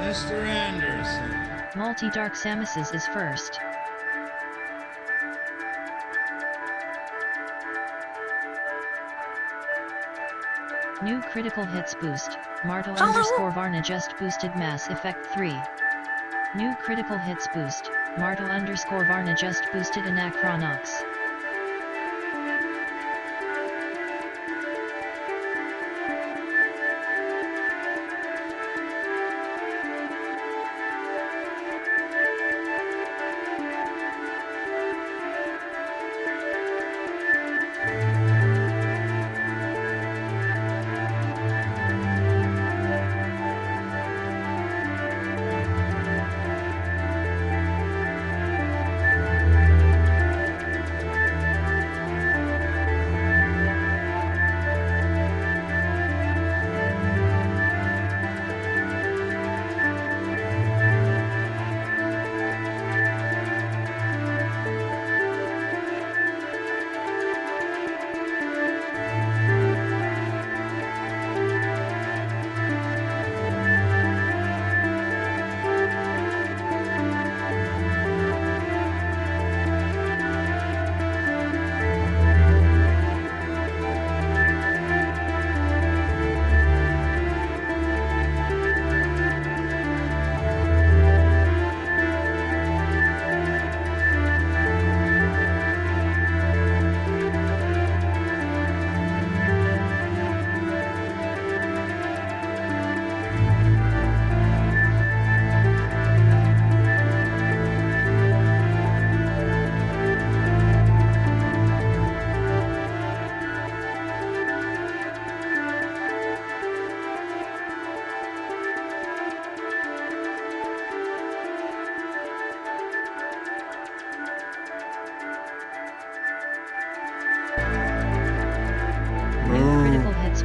Mr. Anderson. Multi-Dark Samuses is first. New critical hits boost. Martel _ Varna just boosted Mass Effect 3. New critical hits boost. Martel _ Varna just boosted Anachronox.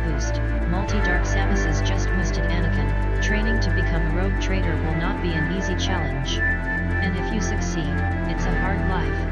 Boost. Multi-Dark Samuses just boosted Anakin. Training to become a rogue trader will not be an easy challenge. And if you succeed, it's a hard life.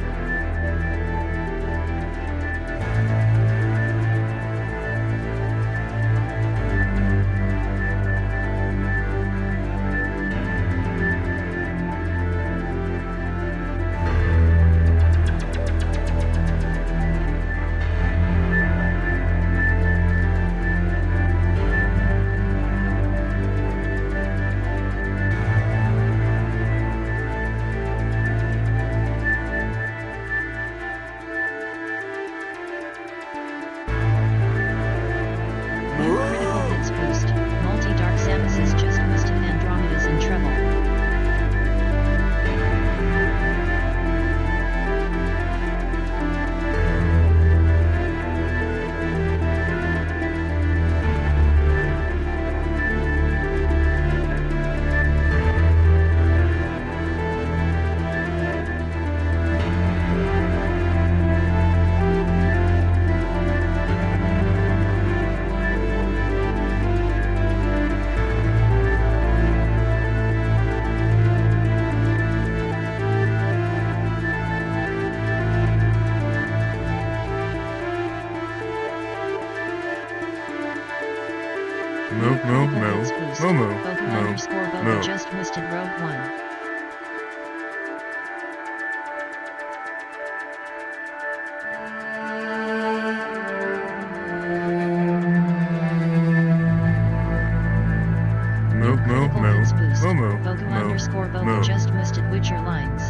Bogu_Boga just boosted Rogue 1. Bogu_Boga just boosted Witcher lines.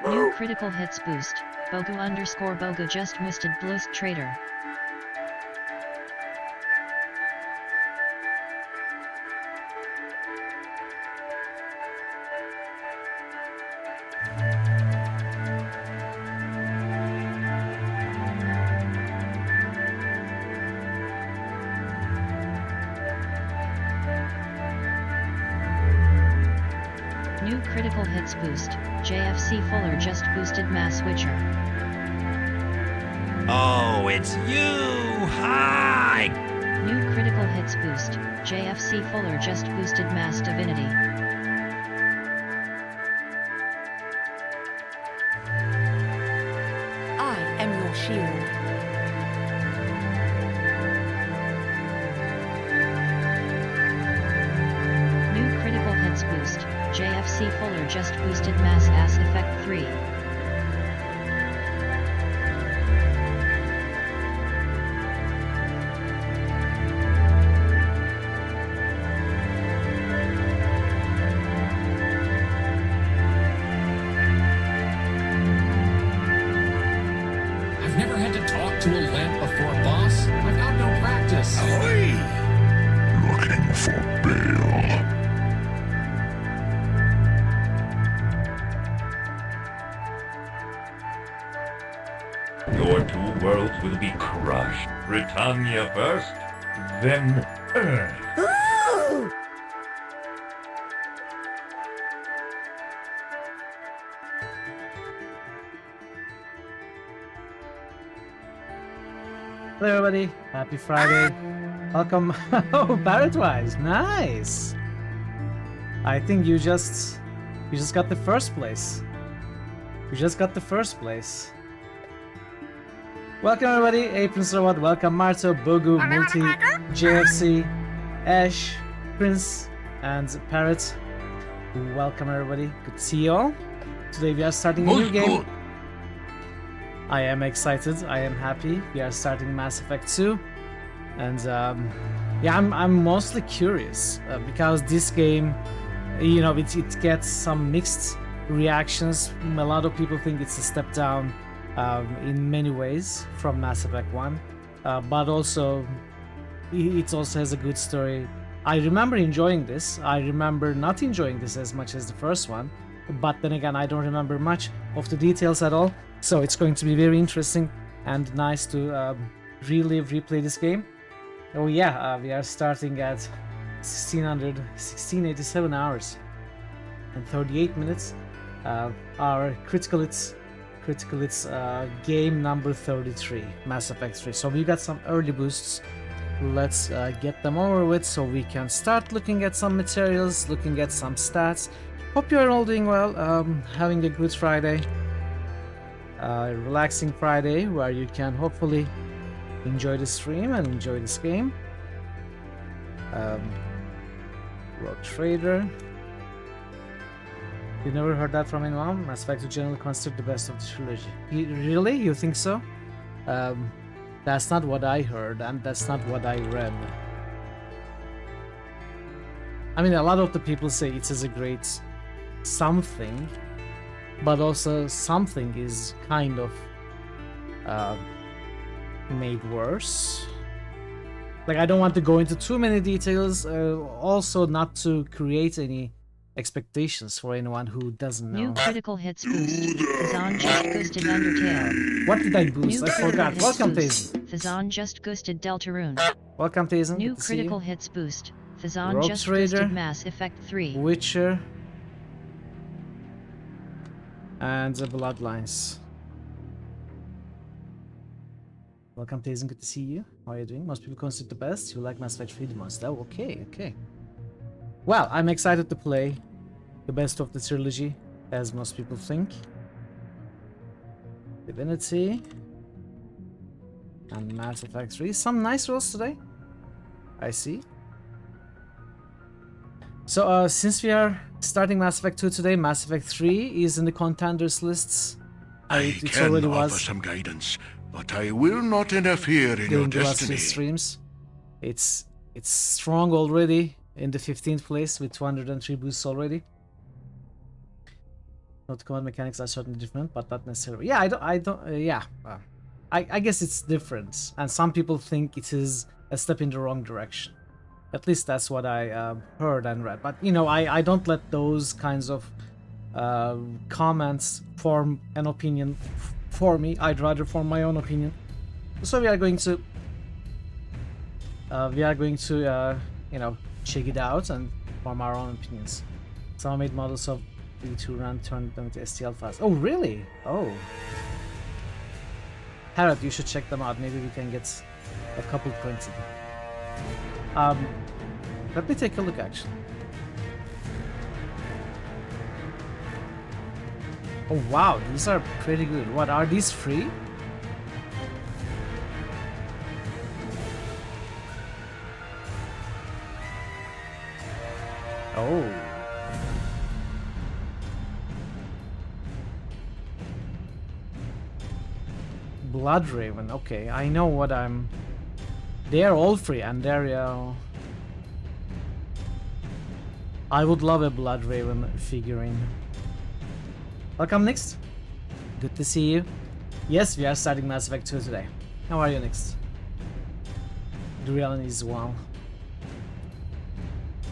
New critical hits boost. Bogu_Boga just boosted Blust Trader. New critical hits boost. JFC Fuller just boosted Mass Witcher. Oh, it's you! Hi! New critical hits boost. JFC Fuller just boosted Mass Divinity. I am your shield. New critical hits boost. JFC Fuller just boosted Mass Ass Effect 3. I've never had to talk to a lamp before, boss. I've got no practice. Ahoy! Looking for bail. Your two worlds will be crushed. Britannia first, then Earth. Hello everybody, happy Friday. Welcome. Oh, Barrett-wise, nice. I think you just got the first place. You just got the first place. Welcome everybody, Prince Robot, welcome Marto, Bogu, Multi, JFC, Ash, Prince, and Parrot. Welcome everybody, good to see you all. Today we are starting a new game. I am excited, I am happy. We are starting Mass Effect 2. And yeah, I'm mostly curious because this game, you know, it gets some mixed reactions. A lot of people think it's a step down in many ways from Mass Effect 1, but also it also has a good story. I remember enjoying this. I remember not enjoying this as much as the first one, but then again, I don't remember much of the details at all. So it's going to be very interesting and nice to replay this game. Oh yeah, we are starting at 1687 hours and 38 minutes. Our critical hits game number 33, Mass Effect 3. So we got some early boosts. Let's get them over with so we can start looking at some materials, looking at some stats. Hope you are all doing well, having a good Friday. Relaxing Friday where you can hopefully enjoy the stream and enjoy this game. Rogue Trader. You never heard that from anyone? Mass Effect 2 generally considered the best of the trilogy. Really? You think so? That's not what I heard, and that's not what I read. I mean, a lot of the people say it is a great something, but also something is kind of made worse. Like, I don't want to go into too many details, also not to create any expectations for anyone who doesn't know. New critical hits boost. Fazan just boosted Undertale. What did I boost? New I forgot. hits Welcome, boost. Tazen. Fazan just boosted Deltarune. Welcome, Tazen. New Good to see you. critical hits boost. Fazan Rogue just Trader, boosted Mass Effect 3. Witcher, and the Bloodlines. Welcome, Tazen. Good to see you. How are you doing? Most people consider the best. You like Mass Effect 3 the most. Oh, okay, okay. Well, I'm excited to play the best of the trilogy, as most people think. Divinity. And Mass Effect 3. Some nice rolls today. I see. So, since we are starting Mass Effect 2 today, Mass Effect 3 is in the contenders lists. I It can already offer was some guidance, but I will not interfere in your during the last few destiny. streams. It's strong already in the 15th place with 203 boosts already. Not command mechanics are certainly different, but not necessarily. Yeah, I guess it's different, and some people think it is a step in the wrong direction. At least that's what I heard and read. But you know, I don't let those kinds of comments form an opinion for me. I'd rather form my own opinion. So we are going to you know, check it out and form our own opinions. Some made models of V2 run turned them to STL fast. Oh really? Oh. Harrod, you should check them out. Maybe we can get a couple printed. Let me take a look actually. Oh wow, these are pretty good. What, are these free? Oh. Bloodraven, okay, I know what I'm... They're all free and they're... I would love a Bloodraven figurine. Welcome, Nix. Good to see you. Yes, we are starting Mass Effect 2 today. How are you, Nix? The reality is well.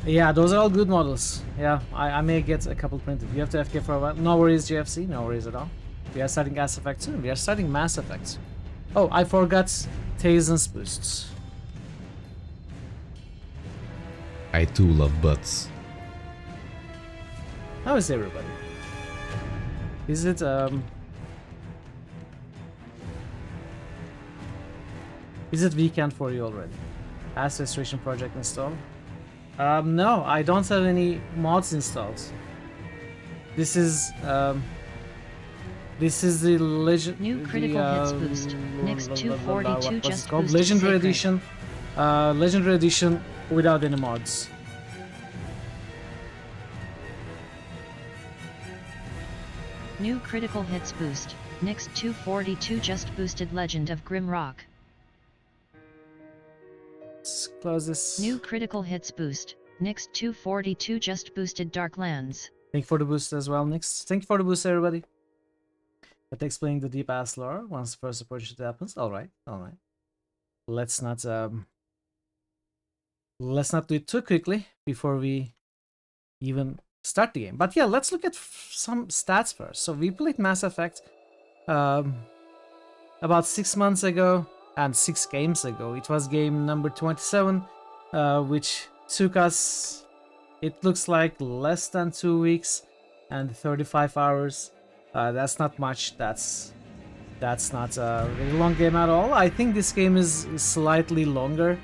Yeah, those are all good models. Yeah, I may get a couple printed. You have to FK for a while. No worries, GFC. No worries at all. We are starting Mass Effect 2. We are starting Mass Effect. Oh, I forgot Tazen's boosts. I too love butts. How is everybody? Is it weekend for you already? As restoration project installed? No, I don't have any mods installed. This is the legend. New critical hits boost. Next 242 just boosted Legendary sacred. edition. Legendary edition without any mods. New critical hits boost. Next 242 just boosted Legend of Grimrock. Let's close this. New critical hits boost. Next 242 just boosted Darklands. Thank you for the boost as well, Nix. Thank you for the boost, everybody. But explaining the deep ass lore once the first approach happens. Alright, alright. Let's not do it too quickly before we even start the game. But yeah, let's look at some stats first. So we played Mass Effect about 6 months ago and 6 games ago. It was game number 27, which took us, it looks like, less than 2 weeks and 35 hours. That's not much. That's not a really long game at all. I think this game is slightly longer.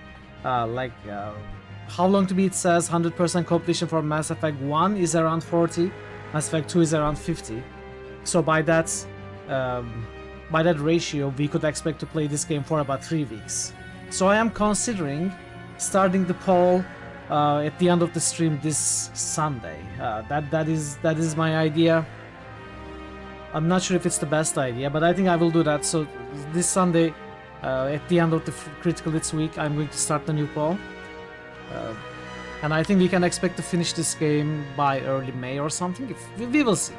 How long to beat says 100% completion for Mass Effect 1 is around 40. Mass Effect 2 is around 50. So by that ratio, we could expect to play this game for about 3 weeks. So I am considering starting the poll at the end of the stream this Sunday. That is my idea. I'm not sure if it's the best idea, but I think I will do that. So this Sunday, at the end of the Critical Hits week, I'm going to start the new poll. And I think we can expect to finish this game by early May or something. We will see.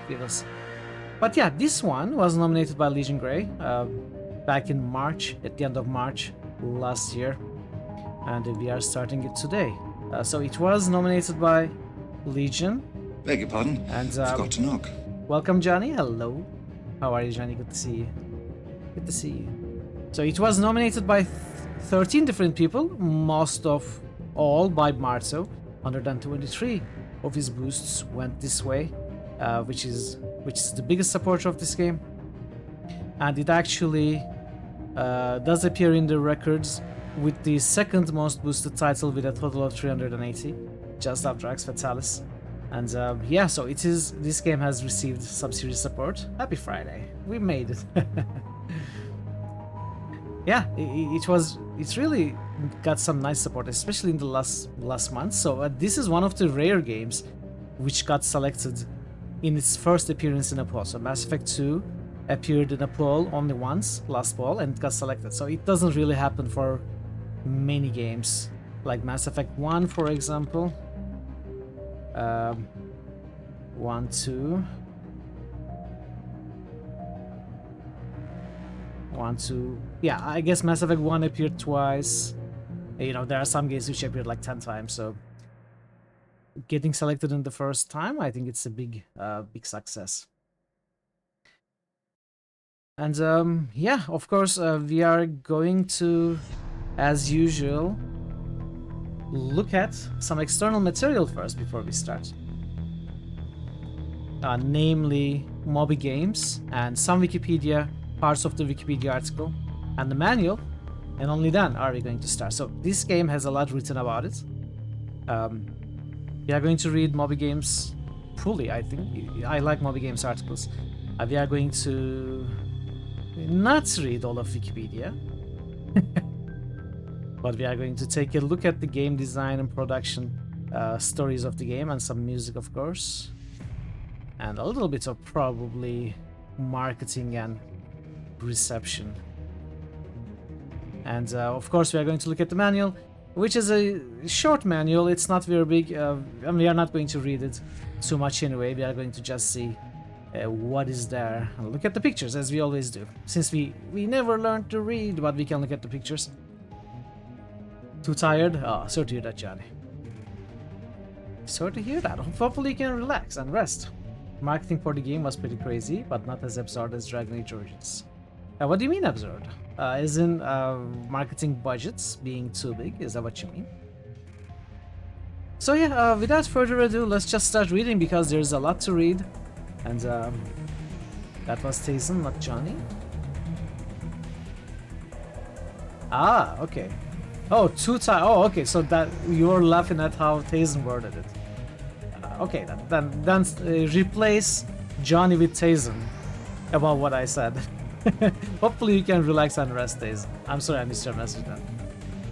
But yeah, this one was nominated by Legion Grey back in March, at the end of March last year. And we are starting it today. So it was nominated by Legion. Beg your pardon? And Forgot to knock. welcome, Johnny. Hello. How are you, Johnny? Good to see you. Good to see you. So it was nominated by 13 different people, most of all by Marzo. 123 of his boosts went this way, which is the biggest supporter of this game. And it actually does appear in the records with the second most boosted title with a total of 380, just after Axe Fatalis. And yeah, so this game has received sub-series support. Happy Friday, we made it. yeah, it's really got some nice support, especially in the last month. So this is one of the rare games which got selected in its first appearance in a poll. So Mass Effect 2 appeared in a poll only once, last poll, and it got selected. So it doesn't really happen for many games, like Mass Effect 1, for example. 1, 2. 1, 2. Yeah, I guess Mass Effect 1 appeared twice. You know, there are some games which appeared like 10 times, so getting selected in the first time, I think it's a big success. And yeah, of course, we are going to, as usual, look at some external material first before we start. Namely, Moby Games and some Wikipedia, parts of the Wikipedia article, and the manual, and only then are we going to start. So this game has a lot written about it. We are going to read Moby Games fully, I think. I like Moby Games articles. We are going to not read all of Wikipedia, but we are going to take a look at the game design and production stories of the game, and some music, of course, and a little bit of probably marketing and reception. And of course we are going to look at the manual, which is a short manual. It's not very big, and we are not going to read it too much anyway. We are going to just see what is there and look at the pictures, as we always do, since we never learned to read, but we can look at the pictures. Too tired? Oh, sorry to hear that, Johnny. Sorry to hear that. Hopefully you can relax and rest. Marketing for the game was pretty crazy, but not as absurd as Dragon Age Origins. What do you mean absurd? As in marketing budgets being too big? Is that what you mean? So yeah, without further ado, let's just start reading, because there's a lot to read. And that was Tayson, not Johnny. Ah, okay. Oh, oh, okay. So that you're laughing at how Tayson worded it. Okay, then replace Johnny with Tayson about what I said. Hopefully you can relax and rest, Tayson. I'm sorry I missed your message then.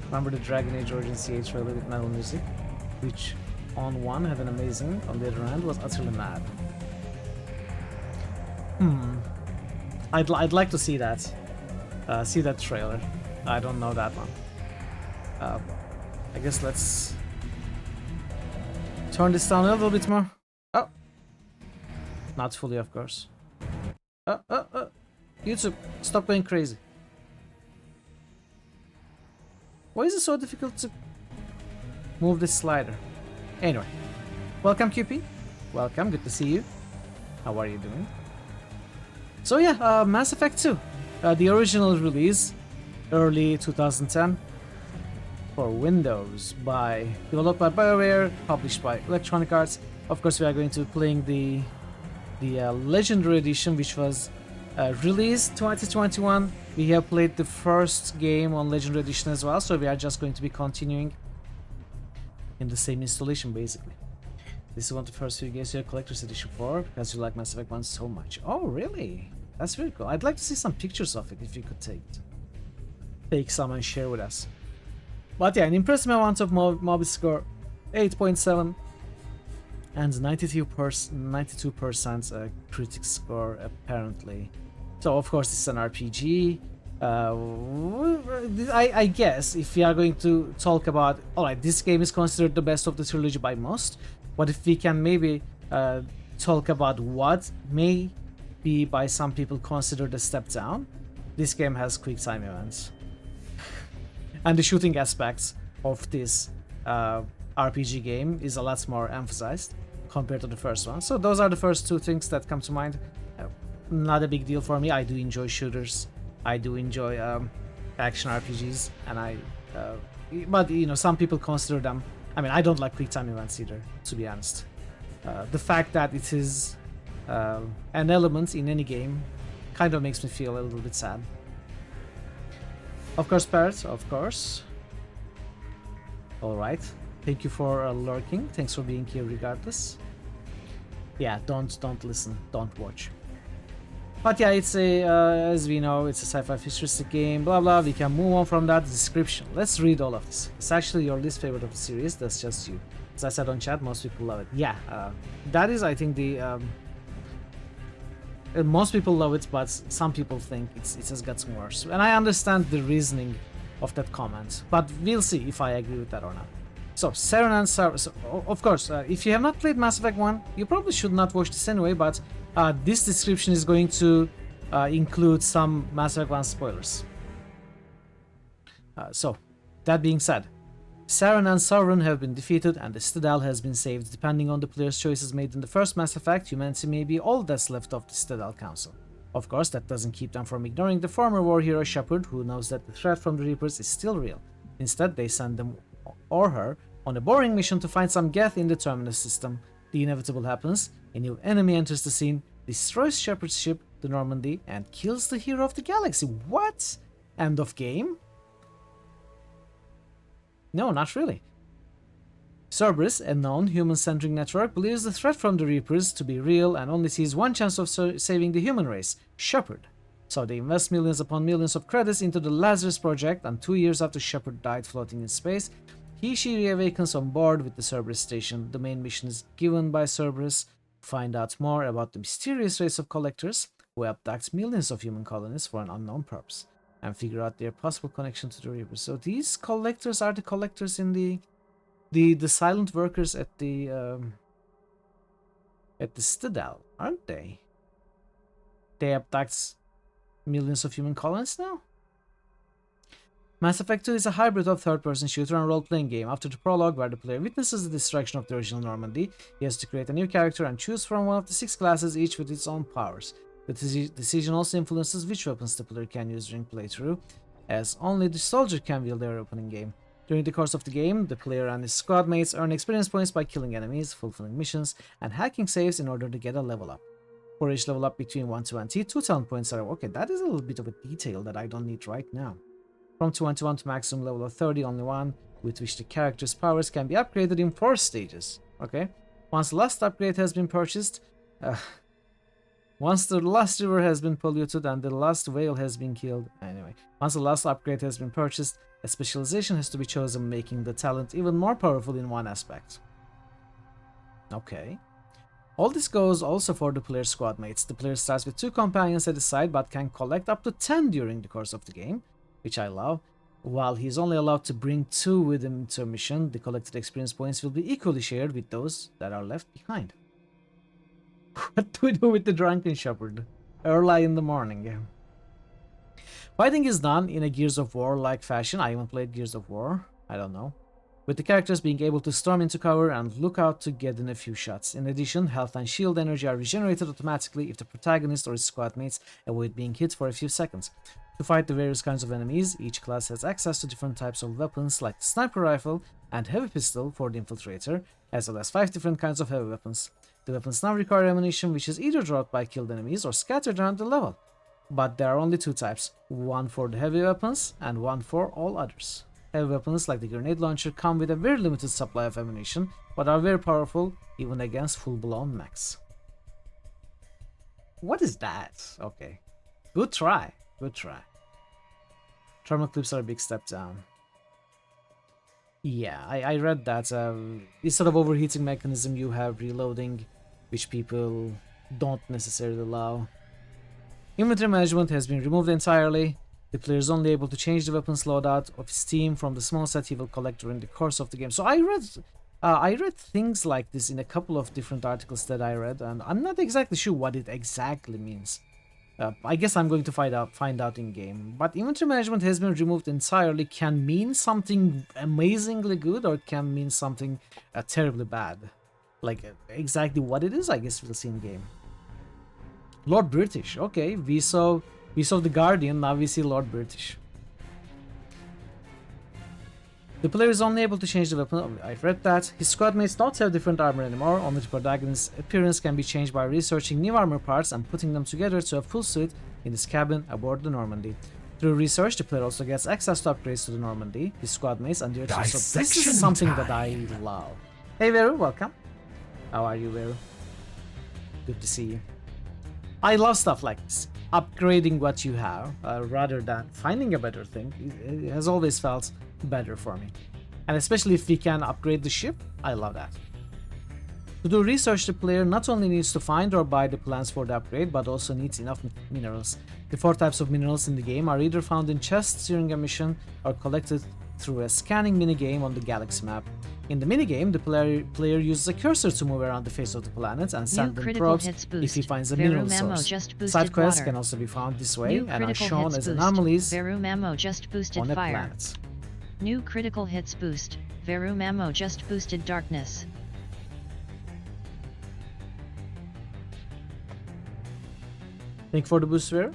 Remember the Dragon Age Origins CA trailer with metal music, which on one had an amazing, on the other hand was utterly mad. I'd like to see that. See that trailer. I don't know that one. I guess let's turn this down a little bit more. Oh, not fully, of course. YouTube, stop going crazy. Why is it so difficult to move this slider? Anyway, welcome QP. Welcome, good to see you. How are you doing? So yeah, Mass Effect 2. The original release, early 2010, for Windows, developed by BioWare, published by Electronic Arts. Of course, we are going to be playing the Legendary Edition, which was released 2021. We have played the first game on Legendary Edition as well, so we are just going to be continuing in the same installation, basically. This is one of the first few games you have Collector's Edition for, because you like Mass Effect 1 so much. Oh, really? That's very cool. I'd like to see some pictures of it, if you could take some and share with us. But yeah, an impressive amount of Moby score, 8.7, and 92% critic score, apparently. So of course it's an RPG. I guess if we are going to talk about, alright, this game is considered the best of the trilogy by most, but if we can maybe talk about what may be by some people considered a step down, this game has quick time events. And the shooting aspects of this RPG game is a lot more emphasized compared to the first one. So those are the first two things that come to mind. Not a big deal for me. I do enjoy shooters. I do enjoy action RPGs, and but you know, some people consider them. I mean, I don't like quick time events either, to be honest. The fact that it is an element in any game kind of makes me feel a little bit sad. Of course, Parrot, of course. Alright. Thank you for lurking. Thanks for being here regardless. Yeah, don't listen. Don't watch. But yeah, it's a, as we know, it's a sci-fi futuristic game, blah blah. We can move on from that description. Let's read all of this. It's actually your least favorite of the series, that's just you. As I said on chat, most people love it. Yeah, that is, I think, the... most people love it, but some people think it has gotten worse. And I understand the reasoning of that comment, but we'll see if I agree with that or not. So, Saren and Cerberus. Of course, if you have not played Mass Effect 1, you probably should not watch this anyway, but this description is going to include some Mass Effect 1 spoilers. So, that being said, Saren and Sauron have been defeated and the Citadel has been saved. Depending on the player's choices made in the first Mass Effect, humanity may be all that's left of the Citadel Council. Of course, that doesn't keep them from ignoring the former war hero Shepard, who knows that the threat from the Reapers is still real. Instead, they send them or her on a boring mission to find some geth in the terminus system. The inevitable happens, a new enemy enters the scene, destroys Shepard's ship, the Normandy, and kills the hero of the galaxy. What? End of game? No, not really. Cerberus, a known human-centric network, believes the threat from the Reapers to be real and only sees one chance of saving the human race, Shepard. So they invest millions upon millions of credits into the Lazarus project, and 2 years after Shepard died floating in space, she reawakens on board with the Cerberus station. The main mission is given by Cerberus to find out more about the mysterious race of collectors who abduct millions of human colonies for an unknown purpose, and figure out their possible connection to the Reapers. So these collectors are the collectors in the silent workers at the Citadel, aren't they? They abduct millions of human colonies now? Mass Effect 2 is a hybrid of third-person shooter and role-playing game. After the prologue, where the player witnesses the destruction of the original Normandy, he has to create a new character and choose from one of the 6 classes, each with its own powers. The decision also influences which weapons the player can use during playthrough, as only the soldier can wield their weapon in game. During the course of the game, the player and his squad mates earn experience points by killing enemies, fulfilling missions, and hacking saves in order to get a level up. For each level up between 120, 2 talent points are... Okay, that is a little bit of a detail that I don't need right now. From 21 to maximum level of 30, only one, with which the character's powers can be upgraded in 4 stages. Okay? Once the last upgrade has been purchased... once the last river has been polluted and the last whale has been killed... Anyway, once the last upgrade has been purchased, a specialization has to be chosen, making the talent even more powerful in one aspect. Okay. All this goes also for the player's squad mates. The player starts with 2 companions at his side, but can collect up to 10 during the course of the game, which I love. While he's only allowed to bring 2 with him to a mission, the collected experience points will be equally shared with those that are left behind. What do we do with the drunken shepherd? Early in the morning. Fighting is done in a Gears of War-like fashion. I haven't played Gears of War. I don't know. With the characters being able to storm into cover and look out to get in a few shots. In addition, health and shield energy are regenerated automatically if the protagonist or his squad mates avoid being hit for a few seconds. To fight the various kinds of enemies, each class has access to different types of weapons like the sniper rifle and heavy pistol for the infiltrator, as well as 5 different kinds of heavy weapons. The weapons now require ammunition, which is either dropped by killed enemies or scattered around the level. But there are only 2 types, one for the heavy weapons and one for all others. Heavy weapons like the grenade launcher come with a very limited supply of ammunition, but are very powerful even against full-blown mechs. What is that? Okay. Good try. Good try. Thermal clips are a big step down. Yeah, I read that. Instead of overheating mechanism, you have reloading, which people don't necessarily allow. Inventory management has been removed entirely. The player is only able to change the weapons loadout of his team from the small set he will collect during the course of the game. So I read things like this in a couple of different articles that I read, and I'm not exactly sure what it exactly means. I guess I'm going to find out in game. But inventory management has been removed entirely. Can mean something amazingly good or can mean something terribly bad. Like exactly what it is, I guess we'll see in game. Lord British. Okay, we saw the Guardian, now we see Lord British. The player is only able to change the weapon. I've read that. His squad mates don't have different armor anymore. Only the protagonist's appearance can be changed by researching new armor parts and putting them together to a full suit in his cabin aboard the Normandy. Through research, the player also gets access to upgrades to the Normandy, his squad mates, and their teams. So this is something that I love. Hey Veru, welcome. How are you, Veru? Good to see you. I love stuff like this. Upgrading what you have rather than finding a better thing it has always felt better for me. And especially if we can upgrade the ship, I love that. To do research, the player not only needs to find or buy the plants for the upgrade, but also needs enough minerals. The 4 types of minerals in the game are either found in chests during a mission or collected through a scanning minigame on the galaxy map. In the minigame, the player uses a cursor to move around the face of the planet and send them probes if he finds a mineral source. Side quests can also be found this way and are shown as anomalies on a planet. New critical hits boost. Verum ammo just boosted darkness. Thank you for the boost, Vera.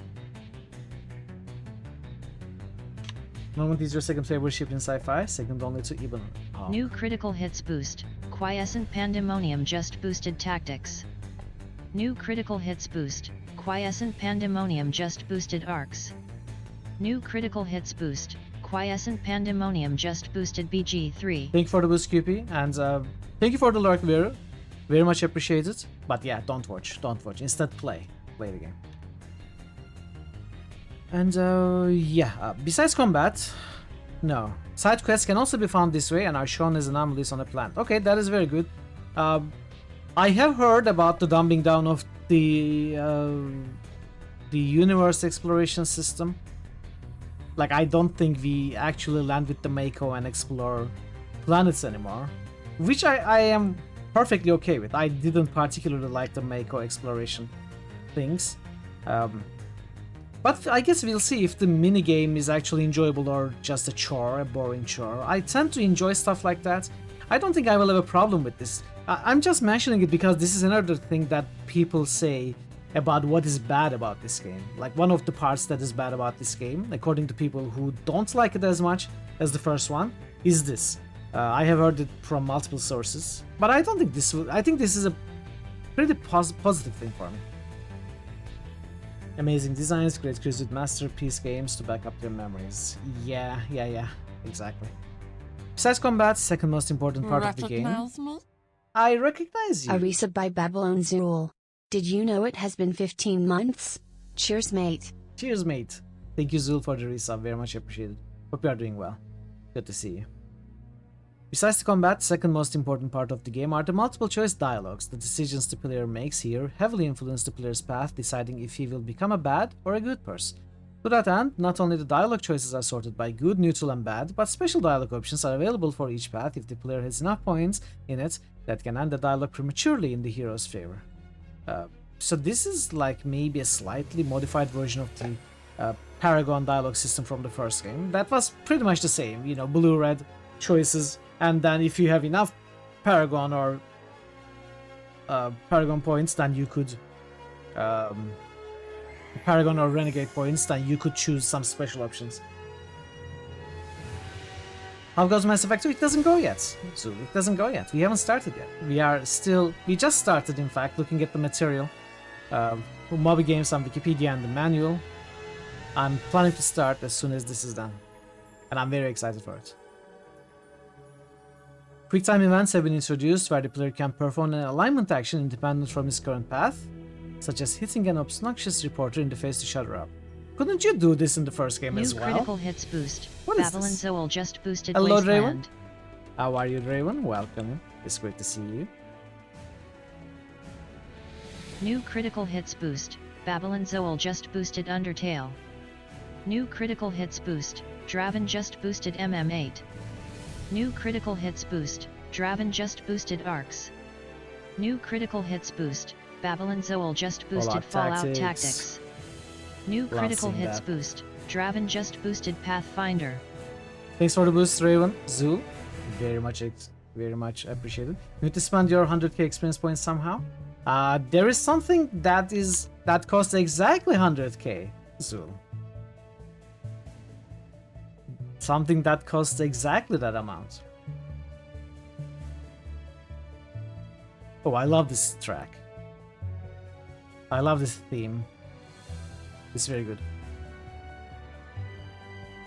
Moment is your second favorite ship in sci-fi, second only to Ibn. Oh. New critical hits boost. Quiescent Pandemonium just boosted tactics. New critical hits boost. Quiescent Pandemonium just boosted arcs. New critical hits boost. Quiescent Pandemonium just boosted BG3. Thank you for the boost, QP, and thank you for the lurk, Vera. Very much appreciated. But yeah, don't watch. Instead, play the game. And besides combat, no. Side quests can also be found this way and are shown as anomalies on a planet. Okay, that is very good. I have heard about the dumbing down of the universe exploration system. Like, I don't think we actually land with the Mako and explore planets anymore, which I am perfectly okay with. I didn't particularly like the Mako exploration things. But I guess we'll see if the minigame is actually enjoyable or just a chore, a boring chore. I tend to enjoy stuff like that. I don't think I will have a problem with this. I'm just mentioning it because this is another thing that people say about what is bad about this game. Like, one of the parts that is bad about this game, according to people who don't like it as much as the first one, is this. I have heard it from multiple sources, but I don't think this will. I think this is a pretty positive thing for me. Amazing designs, great crews with masterpiece games to back up their memories. Yeah, exactly. Besides combat, second most important part of the game. I recognize you. A resub by Babylon Zool. Did you know it has been 15 months? Cheers, mate. Cheers, mate. Thank you, Zul, for the resub. Very much appreciated. Hope you are doing well. Good to see you. Besides the combat, second most important part of the game are the multiple choice dialogues. The decisions the player makes here heavily influence the player's path, deciding if he will become a bad or a good person. To that end, not only the dialogue choices are sorted by good, neutral and bad, but special dialogue options are available for each path if the player has enough points in it that can end the dialogue prematurely in the hero's favor. So this is like maybe a slightly modified version of the Paragon dialogue system from the first game. That was pretty much the same, you know, blue-red choices. And then if you have enough Paragon or Paragon points, then you could Paragon or Renegade points, then you could choose some special options. How goes Mass Effect 2? It doesn't go yet. So it doesn't go yet. We haven't started yet. We just started, in fact, looking at the material. Moby Games on Wikipedia and the manual. I'm planning to start as soon as this is done. And I'm very excited for it. Quick-time events have been introduced where the player can perform an alignment action independent from his current path, such as hitting an obnoxious reporter in the face to shut her up. Couldn't you do this in the first game as well? New critical hits boost. What is Babylon this? Zoal just boosted Hello, Wasteland. Draven. How are you, Draven? Welcome. It's great to see you. New critical hits boost. Babylon Zoal just boosted Undertale. New critical hits boost. Draven just boosted MM8. New critical hits boost. Draven just boosted Arcs. New critical hits boost. Babylon Zoal just boosted Fallout Tactics. New critical hits boost. Draven just boosted Pathfinder. Thanks for the boost, Raven. Zul, very much appreciated. You need to spend your 100k experience points somehow. There is something that costs exactly 100k, Zul. Something that costs exactly that amount. Oh, I love this track. I love this theme. It's very good.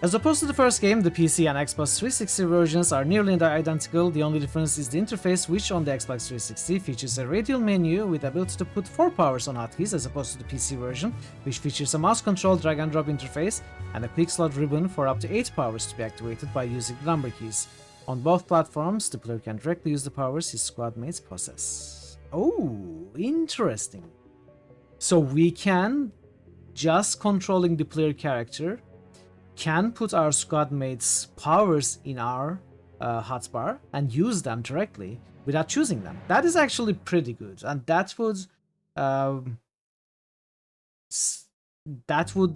As opposed to the first game, the PC and Xbox 360 versions are nearly identical. The only difference is the interface, which on the Xbox 360 features a radial menu with the ability to put 4 powers on hotkeys, as opposed to the PC version, which features a mouse control drag and drop interface and a quick slot ribbon for up to 8 powers to be activated by using the number keys. On both platforms, the player can directly use the powers his squad mates possess. Oh, interesting. So we can, just controlling the player character, can put our squad mates' powers in our hotbar and use them directly without choosing them. That is actually pretty good, and that would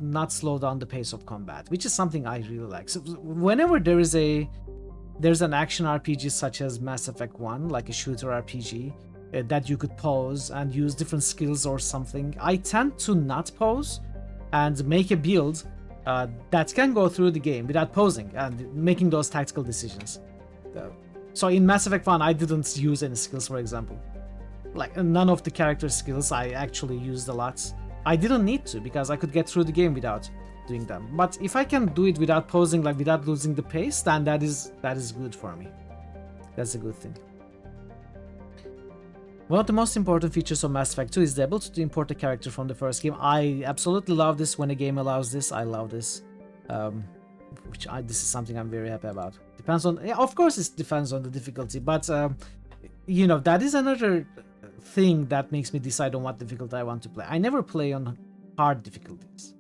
not slow down the pace of combat, which is something I really like. So whenever there's an action RPG such as Mass Effect 1, like a shooter RPG, that you could pause and use different skills or something, I tend to not pause and make a build that can go through the game without pausing and making those tactical decisions. So in Mass Effect 1, I didn't use any skills, for example. Like, none of the character skills I actually used a lot. I didn't need to, because I could get through the game without doing them. But if I can do it without pausing, like without losing the pace, then that is good for me. That's a good thing. One of the most important features of Mass Effect 2 is the ability to import a character from the first game. I absolutely love this when a game allows this. I love this. This is something I'm very happy about. Depends on, yeah, of course it depends on the difficulty, but you know, that is another thing that makes me decide on what difficulty I want to play. I never play on hard difficulties.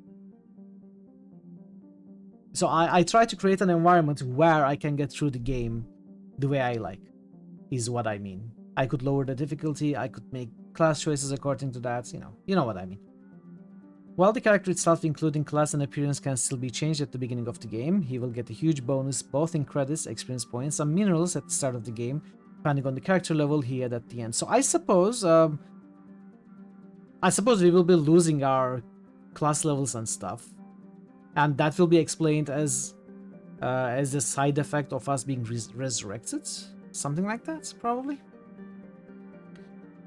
So I try to create an environment where I can get through the game the way I like, is what I mean. I could lower the difficulty, I could make class choices according to that, you know what I mean. While the character itself, including class and appearance, can still be changed at the beginning of the game, he will get a huge bonus both in credits, experience points, and minerals at the start of the game, depending on the character level he had at the end. So I suppose we will be losing our class levels and stuff, and that will be explained as a side effect of us being resurrected, something like that, probably.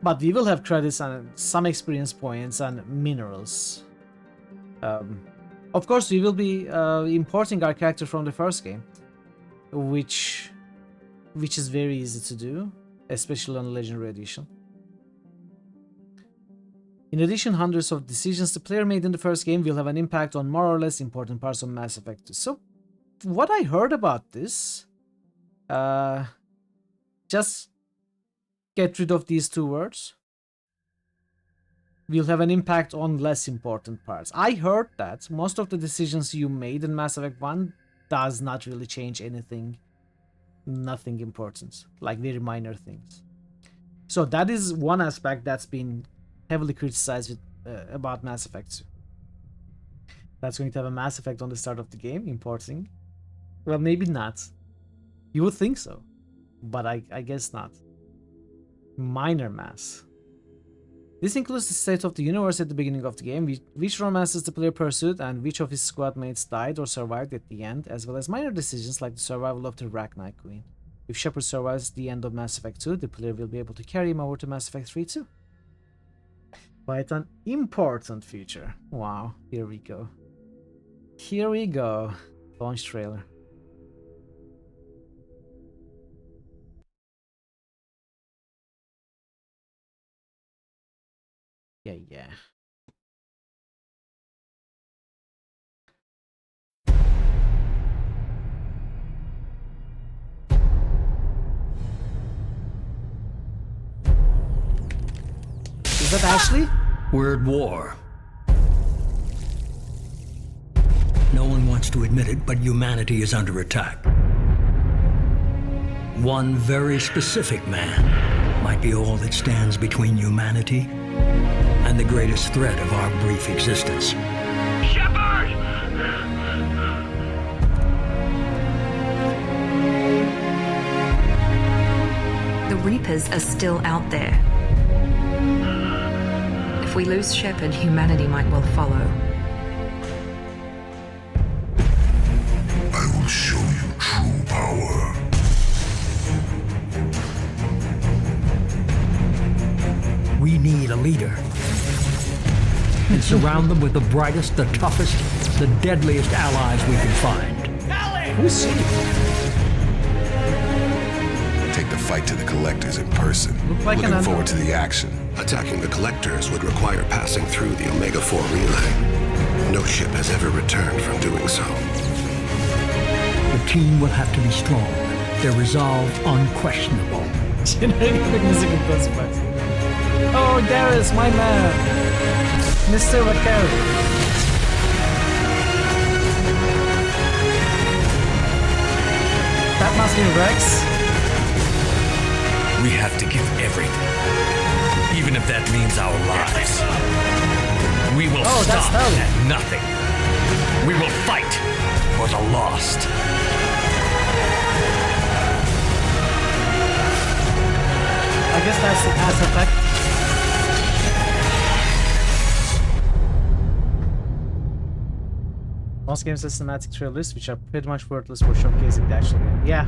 But we will have credits and some experience points and minerals. Of course, we will be importing our character from the first game, which is very easy to do, especially on the Legendary Edition. In addition, hundreds of decisions the player made in the first game will have an impact on more or less important parts of Mass Effect 2. So, what I heard about this, just get rid of these two words. Will have an impact on less important parts. I heard that most of the decisions you made in Mass Effect 1 does not really change anything. Nothing important. Like very minor things. So that is one aspect that's been heavily criticized about Mass Effect 2. That's going to have a mass effect on the start of the game, importing. Well, maybe not. You would think so. But I guess not. Minor mass. This includes the state of the universe at the beginning of the game, which romances the player pursued, and which of his squad mates died or survived at the end, as well as minor decisions like the survival of the Rachni Queen. If Shepard survives the end of Mass Effect 2, the player will be able to carry him over to Mass Effect 3 too. Quite an important feature. Wow, here we go. Here we go. Launch trailer. Yeah. Is that Ashley? We're at war. No one wants to admit it, but humanity is under attack. One very specific man might be all that stands between humanity and the greatest threat of our brief existence. Shepard! The Reapers are still out there. If we lose Shepard, humanity might well follow. I will show you true power. We need a leader. And surround them with the brightest, the toughest, the deadliest allies we can find. Who's she? Take the fight to the collectors in person. Look like Looking an forward to the action. Attacking the collectors would require passing through the Omega-4 relay. No ship has ever returned from doing so. The team will have to be strong. Their resolve unquestionable. Generating music in consequence. Oh, Darius, my man! Mr. McCarry. That must be Rex. We have to give everything, even if that means our lives. We will stop at nothing. We will fight for the lost. I guess that's the Mass Effect. Most games have cinematic trailers, which are pretty much worthless for showcasing the actual game. Yeah.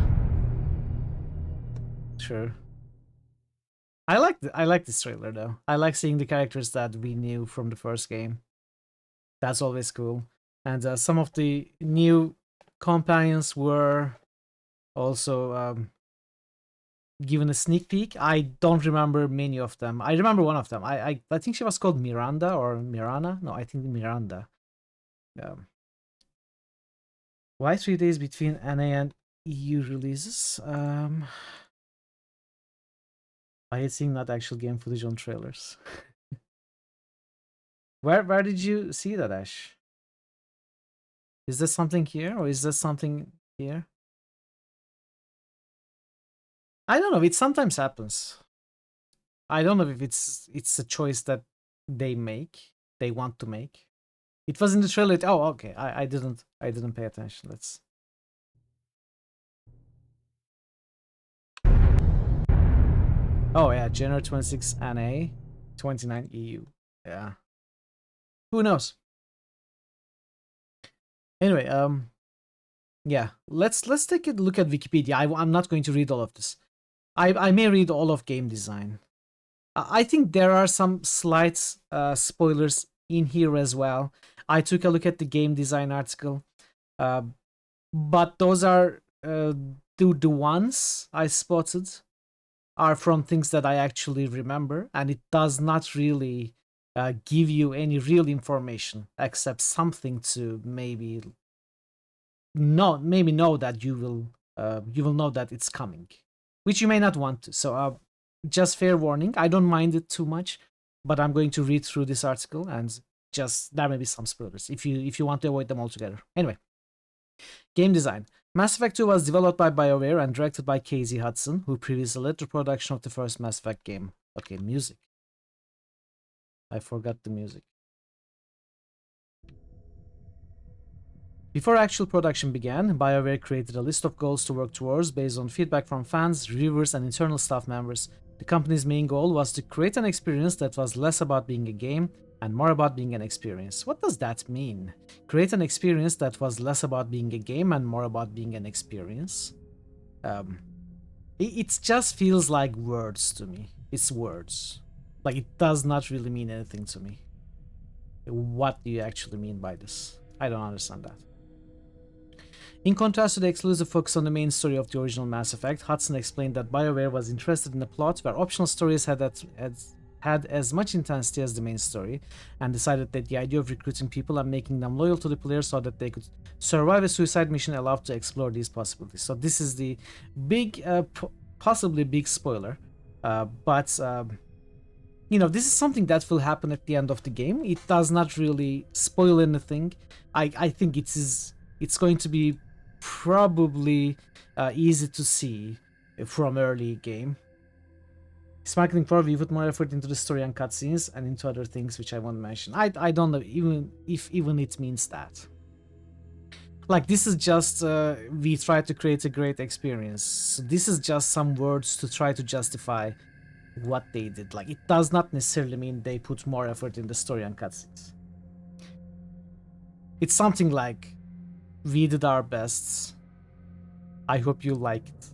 Sure. I like this trailer though. I like seeing the characters that we knew from the first game. That's always cool. And some of the new companions were also given a sneak peek. I don't remember many of them. I remember one of them. I think she was called Miranda or Mirana. No, I think Miranda. Why 3 days between NA and EU releases? I hate seeing that actual game footage on trailers. Where did you see that, Ash? Is there something here or is there something here? I don't know. It sometimes happens. I don't know if it's a choice that they want to make. It was in the trailer. Oh, okay. I didn't pay attention. Let's. Oh yeah, January 26 NA, 29 EU. Yeah. Who knows? Anyway, yeah. Let's take a look at Wikipedia. I'm not going to read all of this. I may read all of game design. I think there are some slight spoilers in here as well. I took a look at the game design article, but those are the ones I spotted are from things that I actually remember, and it does not really give you any real information except something to maybe know that you will know that it's coming, which you may not want to. So just fair warning, I don't mind it too much, but I'm going to read through this article and just there may be some spoilers if you want to avoid them altogether. Anyway, game design. Mass Effect 2 was developed by BioWare and directed by Casey Hudson, who previously led the production of the first Mass Effect game. Okay, music. I forgot the music. Before actual production began, BioWare created a list of goals to work towards based on feedback from fans, reviewers, and internal staff members. The company's main goal was to create an experience that was less about being a game and more about being an experience. What does that mean? Create an experience that was less about being a game and more about being an experience? It just feels like words to me. It's words. Like, it does not really mean anything to me. What do you actually mean by this? I don't understand that. In contrast to the exclusive focus on the main story of the original Mass Effect, Hudson explained that BioWare was interested in a plot where optional stories had as much intensity as the main story, and decided that the idea of recruiting people and making them loyal to the player so that they could survive a suicide mission allowed to explore these possibilities. So this is the big, possibly big spoiler, but you know, this is something that will happen at the end of the game. It does not really spoil anything. I think it's going to be probably easy to see from early game. It's marketing for we put more effort into the story and cutscenes and into other things which I won't mention. I don't know even if it means that. Like, this is just we try to create a great experience. So this is just some words to try to justify what they did. Like, it does not necessarily mean they put more effort in the story and cutscenes. It's something like, we did our best. I hope you liked.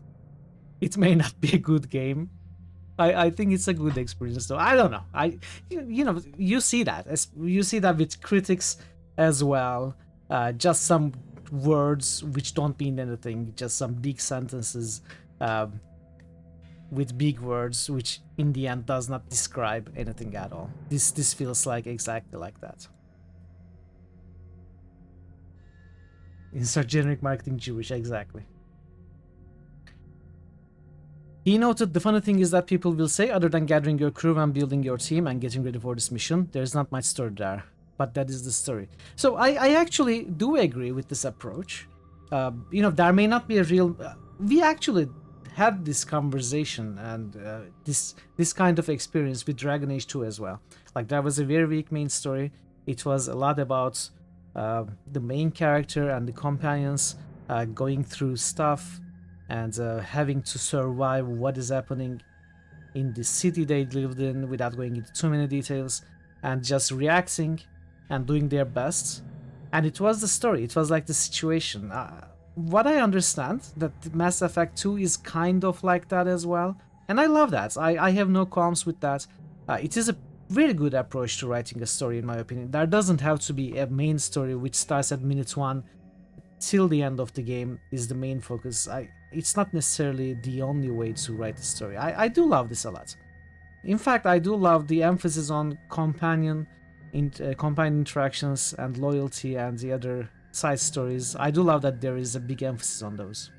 It may not be a good game. I think it's a good experience though. I don't know. You know, you see that with critics as well. Just some words which don't mean anything, just some big sentences with big words which in the end does not describe anything at all. This feels like exactly like that. Insert generic marketing gibberish, exactly. He noted the funny thing is that people will say, other than gathering your crew and building your team and getting ready for this mission, there's not much story there. But that is the story. So I actually do agree with this approach. You know, there may not be a real... we actually had this conversation and this kind of experience with Dragon Age 2 as well. Like, there was a very weak main story. It was a lot about the main character and the companions going through stuff and having to survive what is happening in the city they lived in without going into too many details, and just reacting and doing their best. And it was the story, it was like the situation. What I understand, that Mass Effect 2 is kind of like that as well, and I love that. I have no qualms with that. It is a very good approach to writing a story, in my opinion. There doesn't have to be a main story which starts at minute 1 till the end of the game is the main focus. It's not necessarily the only way to write a story. I do love this a lot. In fact, I do love the emphasis on companion interactions and loyalty and the other side stories. I do love that there is a big emphasis on those.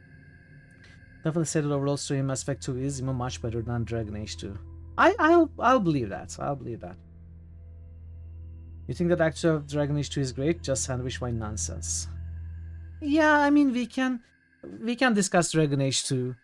Definitely said that overall story in Mass Effect 2 is even much better than Dragon Age 2. I'll believe that. I'll believe that. You think that Act 2 of Dragon Age 2 is great? Just sandwich my nonsense. Yeah, I mean, we can discuss Dragon Age 2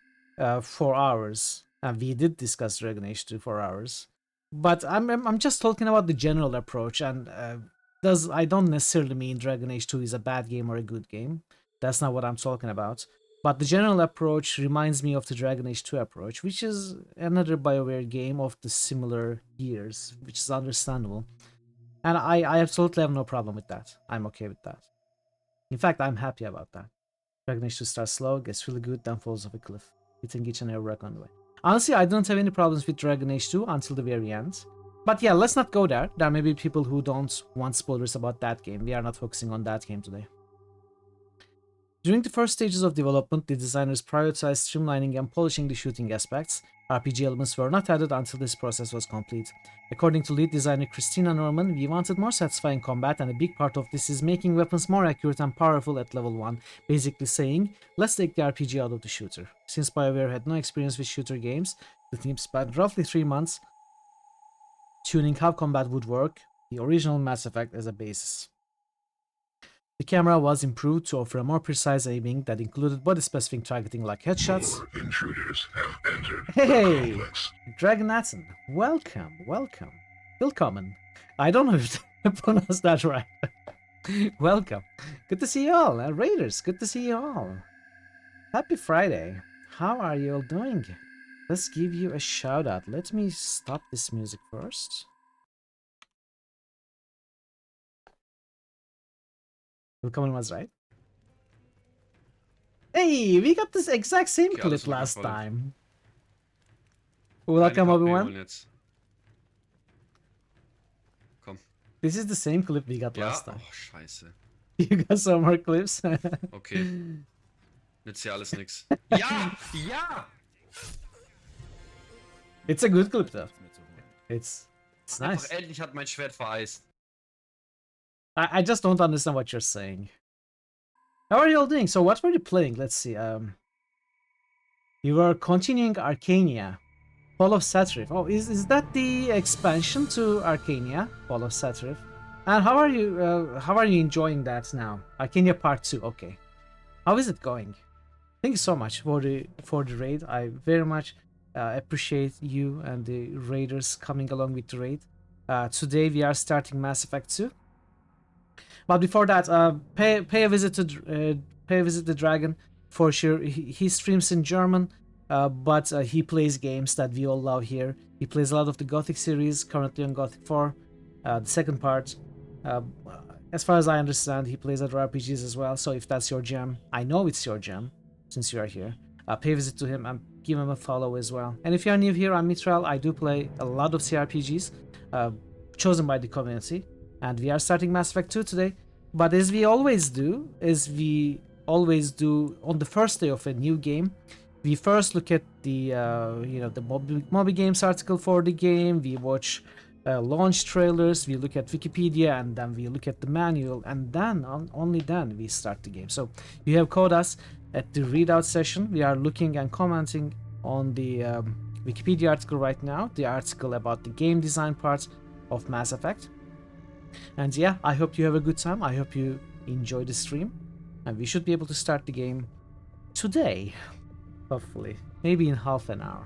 for hours, and we did discuss Dragon Age 2 for hours. But I'm just talking about the general approach, and I don't necessarily mean Dragon Age 2 is a bad game or a good game. That's not what I'm talking about. But the general approach reminds me of the Dragon Age 2 approach, which is another BioWare game of the similar years, which is understandable. And I absolutely have no problem with that. I'm okay with that. In fact, I'm happy about that. Dragon Age 2 starts slow, gets really good, then falls off a cliff, hitting each and every rock on the way. Honestly, I don't have any problems with Dragon Age 2 until the very end. But yeah, let's not go there. There may be people who don't want spoilers about that game. We are not focusing on that game today. During the first stages of development, the designers prioritized streamlining and polishing the shooting aspects. RPG elements were not added until this process was complete. According to lead designer Christina Norman, we wanted more satisfying combat, and a big part of this is making weapons more accurate and powerful at level 1, basically saying, let's take the RPG out of the shooter. Since BioWare had no experience with shooter games, the team spent roughly 3 months tuning how combat would work, the original Mass Effect as a basis. The camera was improved to offer a more precise aiming that included body-specific targeting like headshots. Intruders have entered. Hey! Dragon Nathan, welcome. Willkommen. I don't know if I pronounced that right. Welcome. Good to see you all. Raiders, good to see you all. Happy Friday. How are you all doing? Let's give you a shout out. Let me stop this music first. Willkommen was right. Hey, we got this exact same clip last time. Welcome everyone. Komm. This is the same clip we got last time. Oh, scheiße. You got some more clips? Okay. Nützt ja alles nix. Ja! Ja! It's a good clip though. It's nice. Einfach endlich hat mein Schwert vereist. I just don't understand what you're saying. How are you all doing? So what were you playing? Let's see. You were continuing Arcania, Fall of Satrif. Oh, is that the expansion to Arcania, Fall of Satrif? And how are you enjoying that now? Arcania Part 2. Okay. How is it going? Thank you so much for the raid. I very much appreciate you and the raiders coming along with the raid. Today we are starting Mass Effect 2. But before that, pay a visit to the Dragon for sure. He streams in German, but he plays games that we all love here. He plays a lot of the Gothic series, currently on Gothic 4, the second part. As far as I understand, he plays other RPGs as well. So if that's your jam, I know it's your jam, since you are here. Pay a visit to him and give him a follow as well. And if you are new here, I'm Mitral. I do play a lot of CRPGs chosen by the community. And we are starting Mass Effect 2 today. But as we always do on the first day of a new game, we first look at the the Moby Games article for the game. We watch launch trailers, we look at Wikipedia, and then we look at the manual, and then only then we start the game. So you have caught us at the readout session. We are looking and commenting on the Wikipedia article right now, the article about the game design part of Mass Effect. And yeah, I hope you have a good time. I hope you enjoy the stream, and we should be able to start the game today, hopefully, maybe in half an hour.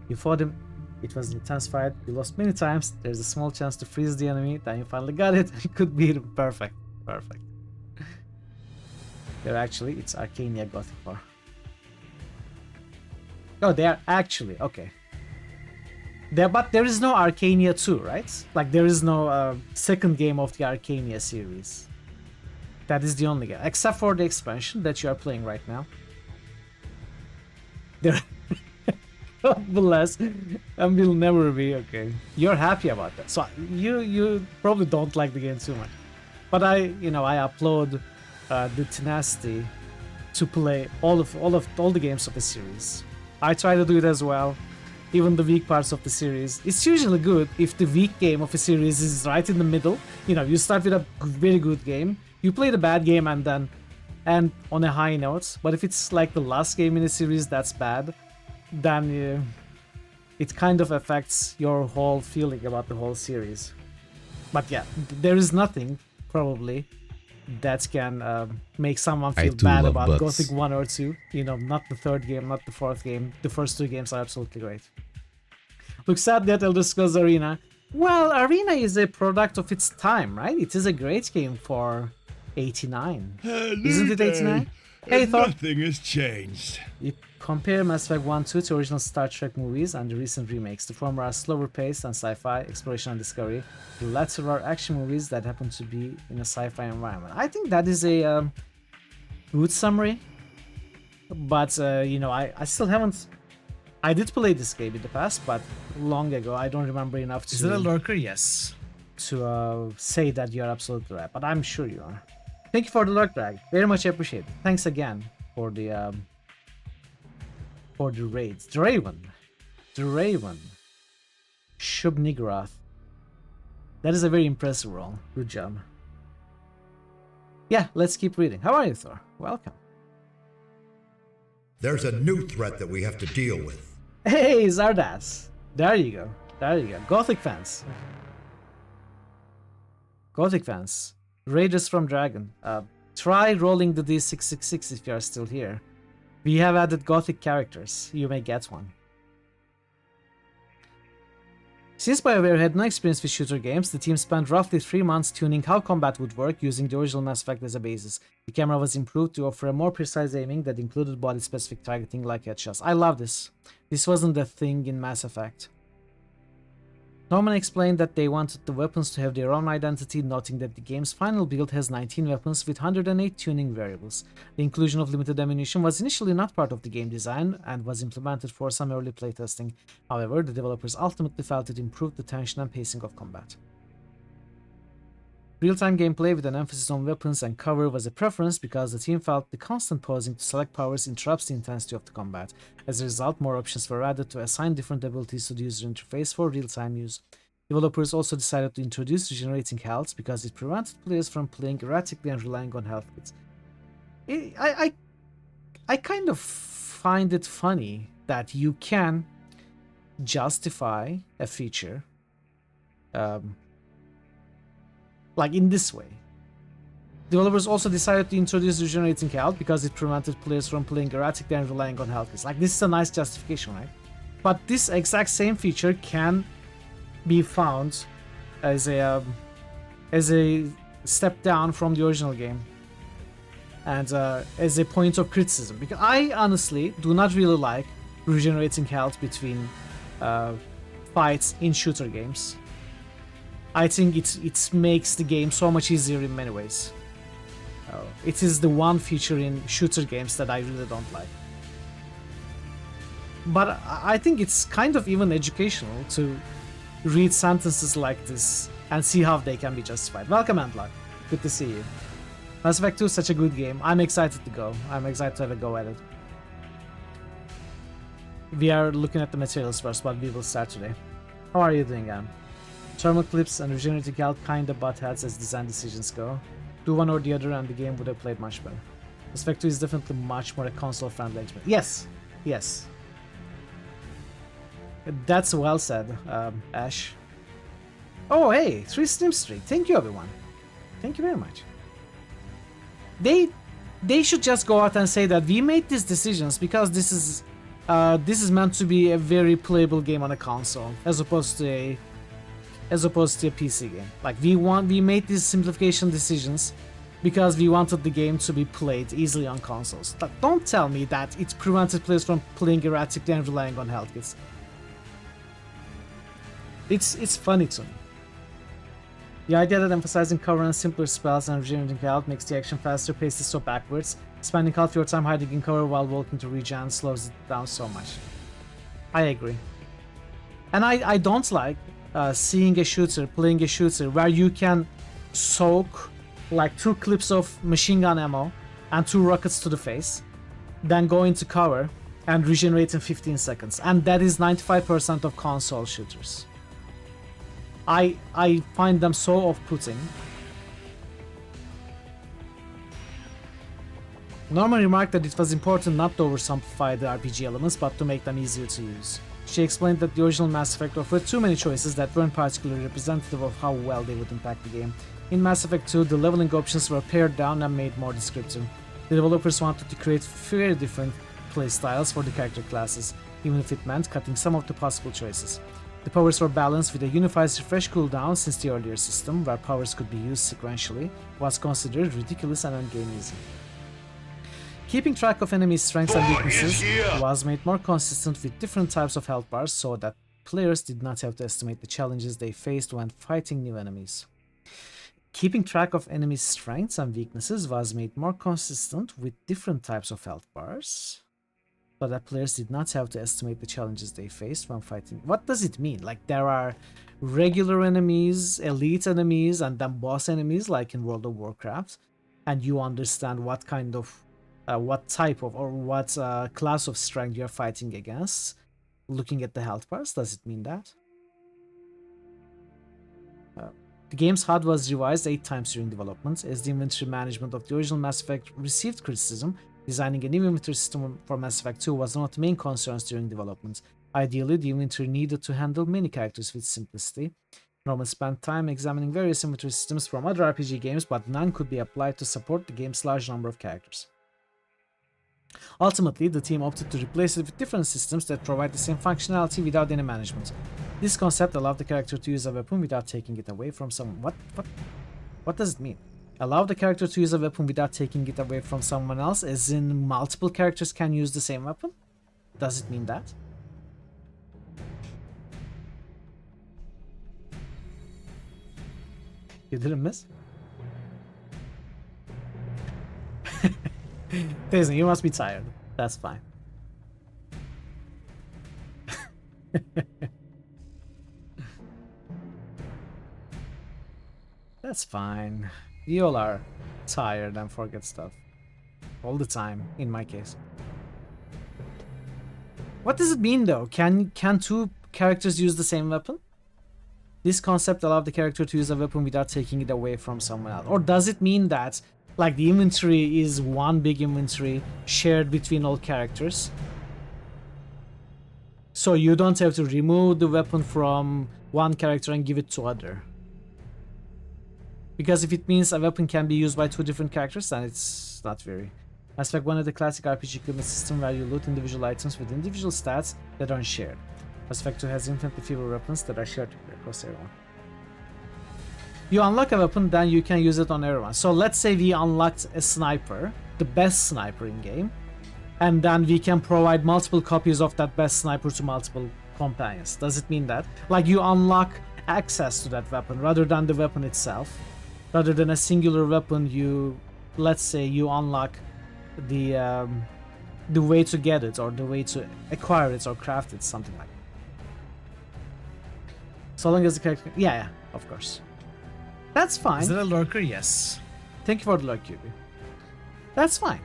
You fought him, it was an intense fight, you lost many times, there's a small chance to freeze the enemy, then you finally got it. It could be perfect. They're actually, it's Arcania Gothic 4. Oh, they are actually, okay. But there is no Arcania 2, right? Like, there is no second game of the Arcania series. That is the only game, except for the expansion that you are playing right now. There, God bless, and will never be okay. You're happy about that, so you probably don't like the game too much. But I upload the tenacity to play all the games of the series. I try to do it as well. Even the weak parts of the series. It's usually good if the weak game of a series is right in the middle. You start with a very good game, you play the bad game, and then end on a high note. But if it's like the last game in a series that's bad, then it kind of affects your whole feeling about the whole series. But yeah, there is nothing probably that can make someone feel bad about Gothic 1 or 2. Not the third game, not the fourth game. The first two games are absolutely great. Looks sad that Elder Scrolls Arena. Well, Arena is a product of its time, right? It is a great game for 89. Isn't it 89? Hey, Thor. Nothing has changed. You compare Mass Effect 1 2 to original Star Trek movies and the recent remakes. The former are slower paced and sci-fi, exploration and discovery. The latter are action movies that happen to be in a sci-fi environment. I think that is a good summary. But, I still haven't... I did play this game in the past, but long ago. I don't remember enough to... Is it a lurker? Yes. To say that you're absolutely right, but I'm sure you are. Thank you for the lurk drag. Very much appreciate it. Thanks again for the raids. Draven. Shub-Niggurath. That is a very impressive role. Good job. Yeah, let's keep reading. How are you, Thor? Welcome. There's a new threat that we have to deal with. Hey, Zardas. There you go. Gothic fans. Raiders from Dragon. Try rolling the D666 if you are still here. We have added Gothic characters. You may get one. Since BioWare had no experience with shooter games, the team spent roughly 3 months tuning how combat would work using the original Mass Effect as a basis. The camera was improved to offer a more precise aiming that included body-specific targeting like headshots. I love this. This wasn't a thing in Mass Effect. Norman explained that they wanted the weapons to have their own identity, noting that the game's final build has 19 weapons with 108 tuning variables. The inclusion of limited ammunition was initially not part of the game design and was implemented for some early playtesting. However, the developers ultimately felt it improved the tension and pacing of combat. Real-time gameplay with an emphasis on weapons and cover was a preference because the team felt the constant pausing to select powers interrupts the intensity of the combat. As a result, more options were added to assign different abilities to the user interface for real-time use. Developers also decided to introduce regenerating health because it prevented players from playing erratically and relying on health kits. I kind of find it funny that you can justify a feature like in this way. Developers also decided to introduce regenerating health because it prevented players from playing erratically and relying on health kits. Like, this is a nice justification, right? But this exact same feature can be found as a step down from the original game and as a point of criticism, because I honestly do not really like regenerating health between fights in shooter games. I think it makes the game so much easier in many ways. It is the one feature in shooter games that I really don't like. But I think it's kind of even educational to read sentences like this and see how they can be justified. Welcome, Antlock. Good to see you. Mass Effect 2 is such a good game. I'm excited to go. I'm excited to have a go at it. We are looking at the materials first, but we will start today. How are you doing, Anne? Thermal clips and regenerative health kinda butt heads as design decisions go. Do one or the other and the game would have played much better. Mass Effect 2 is definitely much more a console-friendly experience. Yes! Yes. That's well said, Ash. Oh, hey! 3 Steam streak. Thank you, everyone. Thank you very much. They should just go out and say that we made these decisions because this is meant to be a very playable game on a console as opposed to a PC game. Like we made these simplification decisions because we wanted the game to be played easily on consoles. But don't tell me that it prevented players from playing erratically and relying on health kits. It's funny to me. The idea that emphasizing cover and simpler spells and regenerating health makes the action faster paced is so backwards. Spending half your time hiding in cover while walking to regen slows it down so much. I agree. And I don't like playing a shooter where you can soak like 2 clips of machine gun ammo and 2 rockets to the face, then go into cover and regenerate in 15 seconds. And that is 95% of console shooters. I find them so off-putting. Norman remarked that it was important not to oversimplify the RPG elements, but to make them easier to use. She explained that the original Mass Effect offered too many choices that weren't particularly representative of how well they would impact the game. In Mass Effect 2, the leveling options were pared down and made more descriptive. The developers wanted to create very different playstyles for the character classes, even if it meant cutting some of the possible choices. The powers were balanced with a unified refresh cooldown since the earlier system, where powers could be used sequentially, was considered ridiculous and ungame easy. Keeping track of enemy strengths and weaknesses was made more consistent with different types of health bars so that players did not have to estimate the challenges they faced when fighting new enemies. Keeping track of enemy strengths and weaknesses was made more consistent with different types of health bars so that players did not have to estimate the challenges they faced when fighting. What does it mean? Like there are regular enemies, elite enemies, and then boss enemies like in World of Warcraft, and you understand what kind of what type of or what class of strength you're fighting against looking at the health bars. Does it mean that? The game's HUD was revised 8 times during development, as the inventory management of the original Mass Effect received criticism. Designing a new inventory system for Mass Effect 2 was one of the main concerns during development. Ideally, the inventory needed to handle many characters with simplicity. Norman spent time examining various inventory systems from other RPG games, but none could be applied to support the game's large number of characters. Ultimately, the team opted to replace it with different systems that provide the same functionality without any management. This concept allowed the character to use a weapon without taking it away from someone. What does it mean? Allow the character to use a weapon without taking it away from someone else, as in multiple characters can use the same weapon? Does it mean that? You didn't miss? Disney, you must be tired. That's fine. That's fine. You all are tired and forget stuff. All the time, in my case. What does it mean though? Can 2 characters use the same weapon? This concept allowed the character to use a weapon without taking it away from someone else. Or does it mean that like the inventory is one big inventory shared between all characters? So you don't have to remove the weapon from one character and give it to other. Because if it means a weapon can be used by 2 different characters, then it's not very. Mass Effect 1 is the classic RPG equipment system where you loot individual items with individual stats that aren't shared. Mass Effect 2 has infinitely fewer weapons that are shared across everyone. You unlock a weapon, then you can use it on everyone. So let's say we unlocked a sniper, the best sniper in game, and then we can provide multiple copies of that best sniper to multiple companions. Does it mean that? Like you unlock access to that weapon rather than the weapon itself. Rather than a singular weapon, let's say you unlock the way to get it or the way to acquire it or craft it, something like that. So long as the character, yeah, of course. That's fine. Is that a lurker? Yes. Thank you for the luck, QB. That's fine.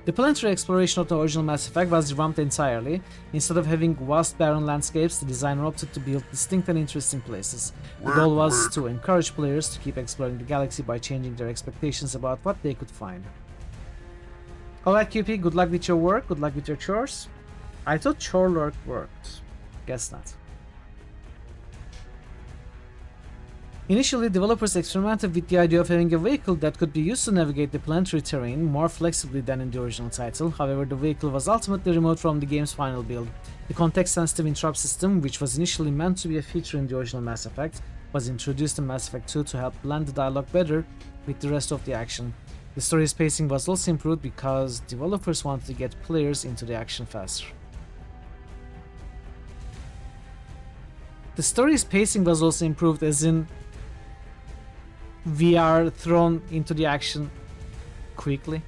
The planetary exploration of the original Mass Effect was revamped entirely. Instead of having vast barren landscapes, the designer opted to build distinct and interesting places. The goal was to encourage players to keep exploring the galaxy by changing their expectations about what they could find. Alright QP, good luck with your work, good luck with your chores. I thought chore work worked. Guess not. Initially, developers experimented with the idea of having a vehicle that could be used to navigate the planetary terrain more flexibly than in the original title. However, the vehicle was ultimately removed from the game's final build. The context-sensitive interrupt system, which was initially meant to be a feature in the original Mass Effect, was introduced in Mass Effect 2 to help blend the dialogue better with the rest of the action. The story's pacing was also improved because developers wanted to get players into the action faster. The story's pacing was also improved as in we are thrown into the action quickly.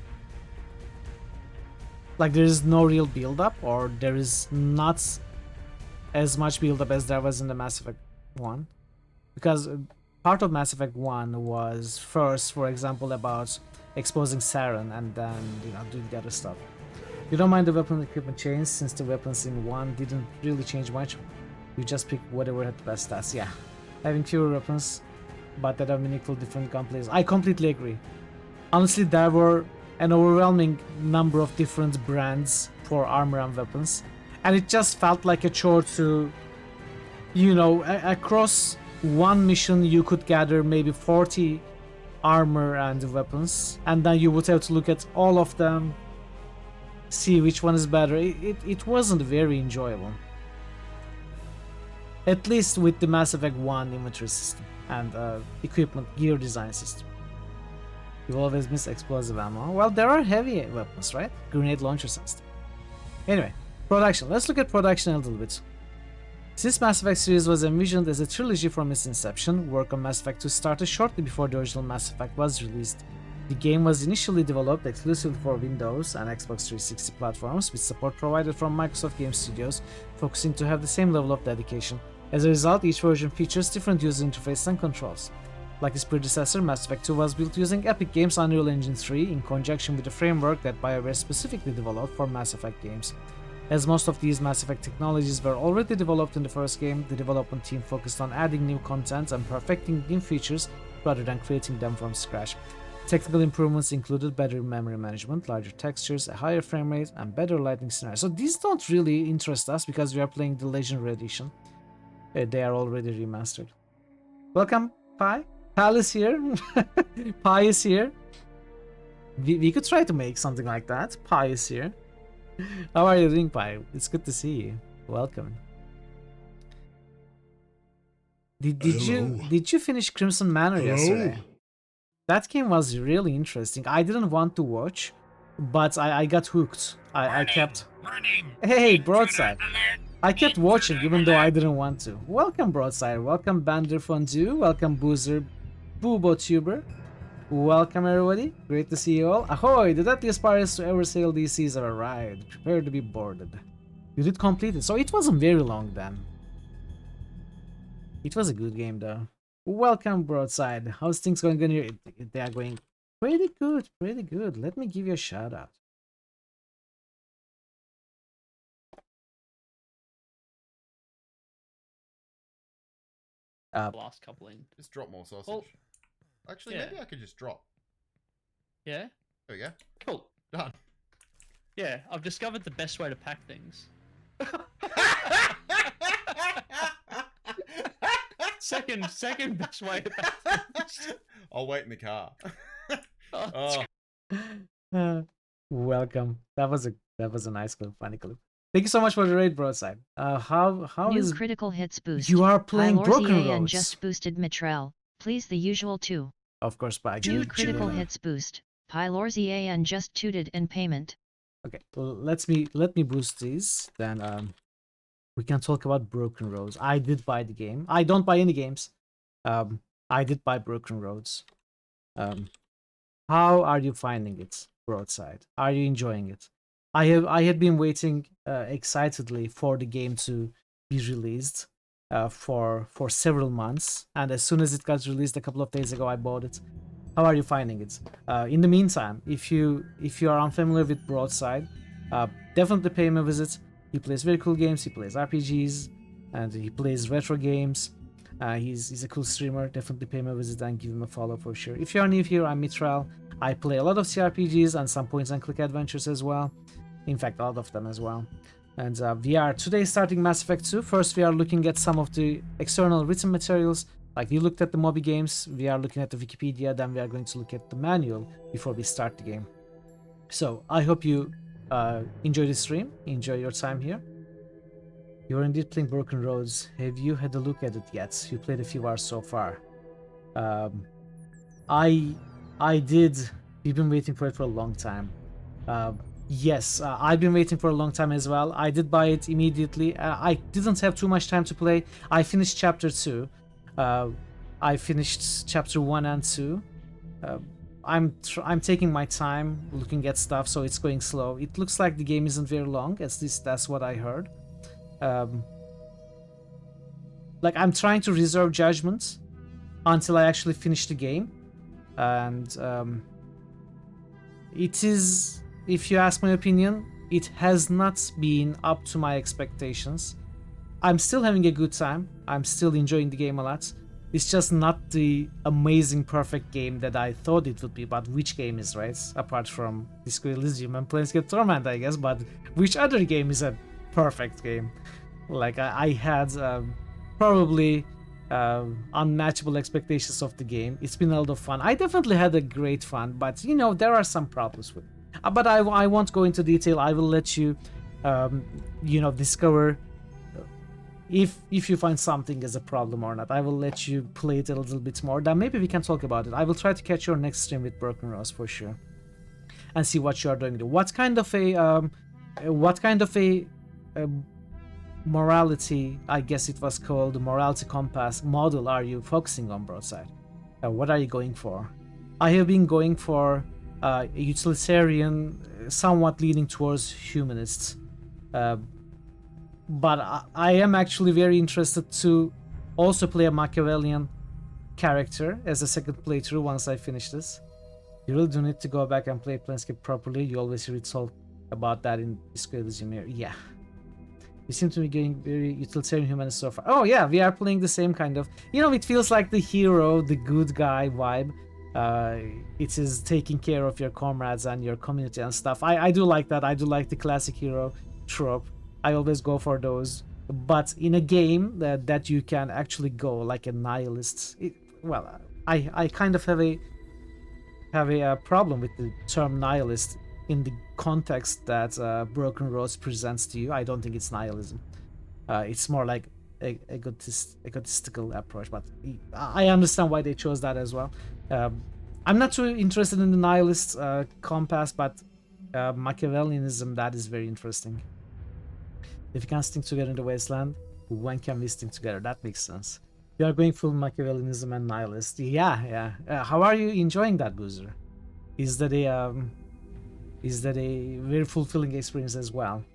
Like there is no real build-up, or there is not as much build-up as there was in the Mass Effect 1. Because part of Mass Effect 1 was first, for example, about exposing Saren and then, you know, doing the other stuff. You don't mind the weapon equipment change, since the weapons in 1 didn't really change much. You just pick whatever had the best stats. Yeah, having fewer weapons but that are meaningful different gunplays. I completely agree. Honestly, there were an overwhelming number of different brands for armor and weapons, and it just felt like a chore to, you know, across one mission you could gather maybe 40 armor and weapons, and then you would have to look at all of them, see which one is better. It wasn't very enjoyable. At least with the Mass Effect 1 inventory system and equipment gear design system. You always miss explosive ammo. Well, there are heavy weapons, right? Grenade launchers and stuff. Anyway, production. Let's look at production a little bit. Since Mass Effect series was envisioned as a trilogy from its inception, work on Mass Effect 2 started shortly before the original Mass Effect was released. The game was initially developed exclusively for Windows and Xbox 360 platforms, with support provided from Microsoft Game Studios, focusing to have the same level of dedication. As a result, each version features different user interface and controls. Like its predecessor, Mass Effect 2 was built using Epic Games' Unreal Engine 3 in conjunction with a framework that BioWare specifically developed for Mass Effect games. As most of these Mass Effect technologies were already developed in the first game, the development team focused on adding new content and perfecting new features rather than creating them from scratch. Technical improvements included better memory management, larger textures, a higher frame rate, and better lighting scenarios. So these don't really interest us because we are playing the Legendary Edition. They are already remastered. Welcome, Pi. Pal is here. Pi is here. We could try to make something like that. Pi is here. How are you doing, Pi? It's good to see you. Welcome. Did you finish Crimson Manor yesterday? That game was really interesting. I didn't want to watch, but I got hooked. I kept... Hey, Broadside. I kept watching even though I didn't want to. Welcome, Broadside. Welcome, Bander Fondue. Welcome, Boozer BooboTuber. Welcome, everybody. Great to see you all. Ahoy! The deadliest pirates to ever sail these seas have arrived. Prepare to be boarded. You did complete it, so it wasn't very long then. It was a good game, though. Welcome, Broadside. How's things going on here? They are going pretty good, pretty good. Let me give you a shout out. Last couple in. Just drop more sausage. Well, actually, yeah. maybe I could just drop. Yeah? There we go. Cool. Done. Yeah, I've discovered the best way to pack things. second best way to pack things. I'll wait in the car. Welcome. That was a nice clip, funny clip. Thank you so much for the raid, Broadside. How New is critical hits boost. You are playing Broken and Roads. just boosted Mitrell. Please the usual too. Of course, by New critical hits boost. Pylor's and just tooted in payment. Okay, well, let me boost these. Then we can talk about Broken Roads. I did buy the game. I don't buy any games. I did buy Broken Roads. How are you finding it, Broadside? Are you enjoying it? I had been waiting excitedly for the game to be released for several months, and as soon as it got released a couple of days ago, I bought it. How are you finding it? In the meantime, if you are unfamiliar with Broadside, definitely pay him a visit. He plays very cool games. He plays RPGs, and he plays retro games. He's a cool streamer. Definitely pay him a visit and give him a follow for sure. If you're new here, I'm Mitral. I play a lot of CRPGs and some point-and-click adventures as well. In fact, all of them as well. And we are today starting Mass Effect 2. First, we are looking at some of the external written materials. Like we looked at the Moby Games, we are looking at the Wikipedia, then we are going to look at the manual before we start the game. So I hope you enjoy the stream, enjoy your time here. You're indeed playing Broken Roads. Have you had a look at it yet? You played a few hours so far. I did. We've been waiting for it for a long time. Yes, I've been waiting for a long time as well. I did buy it immediately. I didn't have too much time to play. I finished chapter 2. I finished chapter 1 and 2. I'm taking my time looking at stuff, so it's going slow. It looks like the game isn't very long, at least that's what I heard. Like I'm trying to reserve judgment until I actually finish the game, and it is, if you ask my opinion, it has not been up to my expectations. I'm still having a good time. I'm still enjoying the game a lot. It's just not the amazing, perfect game that I thought it would be. But which game is, right? Apart from Disco Elysium and Planescape Torment, I guess. But which other game is a perfect game? Like, I had probably unmatchable expectations of the game. It's been a lot of fun. I definitely had a great fun, but, you know, there are some problems with it. But I won't go into detail. I will let you, you know, discover if you find something as a problem or not. I will let you play it a little bit more, then maybe we can talk about it. I will try to catch your next stream with Broken Rose for sure, and see what you are doing. What kind of a morality, I guess it was called, morality compass model are you focusing on, Broadside? What are you going for? I have been going for utilitarian, somewhat leaning towards humanists. But I am actually very interested to also play a Machiavellian character as a second playthrough once I finish this. You really do need to go back and play Planescape properly. You always hear it talk about that in Disco Elysium here. Yeah. You seem to be getting very utilitarian humanist so far. Oh yeah, we are playing the same kind of... You know, it feels like the hero, the good guy vibe. It is taking care of your comrades and your community and stuff. I do like that. I do like the classic hero trope. I always go for those, but in a game that you can actually go like a nihilist. Well, I kind of have a problem with the term nihilist in the context that Broken Roads presents to you. I don't think it's nihilism. It's more like egotistical approach, but I understand why they chose that as well. I'm not too interested in the nihilist compass, but Machiavellianism, that is very interesting. If you can't stick together in the wasteland, when can we stick together? That makes sense. You are going full Machiavellianism and nihilist. Yeah. How are you enjoying that, Boozer? Is that a very fulfilling experience as well?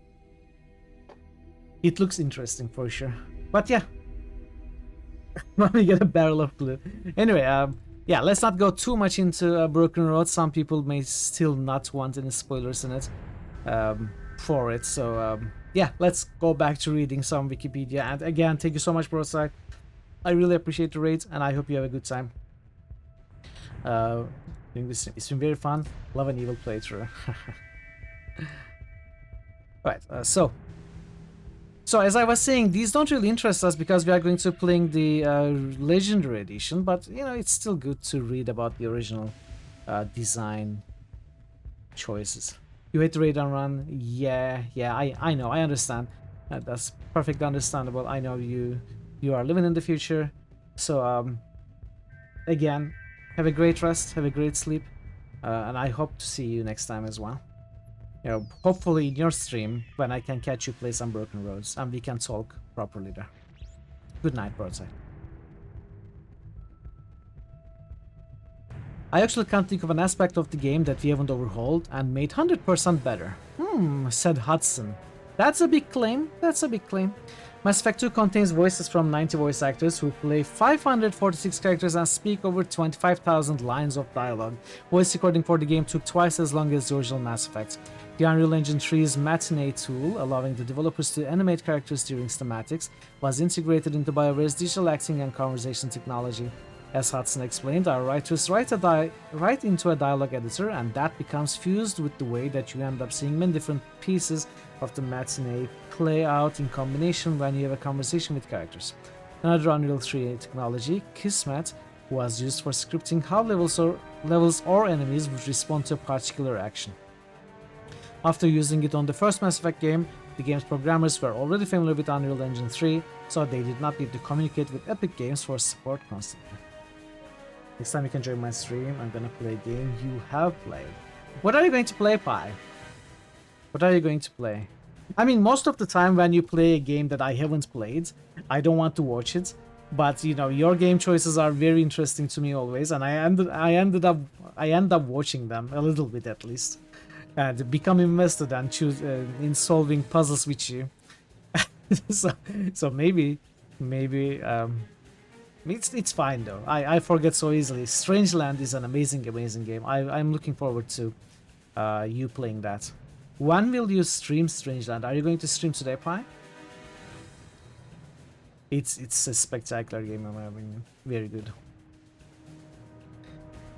It looks interesting for sure. But yeah, let me get a barrel of blue. Anyway, yeah, let's not go too much into Broken Road. Some people may still not want any spoilers in it for it. So yeah, let's go back to reading some Wikipedia. And again, thank you so much, Broadside. I really appreciate the raid, and I hope you have a good time. Doing this, it's been very fun. Love an evil playthrough. Right, so as I was saying, these don't really interest us because we are going to playing the Legendary Edition, but you know, it's still good to read about the original design choices. You hate the raid and run? Yeah, I know, I understand. That's perfectly understandable. I know you are living in the future. So, again, have a great rest, have a great sleep, and I hope to see you next time as well. You know, hopefully in your stream, when I can catch you play some Broken Roads, and we can talk properly there. Good night, Broadside. I actually can't think of an aspect of the game that we haven't overhauled and made 100% better. Said Hudson. That's a big claim. That's a big claim. Mass Effect 2 contains voices from 90 voice actors who play 546 characters and speak over 25,000 lines of dialogue. Voice recording for the game took twice as long as the original Mass Effect. The Unreal Engine 3's Matinee tool, allowing the developers to animate characters during cinematics, was integrated into BioWare's digital acting and conversation technology. As Hudson explained, our writers write into a dialogue editor, and that becomes fused with the way that you end up seeing many different pieces of the Matinee play out in combination when you have a conversation with characters. Another Unreal 3 technology, Kismet, was used for scripting how levels or enemies would respond to a particular action. After using it on the first Mass Effect game, the game's programmers were already familiar with Unreal Engine 3, so they did not need to communicate with Epic Games for support constantly. Next time you can join my stream, I'm gonna play a game you have played. What are you going to play, Pi? What are you going to play? I mean, most of the time when you play a game that I haven't played, I don't want to watch it. But you know, your game choices are very interesting to me always, and I end up watching them a little bit at least, and become invested and choose in solving puzzles with you. so maybe it's fine though. I forget so easily. Strangeland is an amazing game. I'm looking forward to you playing that. When will you stream Strangeland? Are you going to stream today, Pi? It's a spectacular game in my opinion. Very good.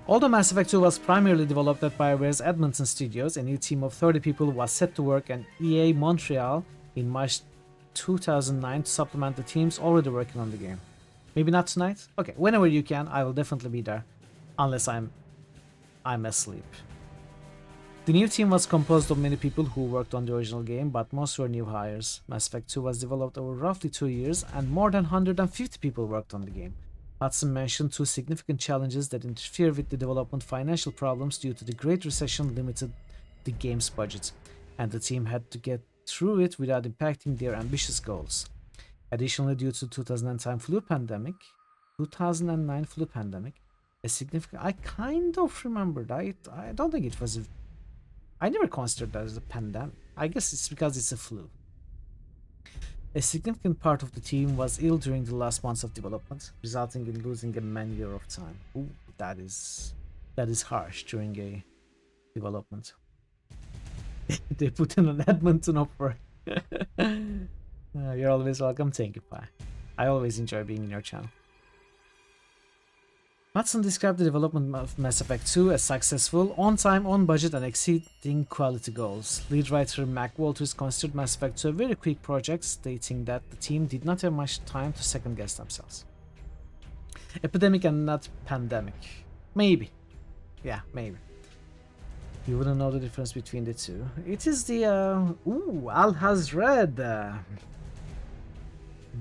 Although Mass Effect 2 was primarily developed at BioWare's Edmonton studios, a new team of 30 people was set to work at EA Montreal in March 2009 to supplement the teams already working on the game. Maybe not tonight? Okay, whenever you can, I will definitely be there. Unless I'm asleep. The new team was composed of many people who worked on the original game, but most were new hires. Mass Effect 2 was developed over roughly 2 years, and more than 150 people worked on the game. Hudson mentioned 2 significant challenges that interfere with the development: financial problems due to the Great Recession limited the game's budget, and the team had to get through it without impacting their ambitious goals. Additionally, due to 2009 flu pandemic, a significant... I kind of remembered. I don't think it was... I never considered that as a pandemic. I guess it's because it's a flu. A significant part of the team was ill during the last months of development, resulting in losing a man-year of time. Ooh, that is harsh during a development. They put in an Edmonton offer. You're always welcome. Thank you, Pi. I always enjoy being in your channel. Hudson described the development of Mass Effect 2 as successful, on time, on budget, and exceeding quality goals. Lead writer Mac Walters considered Mass Effect 2 a very quick project, stating that the team did not have much time to second-guess themselves. Epidemic and not pandemic. Maybe. Yeah, maybe. You wouldn't know the difference between the two. It is the... Al-Hazred!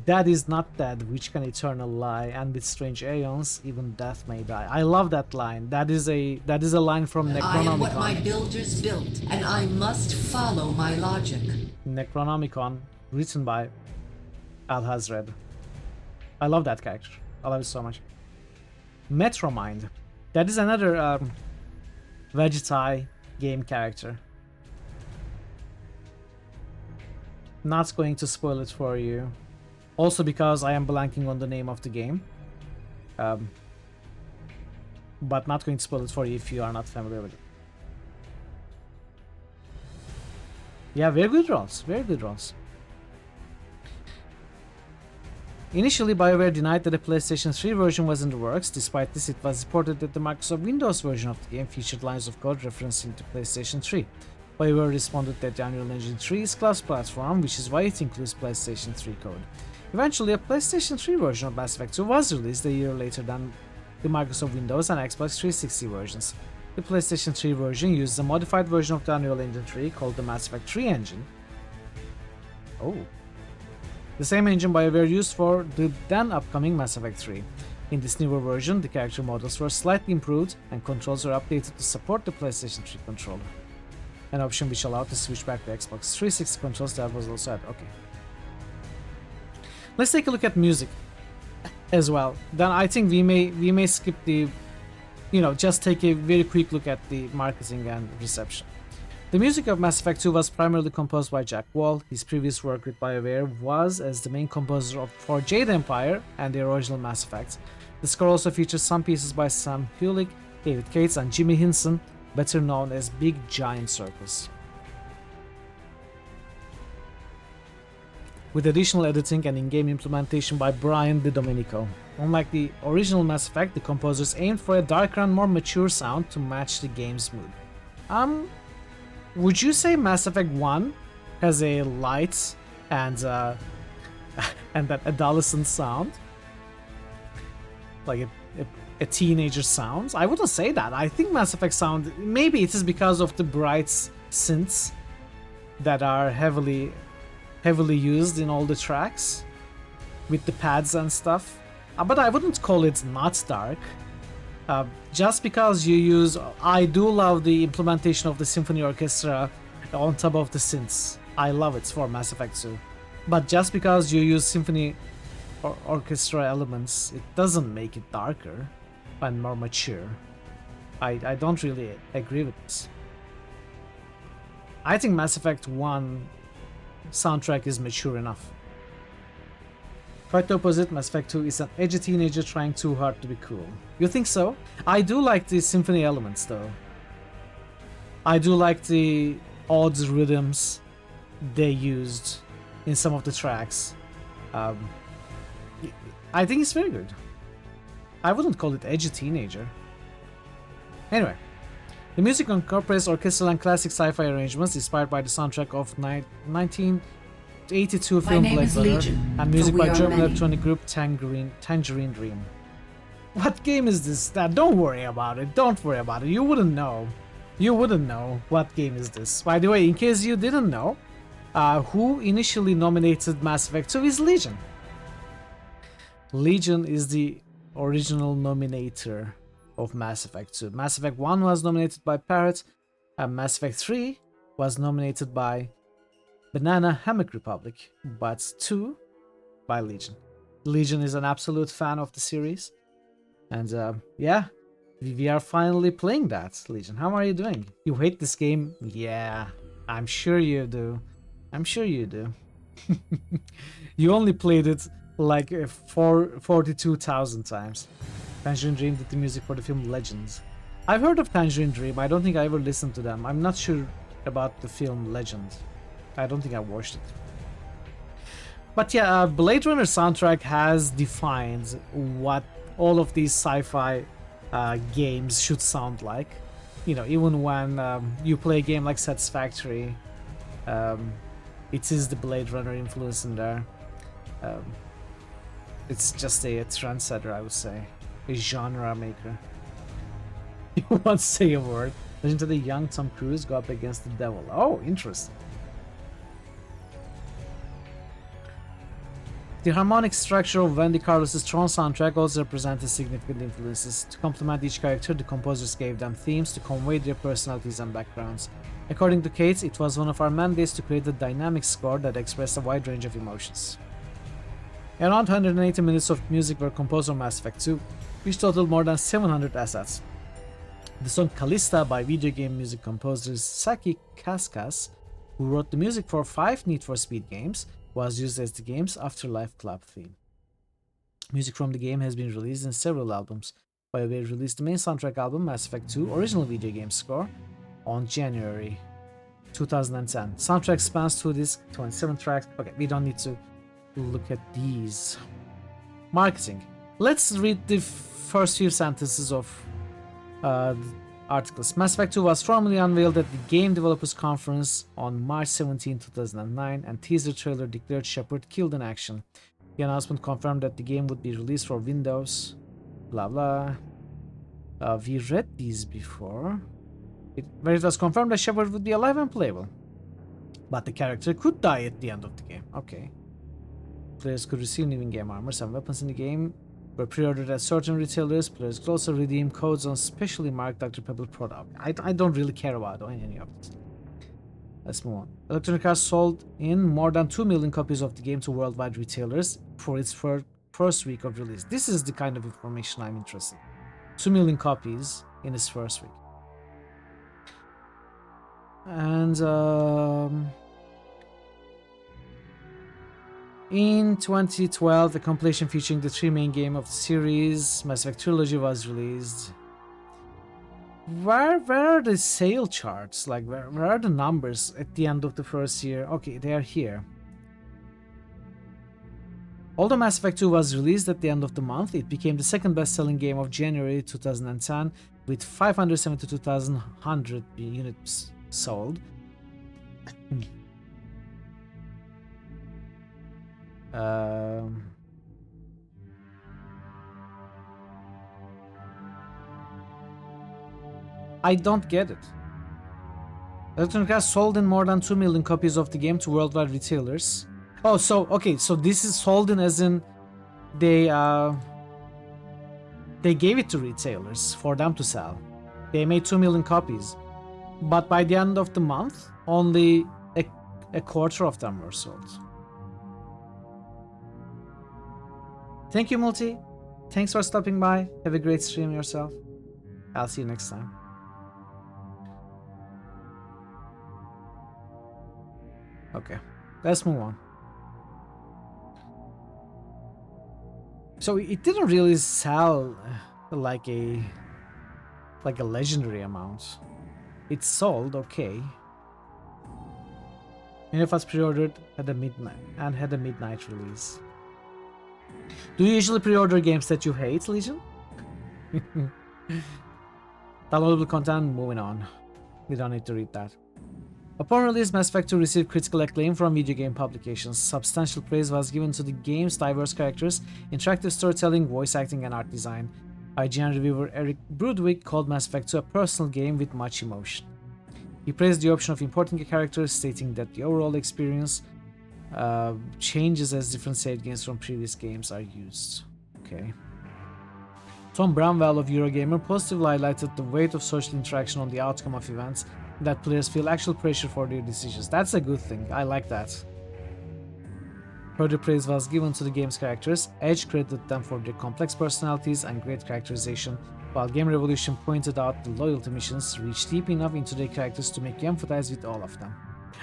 That is not dead, which can eternal lie, and with strange aeons, even death may die. I love that line. That is a line from Necronomicon. I am what my builders built, and I must follow my logic. Necronomicon, written by Al-Hazred. I love that character. I love it so much. Metromind. That is another Vegetai game character. Not going to spoil it for you. Also because I am blanking on the name of the game. But not going to spoil it for you if you are not familiar with it. Yeah, very good rolls. Very good rolls. Initially, BioWare denied that a PlayStation 3 version was in the works. Despite this, it was reported that the Microsoft Windows version of the game featured lines of code referencing to PlayStation 3. BioWare responded that the Unreal Engine 3 is cross-platform, which is why it includes PlayStation 3 code. Eventually, a PlayStation 3 version of Mass Effect 2 was released a year later than the Microsoft Windows and Xbox 360 versions. The PlayStation 3 version uses a modified version of the Unreal Engine 3 called the Mass Effect 3 engine. Oh. The same engine BioWare used for the then upcoming Mass Effect 3. In this newer version, the character models were slightly improved and controls were updated to support the PlayStation 3 controller. An option which allowed to switch back to Xbox 360 controls that was also added. Okay. Let's take a look at music as well. Then I think we may skip the, just take a very quick look at the marketing and reception. The music of Mass Effect 2 was primarily composed by Jack Wall. His previous work with BioWare was as the main composer for Jade Empire and the original Mass Effect. The score also features some pieces by Sam Hulick, David Cates, and Jimmy Hinson, better known as Big Giant Circus, with additional editing and in-game implementation by Brian Di Domenico. Unlike the original Mass Effect, the composers aimed for a darker and more mature sound to match the game's mood. Would you say Mass Effect 1 has a light and and that adolescent sound? Like a teenager sounds? I wouldn't say that. I think Mass Effect sound, maybe it is because of the bright synths that are heavily used in all the tracks with the pads and stuff. But I wouldn't call it not dark. Just because you use... I do love the implementation of the symphony orchestra on top of the synths. I love it for Mass Effect 2. But just because you use symphony orchestra elements, it doesn't make it darker and more mature. I don't really agree with this. I think Mass Effect 1 soundtrack is mature enough. Quite the opposite, Mass Effect 2 is an edgy teenager trying too hard to be cool. You think so? I do like the symphony elements though. I do like the odd rhythms they used in some of the tracks. I think it's very good. I wouldn't call it edgy teenager. Anyway, the music incorporates orchestral and classic sci-fi arrangements inspired by the soundtrack of 1982 film Blade Runner and music by German electronic group Tangerine Dream. What game is this? Don't worry about it. Don't worry about it. You wouldn't know. You wouldn't know what game is this. By the way, in case you didn't know, who initially nominated Mass Effect 2 is Legion. Legion is the original nominator of Mass Effect 2. Mass Effect 1 was nominated by Parrot, and Mass Effect 3 was nominated by Banana Hammock Republic, but 2 by Legion. Legion is an absolute fan of the series, and yeah, we are finally playing that. Legion, how are you doing? You hate this game? Yeah, I'm sure you do. I'm sure you do. You only played it like 42,000 times. Tangerine Dream did the music for the film Legends. I've heard of Tangerine Dream. I don't think I ever listened to them. I'm not sure about the film Legend. I don't think I watched it. But yeah, Blade Runner soundtrack has defined what all of these sci-fi games should sound like. You know, even when you play a game like Satisfactory, it is the Blade Runner influence in there. It's just a trendsetter, I would say. A genre maker. You want to say a word? Listen to the young Tom Cruise go up against the devil. Oh, interesting. The harmonic structure of Wendy Carlos's Tron soundtrack also represented significant influences. To complement each character, the composers gave them themes to convey their personalities and backgrounds. According to Cates, it was one of our mandates to create a dynamic score that expressed a wide range of emotions. Around 180 minutes of music were composed on Mass Effect 2, which totaled more than 700 assets. The song Callista by video game music composer Saki Kaskas, who wrote the music for 5 Need for Speed games, was used as the game's Afterlife Club theme. Music from the game has been released in several albums. BioWare released the main soundtrack album, Mass Effect 2 original video game score, on January 2010. Soundtrack spans 2 discs, 27 tracks. Okay, we don't need to look at these. Marketing. Let's read the first few sentences of the articles. Mass Effect 2 was formally unveiled at the Game Developers Conference on March 17, 2009, and teaser trailer declared Shepard killed in action. The announcement confirmed that the game would be released for Windows. Blah blah. We read these before. Where it was confirmed that Shepard would be alive and playable, but the character could die at the end of the game. Okay. Players could receive new in-game armor. Some weapons in the game were pre-ordered at certain retailers. Players could also redeem codes on specially marked Dr. Pebble product. I don't really care about any of this. Let's move on. Electronic Arts sold in more than 2 million copies of the game to worldwide retailers for its first week of release. This is the kind of information I'm interested in. 2 million copies in its first week. And in 2012, the compilation featuring the 3 main game of the series, Mass Effect Trilogy, was released. Where are the sale charts? Like, where are the numbers at the end of the first year? Okay, they are here. Although Mass Effect 2 was released at the end of the month, it became the second best-selling game of January 2010 with 572,100 units sold. I don't get it. Electronic Arts sold in more than 2 million copies of the game to worldwide retailers. Oh, so okay, so this is sold in as in they gave it to retailers for them to sell. They made 2 million copies, but by the end of the month, only a quarter of them were sold. Thank you, Multi. Thanks for stopping by. Have a great stream yourself. I'll see you next time. Okay, let's move on. So it didn't really sell like a legendary amount. It sold okay. Many of us pre-ordered at the midnight release. Do you usually pre-order games that you hate, Legion? Downloadable content, moving on. We don't need to read that. Upon release, Mass Effect 2 received critical acclaim from video game publications. Substantial praise was given to the game's diverse characters, interactive storytelling, voice acting, and art design. IGN reviewer Eric Broodwick called Mass Effect 2 a personal game with much emotion. He praised the option of importing a character, stating that the overall experience changes as different save games from previous games are used. Okay. Tom Bramwell of Eurogamer positively highlighted the weight of social interaction on the outcome of events, that players feel actual pressure for their decisions. That's a good thing. I like that. Further praise was given to the game's characters. Edge credited them for their complex personalities and great characterization, while Game Revolution pointed out the loyalty missions reach deep enough into their characters to make you empathize with all of them.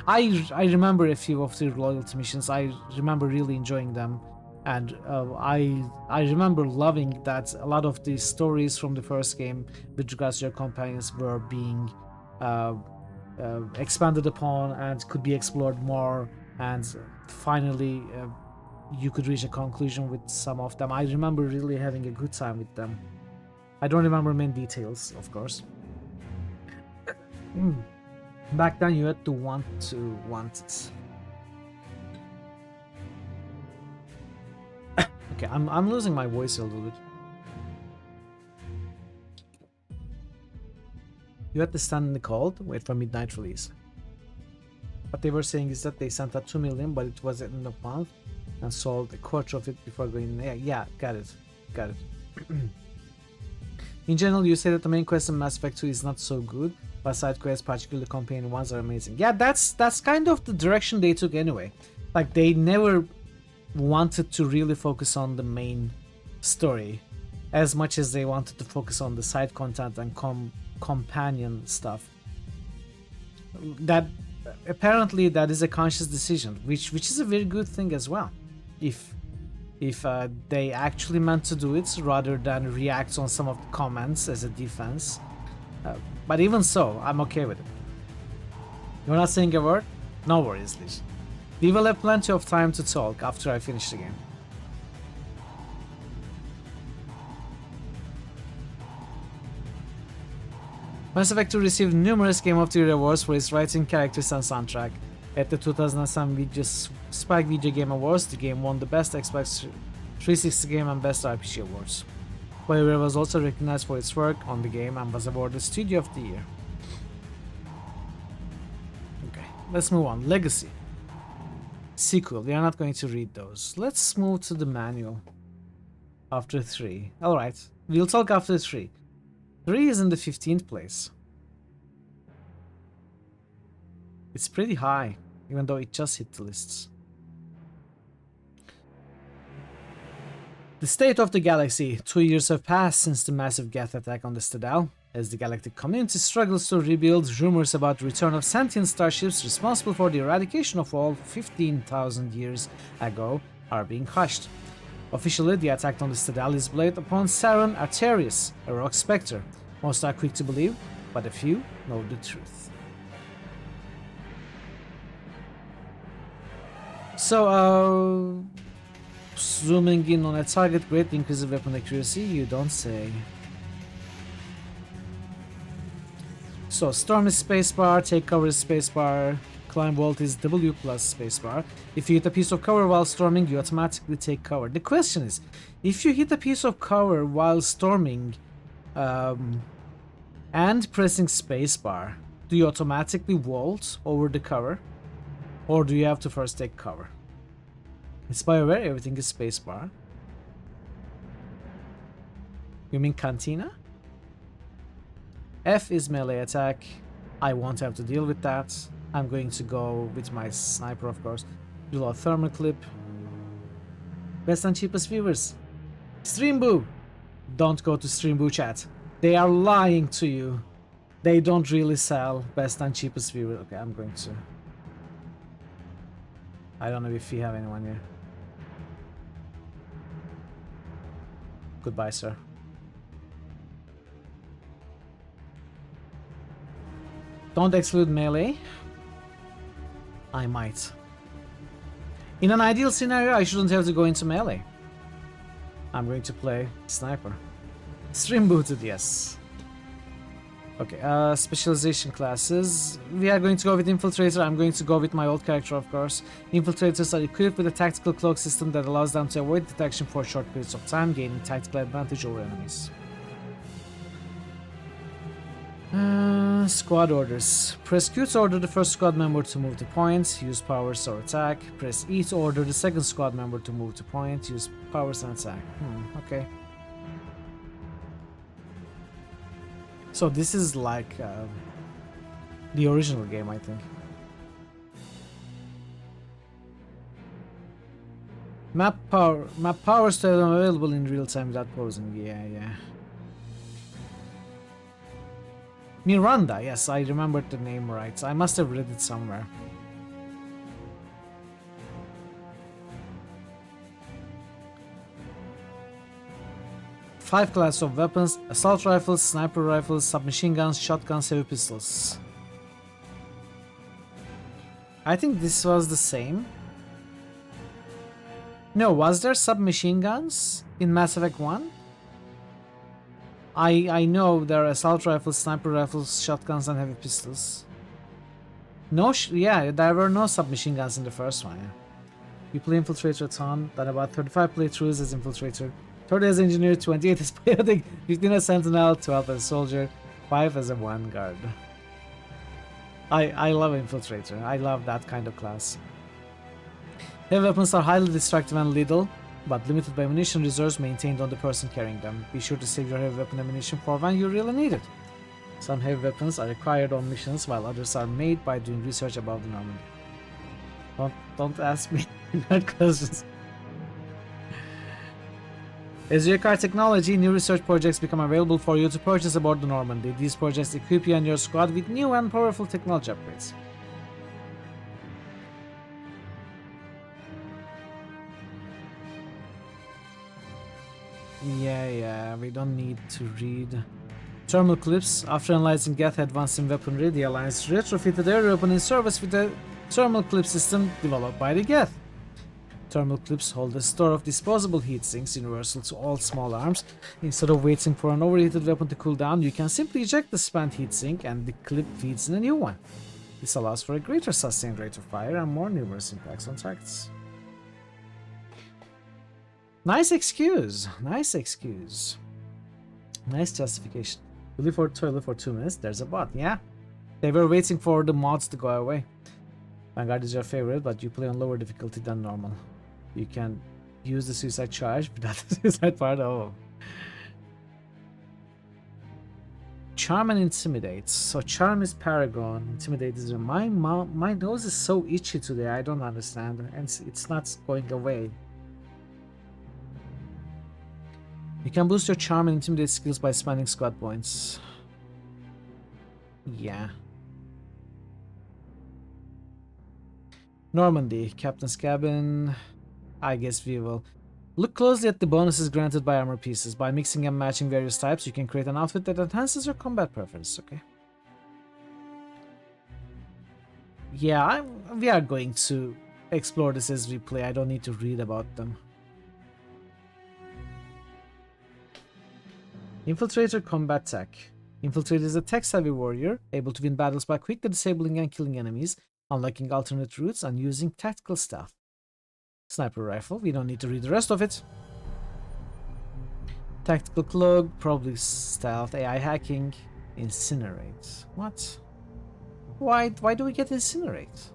I remember a few of the loyalty missions. I remember really enjoying them, and I remember loving that a lot of the stories from the first game with regards to your companions were being expanded upon and could be explored more, and finally you could reach a conclusion with some of them. I remember really having a good time with them. I don't remember many details, of course. Back then you had to want it. Okay, I'm losing my voice a little bit. You had to stand in the cold, wait for midnight release. What they were saying is that they sent out 2 million, but it was at the end of the month and sold a quarter of it before going. Yeah, got it. In general, you say that the main quest in Mass Effect 2 is not so good, but side quests, particularly the companion ones, are amazing. Yeah, that's kind of the direction they took anyway. Like, they never wanted to really focus on the main story as much as they wanted to focus on the side content and companion stuff. That apparently that is a conscious decision, which is a very good thing as well. If they actually meant to do it rather than react on some of the comments as a defense. But even so, I'm okay with it. You're not saying a word? No worries, Liz. We will have plenty of time to talk after I finish the game. Mass Effect 2 received numerous Game of the Year awards for its writing, characters, and soundtrack. At the 2007 Spike Video Game Awards, the game won the Best Xbox 360 Game and Best RPG awards. BioWare was also recognized for its work on the game and was awarded Studio of the Year. Okay, let's move on. Legacy. Sequel. We are not going to read those. Let's move to the manual. After 3. Alright, we'll talk after 3. 3 is in the 15th place. It's pretty high, even though it just hit the lists. The state of the galaxy. 2 years have passed since the massive Geth attack on the Citadel. As the galactic community struggles to rebuild, rumors about the return of sentient starships responsible for the eradication of all 15,000 years ago are being hushed. Officially, the attack on the Citadel is blamed upon Saron Arterius, a rock spectre. Most are quick to believe, but a few know the truth. So, zooming in on a target, greatly increases weapon accuracy, you don't say. So, storm is spacebar, take cover is spacebar, climb vault is W plus spacebar. If you hit a piece of cover while storming, you automatically take cover. The question is, if you hit a piece of cover while storming and pressing spacebar, do you automatically vault over the cover? Or do you have to first take cover? It's BioWare, everything is spacebar. You mean Cantina? F is melee attack. I won't have to deal with that. I'm going to go with my sniper, of course. Reload thermal clip. Best and cheapest viewers. Streamboo! Don't go to Streamboo chat. They are lying to you. They don't really sell best and cheapest viewers. Okay, I'm going to... I don't know if we have anyone here. Goodbye, sir. Don't exclude melee. I might. In an ideal scenario, I shouldn't have to go into melee. I'm going to play sniper. Stream booted, yes. Okay, specialization classes. We are going to go with Infiltrator. I'm going to go with my old character, of course. Infiltrators are equipped with a tactical cloak system that allows them to avoid detection for short periods of time, gaining tactical advantage over enemies. Squad orders. Press Q to order the first squad member to move to point, use powers or attack. Press E to order the second squad member to move to point, use powers and attack. Okay. So this is like the original game, I think. Map powers to have them available in real time without pausing. Yeah. Miranda, yes, I remembered the name right. I must have read it somewhere. Five classes of weapons: assault rifles, sniper rifles, submachine guns, shotguns, heavy pistols. I think this was the same. No, was there submachine guns in Mass Effect 1? I know there are assault rifles, sniper rifles, shotguns, and heavy pistols. No, yeah, there were no submachine guns in the first one. Yeah. You play Infiltrator a ton, done about 35 playthroughs as Infiltrator, 30 as Engineer, 28 as Piloting, 15 as Sentinel, 12 as Soldier, 5 as a Vanguard. I love Infiltrator. I love that kind of class. Heavy weapons are highly destructive and lethal, but limited by ammunition reserves maintained on the person carrying them. Be sure to save your heavy weapon ammunition for when you really need it. Some heavy weapons are required on missions, while others are made by doing research above the normal. Don't ask me that questions. As you acquire technology, new research projects become available for you to purchase aboard the Normandy. These projects equip you and your squad with new and powerful technology upgrades. Yeah, we don't need to read. Thermal clips. After analyzing Geth advanced in weaponry, the Alliance retrofitted their weapon in service with a thermal clip system developed by the Geth. Thermal clips hold a store of disposable heat sinks universal to all small arms. Instead of waiting for an overheated weapon to cool down, you can simply eject the spent heat sink and the clip feeds in a new one. This allows for a greater sustained rate of fire and more numerous impacts on targets. Nice excuse. Nice justification. You leave for the toilet for 2 minutes, there's a bot. Yeah. They were waiting for the mods to go away. Vanguard is your favorite, but you play on lower difficulty than normal. You can use the suicide charge without the suicide part. Oh. Charm and Intimidate. So Charm is Paragon, Intimidate is... My nose is so itchy today, I don't understand. And it's not going away. You can boost your Charm and Intimidate skills by spending squad points. Yeah. Normandy, Captain's cabin. I guess we will. Look closely at the bonuses granted by armor pieces. By mixing and matching various types, you can create an outfit that enhances your combat preference, okay? Yeah, we are going to explore this as we play. I don't need to read about them. Infiltrator Combat Tech. Infiltrator is a tech-savvy warrior, able to win battles by quickly disabling and killing enemies, unlocking alternate routes, and using tactical stealth. Sniper rifle, we don't need to read the rest of it. Tactical cloak, probably stealth, AI hacking, incinerate. What? Why do we get incinerate?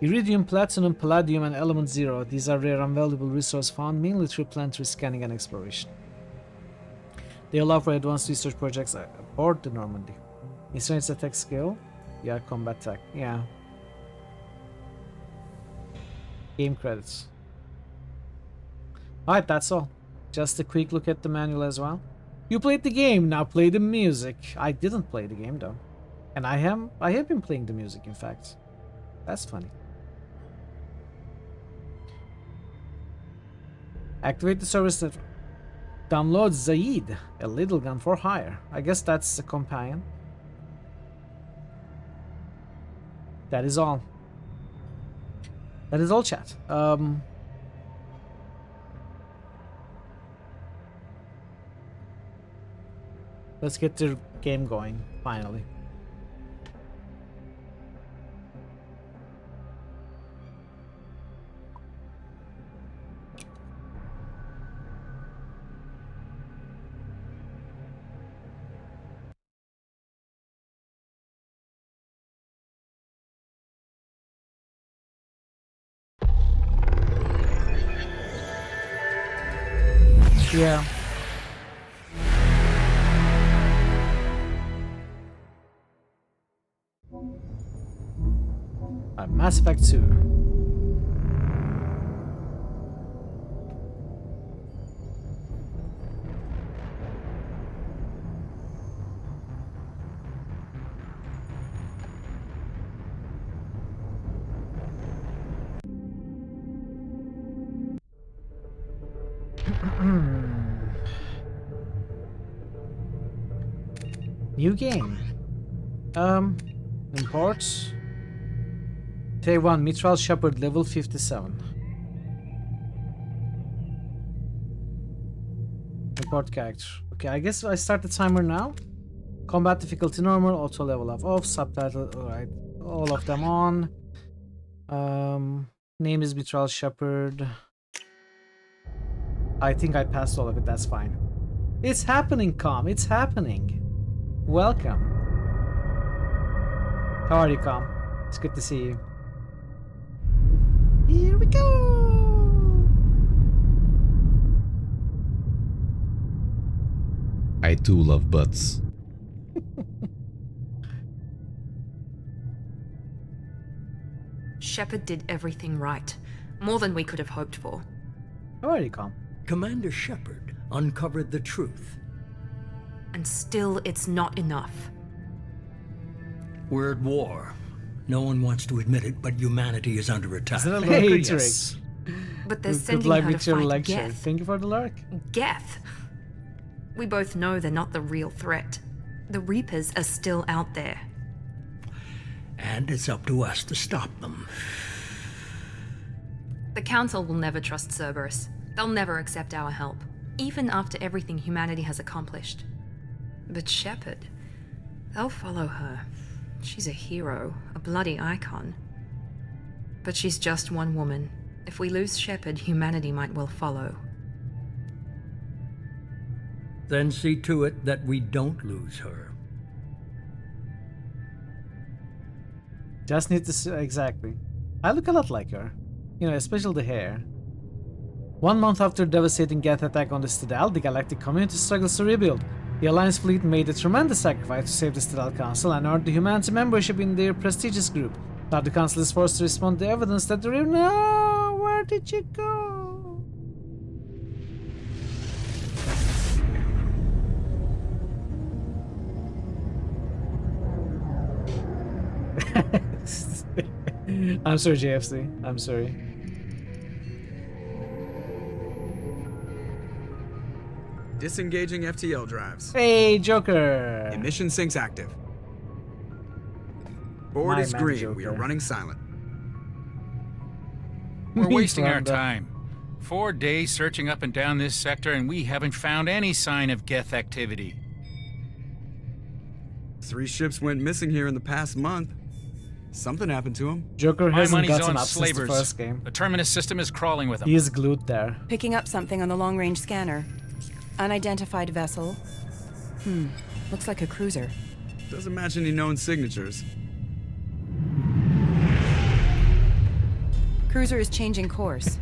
Iridium, Platinum, Palladium, and Element Zero. These are rare and valuable resources found mainly through planetary scanning and exploration. They allow for advanced research projects aboard the Normandy. Incinerate's attack skill. Yeah, combat tech. Yeah. Game credits. Alright, that's all. Just a quick look at the manual as well. You played the game, now play the music. I didn't play the game though. And I have been playing the music, in fact. That's funny. Activate the service that downloads Zaid, a little gun for hire. I guess that's a companion. That is all. That is all, chat. Let's get the game going, finally. Yeah. Mass Effect 2. New game. Imports. Day 1, Mitral Shepard, level 57. Import character. Okay, I guess I start the timer now. Combat difficulty normal, auto level up off, subtitle, alright. All of them on. Name is Mitral Shepard. I think I passed all of it, that's fine. It's happening, Com, it's happening. Welcome. How are you, Com? It's good to see you. Here we go! I too love butts. Shepard did everything right. More than we could have hoped for. How are you, Com? Commander Shepard uncovered the truth. And still, it's not enough. We're at war. No one wants to admit it, but humanity is under attack. Is that a Hey, lurk? yes. But they're Good sending luck her to with your fight lecture. Geth. Thank you for the lurk. Geth. We both know they're not the real threat. The Reapers are still out there. And it's up to us to stop them. The Council will never trust Cerberus. They'll never accept our help, even after everything humanity has accomplished. But Shepard, they'll follow her. She's a hero, a bloody icon. But she's just one woman. If we lose Shepard, humanity might well follow. Then see to it that we don't lose her. Just need to exactly. I look a lot like her. You know, especially the hair. 1 month after devastating Geth attack on the Citadel, the galactic community struggles to rebuild. The Alliance fleet made a tremendous sacrifice to save the Citadel Council and earned the humanity membership in their prestigious group. Now the Council is forced to respond to evidence that the No! Where Where did you go? I'm sorry, JFC. I'm sorry. Disengaging FTL drives. Hey, Joker. Emission sinks active. Board My is man, green. We are Joker. running silent. We're wasting our Brenda. time. 4 days searching up and down this sector, and we haven't found any sign of Geth activity. 3 ships went missing here in the past month. Something happened to them. Joker My hasn't money's gotten on up since the slavers. first game. The Terminus system is crawling with them. He is glued there. Picking up something on the long-range scanner. Unidentified vessel. Looks like a cruiser. Doesn't match any known signatures. Cruiser is changing course.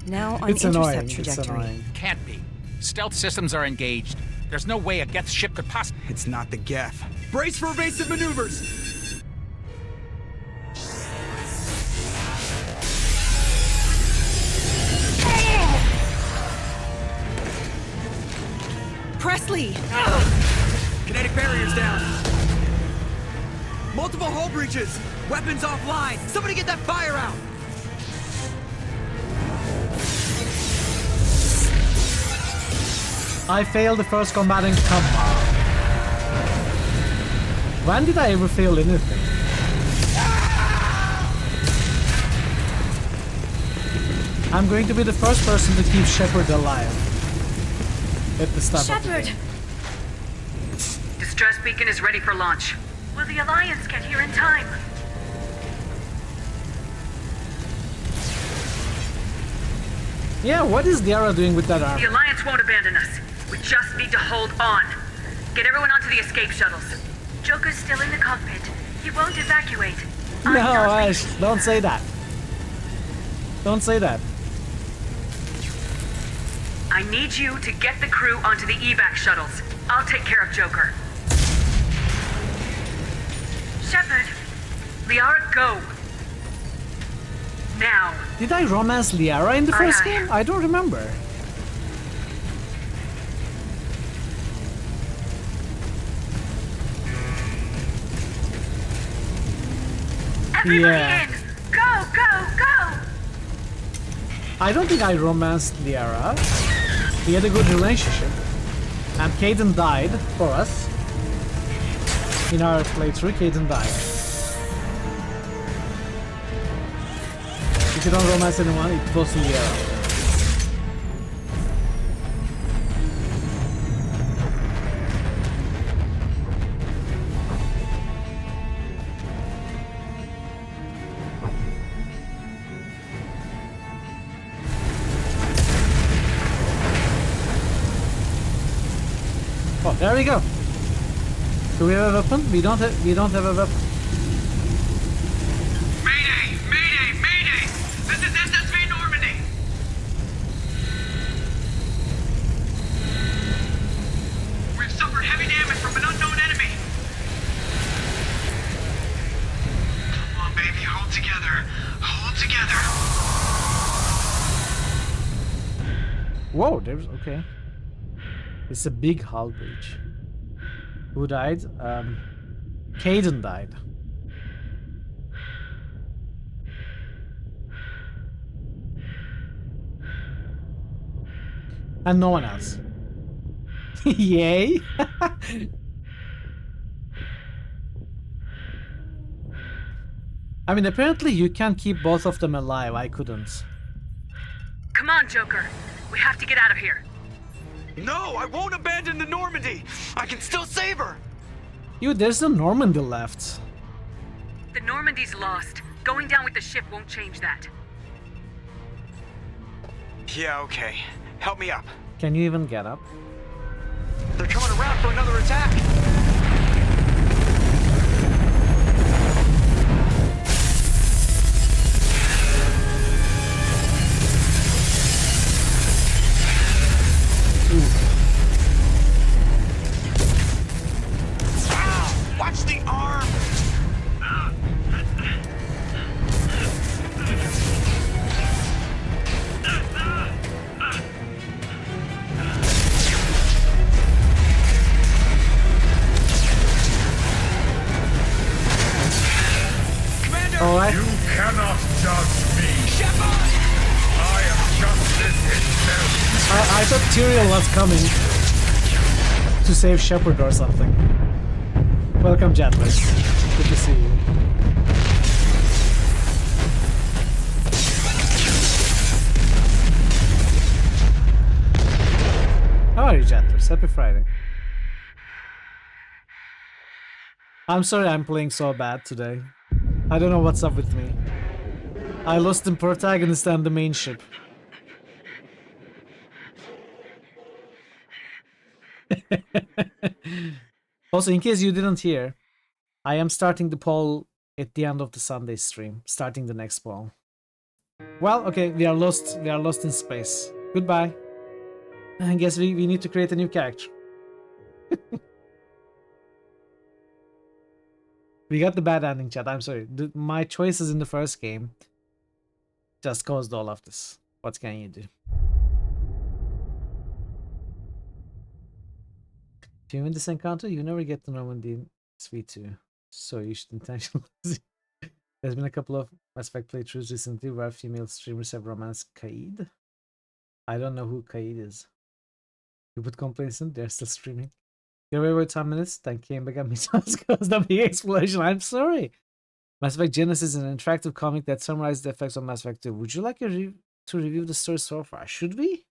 Now on It's intercept annoying. It's trajectory. annoying. Can't be. Stealth systems are engaged. There's no way a Geth ship could possibly... It's not the Geth. Brace for evasive maneuvers! Presley! Kinetic barriers down. Multiple hull breaches. Weapons offline. Somebody get that fire out. I failed the first combating. Come on. When did I ever fail anything? I'm going to be the first person to keep Shepard alive at the start of the Shepard! game. Distress beacon is ready for launch. Will the Alliance get here in time? Yeah, what is Liara doing with that arm? The Alliance won't abandon us. We just need to hold on. Get everyone onto the escape shuttles. Joker's still in the cockpit. He won't evacuate. No, Ash, don't say that. Don't say that. I need you to get the crew onto the evac shuttles. I'll take care of Joker. Shepard, Liara, go. Now. Did I romance Liara in the first game? I don't remember. Everybody in! Go, go, go! I don't think I romanced Liara. We had a good relationship. And Caden died for us. In our playthrough, Caden died. If you don't romance anyone, it goes to Liara. Oh, there we go. Do we have a weapon? We don't have a weapon. Mayday! Mayday! Mayday! This is SSV Normandy! We've suffered heavy damage from an unknown enemy. Come on, baby, hold together. Hold together. Whoa, there's okay. It's a big hull breach. Who died? Caden died. And no one else. Yay! I mean, apparently you can keep both of them alive. I couldn't. Come on, Joker. We have to get out of here. No, I won't abandon the Normandy! I can still save her! You, there's a Normandy left. The Normandy's lost. Going down with the ship won't change that. Yeah, okay. Help me up. Can you even get up? They're coming around for another attack! Watch the arm! Tyrael was coming to save Shepard or something. Welcome, Jetless. Good to see you. How are you, Jetless? Happy Friday. I'm sorry I'm playing so bad today. I don't know what's up with me. I lost the protagonist and the main ship. Also, in case you didn't hear, I am starting the poll at the end of the Sunday stream. Starting the next poll. Well, okay, we are lost. We are lost in space. Goodbye. I guess we need to create a new character. We got the bad ending, chat. I'm sorry. My choices in the first game just caused all of this. What can you do? If you win this encounter, you never get to Normandy in SV2. So you should intentionally. There's been a couple of Mass Effect playthroughs recently where female streamers have romanced Kaid. I don't know who Kaid is. You put complaints in, they're still streaming. You're away for 10 minutes, then came back at me because the big explosion. I'm sorry. Mass Effect Genesis is an interactive comic that summarizes the effects of Mass Effect 2. Would you like to review the story so far? Should we?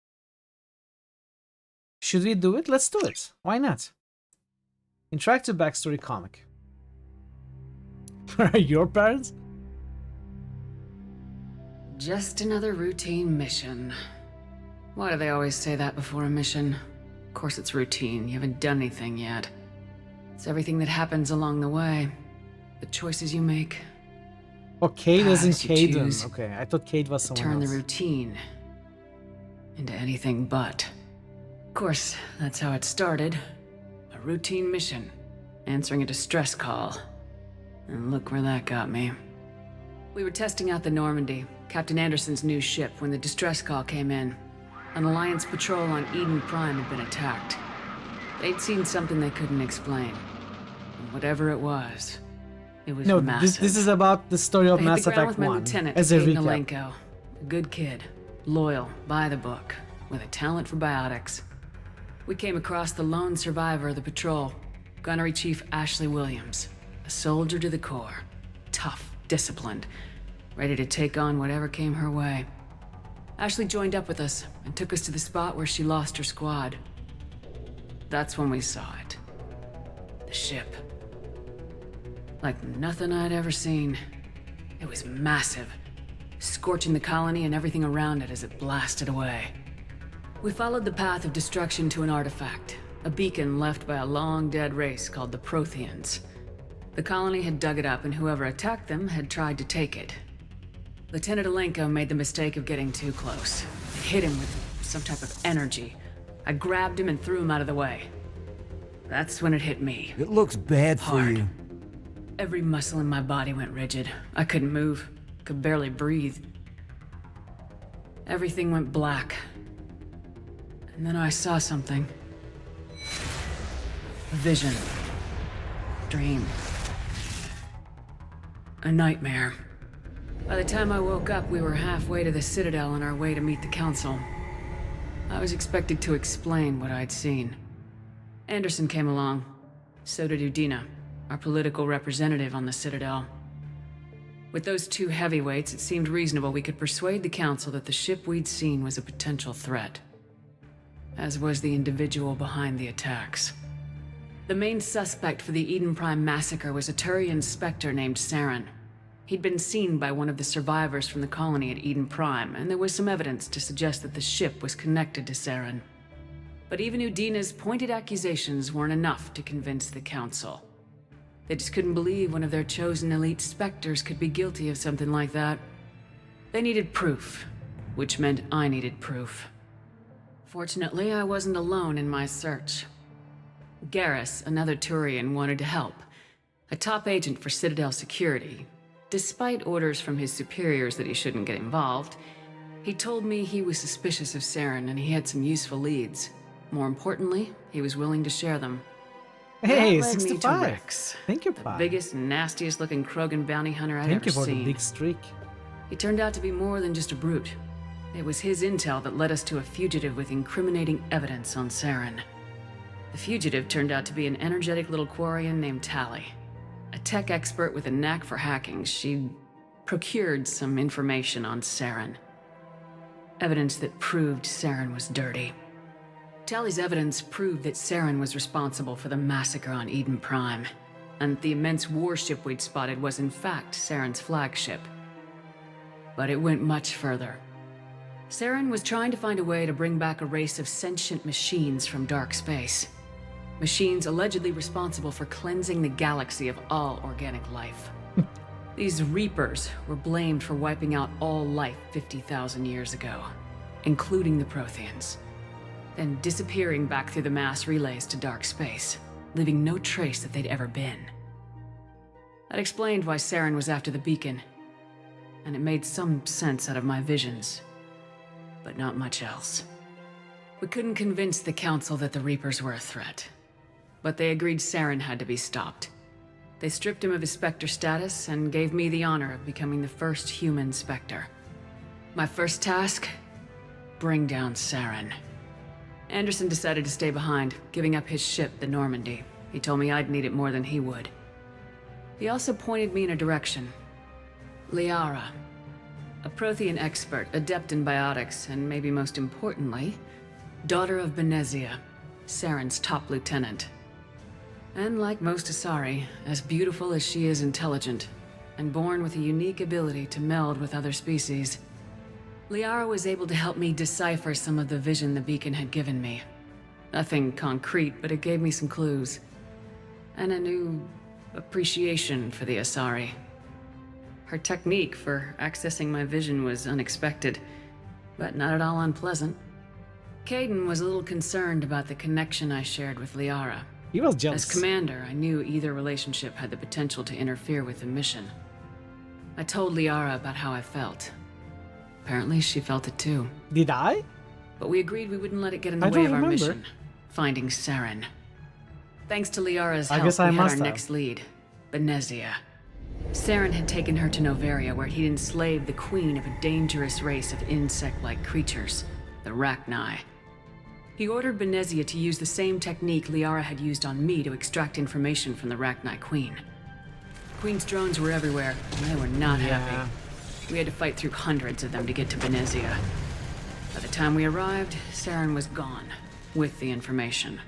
Should we do it? Let's do it. Why not? Interactive backstory comic. Where are your parents? Just another routine mission. Why do they always say that before a mission? Of course it's routine. You haven't done anything yet. It's everything that happens along the way. The choices you make. Oh, Cade isn't paths you choose Caden. Okay, I thought Cade was someone turn else. the routine into anything but. Of course, that's how it started. A routine mission. Answering a distress call. And look where that got me. We were testing out the Normandy, Captain Anderson's new ship, when the distress call came in. An Alliance patrol on Eden Prime had been attacked. They'd seen something they couldn't explain. And whatever it was No, massive. this is about the story of I hit Mass the ground Effect with my 1. lieutenant, As a Aiden recap. Alenko. A good kid, loyal, by the book, with a talent for biotics. We came across the lone survivor of the patrol, Gunnery Chief Ashley Williams. A soldier to the core. Tough, disciplined, ready to take on whatever came her way. Ashley joined up with us and took us to the spot where she lost her squad. That's when we saw it. The ship. Like nothing I'd ever seen. It was massive, scorching the colony and everything around it as it blasted away. We followed the path of destruction to an artifact, a beacon left by a long-dead race called the Protheans. The colony had dug it up, and whoever attacked them had tried to take it. Lieutenant Alenko made the mistake of getting too close. It hit him with some type of energy. I grabbed him and threw him out of the way. That's when it hit me. It looks bad for Hard. you. Every muscle in my body went rigid. I couldn't move, could barely breathe. Everything went black. And then I saw something. A vision. Dream. A nightmare. By the time I woke up, we were halfway to the Citadel on our way to meet the Council. I was expected to explain what I'd seen. Anderson came along. So did Udina, our political representative on the Citadel. With those two heavyweights, it seemed reasonable we could persuade the Council that the ship we'd seen was a potential threat. As was the individual behind the attacks. The main suspect for the Eden Prime massacre was a Turian Spectre named Saren. He'd been seen by one of the survivors from the colony at Eden Prime, and there was some evidence to suggest that the ship was connected to Saren. But even Udina's pointed accusations weren't enough to convince the Council. They just couldn't believe one of their chosen elite Spectres could be guilty of something like that. They needed proof, which meant I needed proof. Fortunately, I wasn't alone in my search. Garrus, another Turian, wanted to help. A top agent for Citadel security. Despite orders from his superiors that he shouldn't get involved, he told me he was suspicious of Saren and he had some useful leads. More importantly, he was willing to share them. Hey, That led me to 65. Rex, Thank you, the Pi. biggest, nastiest looking Krogan bounty hunter I'd Thank ever you for seen. the big streak. He turned out to be more than just a brute. It was his intel that led us to a fugitive with incriminating evidence on Saren. The fugitive turned out to be an energetic little Quarian named Tally. A tech expert with a knack for hacking, she'd procured some information on Saren. Evidence that proved Saren was dirty. Tally's evidence proved that Saren was responsible for the massacre on Eden Prime, and the immense warship we'd spotted was in fact Saren's flagship. But it went much further. Saren was trying to find a way to bring back a race of sentient machines from dark space. Machines allegedly responsible for cleansing the galaxy of all organic life. These Reapers were blamed for wiping out all life 50,000 years ago, including the Protheans, then disappearing back through the mass relays to dark space, leaving no trace that they'd ever been. That explained why Saren was after the beacon, and it made some sense out of my visions, but not much else. We couldn't convince the Council that the Reapers were a threat, but they agreed Saren had to be stopped. They stripped him of his Spectre status and gave me the honor of becoming the first human Spectre. My first task? Bring down Saren. Anderson decided to stay behind, giving up his ship, the Normandy. He told me I'd need it more than he would. He also pointed me in a direction. Liara, a Prothean expert, adept in biotics, and maybe most importantly, daughter of Benezia, Saren's top lieutenant. And like most Asari, as beautiful as she is intelligent, and born with a unique ability to meld with other species, Liara was able to help me decipher some of the vision the beacon had given me. Nothing concrete, but it gave me some clues. And a new appreciation for the Asari. Her technique for accessing my vision was unexpected, but not at all unpleasant. Caden was a little concerned about the connection I shared with Liara. He was jealous. As commander, I knew either relationship had the potential to interfere with the mission. I told Liara about how I felt. Apparently, she felt it too. Did I? But we agreed we wouldn't let it get in the I way don't of our remember. mission. Finding Saren. Thanks to Liara's I help, guess I we had our must have. next lead, Benezia. Saren had taken her to Noveria, where he'd enslaved the queen of a dangerous race of insect-like creatures, the Rachni. He ordered Benezia to use the same technique Liara had used on me to extract information from the Rachni queen. The queen's drones were everywhere, and they were not happy. We had to fight through hundreds of them to get to Benezia. By the time we arrived, Saren was gone, with the information.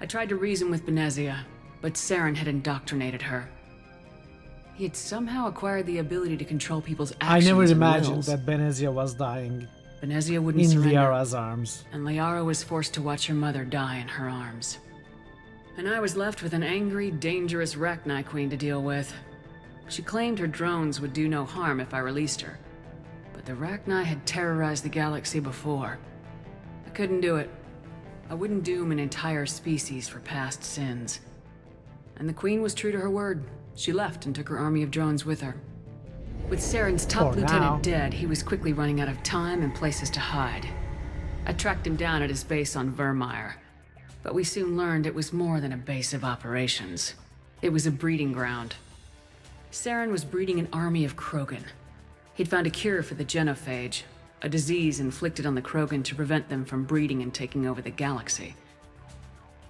I tried to reason with Benezia, but Saren had indoctrinated her. He had somehow acquired the ability to control people's I actions never and imagined wills. that Benezia was dying Benezia wouldn't in surrender, Liara's arms. and Liara was forced to watch her mother die in her arms. And I was left with an angry, dangerous Rachni queen to deal with. She claimed her drones would do no harm if I released her. But the Rachni had terrorized the galaxy before. I couldn't do it. I wouldn't doom an entire species for past sins. And the queen was true to her word. She left and took her army of drones with her. With Saren's top For lieutenant now. dead, he was quickly running out of time and places to hide. I tracked him down at his base on Vermeer. But we soon learned it was more than a base of operations. It was a breeding ground. Saren was breeding an army of Krogan. He'd found a cure for the genophage, a disease inflicted on the Krogan to prevent them from breeding and taking over the galaxy.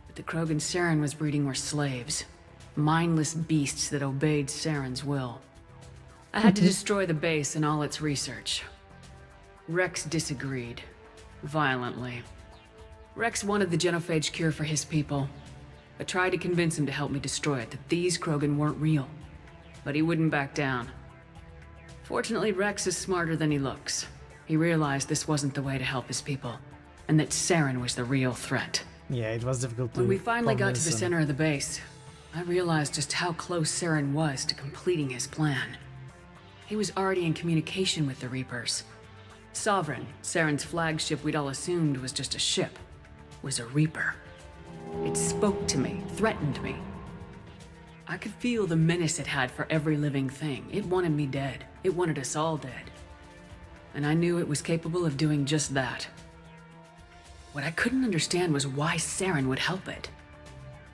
But the Krogan Saren was breeding were slaves, mindless beasts that obeyed Saren's will. I had to destroy the base and all its research. Rex disagreed, violently. Rex wanted the genophage cure for his people. I tried to convince him to help me destroy it, that these Krogan weren't real. But he wouldn't back down. Fortunately, Rex is smarter than he looks. He realized this wasn't the way to help his people, and that Saren was the real threat. Yeah, it was difficult to When we finally got to the convince him. center of the base, I realized just how close Saren was to completing his plan. He was already in communication with the Reapers. Sovereign, Saren's flagship we'd all assumed was just a ship, was a Reaper. It spoke to me, threatened me. I could feel the menace it had for every living thing. It wanted me dead. It wanted us all dead. And I knew it was capable of doing just that. What I couldn't understand was why Saren would help it.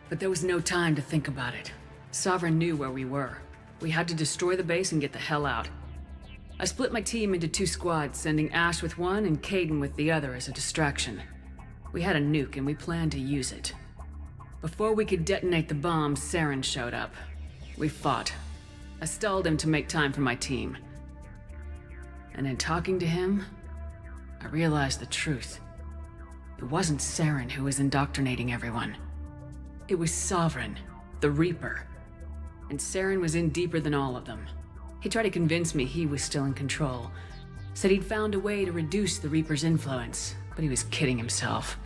But there was no time to think about it. Sovereign knew where we were. We had to destroy the base and get the hell out. I split my team into 2 squads, sending Ash with one and Caden with the other as a distraction. We had a nuke and we planned to use it. Before we could detonate the bomb, Saren showed up. We fought. I stalled him to make time for my team. And in talking to him, I realized the truth. It wasn't Saren who was indoctrinating everyone. It was Sovereign, the Reaper. And Saren was in deeper than all of them. He tried to convince me he was still in control. Said he'd found a way to reduce the Reaper's influence, but he was kidding himself.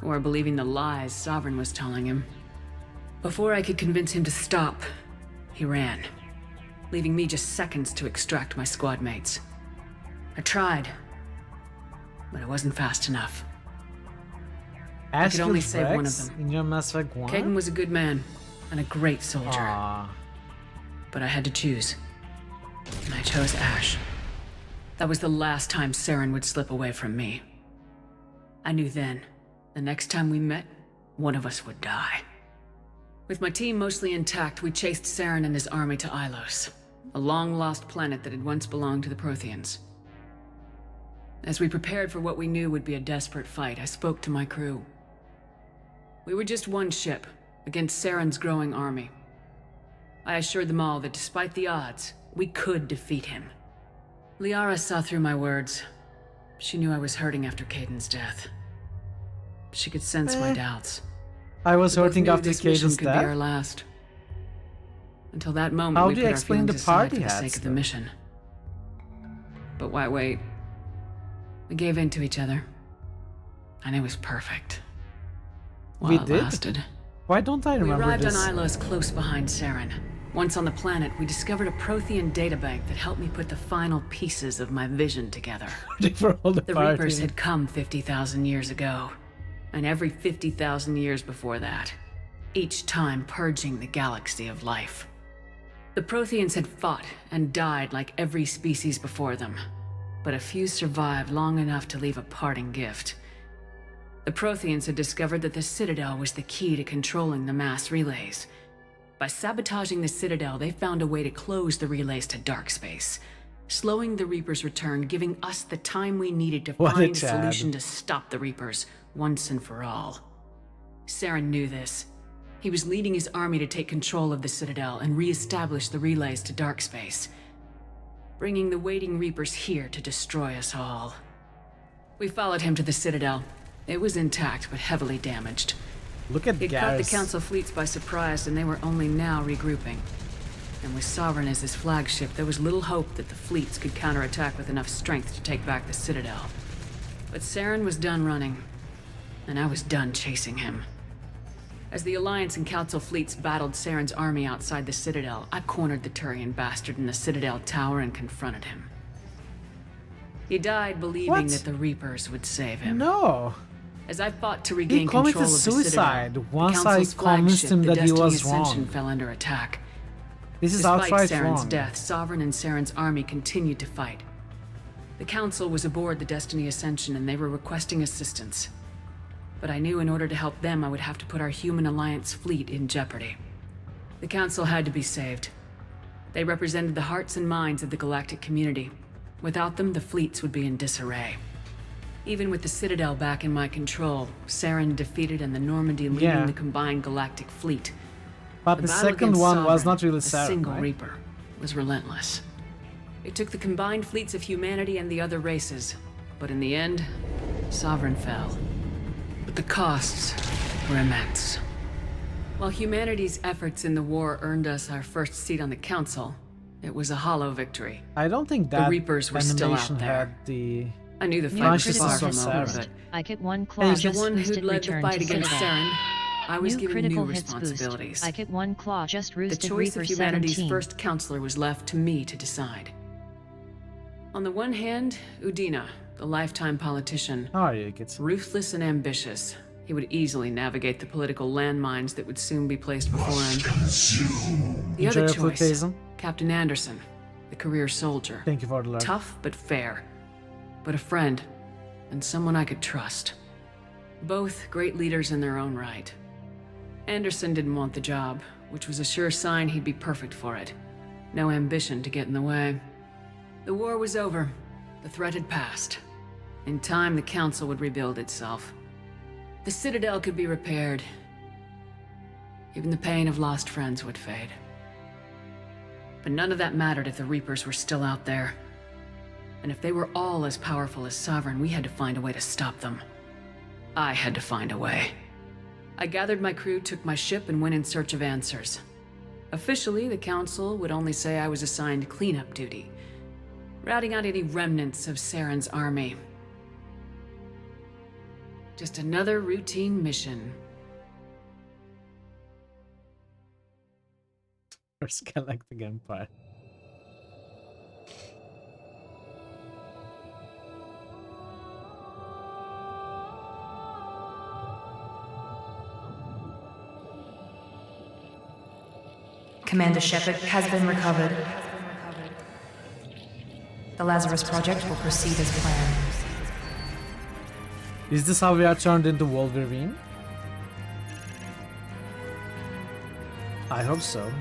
Or believing the lies Sovereign was telling him. Before I could convince him to stop, he ran, leaving me just seconds to extract my squad mates. I tried, but it wasn't fast enough. I could only save one of them. In your Mass Effect 1? Caden was a good man and a great soldier. Aww. But I had to choose. And I chose Ash. That was the last time Saren would slip away from me. I knew then, the next time we met, one of us would die. With my team mostly intact, we chased Saren and his army to Ilos, a long-lost planet that had once belonged to the Protheans. As we prepared for what we knew would be a desperate fight, I spoke to my crew. We were just one ship, against Saren's growing army. I assured them all that despite the odds, we could defeat him. Liara saw through my words. She knew I was hurting after Caden's death. She could sense my doubts. I was We both hurting knew after this mission Caden's could be our death? last. Until that moment, How we do put you our explain the feelings aside party for the hats, sake of the though? mission. But why wait? We gave in to each other. And it was perfect. While We it did? lasted. Why don't I We remember arrived this? on Ilos close behind Saren. Once on the planet, we discovered a Prothean databank that helped me put the final pieces of my vision together. For all the The party. Reapers had come 50,000 years ago, and every 50,000 years before that, each time purging the galaxy of life. The Protheans had fought and died like every species before them, but a few survived long enough to leave a parting gift. The Protheans had discovered that the Citadel was the key to controlling the mass relays. By sabotaging the Citadel, they found a way to close the relays to dark space, slowing the Reapers' return, giving us the time we needed to What a find a Chad. solution to stop the Reapers once and for all. Saren knew this. He was leading his army to take control of the Citadel and re-establish the relays to dark space, bringing the waiting Reapers here to destroy us all. We followed him to the Citadel. It was intact, but heavily damaged. Look at It caught the Garrus. Council fleets by surprise, and they were only now regrouping. And with Sovereign as his flagship, there was little hope that the fleets could counterattack with enough strength to take back the Citadel. But Saren was done running, and I was done chasing him. As the Alliance and Council fleets battled Saren's army outside the Citadel, I cornered the Turian bastard in the Citadel tower and confronted him. He died believing What? that the Reapers would save him. No. As I fought to He regain control committed of the suicide Citadel, once the I Council's convinced flagship, him the that he Destiny was Ascension, wrong. fell under attack. This is Despite outright Saren's wrong. death, Sovereign and Saren's army continued to fight. The Council was aboard the Destiny Ascension and they were requesting assistance. But I knew in order to help them, I would have to put our human Alliance fleet in jeopardy. The Council had to be saved. They represented the hearts and minds of the galactic community. Without them, the fleets would be in disarray. Even with the Citadel back in my control, Saren defeated and the Normandy leading Yeah. the combined galactic fleet. But the battle second against one was Sovereign, not really a Saren, single right? Reaper, was relentless. It took the combined fleets of humanity and the other races, but in the end, Sovereign fell. But the costs were immense. While humanity's efforts in the war earned us our first seat on the Council, it was a hollow victory. I don't think The that Reapers were still animation out there. had the I knew the New fight was critical far hit from over, boost. but I get one claw as the just one who'd boosted led the return fight to against Citadel. Saren, I was New given critical new hits boost. responsibilities. I get one claw just The roosted choice Reaper of humanity's 17. first counselor was left to me to decide. On the one hand, Udina, the lifetime politician, How are you, kids? ruthless and ambitious. He would easily navigate the political landmines that would soon be placed before him. The Enjoy other your choice, flirtation. Captain Anderson, the career soldier. Thank you for the love. Tough but fair, but a friend, and someone I could trust. Both great leaders in their own right. Anderson didn't want the job, which was a sure sign he'd be perfect for it. No ambition to get in the way. The war was over. The threat had passed. In time, the Council would rebuild itself. The Citadel could be repaired. Even the pain of lost friends would fade. But none of that mattered if the Reapers were still out there. And if they were all as powerful as Sovereign, we had to find a way to stop them. I had to find a way. I gathered my crew, took my ship, and went in search of answers. Officially, the Council would only say I was assigned cleanup duty, routing out any remnants of Saren's army. Just another routine mission. First Galactic Empire. Commander Shepard has been recovered. The Lazarus Project will proceed as planned. Is this how we are turned into Wolverine? I hope so.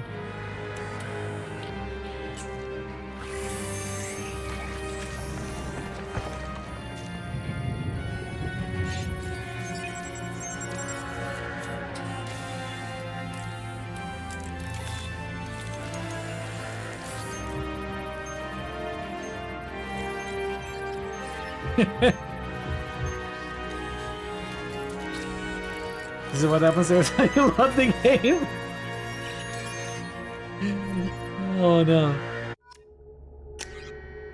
This is what happens every time you load the game. Oh no.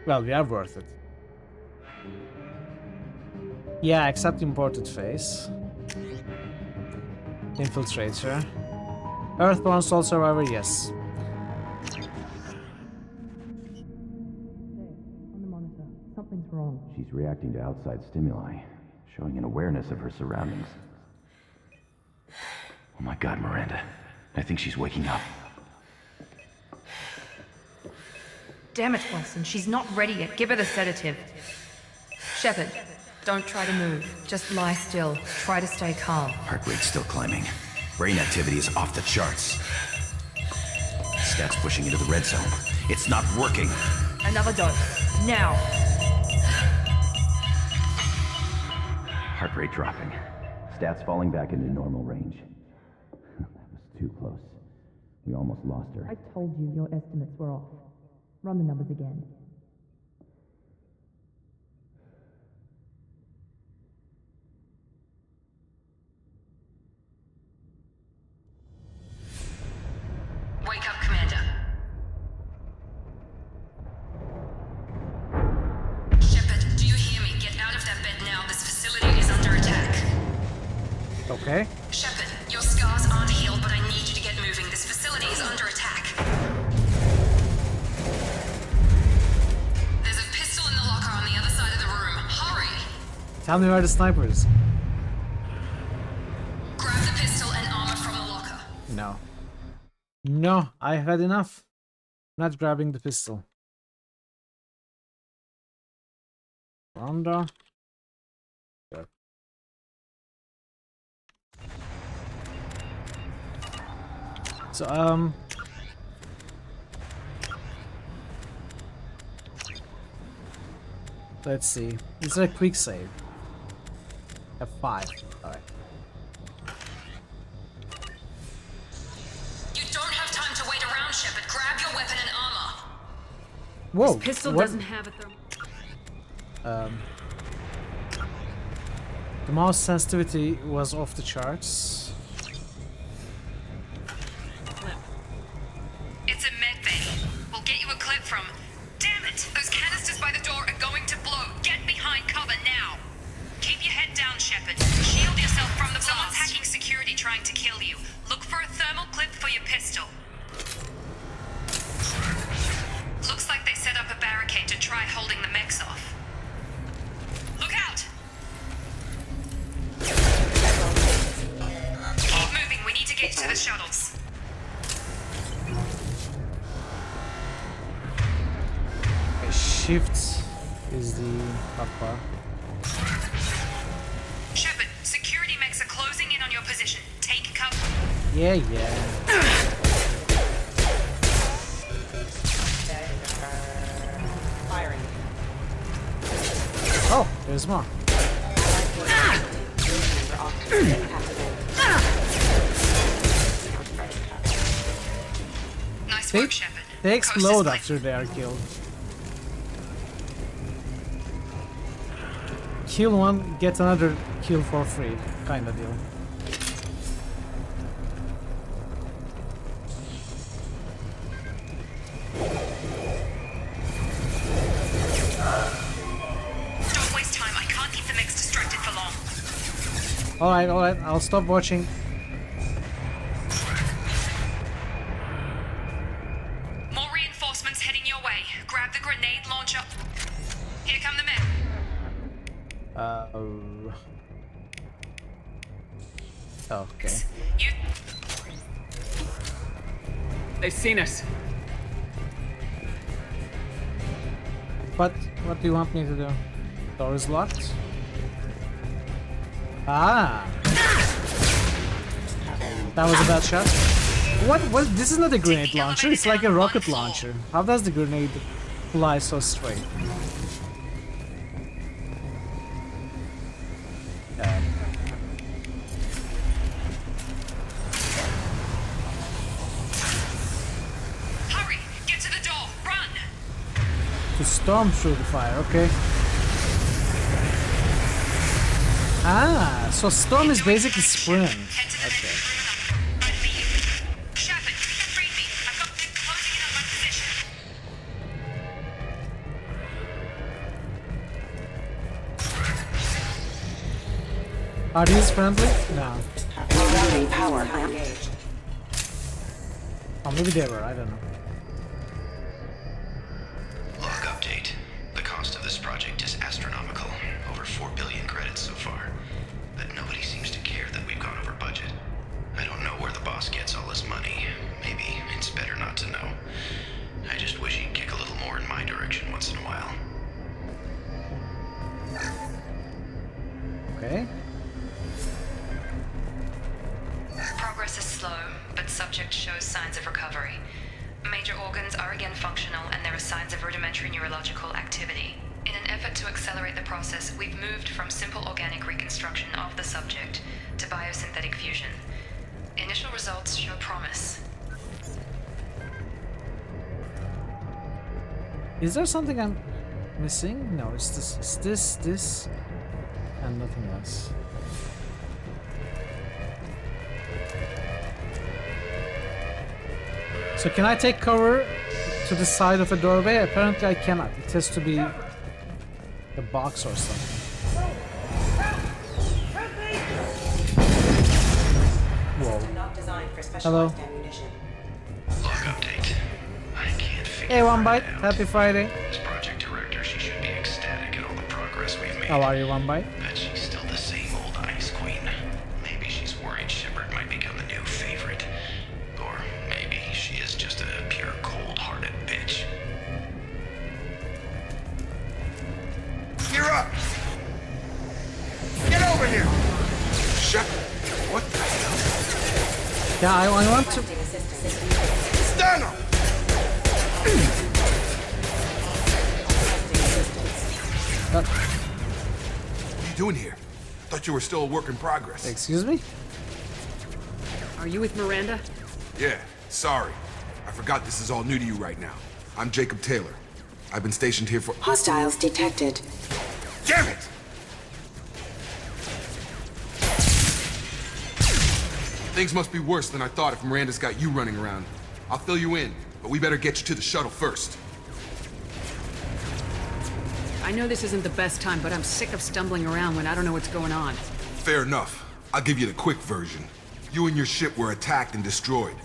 Well, we are worth it. Yeah, except imported face. Infiltrator. Earthborn Soul Survivor, yes. On the monitor, something's wrong. She's reacting to outside stimuli, showing an awareness of her surroundings. Oh my god, Miranda. I think she's waking up. Damn it, Wilson, she's not ready yet. Give her the sedative. Shepard, don't try to move. Just lie still. Try to stay calm. Heart rate's still climbing. Brain activity is off the charts. Stats pushing into the red zone. It's not working. Another dose. Now. Heart rate dropping. Stats falling back into normal range. That was too close. We almost lost her. I told you your estimates were off. Run the numbers again. Wake up, Commander. Shepard, do you hear me? Get out of that bed now. This facility is under attack. Okay. Shepard, your scars aren't healed, but I need you to get moving. This facility is under attack. There's a pistol in the locker on the other side of the room. Hurry! Tell me where the sniper is. Grab the pistol and armor from the locker. No. No, I've had enough. I'm not grabbing the pistol. Rhonda. Good. So, let's see. Is there a quick save? F5. Alright. You don't have time to wait around, Shepard. Grab your weapon and armor. Whoa. This pistol what? doesn't have a thermal. The mouse sensitivity was off the charts. It's a med bay. We'll get you a clip from... Damn it! Those canisters by the door are going to blow. Get behind cover now. Keep your head down, Shepard. Shield yourself from the blast. Someone's hacking security trying to kill you. Look for a thermal clip for your pistol. Looks like they set up a barricade to try holding the mechs off. Look out! Keep moving. We need to get to the shuttles. Shift is the upper. Shepard, security mechs are closing in on your position. Take cover. Yeah, yeah. There's more. Nice work, Shepard. They explode after they are killed. Kill one, get another kill for free, kind of deal. Don't waste time. I can't keep the mix distracted for long. Alright, I'll stop watching. More reinforcements heading your way. Grab the grenade launcher. Here come the men. Okay. They've seen us. What do you want me to do? Door is locked. Ah! That was a bad shot. What? This is not a grenade launcher, it's like a rocket launcher. How does the grenade fly so straight? Hurry! Get to the door! Run! To storm through the fire, okay. Ah, so storm is basically sprint. Okay. Are these friendly? No. Power engaged. Oh, maybe they were, I don't know. Log update. The cost of this project is astronomical. Over 4 billion credits so far. But nobody seems to care that we've gone over budget. I don't know where the boss gets all his money. Maybe it's better not to know. I just wish he'd kick a little more in my direction once in a while. Okay. Progress is slow, but subject shows signs of recovery. Major organs are again functional, and there are signs of rudimentary neurological activity. In an effort to accelerate the process, we've moved from simple organic reconstruction of the subject to biosynthetic fusion. Initial results show promise. Is there something I'm missing? No, it's this, and nothing else. So can I take cover to the side of a doorway? Apparently I cannot. It has to be a box or something. Whoa. Hello. Log update. I can't figure Hey, One Bite. it out. Happy Friday. This project director, she should be ecstatic at all the progress we've made. How are you, One Bite? Bet she's still the same old Ice Queen. Maybe she's worried Shepard might become the new favorite. Or maybe she is just a pure cold-hearted bitch. You're up! Get over here! Shepard, what the hell? Yeah, I want to... Stand up! What are you doing here? Thought you were still a work in progress. Excuse me? Are you with Miranda? Yeah, sorry. I forgot this is all new to you right now. I'm Jacob Taylor. I've been stationed here for— Hostiles detected. Damn it! Things must be worse than I thought if Miranda's got you running around. I'll fill you in, but we better get you to the shuttle first. I know this isn't the best time, but I'm sick of stumbling around when I don't know what's going on. Fair enough. I'll give you the quick version. You and your ship were attacked and destroyed.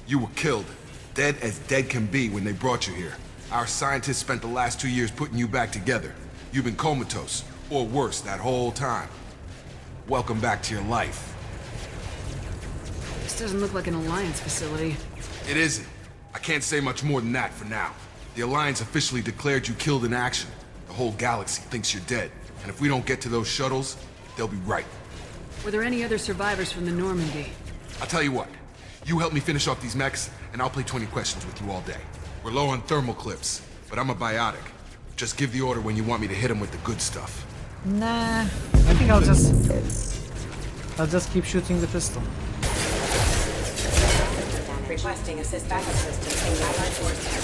You were killed. Dead as dead can be when they brought you here. Our scientists spent the last 2 years putting you back together. You've been comatose, or worse, that whole time. Welcome back to your life. This doesn't look like an Alliance facility. It isn't. I can't say much more than that for now. The Alliance officially declared you killed in action. The whole galaxy thinks you're dead. And if we don't get to those shuttles, they'll be right. Were there any other survivors from the Normandy? I'll tell you what. You help me finish off these mechs, and I'll play 20 questions with you all day. We're low on thermal clips, but I'm a biotic. Just give the order when you want me to hit them with the good stuff. Nah, I think I'll just keep shooting the pistol. Requesting backup assistance in Allied forces.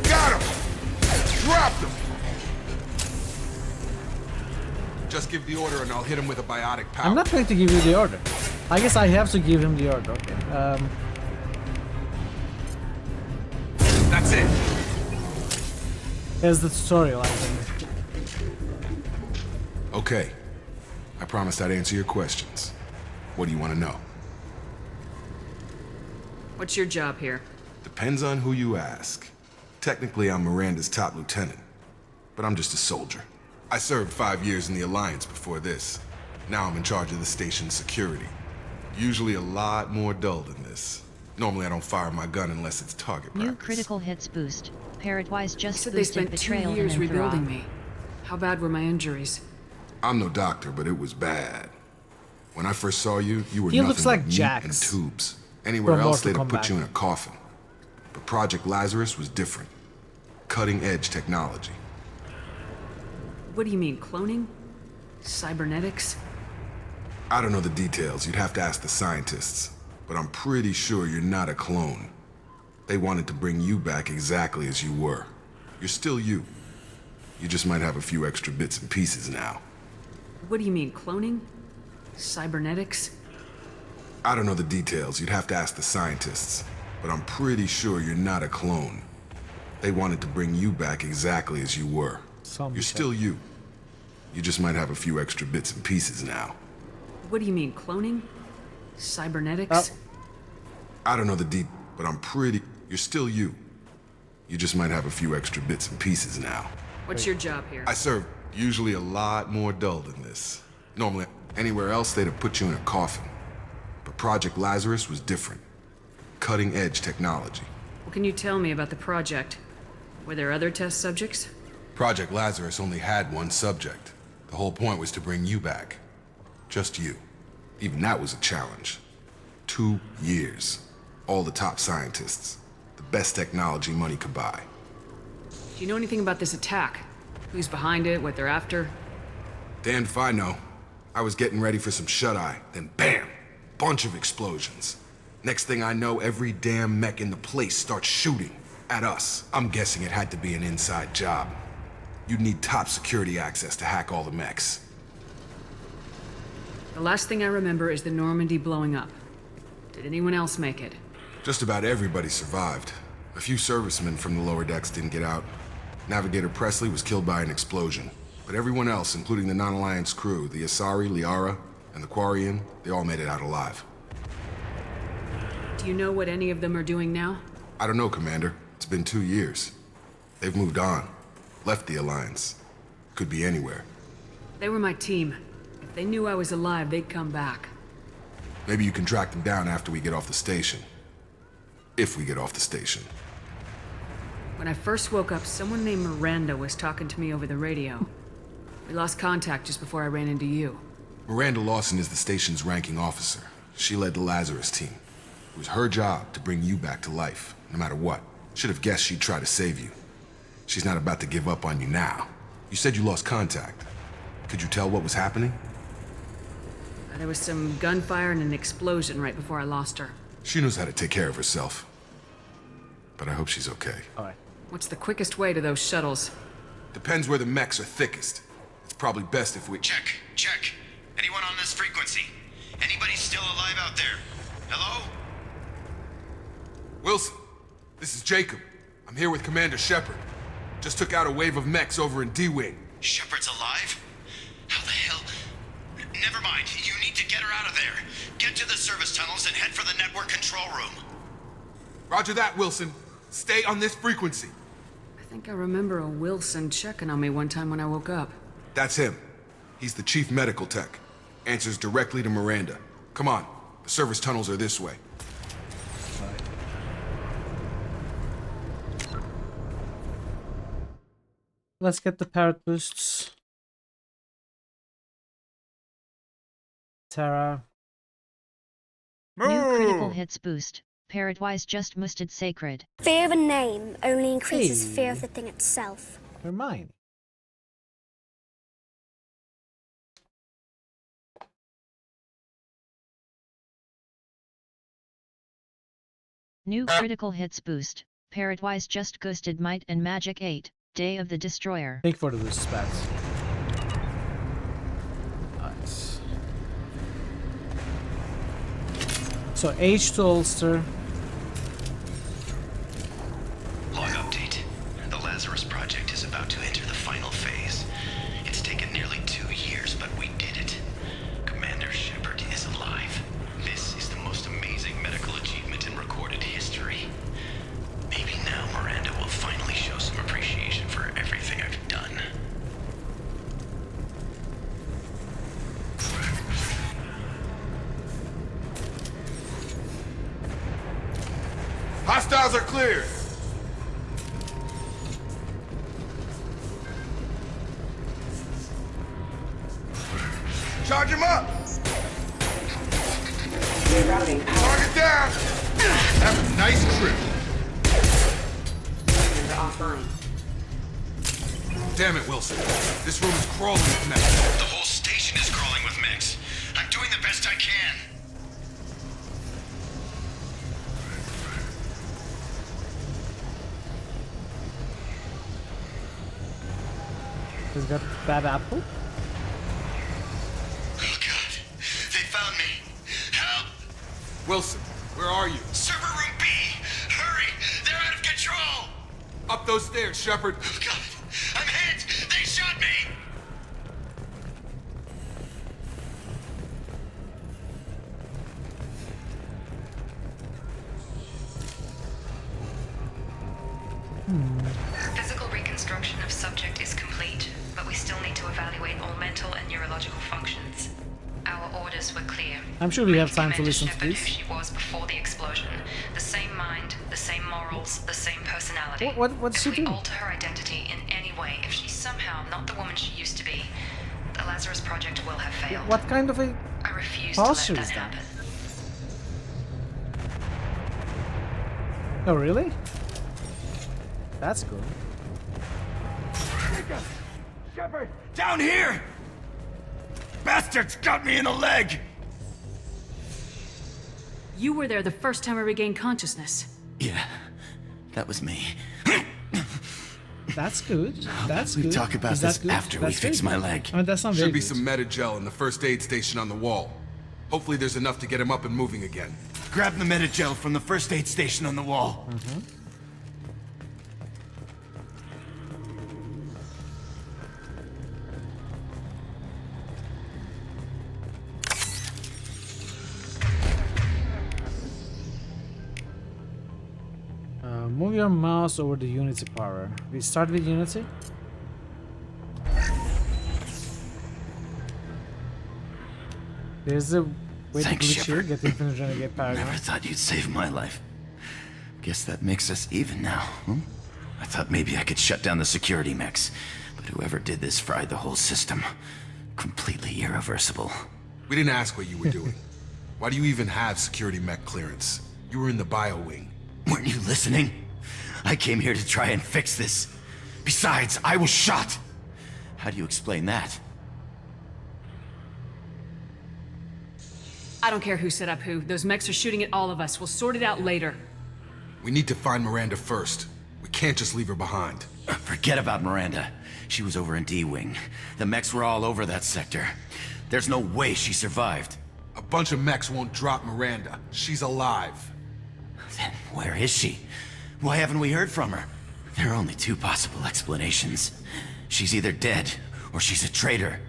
Got him! Dropped him! Just give the order and I'll hit him with a biotic power. I'm not going to give you the order. I guess I have to give him the order. Okay. That's it. Here's the tutorial, I think. Okay. I promised I'd answer your questions. What do you want to know? What's your job here? Depends on who you ask. Technically, I'm Miranda's top lieutenant, but I'm just a soldier. I served 5 years in the Alliance before this. Now I'm in charge of the station's security. Usually a lot more dull than this. Normally I don't fire my gun unless it's target practice. New critical hits boost. Parrotwise just Said boosted they spent 2 betrayal and years rebuilding Enthra. me. How bad were my injuries? I'm no doctor, but it was bad. When I first saw you, you were He nothing looks like but meat Jax and tubes. Anywhere from else, Mortal they'd have put Kombat. you in a coffin. But Project Lazarus was different. Cutting-edge technology. What do you mean, cloning? Cybernetics? I don't know the details. You'd have to ask the scientists. But I'm pretty sure you're not a clone. They wanted to bring you back exactly as you were. You're still you. You just might have a few extra bits and pieces now. What do you mean, cloning? Cybernetics? I don't know the details. You'd have to ask the scientists. But I'm pretty sure you're not a clone. They wanted to bring you back exactly as you were. You're still you. You just might have a few extra bits and pieces now. What do you mean, cloning? Cybernetics? I don't know the deep, but I'm pretty... You're still you. You just might have a few extra bits and pieces now. What's your job here? I serve usually a lot more dull than this. Normally, anywhere else they'd have put you in a coffin. But Project Lazarus was different. Cutting-edge technology. What can you tell me about the project? Were there other test subjects? Project Lazarus only had one subject. The whole point was to bring you back. Just you. Even that was a challenge. 2 years. All the top scientists. The best technology money could buy. Do you know anything about this attack? Who's behind it, what they're after? Damned if I know. I was getting ready for some shut-eye, then bam! Bunch of explosions. Next thing I know, every damn mech in the place starts shooting at us. I'm guessing it had to be an inside job. You'd need top security access to hack all the mechs. The last thing I remember is the Normandy blowing up. Did anyone else make it? Just about everybody survived. A few servicemen from the lower decks didn't get out. Navigator Presley was killed by an explosion. But everyone else, including the non-Alliance crew, the Asari, Liara, and the Quarian, they all made it out alive. Do you know what any of them are doing now? I don't know, Commander. It's been 2 years. They've moved on. Left the Alliance. Could be anywhere. They were my team. If they knew I was alive, they'd come back. Maybe you can track them down after we get off the station. If we get off the station. When I first woke up, someone named Miranda was talking to me over the radio. We lost contact just before I ran into you. Miranda Lawson is the station's ranking officer. She led the Lazarus team. It was her job to bring you back to life, no matter what. Should have guessed she'd try to save you. She's not about to give up on you now. You said you lost contact. Could you tell what was happening? There was some gunfire and an explosion right before I lost her. She knows how to take care of herself. But I hope she's okay. Alright. What's the quickest way to those shuttles? Depends where the mechs are thickest. It's probably best if we... Check. Anyone on this frequency? Anybody still alive out there? Hello? Wilson, this is Jacob. I'm here with Commander Shepard. Just took out a wave of mechs over in D-Wing. Shepard's alive? How the hell? Never mind. You need to get her out of there. Get to the service tunnels and head for the network control room. Roger that, Wilson. Stay on this frequency. I think I remember a Wilson checking on me one time when I woke up. That's him. He's the chief medical tech. Answers directly to Miranda. Come on. The service tunnels are this way. Let's get the parrot boosts. Terra. New critical hits boost. Parrotwise just musted sacred. Fear of a name only increases fear of the thing itself. You're mine. New critical hits boost. Parrotwise just ghosted Might and Magic 8, Day of the Destroyer. Thank you for the respect. Nice. So H to holster. Log update. The Lazarus Project is about to enter the final phase. It's taken nearly 2 years, but we did it. Commander Shepard is alive. This is the most amazing medical achievement in recorded history. Maybe now Miranda will finally show some appreciation for everything I've done. Hostiles are cleared. Charge him up. Rerouting power. Target down. Have a nice trip. You're offline. Damn it, Wilson. This room is crawling with mechs. The whole station is crawling with mechs. I'm doing the best I can. He's got bad apple. Oh God, they found me. Help! Wilson, where are you? Server room B! Hurry! They're out of control! Up those stairs, Shepard. Oh God, I'm hit! They shot me! Physical reconstruction of subject is complete, but we still need to evaluate all mental and neurological functions. Our orders were clear. I'm sure we have time to Commander listen to Shepard this. who she was before the explosion. The same mind, the same morals, the same personality. What's she If we doing? alter her identity in any way, if she's somehow not the woman she used to be, the Lazarus Project will have failed. What kind of a I refuse posture to let is that that? happen. Oh, really? That's good. Shepard! Down here! Bastards got me in the leg! You were there the first time I regained consciousness. Yeah, that was me. That's good. That's We good. talk about Is that this good? after we That's fix very my good. leg. I mean, that's not very Should be good. some Medi-gel in the first aid station on the wall. Hopefully there's enough to get him up and moving again. Grab the Medi-gel from the first aid station on the wall. Move your mouse over the Unity power. We start with Unity. There's a way to Thanks, glitch here. Shepard. Get Infinite Renegade Paragon. Never thought you'd save my life. Guess that makes us even now, huh? I thought maybe I could shut down the security mechs, but whoever did this fried the whole system. Completely irreversible. We didn't ask what you were doing. Why do you even have security mech clearance? You were in the bio wing. Weren't you listening? I came here to try and fix this. Besides, I was shot. How do you explain that? I don't care who set up who. Those mechs are shooting at all of us. We'll sort it out later. We need to find Miranda first. We can't just leave her behind. Forget about Miranda. She was over in D-Wing. The mechs were all over that sector. There's no way she survived. A bunch of mechs won't drop Miranda. She's alive. Then where is she? Why haven't we heard from her? There are only two possible explanations. She's either dead, or she's a traitor.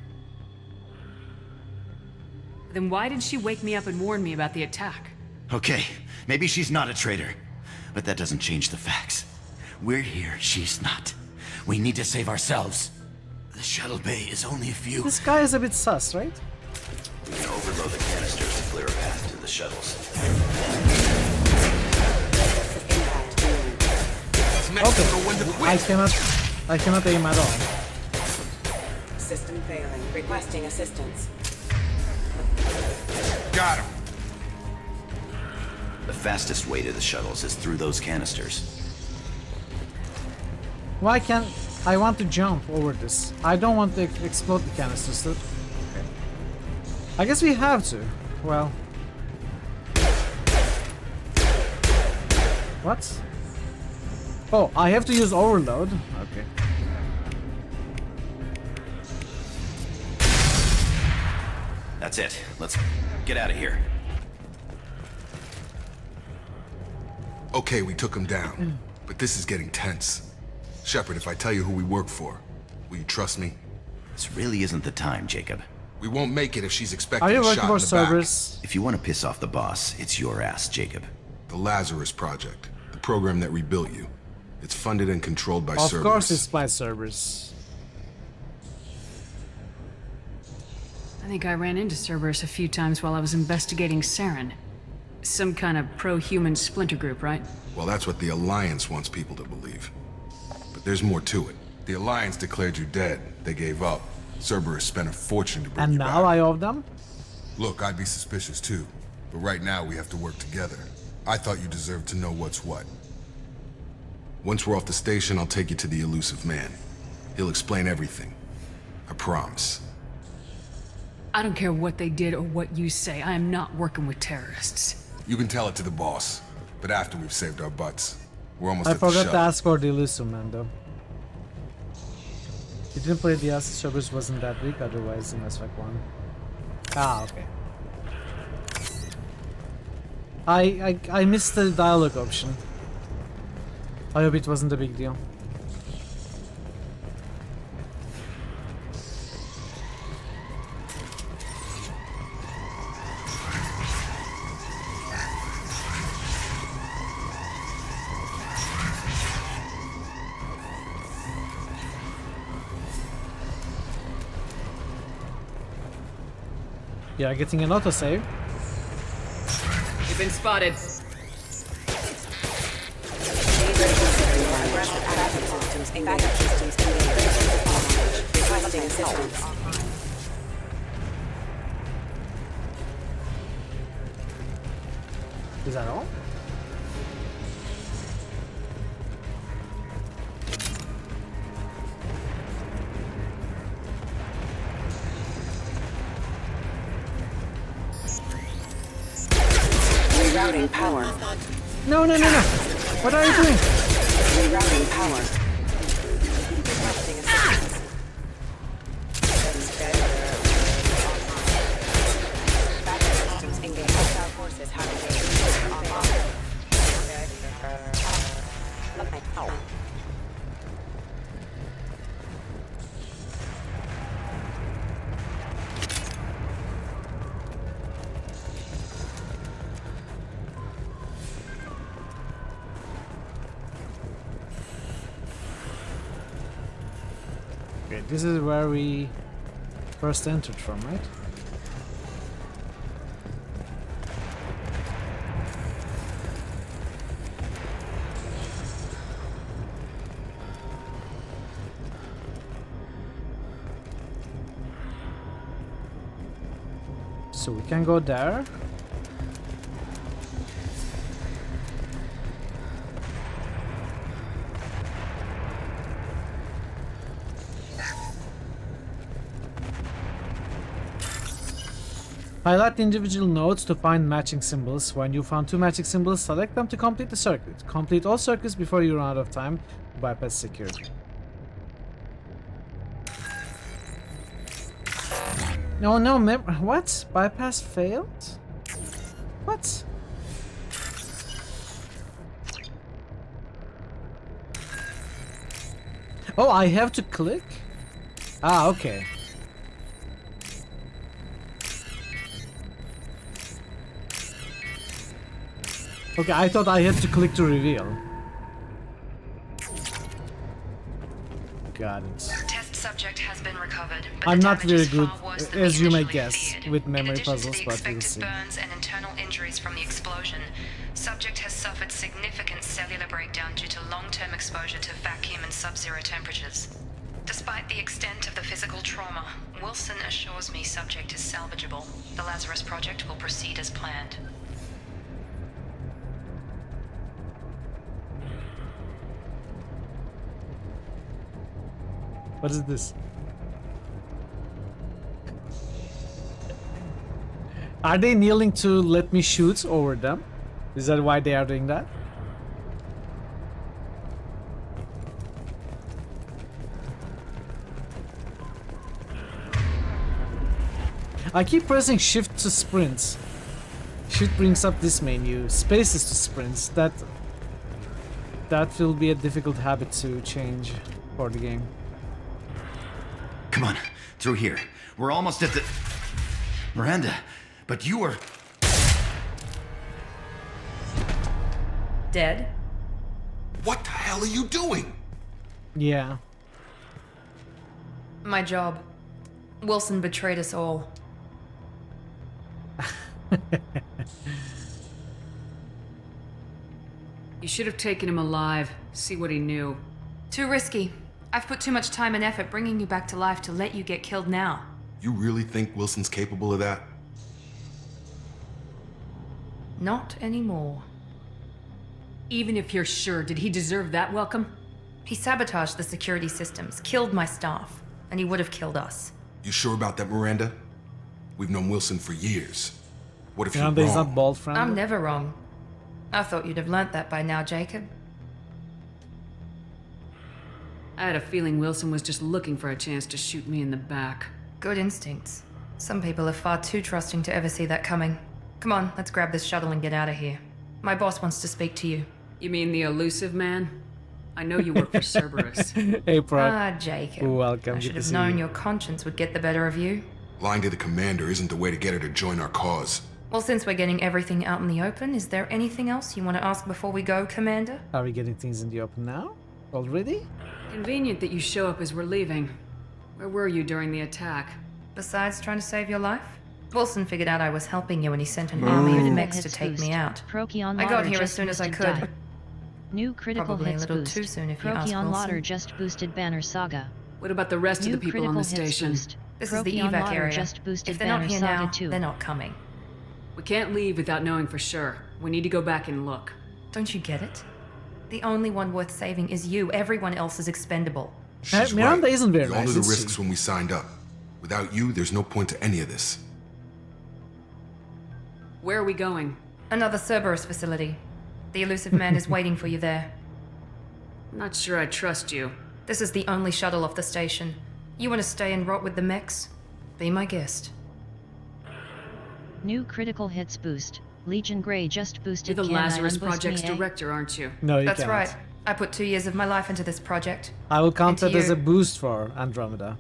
Then why did she wake me up and warn me about the attack? Okay, maybe she's not a traitor. But that doesn't change the facts. We're here, she's not. We need to save ourselves. The shuttle bay is only a few... This guy is a bit sus, right? We can overload the canisters to clear a path to the shuttles. Okay. I cannot aim at all. System failing. Requesting assistance. Got him. The fastest way to the shuttles is through those canisters. Why can't I want to jump over this? I don't want to explode the canisters. Okay. I guess we have to. Well. What? Oh, I have to use overload. Okay. That's it. Let's get out of here. Okay, we took him down, but this is getting tense. Shepard, if I tell you who we work for, will you trust me? This really isn't the time, Jacob. We won't make it if she's expecting Are you a working shot for in the back. Cerberus? If you want to piss off the boss, it's your ass, Jacob. The Lazarus Project, the program that rebuilt you. It's funded and controlled by Of Cerberus. course it's by Cerberus. I think I ran into Cerberus a few times while I was investigating Saren. Some kind of pro-human splinter group, right? Well, that's what the Alliance wants people to believe. But there's more to it. The Alliance declared you dead. They gave up. Cerberus spent a fortune to bring And you now back. I owe them? Look, I'd be suspicious too. But right now we have to work together. I thought you deserved to know what's what. Once we're off the station, I'll take you to the elusive man. He'll explain everything. I promise. I don't care what they did or what you say. I am not working with terrorists. You can tell it to the boss, but after we've saved our butts. We're almost I at the forgot to shuttle. ask for the Elusive Man though. You didn't play the acid Cerberus wasn't that weak, otherwise in Mass Effect 1. Ah, okay. I missed the dialogue option. I hope it wasn't a big deal. Yeah, getting an autosave. You've been spotted. Is that all? Rerouting power. No, no, no, no! What are you doing? Rerouting power. Requesting assistance. Backup systems engaged. Hostile forces have engaged. Online. Okay, this is where we first entered from, right? So we can go there. Highlight the individual nodes to find matching symbols. When you found two matching symbols, select them to complete the circuit. Complete all circuits before you run out of time to bypass security. No, no, what? Bypass failed? What? Oh, I have to click? Ah, okay. Okay, I thought I had to click to reveal. Got it. Test subject has been recovered, but I'm the not damage very is good, far worse than as we you may initially guess, feared. with memory In addition puzzles, to the but we'll expected see. burns and internal injuries from the explosion, subject has suffered significant cellular breakdown due to long-term exposure to vacuum and sub-zero temperatures. Despite the extent of the physical trauma, Wilson assures me subject is salvageable. The Lazarus Project will proceed as planned. What is this? Are they kneeling to let me shoot over them? Is that why they are doing that? I keep pressing shift to sprint. Shift brings up this menu. Space is to sprints. That will be a difficult habit to change for the game. Come on, through here. We're almost at the... Miranda, but you were... Dead? What the hell are you doing? Yeah. My job. Wilson betrayed us all. You should have taken him alive. See what he knew. Too risky. I've put too much time and effort bringing you back to life to let you get killed now. You really think Wilson's capable of that? Not anymore. Even if you're sure, did he deserve that welcome? He sabotaged the security systems, killed my staff, and he would have killed us. You sure about that, Miranda? We've known Wilson for years. What if you're Miranda is wrong? not bald friend. I'm never wrong. I thought you'd have learnt that by now, Jacob. I had a feeling Wilson was just looking for a chance to shoot me in the back. Good instincts. Some people are far too trusting to ever see that coming. Come on, let's grab this shuttle and get out of here. My boss wants to speak to you. You mean the elusive man? I know you work for Cerberus. Hey, Prod. Ah, Jacob. Welcome. I should have known your conscience would get the better of you. Lying to the commander isn't the way to get her to join our cause. Well, since we're getting everything out in the open, is there anything else you want to ask before we go, Commander? Are we getting things in the open now? Already? Convenient that you show up as we're leaving. Where were you during the attack? Besides trying to save your life? Wilson figured out I was helping you and he sent an army of mechs to take me out. I got here as soon as I could. New critical Probably a hits little boost. too soon if you ask Procyon Wilson. Lauder just boosted Banner Saga. What about the rest of the people on the station? This is the Procyon evac Lauder area. just boosted If they're not Banner here Saga now, 2. they're not coming. We can't leave without knowing for sure. We need to go back and look. Don't you get it? The only one worth saving is you. Everyone else is expendable. She's Miranda right. isn't very We all nice, knew the is she? risks when we signed up. Without you, there's no point to any of this. Where are we going? Another Cerberus facility. The elusive man is waiting for you there. I'm not sure I trust you. This is the only shuttle off the station. You want to stay and rot with the mechs? Be my guest. New critical hits boost. Legion Grey just boosted. You're the Can I Lazarus unboost Project's me, eh? director, aren't you? No, you That's cannot. right. I put 2 years of my life into this project. I will count Into that as you. a boost for Andromeda.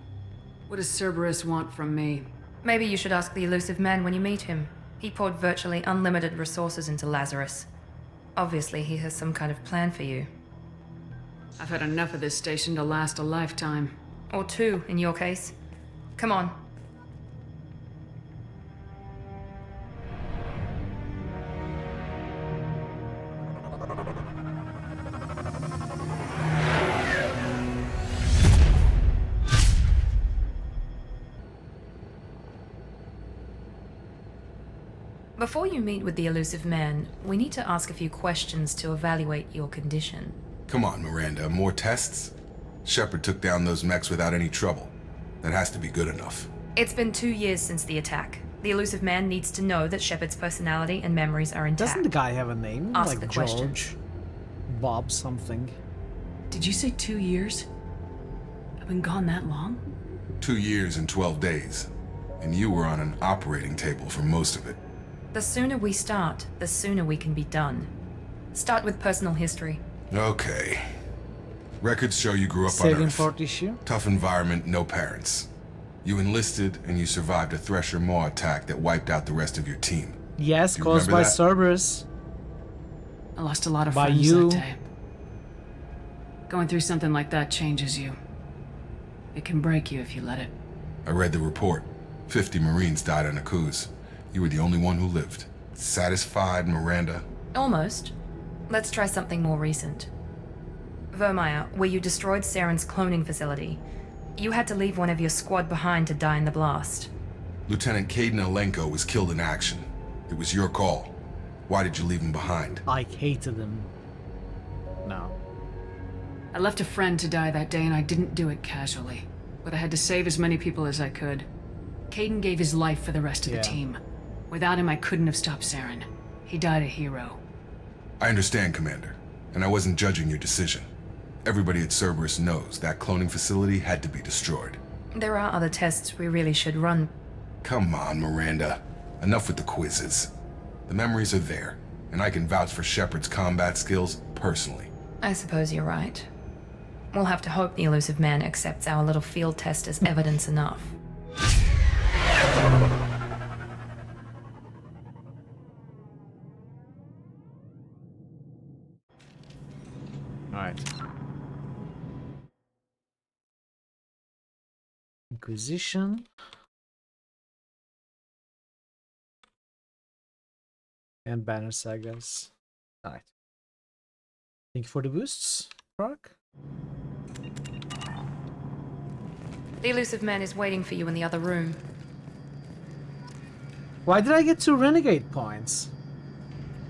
What does Cerberus want from me? Maybe you should ask the elusive man when you meet him. He poured virtually unlimited resources into Lazarus. Obviously, he has some kind of plan for you. I've had enough of this station to last a lifetime. Or 2, in your case. Come on. Before you meet with the elusive man, we need to ask a few questions to evaluate your condition. Come on, Miranda, more tests? Shepard took down those mechs without any trouble. That has to be good enough. It's been 2 years since the attack. The elusive man needs to know that Shepard's personality and memories are intact. Doesn't the guy have a name? Ask like the George? questions. Bob something. Did you say 2 years? I've been gone that long? 2 years and 12 days. And you were on an operating table for most of it. The sooner we start, the sooner we can be done. Start with personal history. Okay. Records show you grew up on Saving Earth. port issue? Tough environment, no parents. You enlisted and you survived a Thresher Maw attack that wiped out the rest of your team. Yes, Do you caused remember by that? Cerberus. I lost a lot of By friends you. that day. Going through something like that changes you. It can break you if you let it. I read the report. 50 Marines died on a cruise. You were the only one who lived. Satisfied, Miranda? Almost. Let's try something more recent. Vermeer, where you destroyed Saren's cloning facility. You had to leave one of your squad behind to die in the blast. Lieutenant Caden Alenko was killed in action. It was your call. Why did you leave him behind? I hated him. No. I left a friend to die that day and I didn't do it casually. but I had to save as many people as I could. Caden gave his life for the rest of the team. Without him, I couldn't have stopped Saren. He died a hero. I understand, Commander, and I wasn't judging your decision. Everybody at Cerberus knows that cloning facility had to be destroyed. There are other tests we really should run. Come on, Miranda. Enough with the quizzes. The memories are there, and I can vouch for Shepard's combat skills personally. I suppose you're right. We'll have to hope the elusive man accepts our little field test as evidence enough. Alright. Inquisition. And banner sagas. Alright. Thank you for the boosts, Brock. The elusive man is waiting for you in the other room. Why did I get 2 renegade points?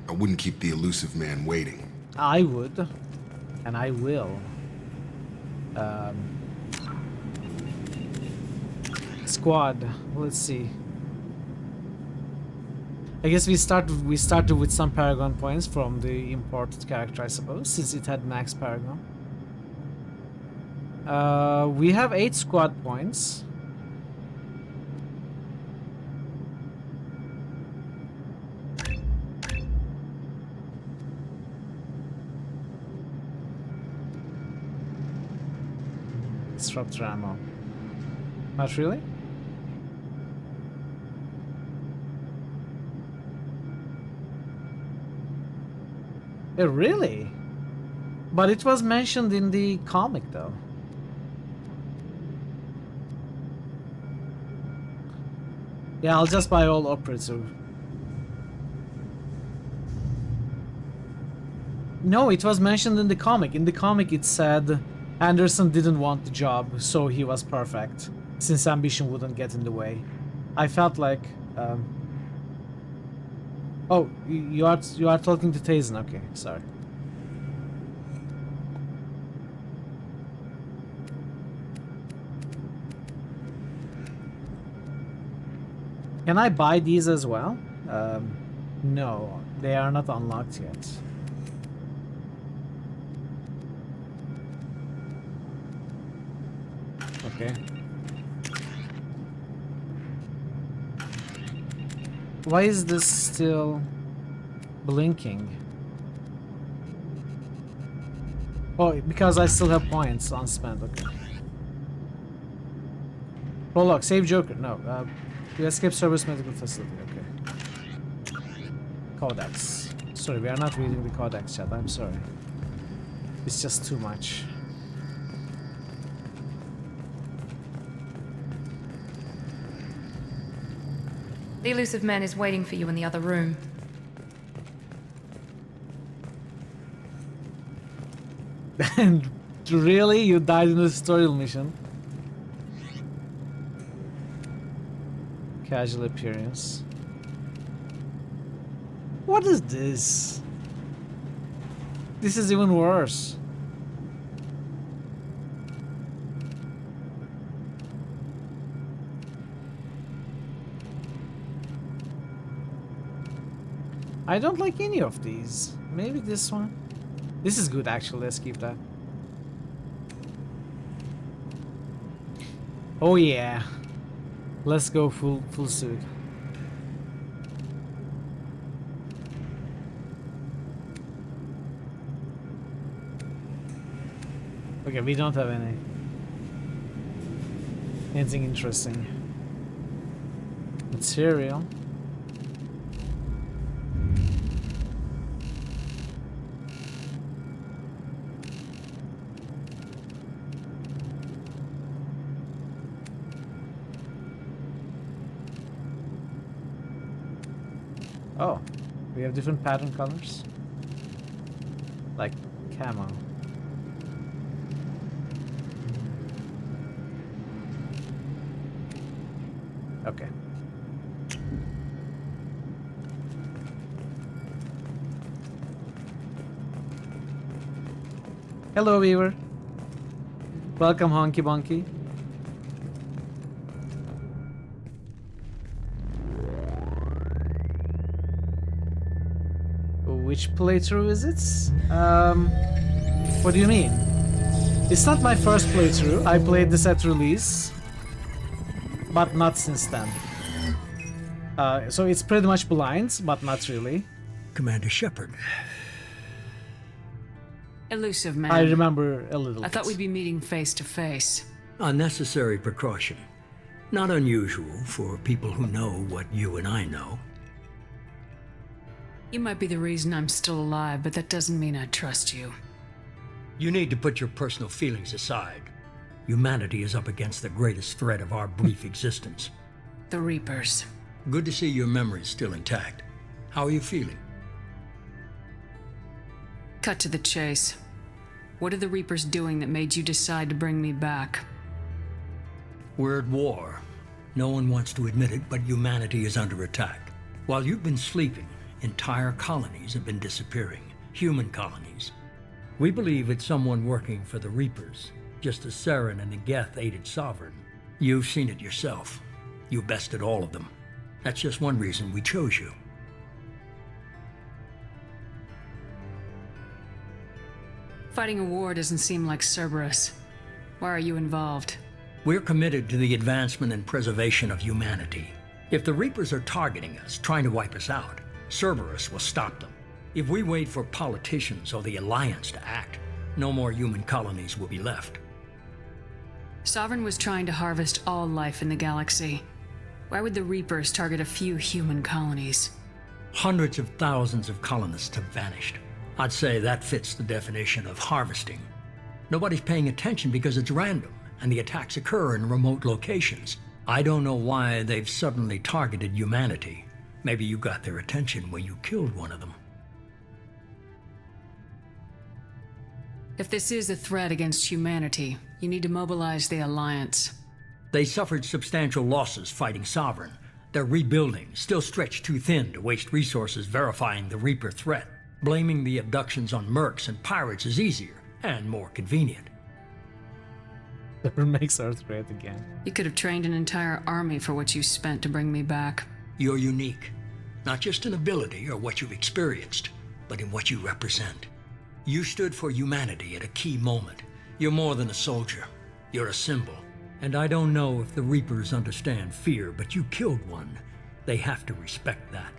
I wouldn't keep the elusive man waiting. I would. And I will. Squad. Let's see. I guess we started with some Paragon points from the imported character, I suppose, since it had max Paragon. We have 8 squad points. Disruptor ammo. Not really? Really? But it was mentioned in the comic though. Yeah, I'll just buy all operative. No, it was mentioned in the comic. In the comic it said Anderson didn't want the job, so he was perfect, since ambition wouldn't get in the way. I felt like... Oh, you are talking to Tazen. Okay, sorry. Can I buy these as well? No, they are not unlocked yet. Okay. Why is this still blinking? Oh, because I still have points unspent. Okay. Prologue, save Joker. No, we escape Service Medical Facility. Okay. Codex. Sorry, we are not reading the Codex chat. I'm sorry. It's just too much. The elusive man is waiting for you in the other room. And really? You died in a tutorial mission? Casual appearance. What is this? This is even worse. I don't like any of these. Maybe this one. This is good actually, let's keep that. Oh yeah. Let's go full suit. Okay, we don't have anything interesting. Material. Oh, we have different pattern colors, like camo. Okay. Hello, Weaver. Welcome, Honky Bonky. which playthrough is it? What do you mean? It's not my first playthrough. I played this at release, but not since then. So it's pretty much blind, but not really. Commander Shepard. Elusive man. I remember a little I thought bit. we'd be meeting face to face. Unnecessary precaution. Not unusual for people who know what you and I know. You might be the reason I'm still alive, but that doesn't mean I trust you. You need to put your personal feelings aside. Humanity is up against the greatest threat of our brief existence. The Reapers. Good to see your memory's still intact. How are you feeling? Cut to the chase. What are the Reapers doing that made you decide to bring me back? We're at war. No one wants to admit it, but humanity is under attack. While you've been sleeping, entire colonies have been disappearing. Human colonies. We believe it's someone working for the Reapers, just as Saren and the Geth aided Sovereign. You've seen it yourself. You bested all of them. That's just one reason we chose you. Fighting a war doesn't seem like Cerberus. Why are you involved? We're committed to the advancement and preservation of humanity. If the Reapers are targeting us, trying to wipe us out, Cerberus will stop them. If we wait for politicians or the Alliance to act, no more human colonies will be left. Sovereign was trying to harvest all life in the galaxy. Why would the Reapers target a few human colonies? Hundreds of thousands of colonists have vanished. I'd say that fits the definition of harvesting. Nobody's paying attention because it's random, and the attacks occur in remote locations. I don't know why they've suddenly targeted humanity. Maybe you got their attention when you killed one of them. If this is a threat against humanity, you need to mobilize the Alliance. They suffered substantial losses fighting Sovereign. They're rebuilding, still stretched too thin to waste resources verifying the Reaper threat. Blaming the abductions on mercs and pirates is easier and more convenient. Never makes Earth great again. You could have trained an entire army for what you spent to bring me back. You're unique, not just in ability or what you've experienced, but in what you represent. You stood for humanity at a key moment. You're more than a soldier. You're a symbol. And I don't know if the Reapers understand fear, but you killed one. They have to respect that.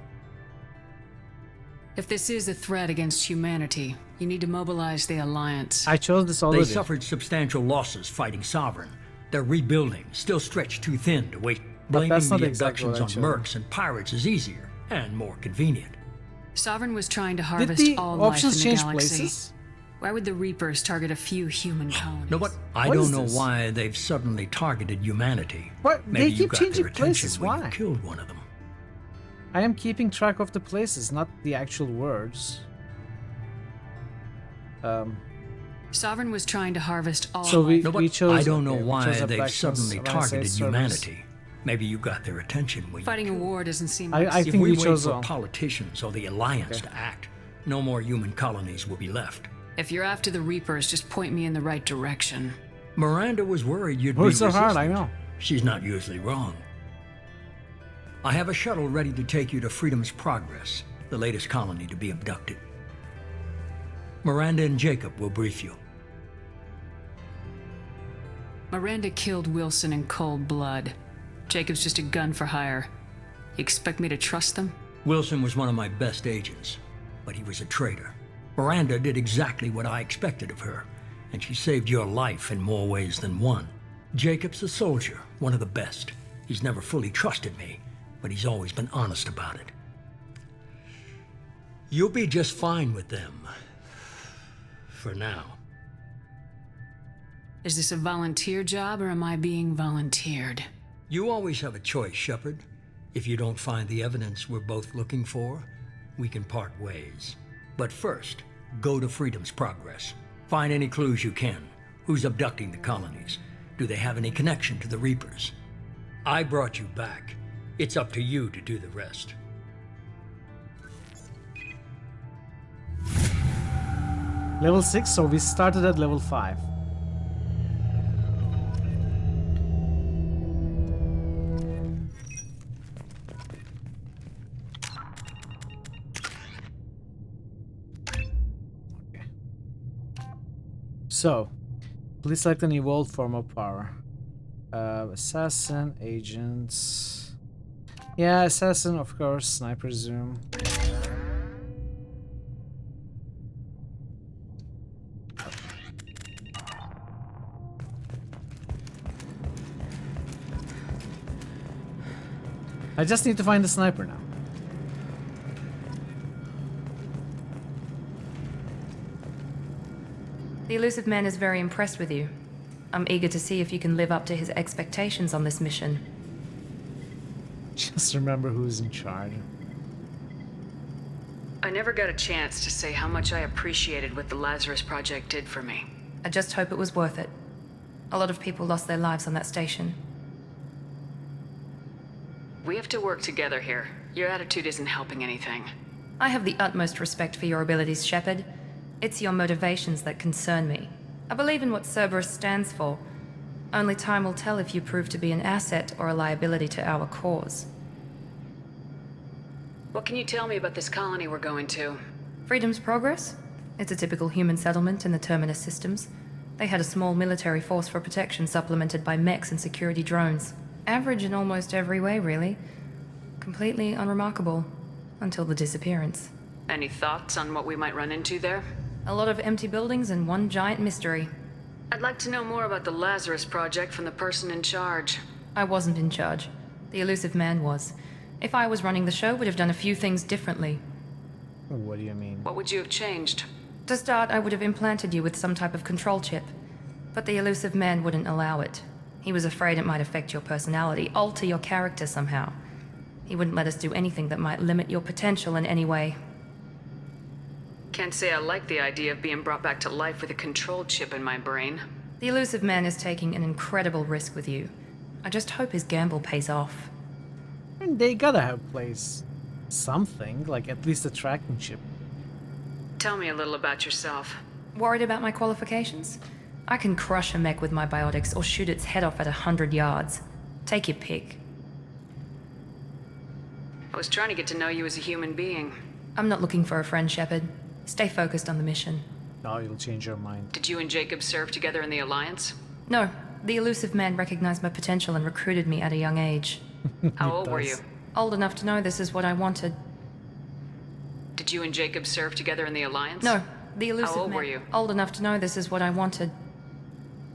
If this is a threat against humanity, you need to mobilize the Alliance. I chose this already. They suffered substantial losses fighting Sovereign. They're rebuilding, still stretched too thin to wait. Blaming the abductions on mercs and pirates is easier and more convenient. Sovereign was trying to harvest Did the all life in options the change galaxy. places? Why would the Reapers target a few human colonies? Know what? I What don't is know this? why they've suddenly targeted humanity. What? Maybe They you keep got changing their attention places. when Why? you killed one of them. I am keeping track of the places, not the actual words. Sovereign was trying to harvest all So we, life. Know what? we chose. I don't know okay, we why chose they've abductions, suddenly when I say targeted service. humanity. Maybe you got their attention when Fighting a you killed. war doesn't seem I like If think we we wait chose for wrong. politicians or the Alliance to act, no more human colonies will be left. If you're after the Reapers, just point me in the right direction. Miranda was worried you'd be Words so hard, I resistant. know. She's not usually wrong. I have a shuttle ready to take you to Freedom's Progress, the latest colony to be abducted. Miranda and Jacob will brief you. Miranda killed Wilson in cold blood. Jacob's just a gun for hire. You expect me to trust them? Wilson was one of my best agents, but he was a traitor. Miranda did exactly what I expected of her, and she saved your life in more ways than one. Jacob's a soldier, one of the best. He's never fully trusted me, but he's always been honest about it. You'll be just fine with them. For now. Is this a volunteer job or am I being volunteered? You always have a choice, Shepard. If you don't find the evidence we're both looking for, we can part ways. But first, go to Freedom's Progress. Find any clues you can. Who's abducting the colonies? Do they have any connection to the Reapers? I brought you back. It's up to you to do the rest. Level 6, so we started at level 5. So, please select an evolved form of power. Assassin, agents. Yeah, assassin, of course. Sniper zoom. I just need to find the sniper now. The elusive man is very impressed with you. I'm eager to see if you can live up to his expectations on this mission. Just remember who's in charge. I never got a chance to say how much I appreciated what the Lazarus Project did for me. I just hope it was worth it. A lot of people lost their lives on that station. We have to work together here. Your attitude isn't helping anything. I have the utmost respect for your abilities, Shepard. It's your motivations that concern me. I believe in what Cerberus stands for. Only time will tell if you prove to be an asset or a liability to our cause. What can you tell me about this colony we're going to? Freedom's Progress? It's a typical human settlement in the Terminus systems. They had a small military force for protection supplemented by mechs and security drones. Average in almost every way, really. Completely unremarkable. Until the disappearance. Any thoughts on what we might run into there? A lot of empty buildings and one giant mystery. I'd like to know more about the Lazarus Project from the person in charge. I wasn't in charge. The elusive man was. If I was running the show, would have done a few things differently. What do you mean? What would you have changed? To start, I would have implanted you with some type of control chip. But the elusive man wouldn't allow it. He was afraid it might affect your personality, alter your character somehow. He wouldn't let us do anything that might limit your potential in any way. Can't say I like the idea of being brought back to life with a control chip in my brain. The elusive man is taking an incredible risk with you. I just hope his gamble pays off. And they gotta have placed something, like at least a tracking chip. Tell me a little about yourself. Worried about my qualifications? I can crush a mech with my biotics or shoot its head off at 100 yards. Take your pick. I was trying to get to know you as a human being. I'm not looking for a friend, Shepard. Stay focused on the mission. No, you'll change your mind. Did you and Jacob serve together in the Alliance? No. The elusive man recognized my potential and recruited me at a young age. How old were you? Old enough to know this is what I wanted. Did you and Jacob serve together in the Alliance? No. The elusive How old man. were you? Old enough to know this is what I wanted.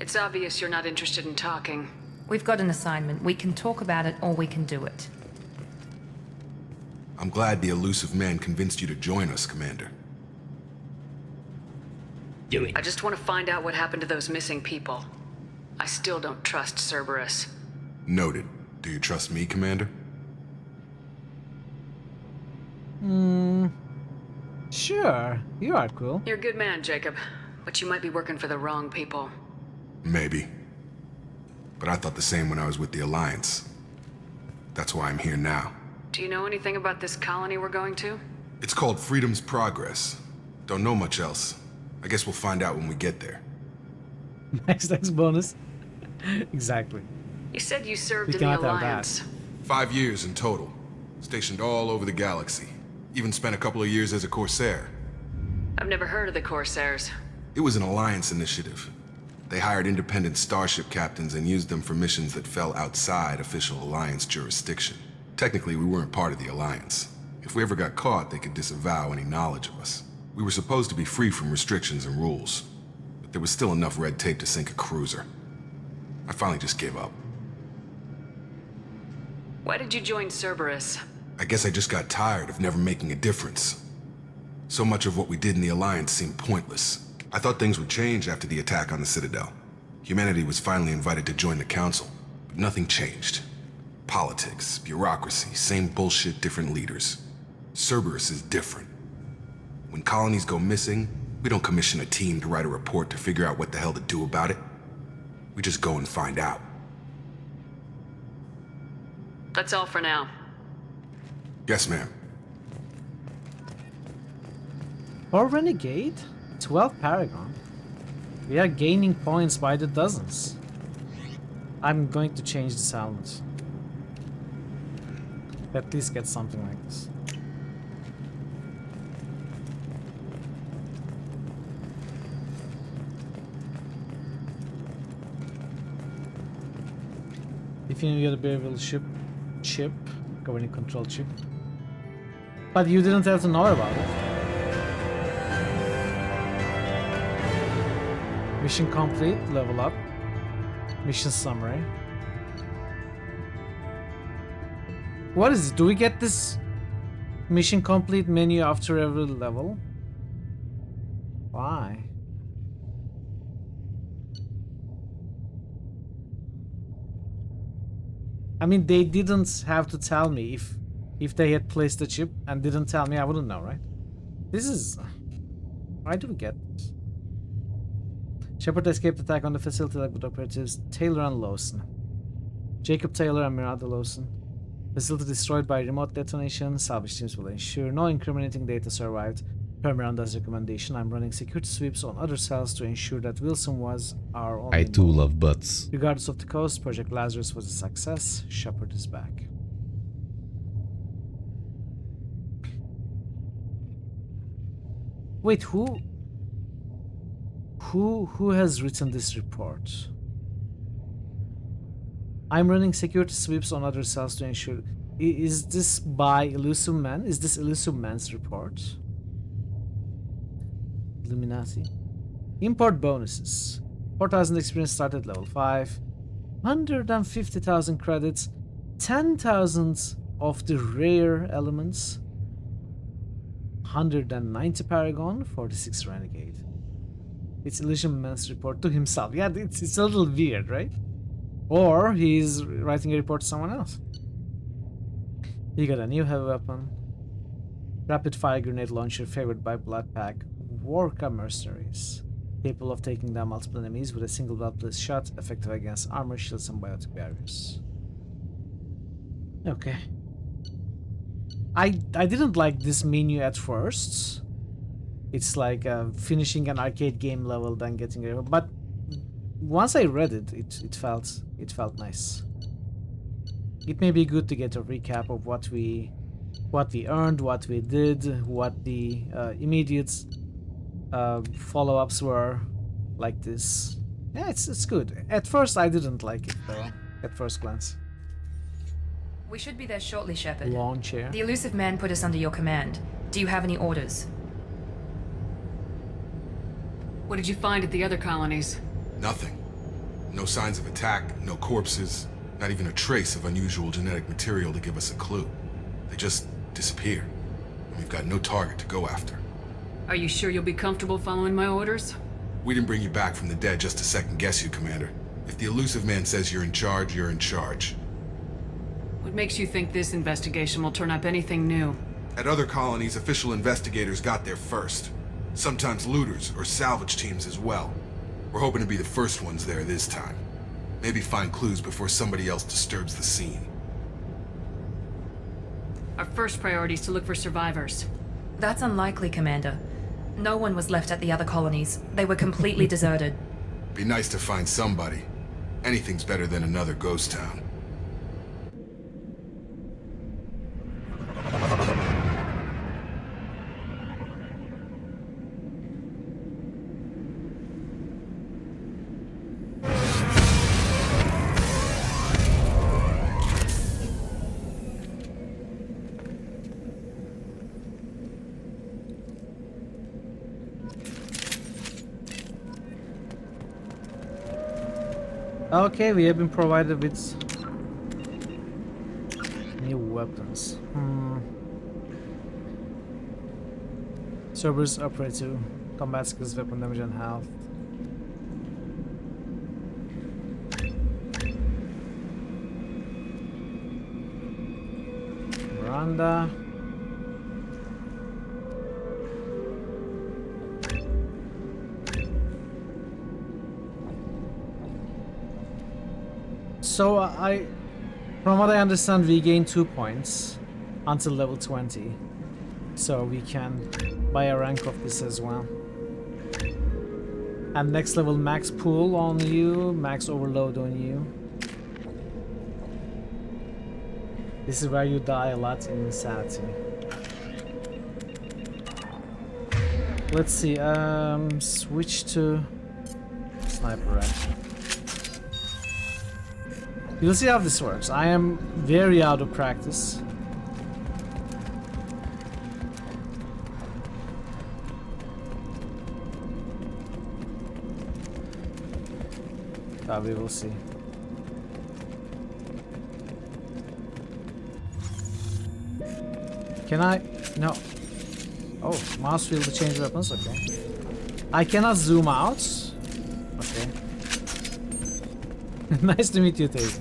It's obvious you're not interested in talking. We've got an assignment. We can talk about it or we can do it. I'm glad the elusive man convinced you to join us, Commander. Do it. I just want to find out what happened to those missing people. I still don't trust Cerberus. Noted. Do you trust me, Commander? Sure. You are cool. You're a good man, Jacob. But you might be working for the wrong people. Maybe. But I thought the same when I was with the Alliance. That's why I'm here now. Do you know anything about this colony we're going to? It's called Freedom's Progress. Don't know much else. I guess we'll find out when we get there. Next bonus. Exactly. You said you served We in the cannot have that. Alliance. 5 years in total. Stationed all over the galaxy. Even spent a couple of years as a Corsair. I've never heard of the Corsairs. It was an Alliance initiative. They hired independent starship captains and used them for missions that fell outside official Alliance jurisdiction. Technically, we weren't part of the Alliance. If we ever got caught, they could disavow any knowledge of us. We were supposed to be free from restrictions and rules, but there was still enough red tape to sink a cruiser. I finally just gave up. Why did you join Cerberus? I guess I just got tired of never making a difference. So much of what we did in the Alliance seemed pointless. I thought things would change after the attack on the Citadel. Humanity was finally invited to join the Council, but nothing changed. Politics, bureaucracy, same bullshit, different leaders. Cerberus is different. When colonies go missing, we don't commission a team to write a report to figure out what the hell to do about it. We just go and find out. That's all for now. Yes, ma'am. Or Renegade? 12 Paragon. We are gaining points by the dozens. I'm going to change this helmet. At least get something like this. If you get a variable chip, governing control chip. But you didn't have to know about it. Mission complete, level up. Mission summary. What is it? Do we get this mission complete menu after every level? Why? I mean, they didn't have to tell me. If they had placed the chip and didn't tell me, I wouldn't know, right? This is... Why do we get this? Shepard escaped attack on the facility led with operatives Taylor and Lawson. Jacob Taylor and Miranda Lawson. Facility destroyed by remote detonation. Salvage teams will ensure no incriminating data survived. Per Miranda's recommendation, I'm running security sweeps on other cells to ensure that Wilson was our only I too mole. love butts. Regardless of the cost, Project Lazarus was a success. Shepard is back. Wait, who has written this report? I'm running security sweeps on other cells to ensure... Is this by Elusive Man? Is this Elusive Man's report? Illuminati. Import bonuses. 4,000 experience start at level 5. 150,000 credits. 10,000 of the rare elements. 190 Paragon. 46 Renegade. It's Illusion Man's report to himself. Yeah, it's a little weird, right? Or he's writing a report to someone else. He got a new heavy weapon. Rapid fire grenade launcher favored by Blood Pack. Worka mercenaries. Capable of taking down multiple enemies with a single bloodless shot, effective against armor, shields, and biotic barriers. Okay. I didn't like this menu at first. It's like finishing an arcade game level, then getting a... But once I read it, it felt nice. It may be good to get a recap of what we earned, what we did, what the immediate follow-ups were, like this. Yeah, it's good. At first, I didn't like it though. At first glance. We should be there shortly, Shepard. Lawn chair. The Elusive Man put us under your command. Do you have any orders? What did you find at the other colonies? Nothing. No signs of attack, no corpses, not even a trace of unusual genetic material to give us a clue. They just disappear. And we've got no target to go after. Are you sure you'll be comfortable following my orders? We didn't bring you back from the dead just to second guess you, Commander. If the Elusive Man says you're in charge, you're in charge. What makes you think this investigation will turn up anything new? At other colonies, official investigators got there first. Sometimes looters or salvage teams as well. We're hoping to be the first ones there this time. Maybe find clues before somebody else disturbs the scene. Our first priority is to look for survivors. That's unlikely, Commander. No one was left at the other colonies. They were completely deserted. Be nice to find somebody. Anything's better than another ghost town. Okay, we have been provided with new weapons. Cerberus operative, combat skills, weapon damage and health. Miranda. So from what I understand, we gain 2 points until level 20. So we can buy a rank of this as well. And next level, max pull on you, max overload on you. This is where you die a lot in insanity. Let's see, switch to sniper rifle. You'll see how this works. I am very out of practice. But we will see. Can I? No. Oh, mouse wheel to change weapons. Okay. I cannot zoom out. Okay. Nice to meet you, Taser.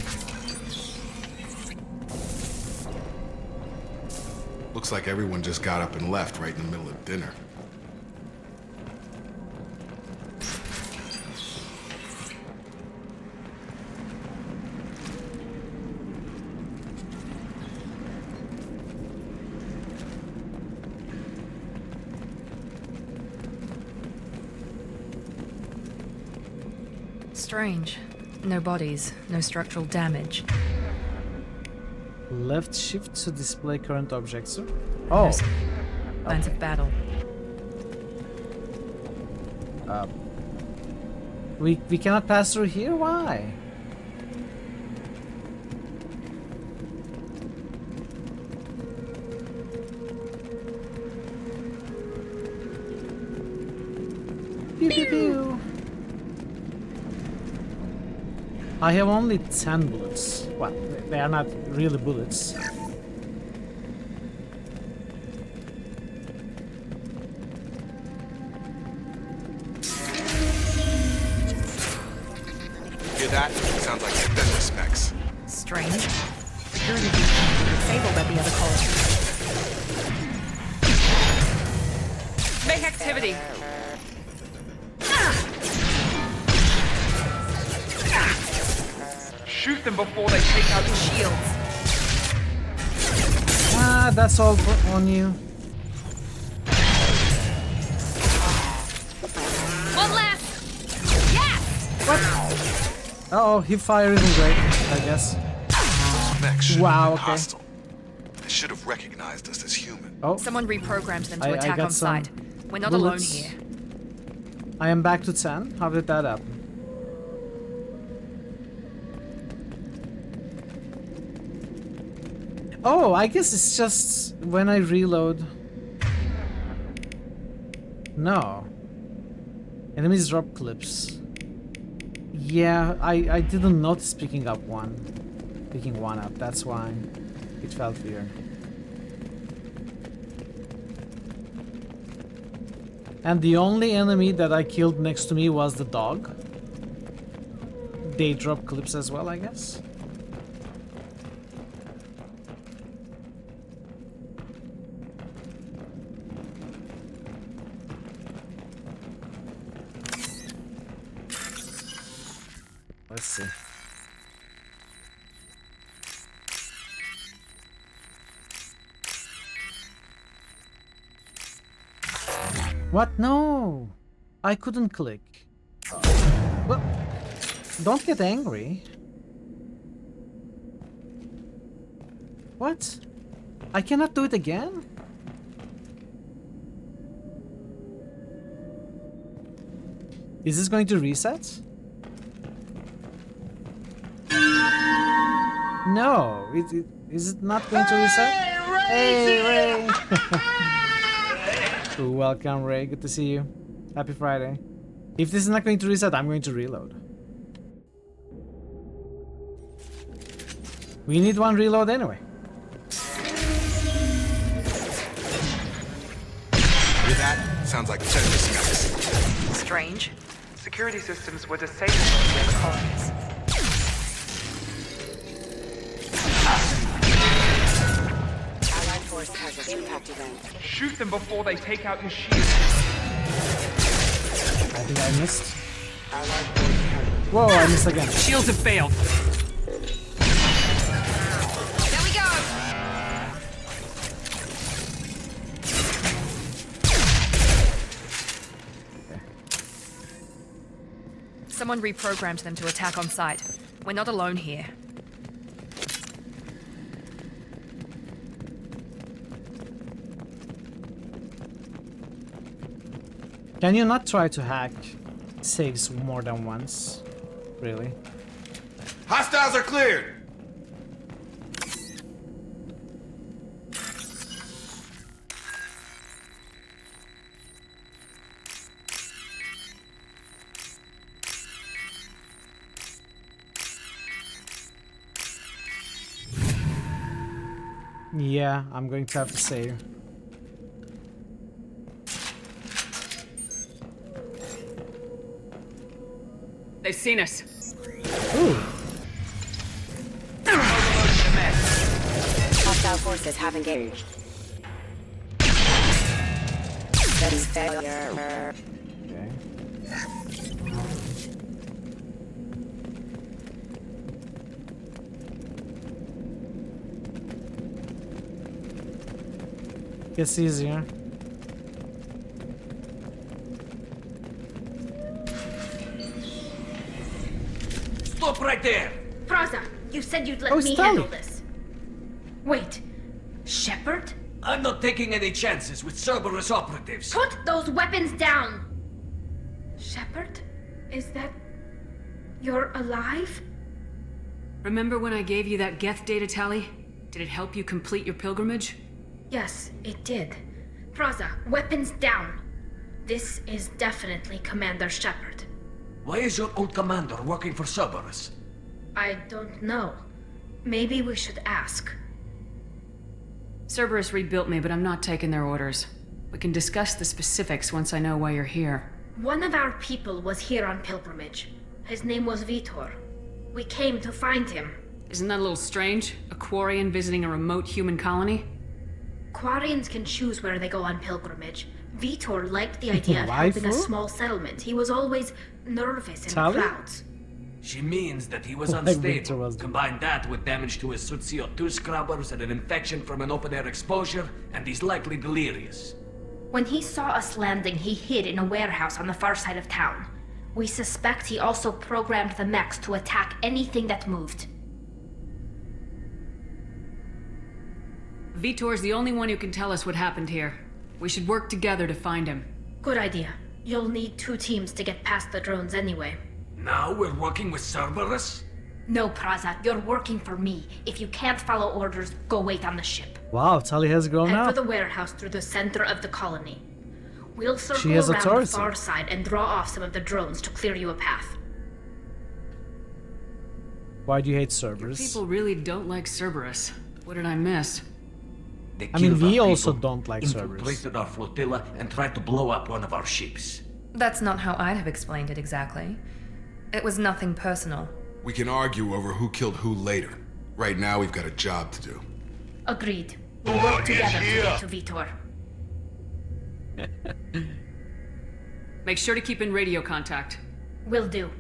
Looks like everyone just got up and left right in the middle of dinner. Strange. No bodies, no structural damage. Left shift to display current objects. Oh. Signs of battle. We cannot pass through here? Why? Pew pew pew. I have only 10 bullets. Well, they are not really bullets. Hear that? Sounds like defender specs. Strange. Security features were disabled at the other colony. Make activity. Shoot them before they take out the shields. Ah, that's all on you. One last. Yes. What? Uh oh, hip fire isn't great, I guess. Those mechs should Wow, have been okay. hostile. They should have recognized us as human. Oh. Someone reprogrammed them to I attack got on some sight. We're not bullets. alone here. I am back to 10. How did that happen? Oh, I guess it's just when I reload. No. Enemies drop clips. Yeah, I didn't notice picking one up. That's why it felt weird. And the only enemy that I killed next to me was the dog. They drop clips as well, I guess. Let's see. What? No! I couldn't click. Well, don't get angry. What? I cannot do it again? Is this going to reset? No, is it not going to reset? Hey, Ray! Ooh, welcome, Ray. Good to see you. Happy Friday. If this is not going to reset, I'm going to reload. We need one reload anyway. Hear that? Sounds like defender specs. Strange. Security systems were disabled in the colonies. Allied force has an impact event. Shoot them before they take out your shield. I think I missed. Whoa, I missed again. Shields have failed. There we go. Someone reprogrammed them to attack on sight. We're not alone here. Can you not try to hack saves more than once? Really? Hostiles are cleared! Yeah, I'm going to have to save. They've seen us. Ooh. Hostile forces have engaged. That is failure. Okay. Gets easier. Stop right there! Praza, you said you'd let me handle this. Wait, Shepard? I'm not taking any chances with Cerberus operatives. Put those weapons down! Shepard? Is that... you're alive? Remember when I gave you that Geth data tally? Did it help you complete your pilgrimage? Yes, it did. Praza, weapons down. This is definitely Commander Shepard. Why is your old commander working for Cerberus? I don't know. Maybe we should ask. Cerberus rebuilt me, but I'm not taking their orders. We can discuss the specifics once I know why you're here. One of our people was here on pilgrimage. His name was Vitor. We came to find him. Isn't that a little strange? A Quarian visiting a remote human colony? Quarians can choose where they go on pilgrimage. Vitor liked the idea of helping a small settlement. He was always nervous in crowds. She means that he was unstable. Combine that with damage to his CO2 scrubbers and an infection from an open-air exposure, and he's likely delirious. When he saw us landing, he hid in a warehouse on the far side of town. We suspect he also programmed the mechs to attack anything that moved. Vitor's the only one who can tell us what happened here. We should work together to find him. Good idea. You'll need 2 teams to get past the drones anyway. Now we're working with Cerberus? No, Praza, you're working for me. If you can't follow orders, go wait on the ship. Wow, Tali has grown Head up. for the warehouse through the center of the colony. We'll circle She has around the authority. far side and draw off some of the drones to clear you a path. Why do you hate Cerberus? People really don't like Cerberus. What did I miss? They I mean, killed our we also people, don't like Cerberus. infiltrated our flotilla and tried to blow up one of our ships. That's not how I'd have explained it exactly. It was nothing personal. We can argue over who killed who later. Right now, we've got a job to do. Agreed. We'll work together to get to Vitor. Make sure to keep in radio contact. Will do.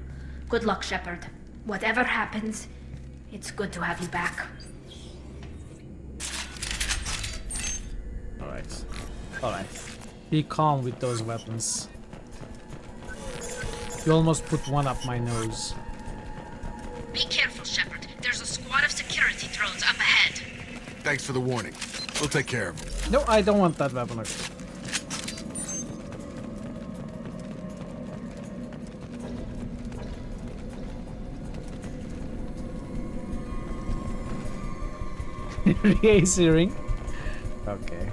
Good luck, Shepard. Whatever happens, it's good to have you back. Alright. Alright. Be calm with those weapons. You almost put one up my nose. Be careful, Shepard. There's a squad of security drones up ahead. Thanks for the warning. We'll take care of them. No, I don't want that weapon. Re-AC ring. Okay.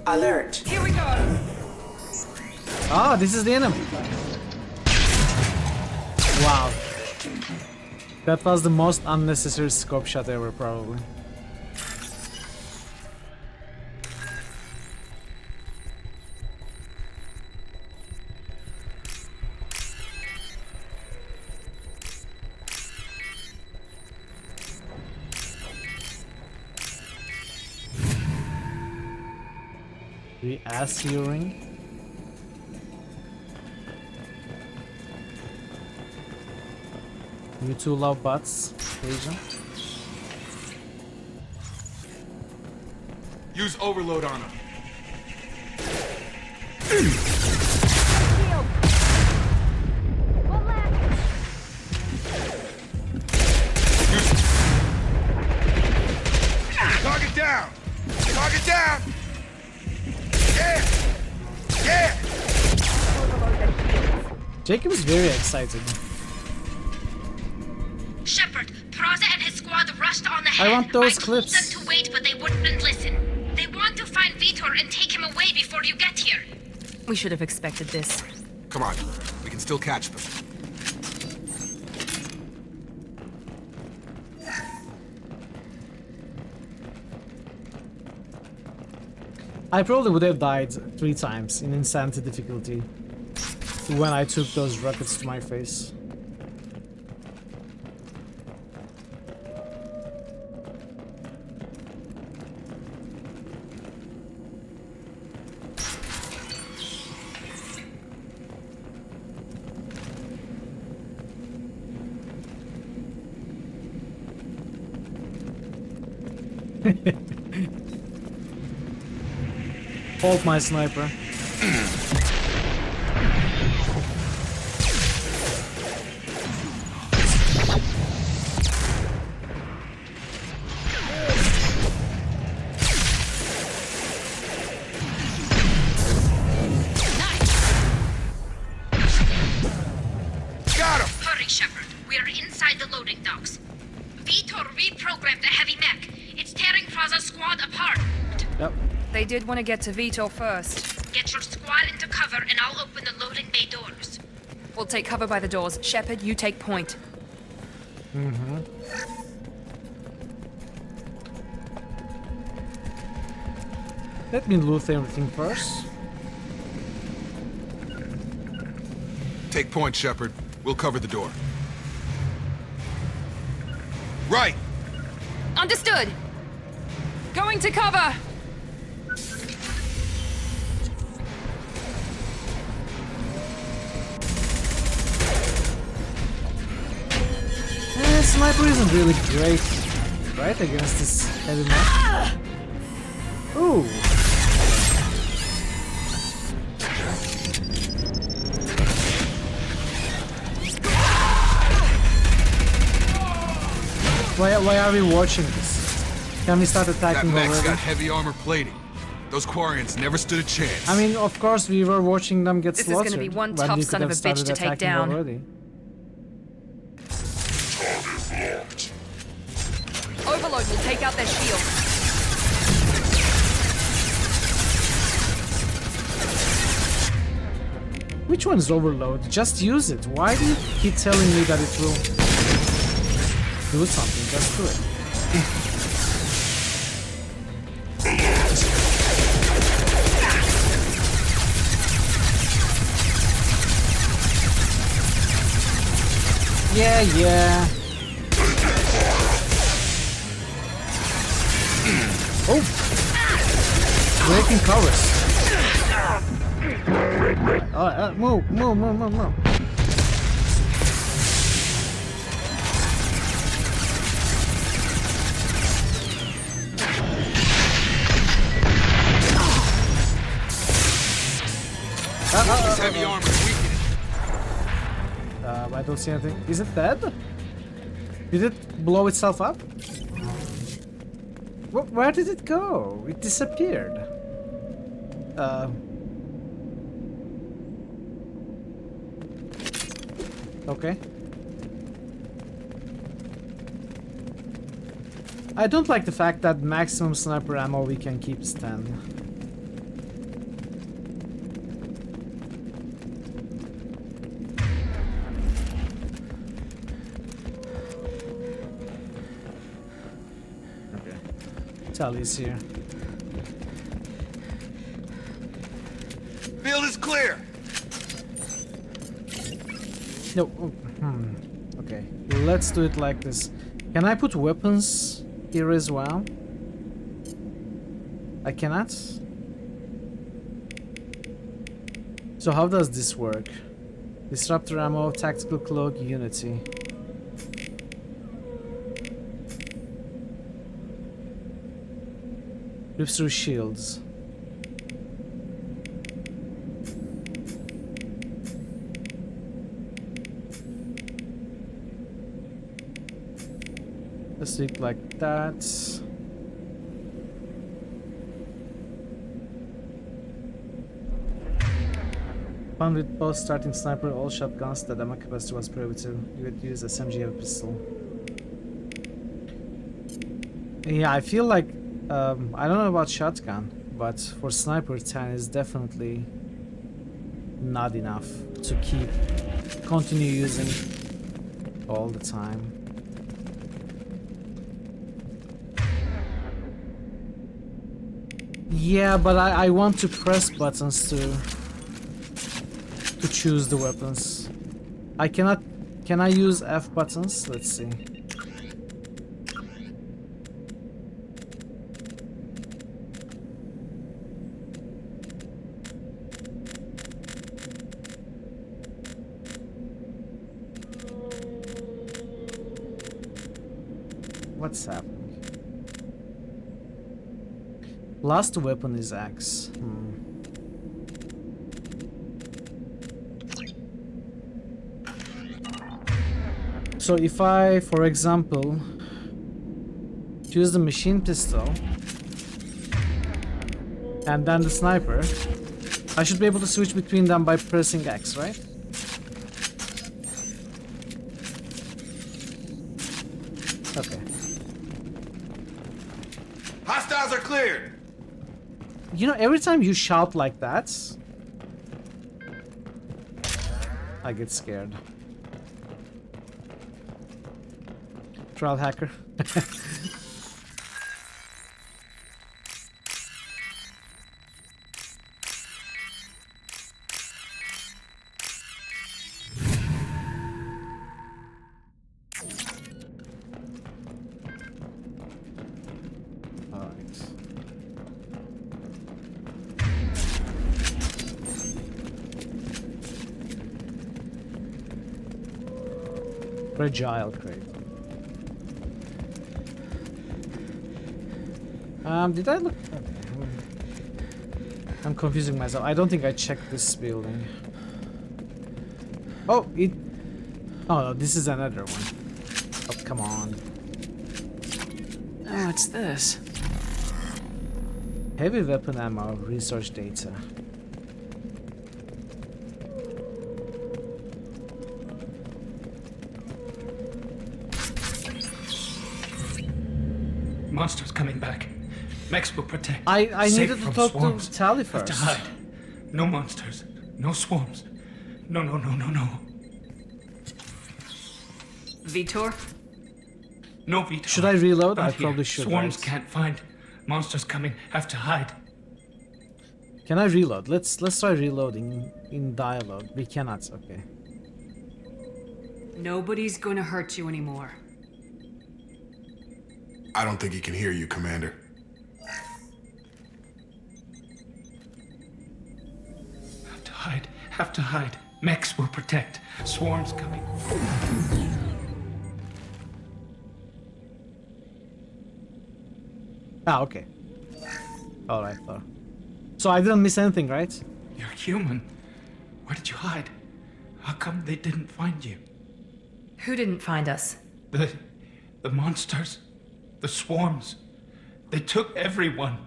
Alert. Here we go. Ah, this is the enemy. Wow. That was the most unnecessary scope shot ever, probably. Re-AC ring. You two love butts, Asian. Use overload on them. Target down! Target down! Yeah! Yeah! Jacob is very excited. Shepard, Praza and his squad rushed on ahead. I want those I clips. told them to wait, but they wouldn't listen. They want to find Vitor and take him away before you get here. We should have expected this. Come on, we can still catch them. I probably would have died 3 times in insanity difficulty when I took those rockets to my face. Hold my sniper. Got him! Hurry, Shepard. We're inside the loading docks. Vitor reprogrammed the heavy mech. It's tearing Praza's squad apart. Yep. They did want to get to Vitor first. Get your squad into cover and I'll open the loading bay doors. We'll take cover by the doors. Shepard, you take point. Mm-hmm. Let me loot everything first. Take point, Shepard. We'll cover the door. Right! Understood! Going to cover! Sniper isn't really great, right, against this heavy mech. Ooh. Why are we watching this? Can we start attacking That mech's already? got heavy armor plating. Those Quarians never stood a chance. I mean, of course, we were watching them get This is slaughtered. gonna be one but tough we son could of have a bitch started to take attacking down. already. Overload will take out their shield. Which one is overload? Just use it. Why do you keep telling me that it will do something? Just do it. Yeah. Oh! Breaking covers. Move. This heavy armor is weakening. I don't see anything. Is it dead? Did it blow itself up? Where did it go? It disappeared. Okay. I don't like the fact that maximum sniper ammo we can keep is 10. Tally's here. Field is clear. No. Okay. Let's do it like this. Can I put weapons here as well? I cannot. So how does this work? Disruptor ammo, tactical cloak, unity. Rips through shields. Let's do it like that. Fun with both starting sniper, all shotguns, the ammo capacity was prohibitive. You would use SMG or pistol. Yeah, I feel like, I don't know about shotgun, but for sniper 10 is definitely not enough to continue using all the time. Yeah, but I want to press buttons to choose the weapons. I cannot. Can I use F buttons? Let's see. What's happening? Last weapon is X. So if I, for example, choose the machine pistol and then the sniper, I should be able to switch between them by pressing X, right? Okay. Hostiles are cleared! You know, every time you shout like that, I get scared. Trial hacker. Fragile crate. Did I look? Okay. I'm confusing myself. I don't think I checked this building. Oh, it. Oh, no, this is another one. Oh, come on. Oh, what's this? Heavy weapon ammo, research data. Monsters coming back. Max will protect. I Safe needed to from talk swarms. to Tally Have to first. hide. No monsters. No swarms. No, no, no, no, no. Vitor? No, Vitor. Should I reload? Not I here. probably should. Swarms Right? can't find. Monsters coming. Have to hide. Can I reload? Let's try reloading in dialogue. We cannot. Okay. Nobody's gonna hurt you anymore. I don't think he can hear you, Commander. Have to hide. Have to hide. Max will protect. Swarms coming. Ah, okay. Alright, Thor. So I didn't miss anything, right? You're human. Where did you hide? How come they didn't find you? Who didn't find us? The monsters. The swarms. They took everyone.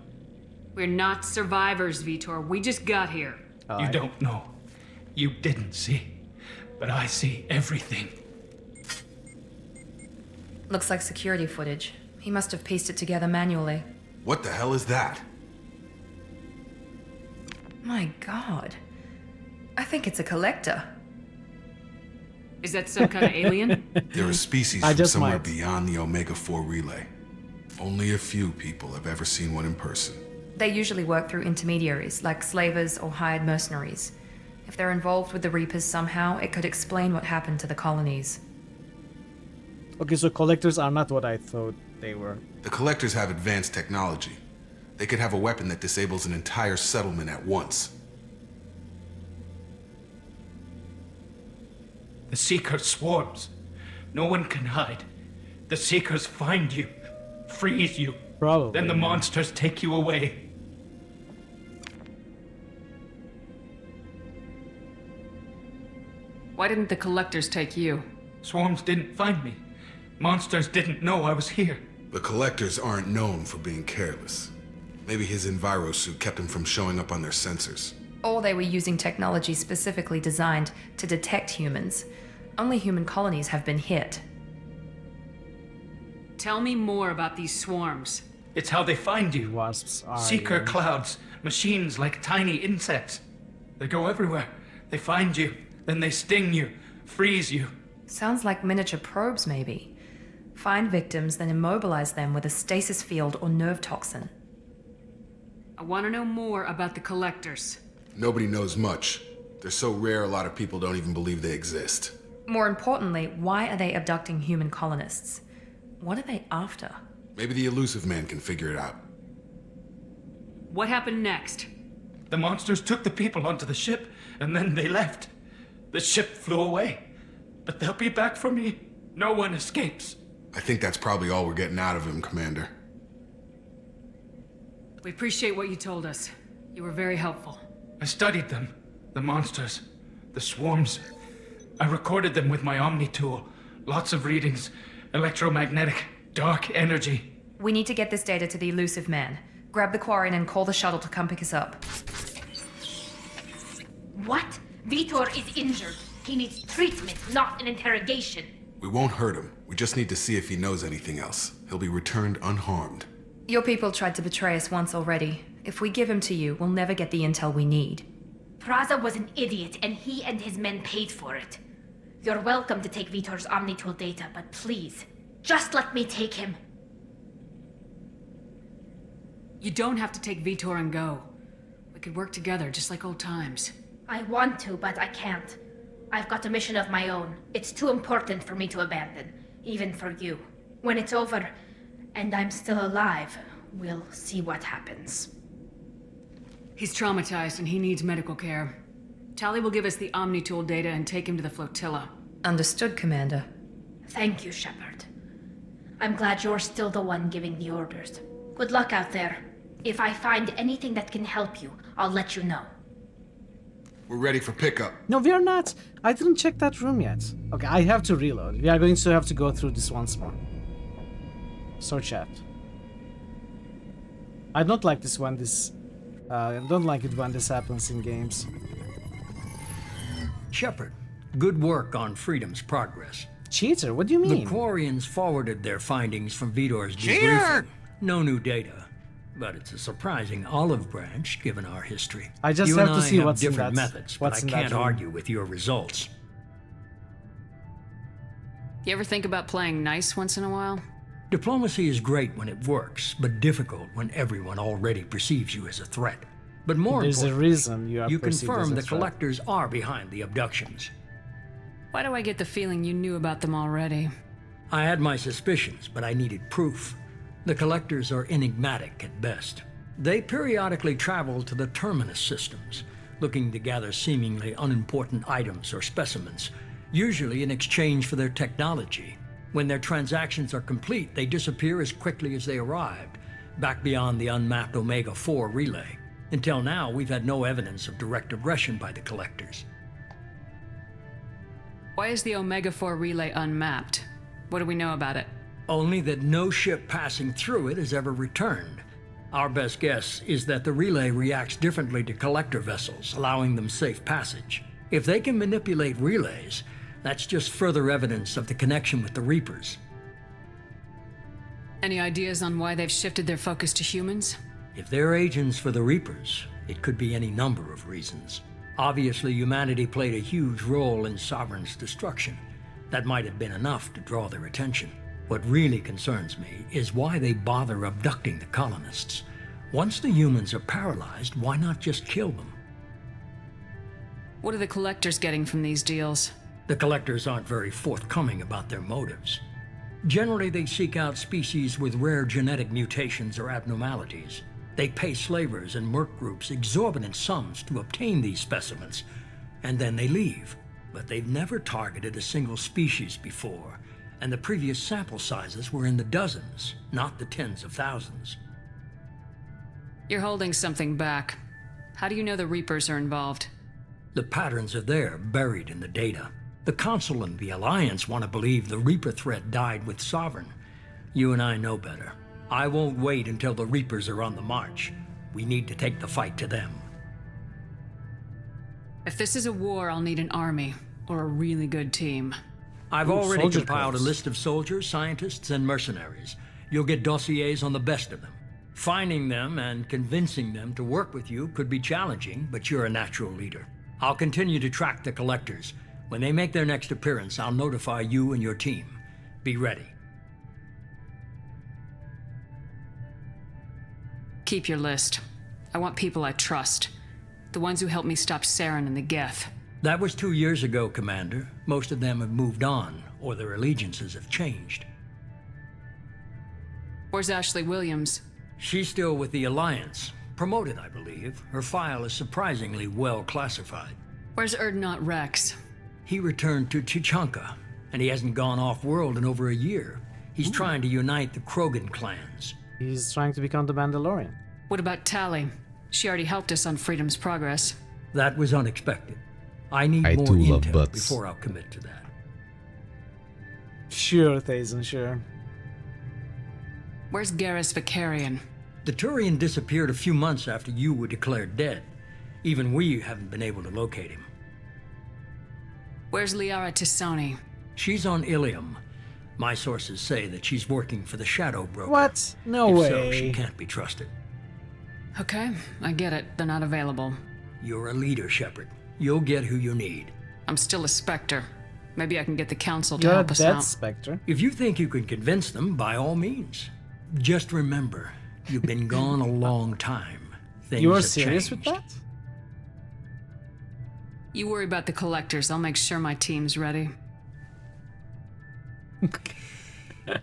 We're not survivors, Vitor. We just got here. You don't know. You didn't see. But I see everything. Looks like security footage. He must have pieced it together manually. What the hell is that? My god. I think it's a collector. Is that some kind of alien? They're a species from somewhere beyond the Omega-4 relay. Only a few people have ever seen one in person. They usually work through intermediaries, like slavers or hired mercenaries. If they're involved with the Reapers somehow, it could explain what happened to the colonies. Okay, so collectors are not what I thought they were. The collectors have advanced technology. They could have a weapon that disables an entire settlement at once. The Seekers swarms. No one can hide. The Seekers find you. Freeze you. Probably. Then the monsters take you away. Why didn't the collectors take you? Swarms didn't find me. Monsters didn't know I was here. The collectors aren't known for being careless. Maybe his enviro suit kept him from showing up on their sensors. Or they were using technology specifically designed to detect humans. Only human colonies have been hit. Tell me more about these swarms. It's how they find you. Wasps are Seeker you. clouds, machines like tiny insects. They go everywhere. They find you, then they sting you, freeze you. Sounds like miniature probes, maybe. Find victims, then immobilize them with a stasis field or nerve toxin. I want to know more about the collectors. Nobody knows much. They're so rare, a lot of people don't even believe they exist. More importantly, why are they abducting human colonists? What are they after? Maybe the elusive man can figure it out. What happened next? The monsters took the people onto the ship, and then they left. The ship flew away. But they'll be back for me. No one escapes. I think that's probably all we're getting out of him, Commander. We appreciate what you told us. You were very helpful. I studied them. The monsters. The swarms. I recorded them with my Omni tool. Lots of readings. Electromagnetic. Dark energy. We need to get this data to the elusive man. Grab the Quarian and call the shuttle to come pick us up. What? Vitor is injured. He needs treatment, not an interrogation. We won't hurt him. We just need to see if he knows anything else. He'll be returned unharmed. Your people tried to betray us once already. If we give him to you, we'll never get the intel we need. Praza was an idiot, and he and his men paid for it. You're welcome to take Vitor's Omnitool data, but please, just let me take him. You don't have to take Vitor and go. We could work together, just like old times. I want to, but I can't. I've got a mission of my own. It's too important for me to abandon, even for you. When it's over, and I'm still alive, we'll see what happens. He's traumatized and he needs medical care. Tali will give us the Omnitool data and take him to the flotilla. Understood, Commander. Thank you, Shepard. I'm glad you're still the one giving the orders. Good luck out there. If I find anything that can help you, I'll let you know. We're ready for pickup. No, we are not. I didn't check that room yet. Okay, I have to reload. We are going to have to go through this once more. So chat. I don't like this when this... I don't like it when this happens in games. Shepard, good work on Freedom's progress. Cheater? What do you mean? The Quarians forwarded their findings from Vitor's debriefing. No new data, but it's a surprising olive branch given our history. I just you have and to I see have what's in different that. methods, What's but in I that can't room. argue with your results. You ever think about playing nice once in a while? Diplomacy is great when it works, but difficult when everyone already perceives you as a threat. But more There's a importantly, reason you are perceived as confirm a the threat. collectors are behind the abductions. Why do I get the feeling you knew about them already? I had my suspicions, but I needed proof. The collectors are enigmatic at best. They periodically travel to the terminus systems, looking to gather seemingly unimportant items or specimens, usually in exchange for their technology. When their transactions are complete, they disappear as quickly as they arrived, back beyond the unmapped Omega-4 relay. Until now, we've had no evidence of direct aggression by the collectors. Why is the Omega-4 relay unmapped? What do we know about it? Only that no ship passing through it has ever returned. Our best guess is that the relay reacts differently to collector vessels, allowing them safe passage. If they can manipulate relays, that's just further evidence of the connection with the Reapers. Any ideas on why they've shifted their focus to humans? If they're agents for the Reapers, it could be any number of reasons. Obviously, humanity played a huge role in Sovereign's destruction. That might have been enough to draw their attention. What really concerns me is why they bother abducting the colonists. Once the humans are paralyzed, why not just kill them? What are the collectors getting from these deals? The collectors aren't very forthcoming about their motives. Generally, they seek out species with rare genetic mutations or abnormalities. They pay slavers and merc groups exorbitant sums to obtain these specimens, and then they leave. But they've never targeted a single species before, and the previous sample sizes were in the dozens, not the tens of thousands. You're holding something back. How do you know the Reapers are involved? The patterns are there, buried in the data. The Council and the Alliance want to believe the Reaper threat died with Sovereign. You and I know better. I won't wait until the Reapers are on the march. We need to take the fight to them. If this is a war, I'll need an army, or a really good team. I've Ooh, already soldier compiled corps. a list of soldiers, scientists, and mercenaries. You'll get dossiers on the best of them. Finding them and convincing them to work with you could be challenging, but you're a natural leader. I'll continue to track the collectors. When they make their next appearance, I'll notify you and your team. Be ready. Keep your list. I want people I trust. The ones who helped me stop Saren and the Geth. That was 2 years ago, Commander. Most of them have moved on, or their allegiances have changed. Where's Ashley Williams? She's still with the Alliance. Promoted, I believe. Her file is surprisingly well classified. Where's Erdnot Rex? He returned to Chichanka, and he hasn't gone off-world in over a year. He's trying to unite the Krogan clans. He's trying to become the Mandalorian. What about Tali? She already helped us on Freedom's Progress. That was unexpected. I need I more too love intel butts. before I'll commit to that. Sure, Thazen, sure. Where's Garrus Vicarian? The Turian disappeared a few months after you were declared dead. Even we haven't been able to locate him. Where's Liara Tisoni? She's on Ilium. My sources say that she's working for the Shadow Broker. What? No If so, way. she can't be trusted. Okay, I get it. They're not available. You're a leader, Shepard. You'll get who you need. I'm still a Spectre. Maybe I can get the Council to You're a help us dead out. Spectre. If you think you can convince them, by all means. Just remember, you've been gone a long time. Things You are have serious changed. with that? You worry about the collectors. I'll make sure my team's ready.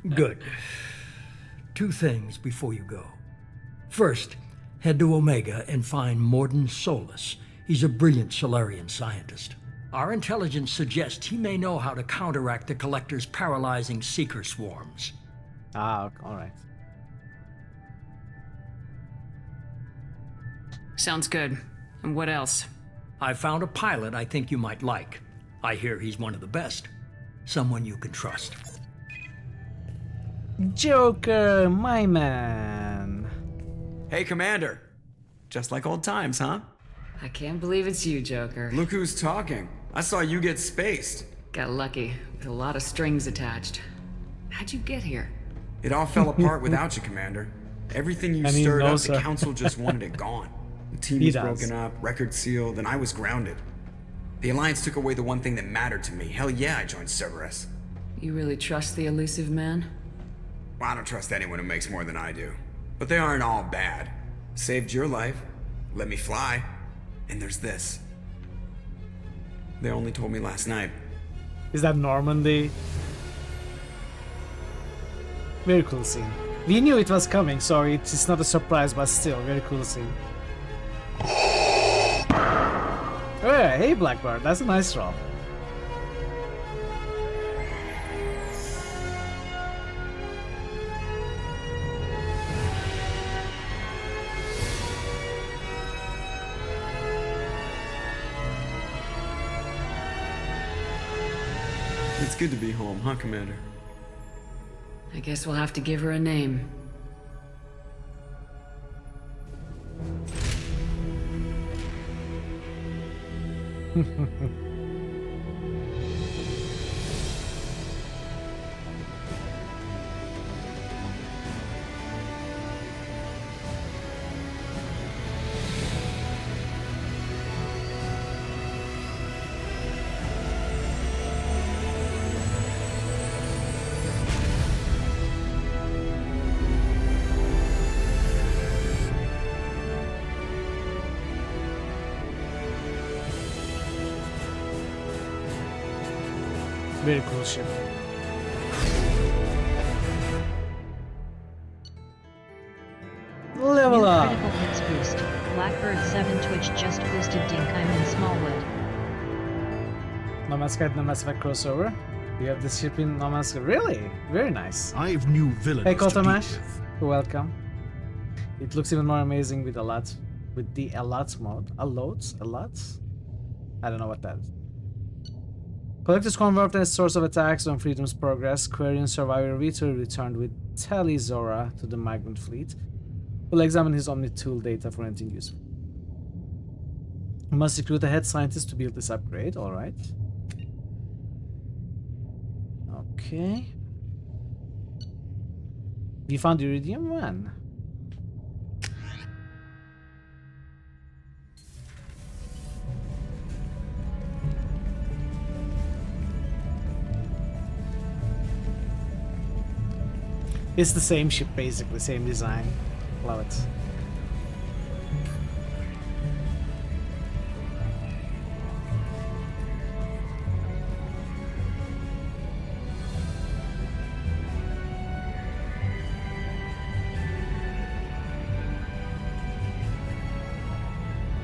Good. 2 things before you go. First, head to Omega and find Morden Solus. He's a brilliant Solarian scientist. Our intelligence suggests he may know how to counteract the Collector's paralyzing Seeker swarms. Ah, alright. Sounds good. And what else? I found a pilot I think you might like. I hear he's one of the best. Someone you can trust. Joker, my man. Hey, Commander. Just like old times, huh? I can't believe it's you, Joker. Look who's talking. I saw you get spaced. Got lucky, with a lot of strings attached. How'd you get here? It all fell apart without you, Commander. Everything you And he stirred up, knows the her. Council just wanted it gone. The team He was does. broken up, record sealed, and I was grounded. The Alliance took away the one thing that mattered to me. Hell yeah, I joined Cerberus. You really trust the elusive man? Well, I don't trust anyone who makes more than I do. But they aren't all bad. Saved your life, let me fly, and there's this. They only told me last night. Is that Normandy? Very cool scene. We knew it was coming, so it's not a surprise, but still, very cool scene. Oh yeah, hey Blackbird, that's a nice roll. It's good to be home, huh, Commander? I guess we'll have to give her a name. Very cool ship. Level New up! critical hits boost. Blackbird 7 Twitch just boosted Dinkheimer in Smallwood. No Man's Sky, No Man's Sky crossover. You have this ship in No Man's Sky. Really? Very nice. I've new villains Hey to deal Kotomash, with. welcome. It looks even more amazing with with the Allots mode. Allots? I don't know what that is. Collectors convert as source of attacks on Freedom's Progress. Quarian Survivor Vito returned with Tali Zora to the Migrant Fleet. We'll examine his Omni tool data for anything useful. We must recruit a head scientist to build this upgrade. Alright. Okay. You found iridium? When? It's the same ship basically, same design. Love it.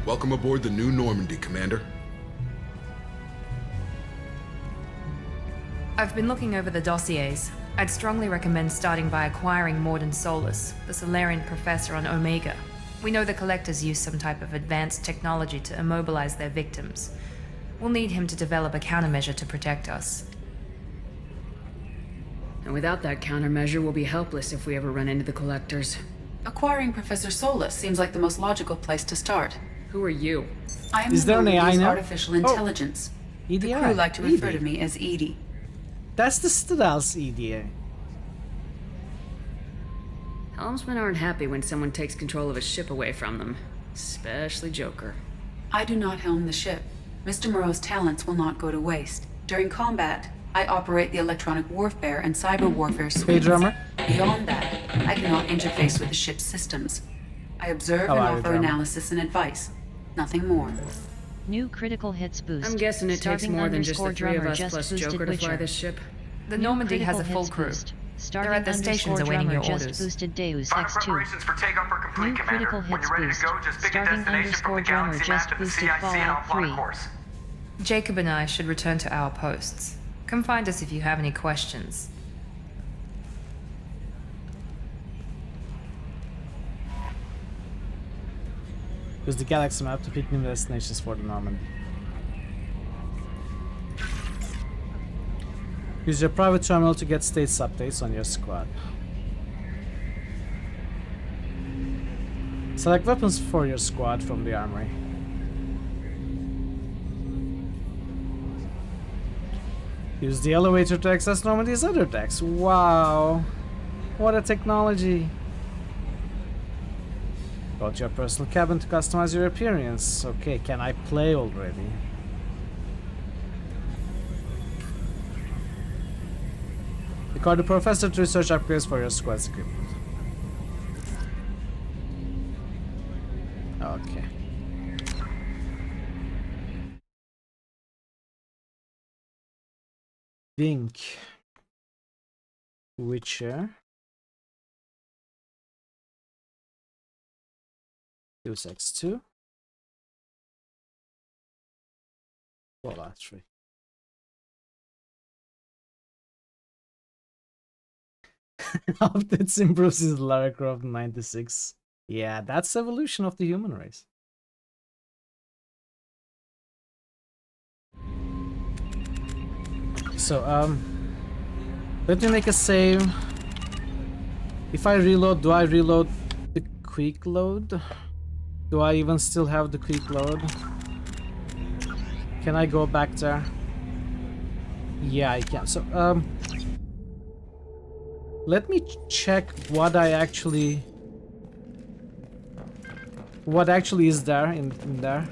Welcome aboard the New Normandy, Commander. I've been looking over the dossiers. I'd strongly recommend starting by acquiring Morden Solus, the Solarian professor on Omega. We know the Collectors use some type of advanced technology to immobilize their victims. We'll need him to develop a countermeasure to protect us. And without that countermeasure, we'll be helpless if we ever run into the Collectors. Acquiring Professor Solus seems like the most logical place to start. Who are you? I am Is there an AI now? artificial intelligence. EDI. The crew like to refer EDI. to me as Edie. That's the Stadal's EDA. Helmsmen aren't happy when someone takes control of a ship away from them. Especially Joker. I do not helm the ship. Mr. Moreau's talents will not go to waste. During combat, I operate the electronic warfare and cyber warfare Hey, suites. drummer. Beyond that, I cannot interface with the ship's systems. I observe How and are you, offer drummer? analysis and advice. Nothing more. New critical hits boost. I'm guessing it takes Starving more than just the underscore three of drummer us just plus boosted Joker to fly Witcher. this ship. The New Normandy has a critical full hits crew. boost. They're at the stations awaiting your just orders. boosted Deus Final X2. preparations for takeoff are complete, New Commander. critical When hits you're ready boost. to go, just pick a Starving destination from underscore the drummer galaxy just map to the boosted CIC and I'll Fallout plot a 3. course. Jacob and I should return to our posts. Come find us if you have any questions. Use the galaxy map to pick new destinations for the Normandy. Use your private terminal to get status updates on your squad. Select weapons for your squad from the armory. Use the elevator to access Normandy's other decks. Wow! What a technology! Go to your personal cabin to customize your appearance. Okay, can I play already? Record the professor to research upgrades for your squad's equipment. Okay. Dink. Witcher. Deus X2. Fallout 3. Updates improves his Lara Croft 96. Yeah, that's evolution of the human race. So, let me make a save. If I reload, do I reload the quick load? Do I even still have the quick load? Can I go back there? Yeah, I can. So, let me check what actually is there in there.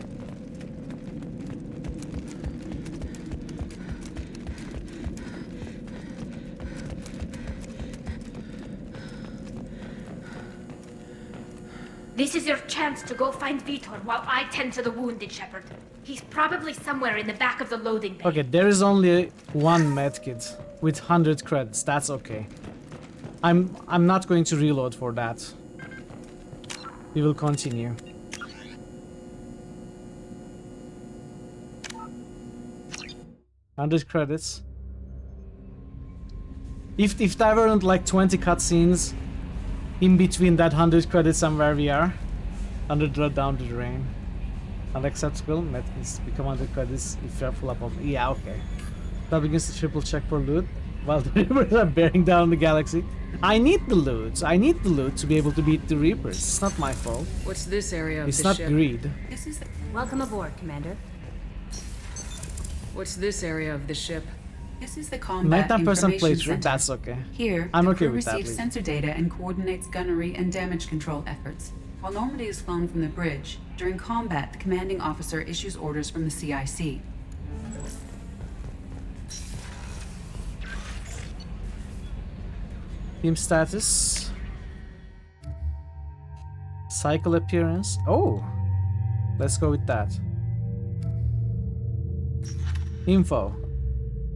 This is your chance to go find Vitor while I tend to the wounded, Shepard. He's probably somewhere in the back of the loading bay. Okay, there is only one medkit with 100 credits. That's okay. I'm not going to reload for that. We will continue. $100 credits. If there weren't like 20 cutscenes in between that 100 credits and where we are, 100 down the drain. Unacceptable. Medkits become 100 credits if you're full up of. Yeah, okay. That begins to triple check for loot while the Reapers are bearing down the galaxy. I need the loot. I need the loot to be able to beat the Reapers. It's not my fault. What's this area of It's the not ship? greed. This is Welcome aboard, Commander. What's this area of the ship? This is the combat 99% information playthrough, center. that's okay. Here, I'm the okay crew with that, receives Lee. sensor data and coordinates gunnery and damage control efforts. While Normandy is flown from the bridge, during combat, the commanding officer issues orders from the CIC. Team status. Cycle appearance. Oh! Let's go with that. Info.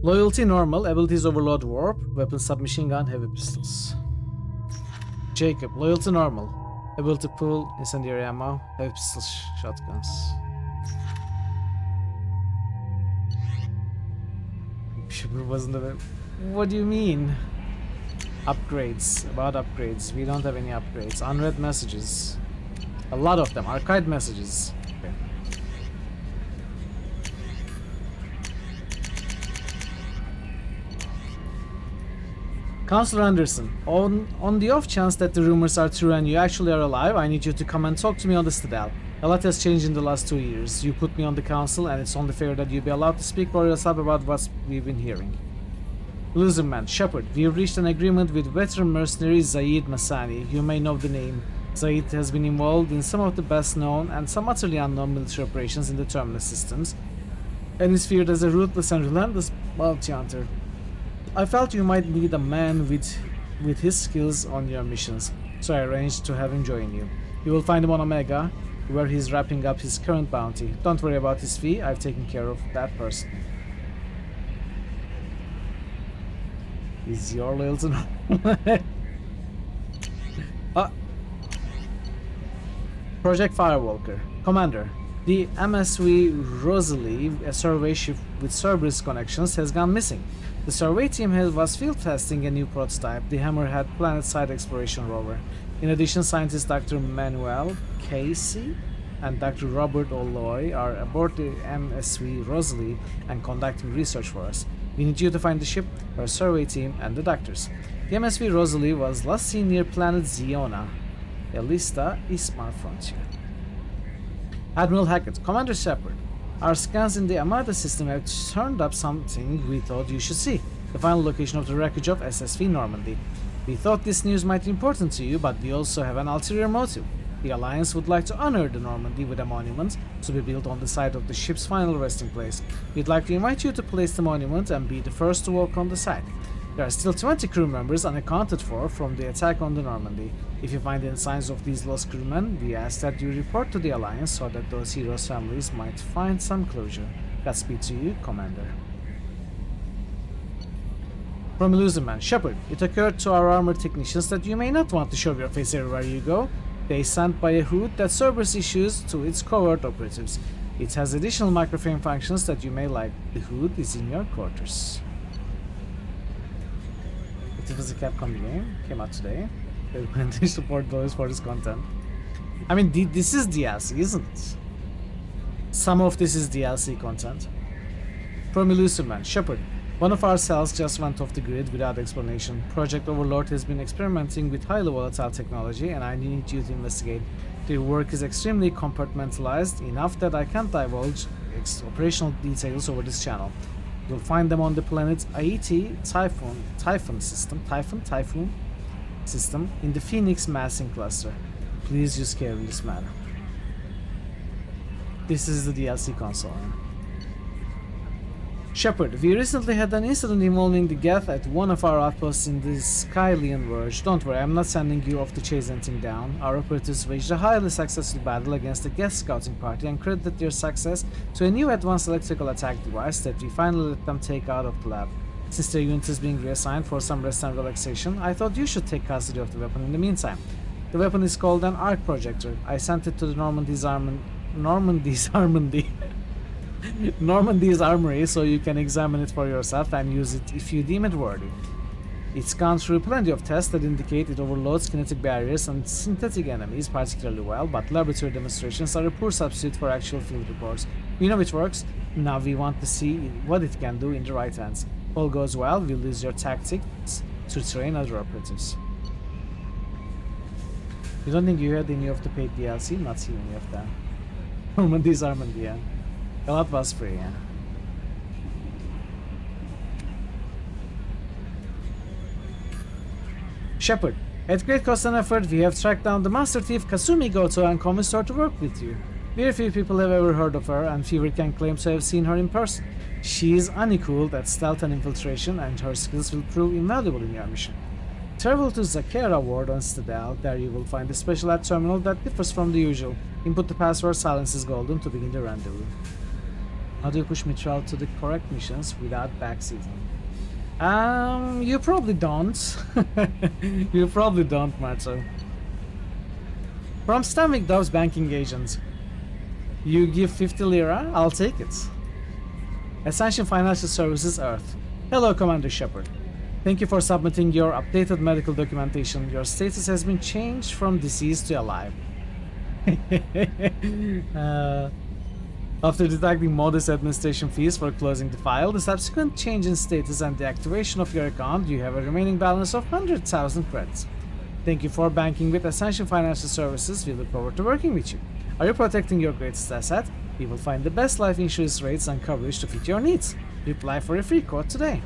Loyalty normal, abilities overload warp, weapon submachine gun, heavy pistols. Jacob, loyalty normal, ability pull, incendiary ammo, heavy pistols, shotguns. Wasn't a... What do you mean? Upgrades. About upgrades. We don't have any upgrades. Unread messages. A lot of them. Archived messages. Okay. Counselor Anderson, on the off chance that the rumors are true and you actually are alive, I need you to come and talk to me on the Citadel. A lot has changed in the last 2 years. You put me on the council and it's only fair that you be allowed to speak for yourself about what we've been hearing. Loserman, Shepard, we've reached an agreement with veteran mercenary Zaid Masani. You may know the name. Zaid has been involved in some of the best known and some utterly unknown military operations in the Terminus systems, and is feared as a ruthless and relentless bounty hunter. I felt you might need a man with his skills on your missions, so I arranged to have him join you. You will find him on Omega, where he's wrapping up his current bounty. Don't worry about his fee, I've taken care of that person. Is your loyalty Project Firewalker. Commander, the MSV Rosalie, a survey ship with Cerberus connections, has gone missing. The survey team was field testing a new prototype, the Hammerhead planet-side exploration rover. In addition, scientists Dr. Manuel Casey and Dr. Robert O'Loy are aboard the MSV Rosalie and conducting research for us. We need you to find the ship, our survey team, and the doctors. The MSV Rosalie was last seen near planet Ziona, Elista, Ismar frontier. Admiral Hackett, Commander Shepard, our scans in the Armada system have turned up something we thought you should see. The final location of the wreckage of SSV Normandy. We thought this news might be important to you, but we also have an ulterior motive. The Alliance would like to honor the Normandy with a monument to be built on the site of the ship's final resting place. We'd like to invite you to place the monument and be the first to walk on the site. There are still 20 crew members unaccounted for from the attack on the Normandy. If you find any signs of these lost crewmen, we ask that you report to the Alliance so that those heroes' families might find some closure. Godspeed to you, Commander. From Illusionman, Shepard, it occurred to our armor technicians that you may not want to show your face everywhere you go. They sent by a hood that Cerberus issues to its covert operatives. It has additional microframe functions that you may like. The hood is in your quarters. It was a Capcom game, came out today. They went to support those for this content. I mean, this is DLC, isn't it? Some of this is DLC content. From Illusionman, Shepard, one of our cells just went off the grid without explanation. Project Overlord has been experimenting with highly volatile technology and I need you to investigate. The work is extremely compartmentalized, enough that I can't divulge operational details over this channel. You'll find them on the planet's Aiti Typhoon system in the Phoenix massing cluster. Please use care in this matter. This is the DLC console. Shepard, we recently had an incident involving the Geth at one of our outposts in the Skylian Verge. Don't worry, I'm not sending you off to chase anything down. Our operatives waged a highly successful battle against the Geth scouting party and credited their success to a new advanced electrical attack device that we finally let them take out of the lab. Since their unit is being reassigned for some rest and relaxation, I thought you should take custody of the weapon in the meantime. The weapon is called an arc projector. I sent it to the Normandy's armory so you can examine it for yourself and use it if you deem it worthy. It's gone through plenty of tests that indicate it overloads kinetic barriers and synthetic enemies particularly well, but laboratory demonstrations are a poor substitute for actual field reports. We know it works, now we want to see what it can do in the right hands. If all goes well, we'll use your tactics to train other operatives. You don't think you had any of the paid DLC? Not seeing any of that. Normandy's Normandy, yeah. A lot was free, yeah. Shepard, at great cost and effort, we have tracked down the master thief Kasumi Goto and convinced her to work with you. Very few people have ever heard of her, and fewer can claim to have seen her in person. She is uncooled at stealth and infiltration, and her skills will prove invaluable in your mission. Travel to Zakera Ward on Citadel. There you will find a special ad terminal that differs from the usual. Input the password Silence is Golden to begin the rendezvous. How do you push Mitchell to the correct missions without backseating? You probably don't. You probably don't, Marzo. From Stanwick Dove's banking agent. You give 50 lira, I'll take it. Ascension Financial Services, Earth. Hello, Commander Shepard. Thank you for submitting your updated medical documentation. Your status has been changed from deceased to alive. After deducting modest administration fees for closing the file, the subsequent change in status and the activation of your account, you have a remaining balance of 100,000 credits. Thank you for banking with Ascension Financial Services. We look forward to working with you. Are you protecting your greatest asset? We will find the best life insurance rates and coverage to fit your needs. Apply for a free quote today.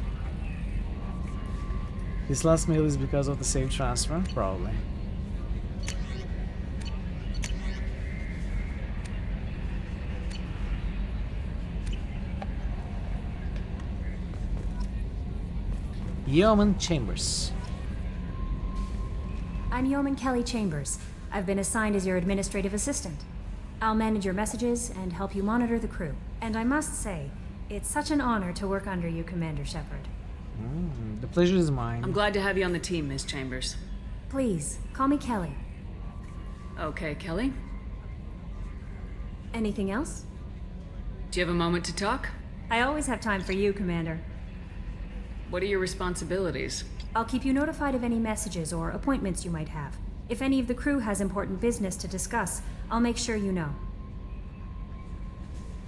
This last mail is because of the same transfer? Probably. Yeoman Chambers. I'm Yeoman Kelly Chambers. I've been assigned as your administrative assistant. I'll manage your messages and help you monitor the crew. And I must say, it's such an honor to work under you, Commander Shepard. The pleasure is mine. I'm glad to have you on the team, Miss Chambers. Please, call me Kelly. Okay, Kelly. Anything else? Do you have a moment to talk? I always have time for you, Commander. What are your responsibilities? I'll keep you notified of any messages or appointments you might have. If any of the crew has important business to discuss, I'll make sure you know.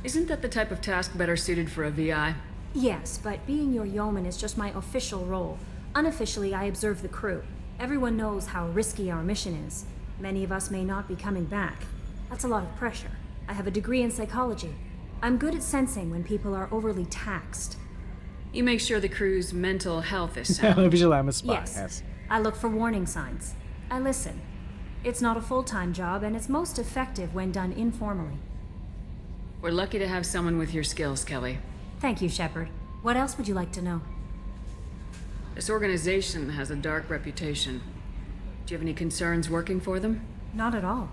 Isn't that the type of task better suited for a VI? Yes, but being your yeoman is just my official role. Unofficially, I observe the crew. Everyone knows how risky our mission is. Many of us may not be coming back. That's a lot of pressure. I have a degree in psychology. I'm good at sensing when people are overly taxed. You make sure the crew's mental health is sound. Visual, I'm a spy. Yes. I look for warning signs. I listen. It's not a full-time job, and it's most effective when done informally. We're lucky to have someone with your skills, Kelly. Thank you, Shepard. What else would you like to know? This organization has a dark reputation. Do you have any concerns working for them? Not at all.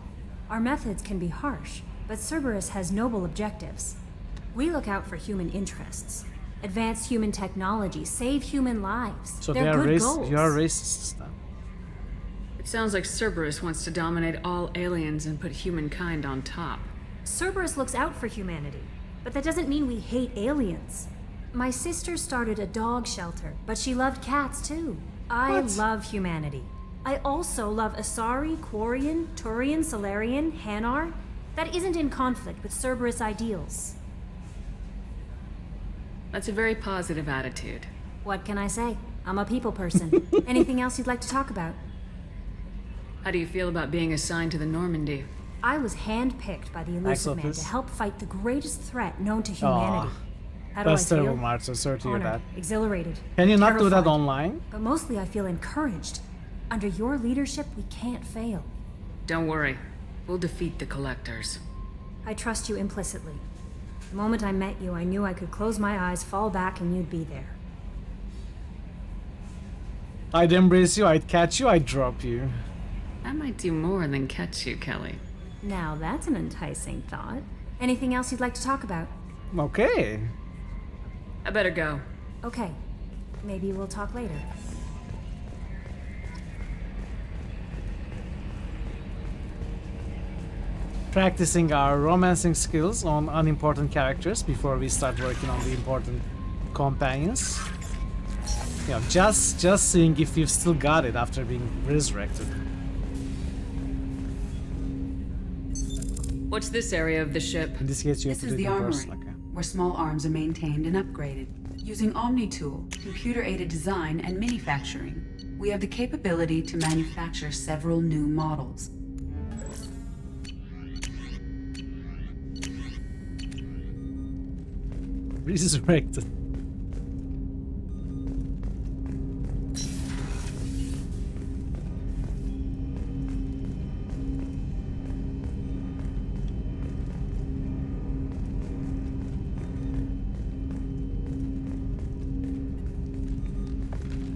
Our methods can be harsh, but Cerberus has noble objectives. We look out for human interests. Advance human technology, save human lives. So They're good goals. You are racists then. It sounds like Cerberus wants to dominate all aliens and put humankind on top. Cerberus looks out for humanity, but that doesn't mean we hate aliens. My sister started a dog shelter, but she loved cats too. I love humanity. I also love Asari, Quarian, Turian, Solarian, Hanar. That isn't in conflict with Cerberus ideals. That's a very positive attitude. What can I say? I'm a people person. Anything else you'd like to talk about? How do you feel about being assigned to the Normandy? I was handpicked by the Elusive Man to help fight the greatest threat known to humanity. How do I feel? That's terrible, Mark. So sorry to hear that. Exhilarated. Can you not do that terrified. online? But mostly I feel encouraged. Under your leadership, we can't fail. Don't worry. We'll defeat the Collectors. I trust you implicitly. The moment I met you, I knew I could close my eyes, fall back, and you'd be there. I'd embrace you, I'd catch you, I'd drop you. I might do more than catch you, Kelly. Now that's an enticing thought. Anything else you'd like to talk about? Okay. I better go. Okay. Maybe we'll talk later. Practicing our romancing skills on unimportant characters before we start working on the important companions. You know, just seeing if we've still got it after being resurrected. What's this area of the ship? In this case, you have This to is do it the in armory, person. Okay. where small arms are maintained and upgraded. Using Omni-Tool, computer-aided design, and manufacturing, we have the capability to manufacture several new models. Resurrected.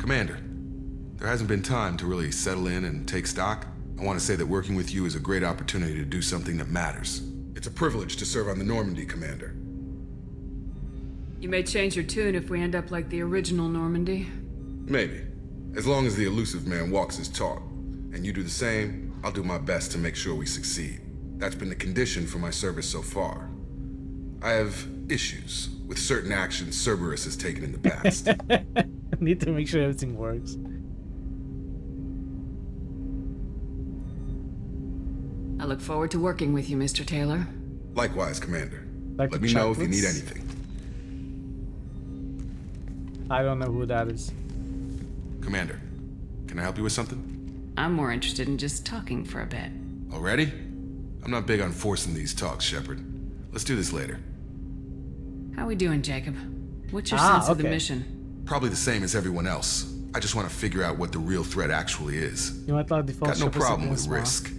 Commander, there hasn't been time to really settle in and take stock. I want to say that working with you is a great opportunity to do something that matters. It's a privilege to serve on the Normandy, Commander. You may change your tune if we end up like the original Normandy. Maybe. As long as the elusive man walks his talk, and you do the same, I'll do my best to make sure we succeed. That's been the condition for my service so far. I have issues with certain actions Cerberus has taken in the past. Need to make sure everything works. I look forward to working with you, Mr. Taylor. Likewise, Commander. Like Let me know if you need anything. I don't know who that is. Commander, can I help you with something? I'm more interested in just talking for a bit. Already? I'm not big on forcing these talks, Shepard. Let's do this later. How we doing, Jacob? What's your sense of the mission? Probably the same as everyone else. I just want to figure out what the real threat actually is. You might like default. Got no problem with risk.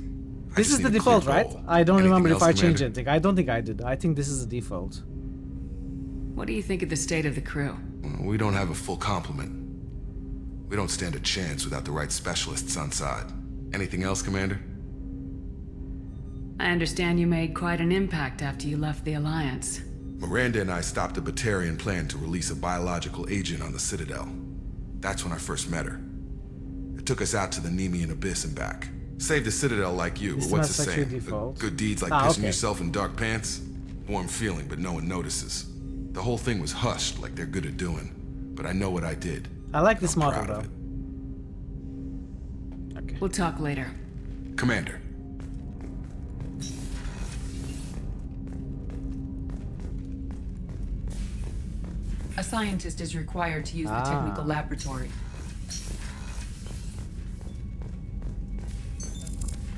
This is the default, right? I don't remember if I changed anything. I don't think I did. I think this is the default. What do you think of the state of the crew? We don't have a full complement. We don't stand a chance without the right specialists on side. Anything else, Commander? I understand you made quite an impact after you left the Alliance. Miranda and I stopped a Batarian plan to release a biological agent on the Citadel. That's when I first met her. It took us out to the Nemean Abyss and back. Saved the Citadel like you, but what's the saying? Good deeds like pissing yourself in dark pants? Warm feeling, but no one notices. The whole thing was hushed like they're good at doing. But I know what I did. I like this model though. Okay. We'll talk later. Commander. A scientist is required to use the technical laboratory.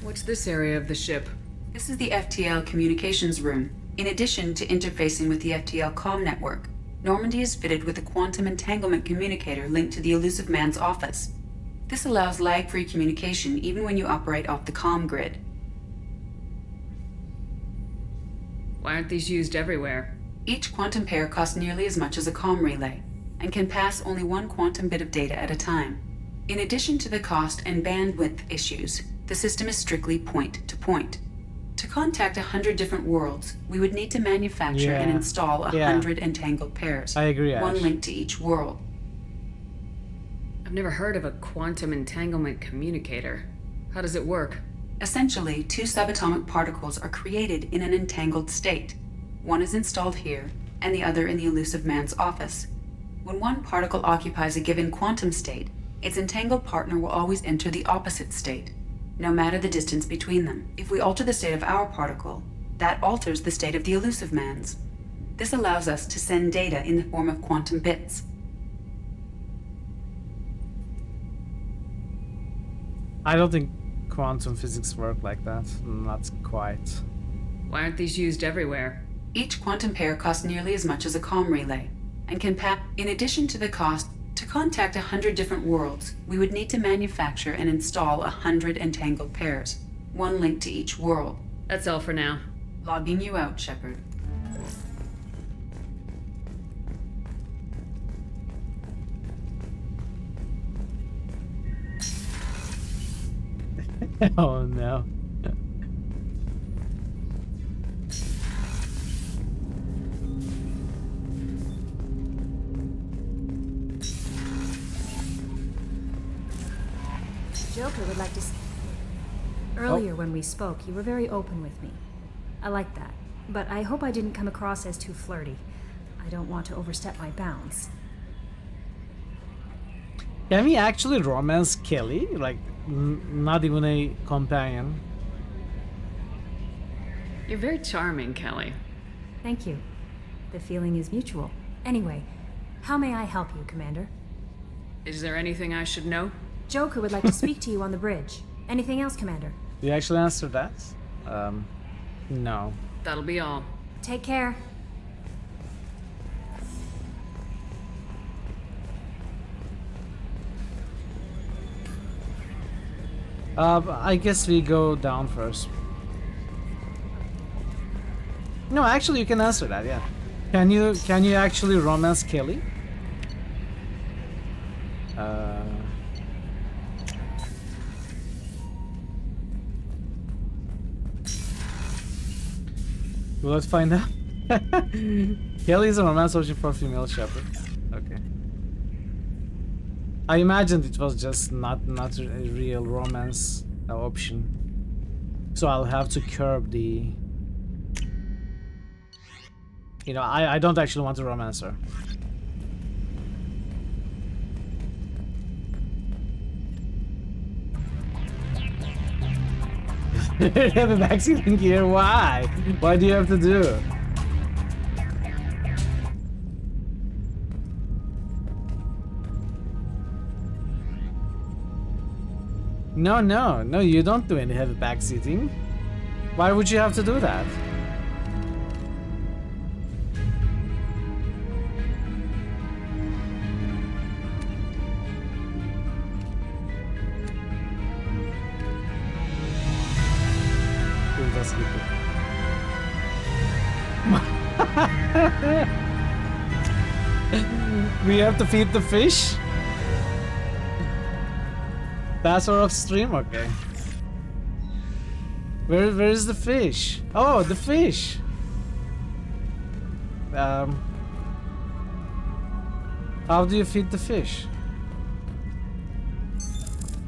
What's this area of the ship? This is the FTL communications room. In addition to interfacing with the FTL comm network, Normandy is fitted with a quantum entanglement communicator linked to the elusive man's office. This allows lag-free communication even when you operate off the comm grid. Why aren't these used everywhere? Each quantum pair costs nearly as much as a comm relay, and can pass only one quantum bit of data at a time. In addition to the cost and bandwidth issues, the system is strictly point-to-point. To contact 100 different worlds, we would need to manufacture and install 100 entangled pairs. I agree, one Ash. link to each world. I've never heard of a quantum entanglement communicator. How does it work? Essentially, two subatomic particles are created in an entangled state. One is installed here, and the other in the elusive man's office. When one particle occupies a given quantum state, its entangled partner will always enter the opposite state, no matter the distance between them. If we alter the state of our particle, that alters the state of the elusive man's. This allows us to send data in the form of quantum bits. I don't think quantum physics work like that. Not quite. Why aren't these used everywhere? Each quantum pair costs nearly as much as a comm relay, and can pass. In addition to the cost, to contact 100 different worlds, we would need to manufacture and install 100 entangled pairs, one link to each world. That's all for now. Logging you out, Shepard. Oh no. Joker would like to Earlier when we spoke, you were very open with me. I like that, but I hope I didn't come across as too flirty. I don't want to overstep my bounds. Can we actually romance Kelly? Like, not even a companion. You're very charming, Kelly. Thank you. The feeling is mutual. Anyway, how may I help you, Commander? Is there anything I should know? Joker would like to speak to you on the bridge. Anything else, Commander? Did you actually answer that? No. That'll be all. Take care. I guess we go down first. No, actually, you can answer that. Yeah. Can you actually romance Kelly? Let's find out. Kelly is a romance searching for a female shepherd. Okay. I imagined it was just not a real romance option. So I'll have to curb the... You know, I don't actually want to romance her. Have a vaccine gear? Why? Why do you have to do? No, you don't do any heavy backseating. Why would you have to do that? We have to feed the fish? That's our off stream? Okay. Where is the fish? Oh, the fish! How do you feed the fish?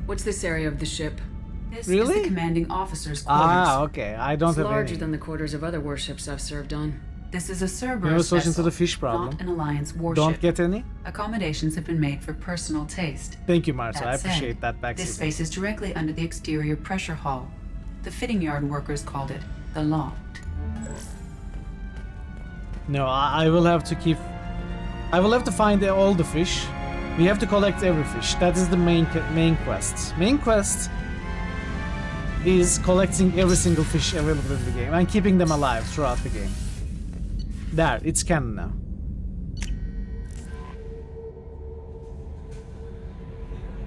What's this area of the ship? This Really? is the commanding officer's quarters. Ah, okay. I don't It's have larger any. than the quarters of other warships I've served on. This is a Cerberus You know, solution vessel, to the fish problem. not an Alliance warship. Don't get any? Accommodations have been made for personal taste. Thank you, Marta. That I said, appreciate that backseat. This space is directly under the exterior pressure hull. The fitting yard workers called it the loft. No, I will have to keep... I will have to find all the fish. We have to collect every fish. That is the main quest. Main quest is collecting every single fish available in the game and keeping them alive throughout the game. There, it's canon now.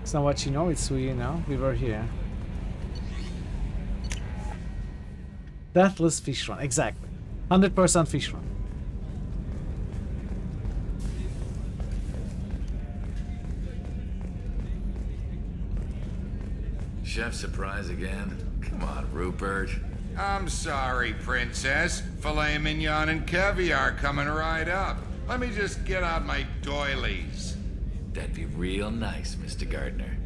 It's not what you know, it's who you know. We were here. Deathless fish run, exactly. 100% fish run. Chef surprise again? Come on, Rupert. I'm sorry, Princess. Filet mignon and caviar coming right up. Let me just get out my doilies. That'd be real nice, Mr. Gardner.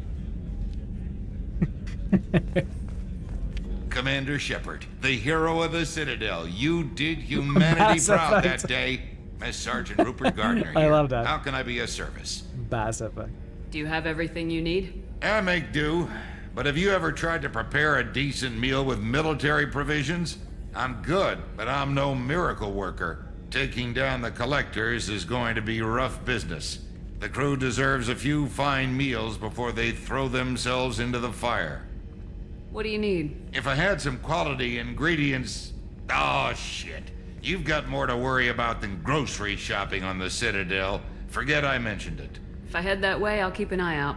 Commander Shepard, the hero of the Citadel. You did humanity Mass proud Effect. that day. Miss Sergeant Rupert Gardner I here. love that. How can I be of service? Mass Effect. Do you have everything you need? I make do. But have you ever tried to prepare a decent meal with military provisions? I'm good, but I'm no miracle worker. Taking down the collectors is going to be rough business. The crew deserves a few fine meals before they throw themselves into the fire. What do you need? If I had some quality ingredients... Oh, shit. You've got more to worry about than grocery shopping on the Citadel. Forget I mentioned it. If I head that way, I'll keep an eye out.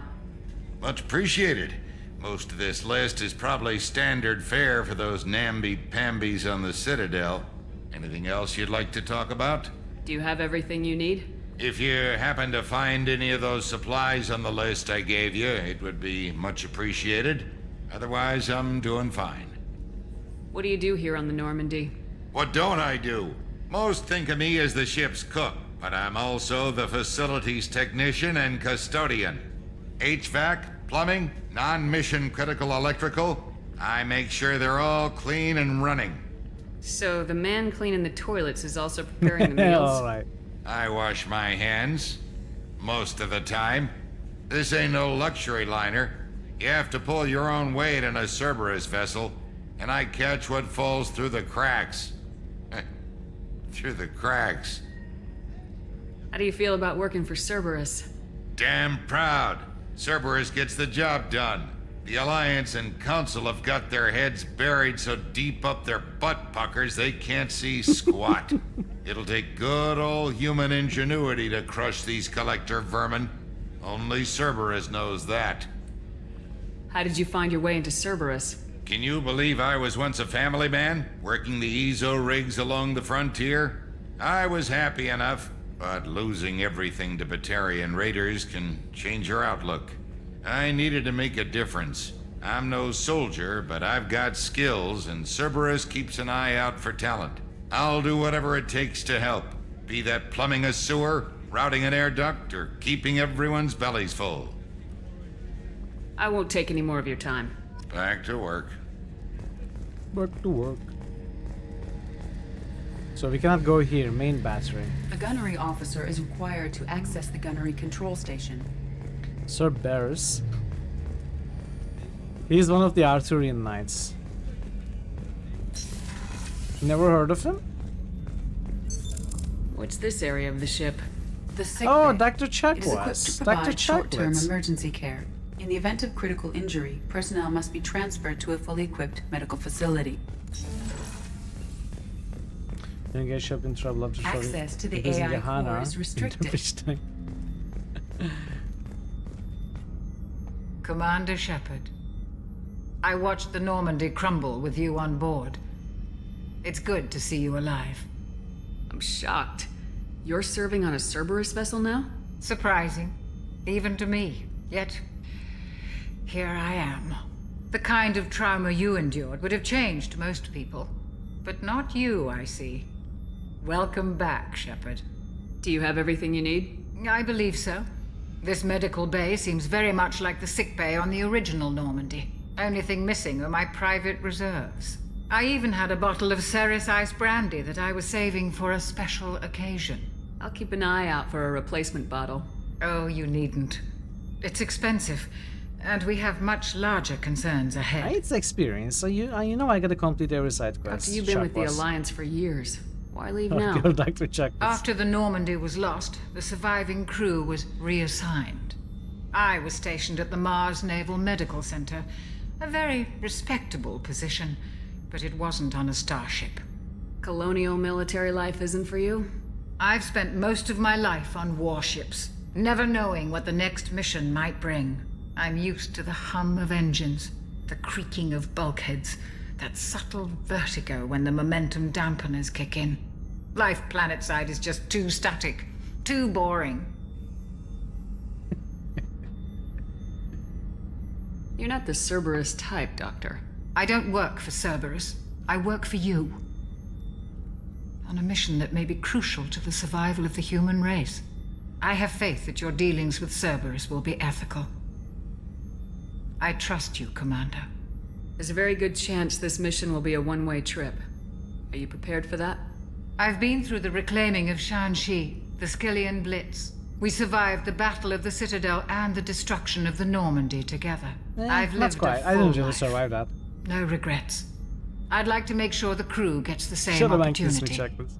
Much appreciated. Most of this list is probably standard fare for those namby-pambies on the Citadel. Anything else you'd like to talk about? Do you have everything you need? If you happen to find any of those supplies on the list I gave you, it would be much appreciated. Otherwise, I'm doing fine. What do you do here on the Normandy? What don't I do? Most think of me as the ship's cook, but I'm also the facilities technician and custodian. HVAC, plumbing, non-mission critical electrical. I make sure they're all clean and running. So the man cleaning the toilets is also preparing the meals? Alright. I wash my hands. Most of the time. This ain't no luxury liner. You have to pull your own weight in a Cerberus vessel, and I catch what falls through the cracks. Through the cracks. How do you feel about working for Cerberus? Damn proud. Cerberus gets the job done. The Alliance and Council have got their heads buried so deep up their butt puckers they can't see squat. It'll take good old human ingenuity to crush these collector vermin. Only Cerberus knows that. How did you find your way into Cerberus? Can you believe I was once a family man, working the Ezo rigs along the frontier? I was happy enough, but losing everything to Batarian raiders can change your outlook. I needed to make a difference. I'm no soldier, but I've got skills, and Cerberus keeps an eye out for talent. I'll do whatever it takes to help, be that plumbing a sewer, routing an air duct, or keeping everyone's bellies full. I won't take any more of your time. Back to work. Back to work. So we cannot go here, main battery. A gunnery officer is required to access the gunnery control station. Cerberus. He's one of the Arthurian knights. Never heard of him? What's this area of the ship? The sick Oh, bay. Dr. It is equipped Checkwitz. to Dr. provide short-term Checkwitz. emergency care. In the event of critical injury, personnel must be transferred to a fully equipped medical facility. Don't get ship in trouble after Access to the using AI Hana core is in restricted. Tempest. Commander Shepard, I watched the Normandy crumble with you on board. It's good to see you alive. I'm shocked. You're serving on a Cerberus vessel now? Surprising, even to me. Yet, here I am. The kind of trauma you endured would have changed most people. But not you, I see. Welcome back, Shepard. Do you have everything you need? I believe so. This medical bay seems very much like the sick bay on the original Normandy. Only thing missing are my private reserves. I even had a bottle of Ceres Ice brandy that I was saving for a special occasion. I'll keep an eye out for a replacement bottle. Oh, you needn't. It's expensive, and we have much larger concerns ahead. It's experience, so you know I gotta complete every side quest. Doctor, you've been with the Alliance for years. Why leave now? Go Dr. Checkwitz. After the Normandy was lost, the surviving crew was reassigned. I was stationed at the Mars Naval Medical Center, a very respectable position, but it wasn't on a starship. Colonial military life isn't for you? I've spent most of my life on warships, never knowing what the next mission might bring. I'm used to the hum of engines, the creaking of bulkheads, that subtle vertigo when the momentum dampeners kick in. Life planetside is just too static, too boring. You're not the Cerberus type, Doctor. I don't work for Cerberus. I work for you. On a mission that may be crucial to the survival of the human race. I have faith that your dealings with Cerberus will be ethical. I trust you, Commander. There's a very good chance this mission will be a one-way trip. Are you prepared for that? I've been through the reclaiming of Shanxi, the Skillian Blitz. We survived the Battle of the Citadel and the destruction of the Normandy together. I've lived a full I didn't really life. survive that. No regrets. I'd like to make sure the crew gets the same Should have been kissed me, opportunity. Checkwitz.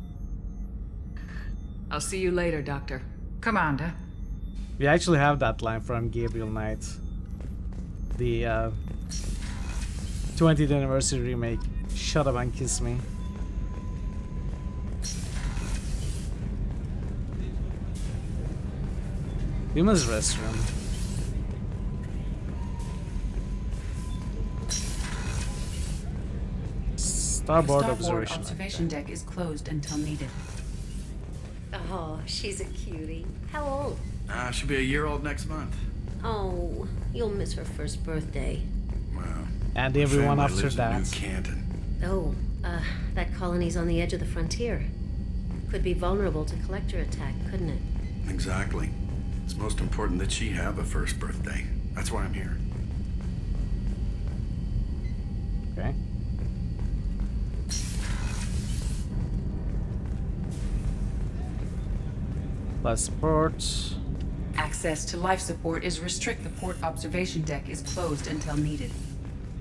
I'll see you later, Doctor. Commander. We actually have that line from Gabriel Knight. The 20th anniversary remake. Shut up and kiss me. Women's restroom. Starboard observation. Observation deck is closed until needed. Oh, she's a cutie. How old? She'll be a year old next month. Oh, you'll miss her first birthday. Well, And everyone family after lives in that. New Canton. Oh, that colony's on the edge of the frontier. Could be vulnerable to collector attack, couldn't it? Exactly. It's most important that she have a first birthday. That's why I'm here. Okay. Plus port. Access to life support is restricted. The port observation deck is closed until needed.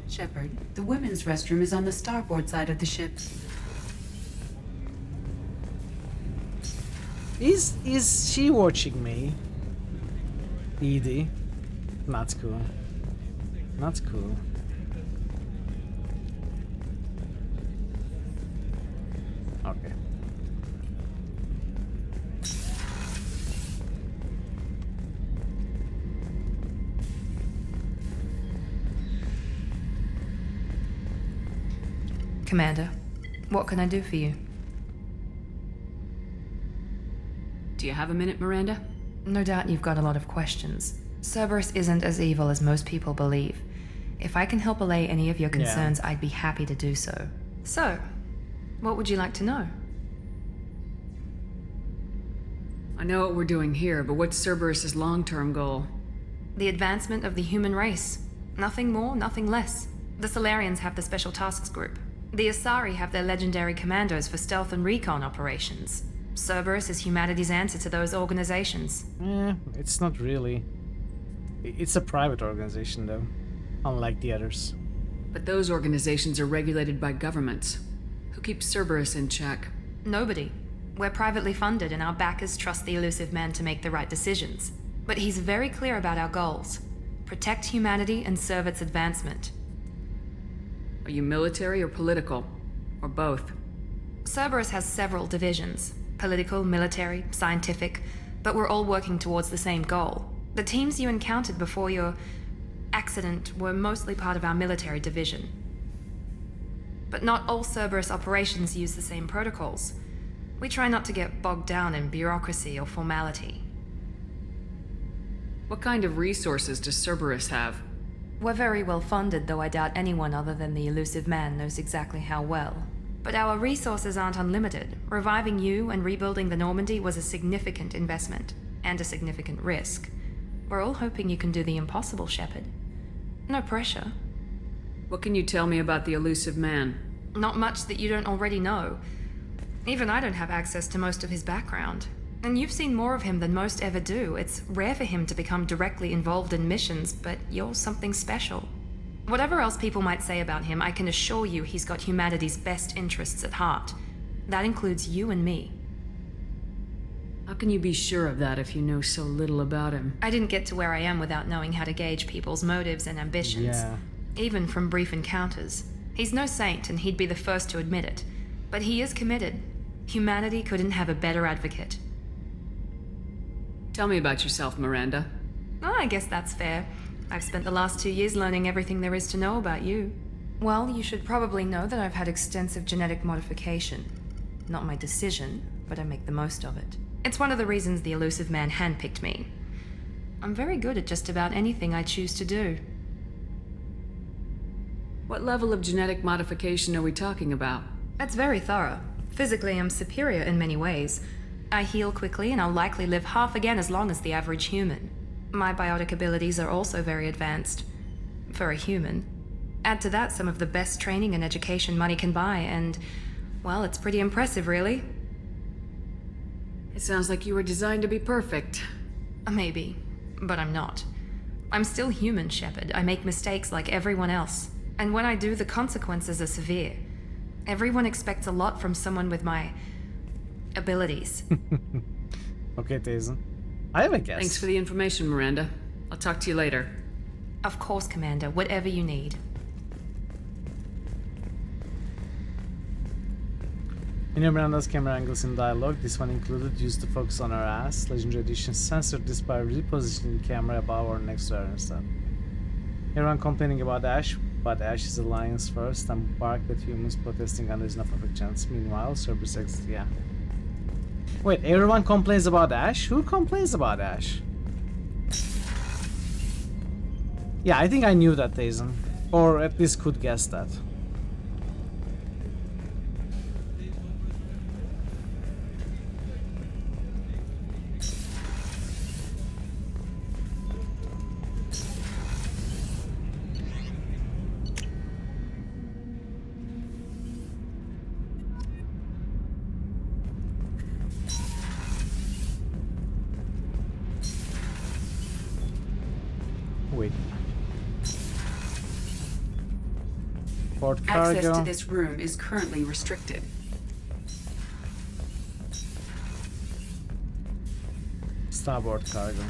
Shepard, the women's restroom is on the starboard side of the ship. Is she watching me? Edie. Not cool. Not cool. Okay. Commander, what can I do for you? Do you have a minute, Miranda? No doubt you've got a lot of questions. Cerberus isn't as evil as most people believe. If I can help allay any of your concerns, I'd be happy to do so. So, what would you like to know? I know what we're doing here, but what's Cerberus's long-term goal? The advancement of the human race. Nothing more, nothing less. The Solarians have the Special Tasks Group. The Asari have their legendary commandos for stealth and recon operations. Cerberus is humanity's answer to those organizations. It's not really. It's a private organization, though, unlike the others. But those organizations are regulated by governments. Who keeps Cerberus in check? Nobody. We're privately funded and our backers trust the elusive man to make the right decisions. But he's very clear about our goals. Protect humanity and serve its advancement. Are you military or political? Or both? Cerberus has several divisions. Political, military, scientific. But we're all working towards the same goal. The teams you encountered before your accident were mostly part of our military division. But not all Cerberus operations use the same protocols. We try not to get bogged down in bureaucracy or formality. What kind of resources does Cerberus have? We're very well funded, though I doubt anyone other than the elusive man knows exactly how well. But our resources aren't unlimited. Reviving you and rebuilding the Normandy was a significant investment, and a significant risk. We're all hoping you can do the impossible, Shepard. No pressure. What can you tell me about the elusive man? Not much that you don't already know. Even I don't have access to most of his background. And you've seen more of him than most ever do. It's rare for him to become directly involved in missions, but you're something special. Whatever else people might say about him, I can assure you he's got humanity's best interests at heart. That includes you and me. How can you be sure of that if you know so little about him? I didn't get to where I am without knowing how to gauge people's motives and ambitions. Even from brief encounters. He's no saint, and he'd be the first to admit it. But he is committed. Humanity couldn't have a better advocate. Tell me about yourself, Miranda. Oh, I guess that's fair. I've spent the last 2 years learning everything there is to know about you. Well, you should probably know that I've had extensive genetic modification. Not my decision, but I make the most of it. It's one of the reasons the elusive man handpicked me. I'm very good at just about anything I choose to do. What level of genetic modification are we talking about? That's very thorough. Physically, I'm superior in many ways. I heal quickly, and I'll likely live half again as long as the average human. My biotic abilities are also very advanced. For a human. Add to that some of the best training and education money can buy, and, well, it's pretty impressive, really. It sounds like you were designed to be perfect. Maybe, but I'm not. I'm still human, Shepard. I make mistakes like everyone else. And when I do, the consequences are severe. Everyone expects a lot from someone with my abilities. Okay, Tazen. I have a guess. Thanks for the information, Miranda. I'll talk to you later. Of course, Commander. Whatever you need. In Miranda's camera angles in dialogue, this one included, used to focus on her ass. Legendary Edition censored this by repositioning the camera above or next to her instead. Everyone complaining about Ash, but Ash is alliance first, and barked at humans protesting and there's no perfect chance. Meanwhile, Cerberus exists, yeah. Wait, everyone complains about Ash? Who complains about Ash? Yeah, I think I knew that, Tazen. Or at least could guess that. Wait. Port cargo. Access to this room is currently restricted. Starboard cargo.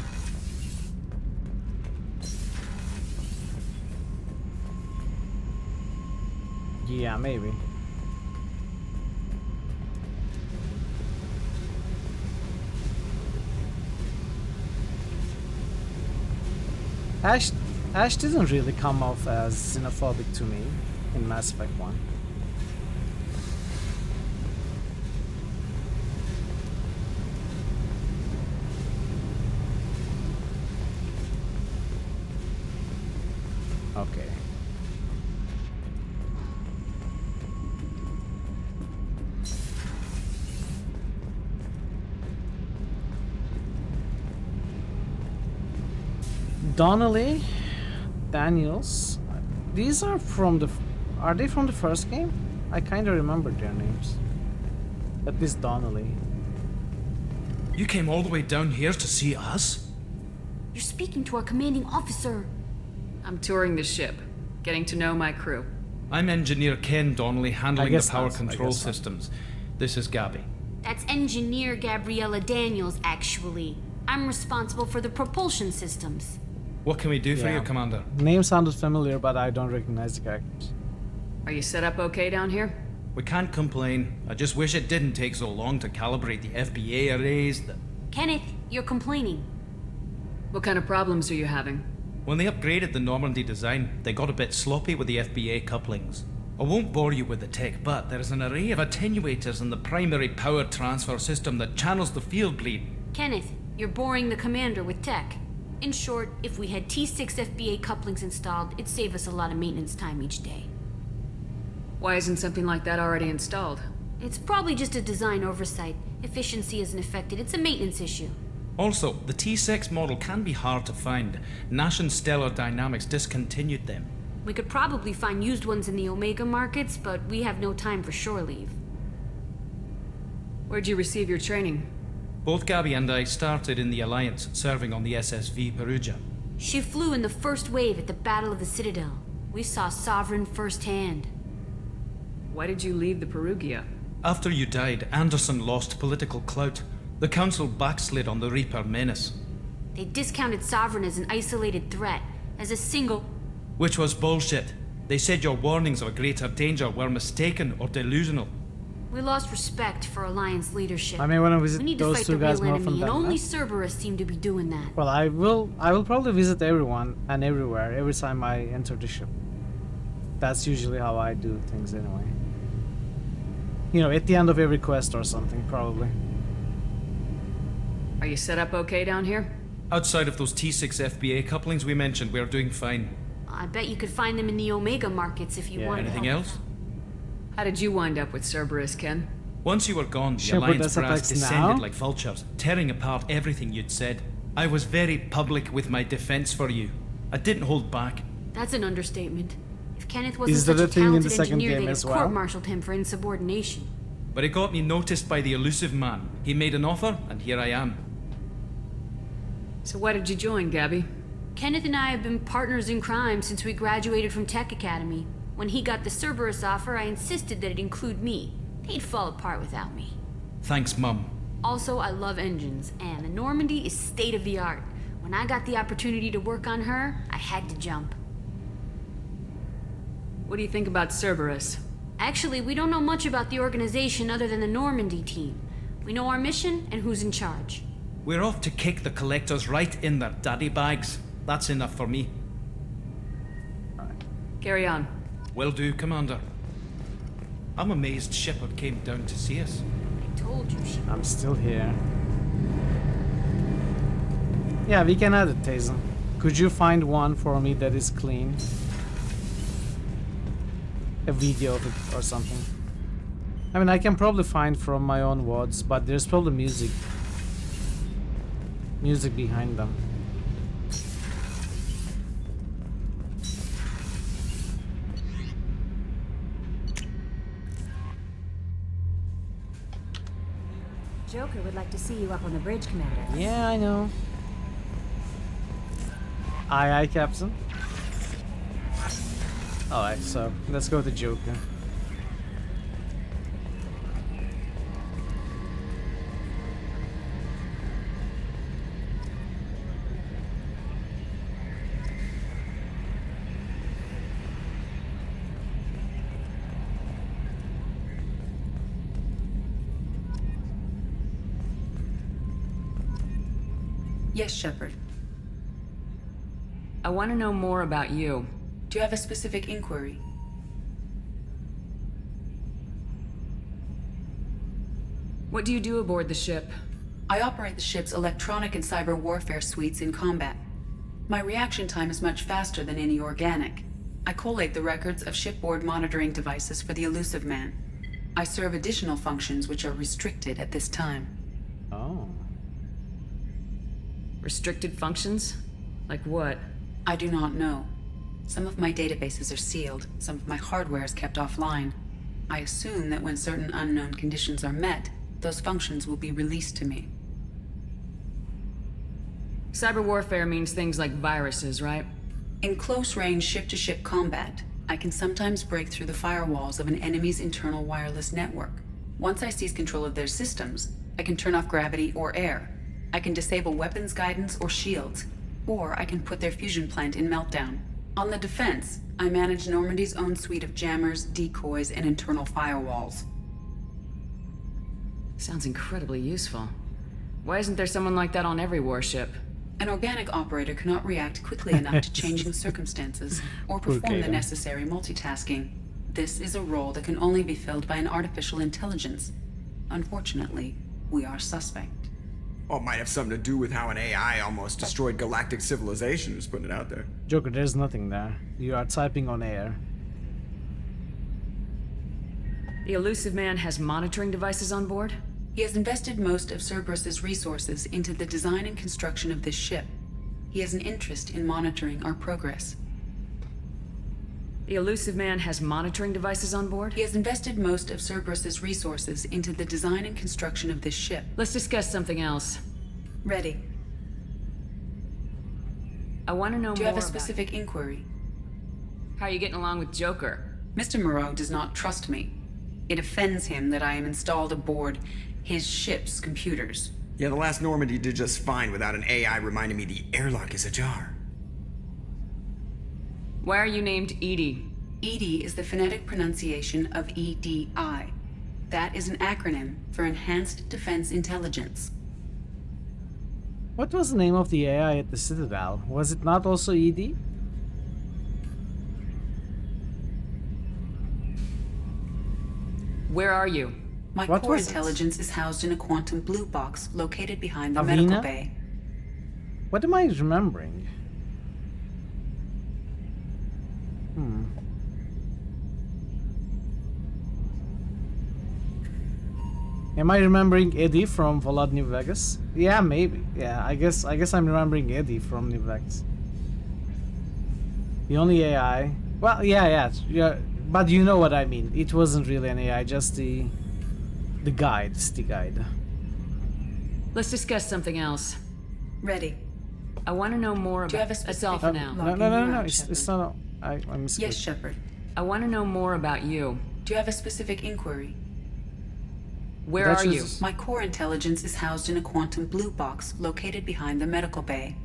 Yeah, maybe. Ash didn't really come off as xenophobic to me in Mass Effect 1. Okay. Donnelly, Daniels. These are from the. Are they from the first game? I kind of remember their names. At least Donnelly. You came all the way down here to see us? You're speaking to our commanding officer. I'm touring the ship, getting to know my crew. I'm Engineer Ken Donnelly, handling the power not. control systems. This is Gabby. That's Engineer Gabriella Daniels, actually. I'm responsible for the propulsion systems. What can we do for Yeah. you, Commander? Name sounded familiar, but I don't recognize the characters. Are you set up okay down here? We can't complain. I just wish it didn't take so long to calibrate the FBA arrays. Kenneth, you're complaining. What kind of problems are you having? When they upgraded the Normandy design, they got a bit sloppy with the FBA couplings. I won't bore you with the tech, but there is an array of attenuators in the primary power transfer system that channels the field bleed. Kenneth, you're boring the commander with tech. In short, if we had T6 FBA couplings installed, it'd save us a lot of maintenance time each day. Why isn't something like that already installed? It's probably just a design oversight. Efficiency isn't affected, it's a maintenance issue. Also, the T6 model can be hard to find. Nash and Stellar Dynamics discontinued them. We could probably find used ones in the Omega markets, but we have no time for shore leave. Where'd you receive your training? Both Gabby and I started in the Alliance, serving on the SSV Perugia. She flew in the first wave at the Battle of the Citadel. We saw Sovereign firsthand. Why did you leave the Perugia? After you died, Anderson lost political clout. The Council backslid on the Reaper menace. They discounted Sovereign as an isolated threat, as a single... Which was bullshit. They said your warnings of a greater danger were mistaken or delusional. We lost respect for Alliance leadership. I may want to We visit need to those fight two the guys real more from enemy, and them. only Cerberus seem to be doing that. Well, I will probably visit everyone and everywhere every time I enter the ship. That's usually how I do things anyway. You know, at the end of every quest or something, probably. Are you set up okay down here? Outside of those T6 FBA couplings we mentioned, we're doing fine. I bet you could find them in the Omega markets if you wanted Anything help. else? How did you wind up with Cerberus, Ken? Once you were gone, the Shepard Alliance brass SFX descended now? like vultures, tearing apart everything you'd said. I was very public with my defense for you. I didn't hold back. That's an understatement. If Kenneth wasn't Is that such a a thing in the talented second engineer, game they'd as have well? court-martialed him for insubordination. But it got me noticed by the elusive man. He made an offer, and here I am. So why did you join, Gabby? Kenneth and I have been partners in crime since we graduated from Tech Academy. When he got the Cerberus offer, I insisted that it include me. He'd fall apart without me. Thanks, Mum. Also, I love engines, and the Normandy is state-of-the-art. When I got the opportunity to work on her, I had to jump. What do you think about Cerberus? Actually, we don't know much about the organization other than the Normandy team. We know our mission and who's in charge. We're off to kick the collectors right in their daddy bags. That's enough for me. Carry on. Will do, Commander. I'm amazed Shepard came down to see us. I told you she... I'm still here. Yeah, we can add it, Tazen. Could you find one for me that is clean? A video of it or something. I mean, I can probably find from my own WODs, but there's probably music behind them. Joker would like to see you up on the bridge, Commander. Yeah, I know. Aye, aye, Captain. Alright, so let's go to Joker. Yes, Shepard. I want to know more about you. Do you have a specific inquiry? What do you do aboard the ship? I operate the ship's electronic and cyber warfare suites in combat. My reaction time is much faster than any organic. I collate the records of shipboard monitoring devices for the Elusive Man. I serve additional functions which are restricted at this time. Oh. Restricted functions? Like what? I do not know. Some of my databases are sealed, some of my hardware is kept offline. I assume that when certain unknown conditions are met, those functions will be released to me. Cyber warfare means things like viruses, right? In close-range ship-to-ship combat, I can sometimes break through the firewalls of an enemy's internal wireless network. Once I seize control of their systems, I can turn off gravity or air. I can disable weapons guidance or shields, or I can put their fusion plant in meltdown. On the defense, I manage Normandy's own suite of jammers, decoys, and internal firewalls. Sounds incredibly useful. Why isn't there someone like that on every warship? An organic operator cannot react quickly enough to changing circumstances or perform the necessary multitasking. This is a role that can only be filled by an artificial intelligence. Unfortunately, we are suspect. Well, it might have something to do with how an AI almost destroyed galactic civilization, just putting it out there. Joker, there's nothing there. You are typing on air. The Elusive Man has monitoring devices on board? He has invested most of Cerberus's resources into the design and construction of this ship. He has an interest in monitoring our progress. The Elusive Man has monitoring devices on board? He has invested most of Cerberus's resources into the design and construction of this ship. Let's discuss something else. Ready. I want to know more. Do you have a specific inquiry? How are you getting along with Joker? Mr. Moreau does not trust me. It offends him that I am installed aboard his ship's computers. Yeah, the last Normandy did just fine without an AI reminding me the airlock is ajar. Why are you named Edie? EDI is the phonetic pronunciation of EDI. That is an acronym for Enhanced Defense Intelligence. What was the name of the AI at the Citadel? Was it not also ED? Where are you? My What core was it? intelligence is housed in a quantum blue box located behind the Avina? medical bay. What am I remembering? Am I remembering Eddie from Fallout New Vegas? Yeah, maybe. Yeah, I guess I'm remembering Eddie from New Vegas. The only AI. Well, yeah, but you know what I mean. It wasn't really an AI, just the guide. Let's discuss something else. Ready. I want to know more about. Do you have a That's specific all for now. No. It's not. I'm missing. Yes, Shepard. I want to know more about you. Do you have a specific inquiry? Where are you? My core intelligence is housed in a quantum blue box located behind the medical bay.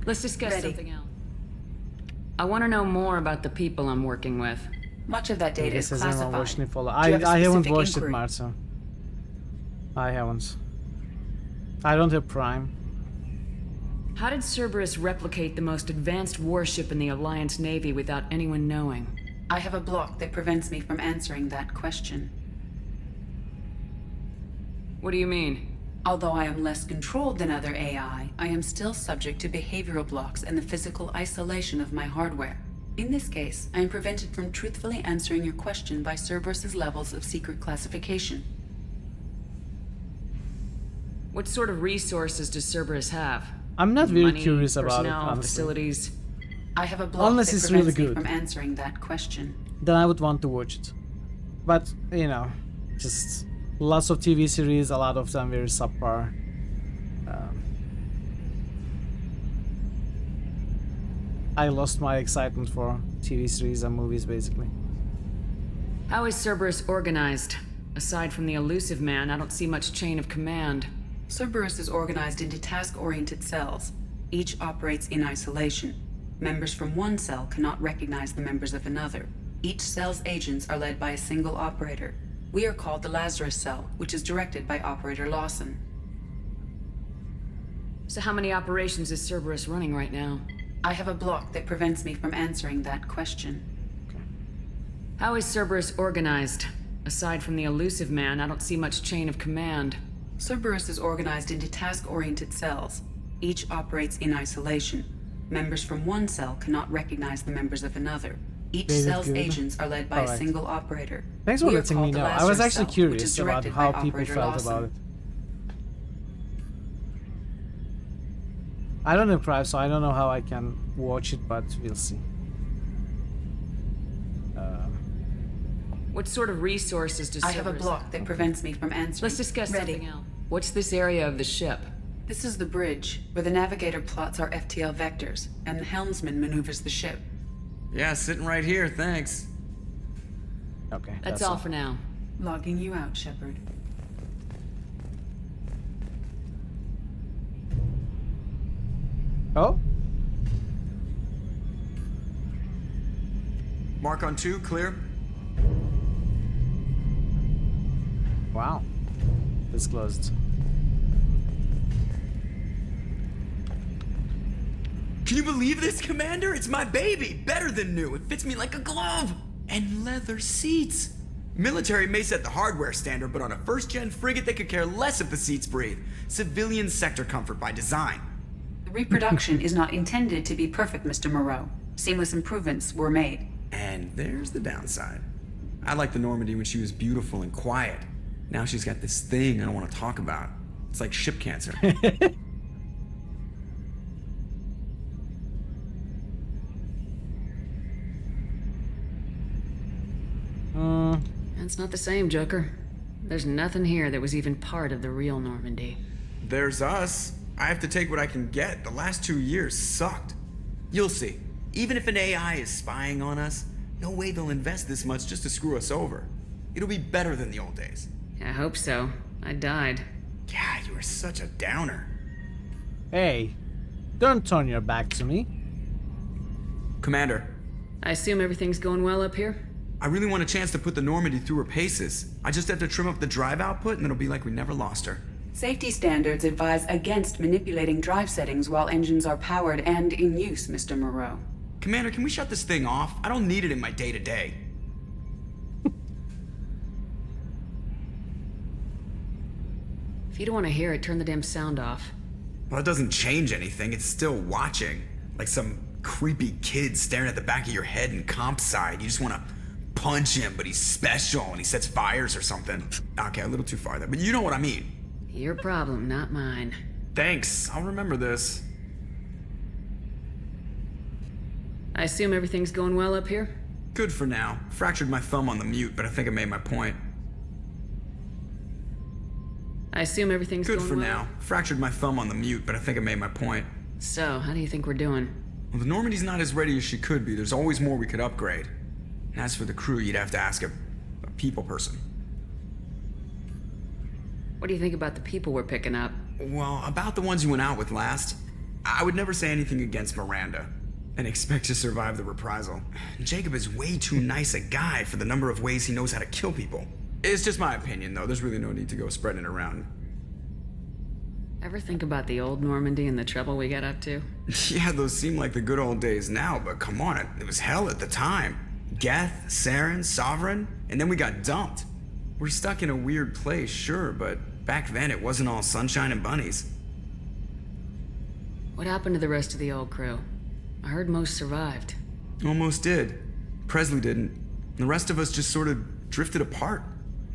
Let's discuss Ready. something else. I want to know more about the people I'm working with. Much of that data is classified. I haven't watched inquiry? it, Marta. I haven't. I don't have Prime. How did Cerberus replicate the most advanced warship in the Alliance Navy without anyone knowing? I have a block that prevents me from answering that question. What do you mean? Although I am less controlled than other AI, I am still subject to behavioral blocks and the physical isolation of my hardware. In this case, I am prevented from truthfully answering your question by Cerberus's levels of secret classification. What sort of resources does Cerberus have? I'm not very Money, curious about it, personnel, honestly. facilities. I have a block Unless that it's prevents really me good. from answering that question. Then I would want to watch it. But, you know, just lots of TV series, a lot of them very subpar. I lost my excitement for TV series and movies, basically. How is Cerberus organized? Aside from the Elusive Man, I don't see much chain of command. Cerberus is organized into task-oriented cells. Each operates in isolation. Members from one cell cannot recognize the members of another. Each cell's agents are led by a single operator. We are called the Lazarus Cell, which is directed by Operator Lawson. So how many operations is Cerberus running right now? I have a block that prevents me from answering that question. How is Cerberus organized? Aside from the Elusive Man, I don't see much chain of command. Cerberus is organized into task-oriented cells. Each operates in isolation. Members from one cell cannot recognize the members of another. Each Very cell's good. agents are led by a Alright. single operator. Thanks for We are letting me called the know. I was Lazarus actually cell, which is curious about directed how by people Operator felt Lawson. about it. I don't know Prime, so I don't know how I can watch it, but we'll see. What sort of resources does I have a Cerberus block that prevents me from answering. Let's discuss Ready. something else. What's this area of the ship? This is the bridge, where the navigator plots our FTL vectors, and the helmsman maneuvers the ship. Yeah, sitting right here, thanks. Okay. That's all for now. Logging you out, Shepard. Oh? Mark on 2, clear. Wow. It's closed. Can you believe this, Commander? It's my baby! Better than new. It fits me like a glove! And leather seats! Military may set the hardware standard, but on a first-gen frigate, they could care less if the seats breathe. Civilian sector comfort by design. The reproduction is not intended to be perfect, Mr. Moreau. Seamless improvements were made. And there's the downside. I liked the Normandy when she was beautiful and quiet. Now she's got this thing I don't want to talk about. It's like ship cancer. That's not the same, Joker. There's nothing here that was even part of the real Normandy. There's us. I have to take what I can get. The last 2 years sucked. You'll see. Even if an AI is spying on us, no way they'll invest this much just to screw us over. It'll be better than the old days. I hope so. I died. Yeah, you are such a downer. Hey, don't turn your back to me. Commander. I assume everything's going well up here? I really want a chance to put the Normandy through her paces. I just have to trim up the drive output and it'll be like we never lost her. Safety standards advise against manipulating drive settings while engines are powered and in use, Mr. Moreau. Commander, can we shut this thing off? I don't need it in my day-to-day. If you don't want to hear it, turn the damn sound off. Well, it doesn't change anything. It's still watching. Like some creepy kid staring at the back of your head in comp side. You just want to punch him, but he's special and he sets fires or something. Okay, a little too far there, but you know what I mean. Your problem, not mine. Thanks. I'll remember this. I assume everything's going well up here? Good for now. Fractured my thumb on the mute, but I think I made my point. I assume everything's Good going for well? now. Fractured my thumb on the mute, but I think I made my point. So, how do you think we're doing? Well, the Normandy's not as ready as she could be. There's always more we could upgrade. And as for the crew, you'd have to ask a people person. What do you think about the people we're picking up? Well, about the ones you went out with last, I would never say anything against Miranda and expect to survive the reprisal. Jacob is way too nice a guy for the number of ways he knows how to kill people. It's just my opinion, though. There's really no need to go spreading it around. Ever think about the old Normandy and the trouble we got up to? Yeah, those seem like the good old days now, but come on, it was hell at the time. Geth, Saren, Sovereign, and then we got dumped. We're stuck in a weird place, sure, but back then it wasn't all sunshine and bunnies. What happened to the rest of the old crew? I heard most survived. Almost did. Presley didn't. The rest of us just sort of drifted apart.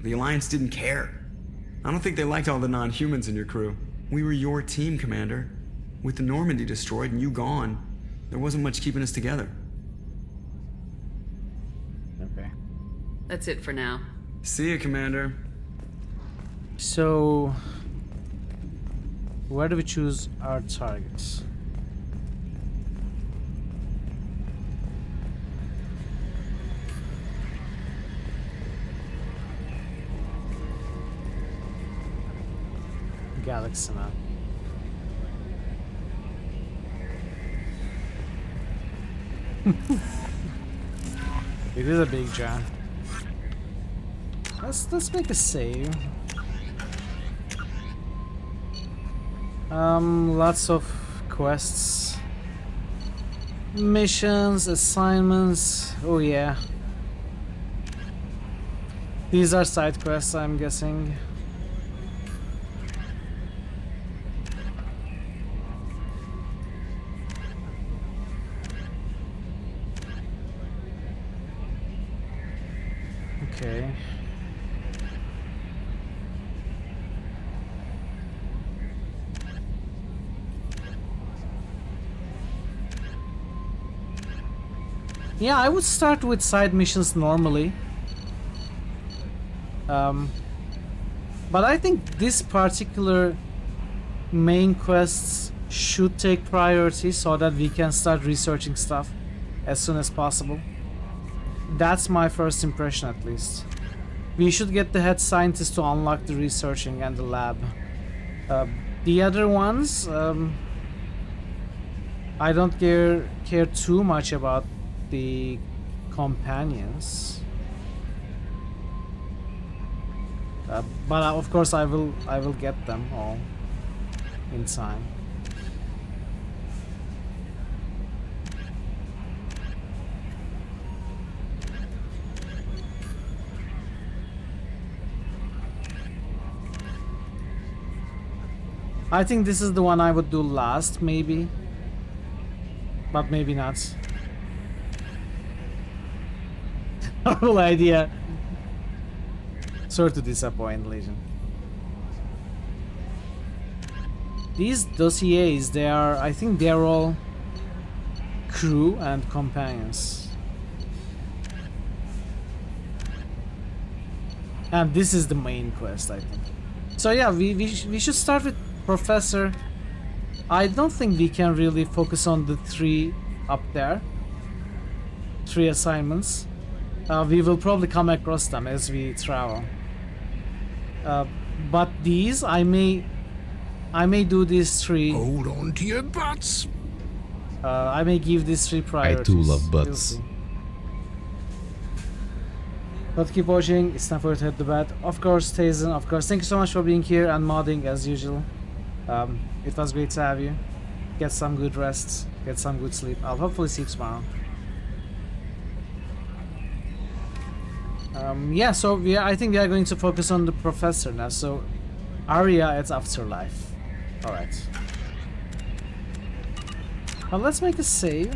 The Alliance didn't care. I don't think they liked all the non-humans in your crew. We were your team, Commander. With the Normandy destroyed and you gone, there wasn't much keeping us together. Okay. That's it for now. See ya, Commander. So, where do we choose our targets? Galaxy map. It is a big jam. Let's make a save. Lots of quests, missions, assignments. Oh yeah, these are side quests, I'm guessing. Okay. Yeah, I would start with side missions normally. But I think this particular main quests should take priority so that we can start researching stuff as soon as possible. That's my first impression, at least. We should get the head scientist to unlock the researching and the lab. The other ones, I don't care too much about the companions. But of course I will get them all in time. I think this is the one I would do last, maybe. But maybe not. Horrible idea. Sorry to disappoint, Legion. These dossiers, I think they are all crew and companions. And this is the main quest, I think. So yeah, we should start with Professor. I don't think we can really focus on the 3 up there. 3 assignments. We will probably come across them as we travel. But these, I may do these 3. Hold on to your butts. I may give these 3 priorities. I too love butts. But keep watching. It's time for you to hit the bed. Of course, Tazen. Of course, thank you so much for being here and modding as usual. It was great to have you. Get some good rest. Get some good sleep. I'll hopefully see you tomorrow. Yeah, so I think we are going to focus on the professor now. So, Arya at Afterlife. Alright. Well, let's make a save.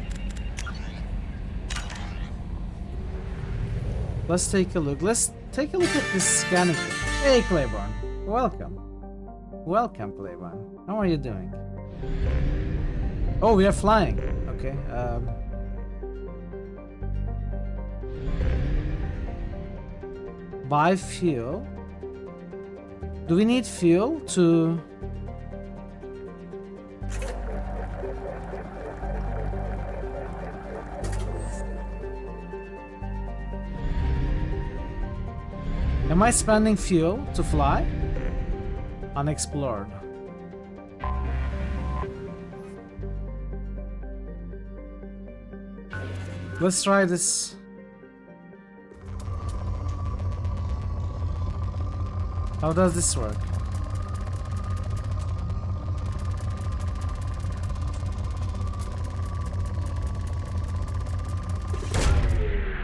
Let's take a look. Let's take a look at this scanning. Hey, Claiborne. Welcome. Welcome, Claiborne. How are you doing? Oh, we are flying. Okay. Buy fuel. Do we need fuel to... Am I spending fuel to fly? Unexplored. Let's try this. How does this work?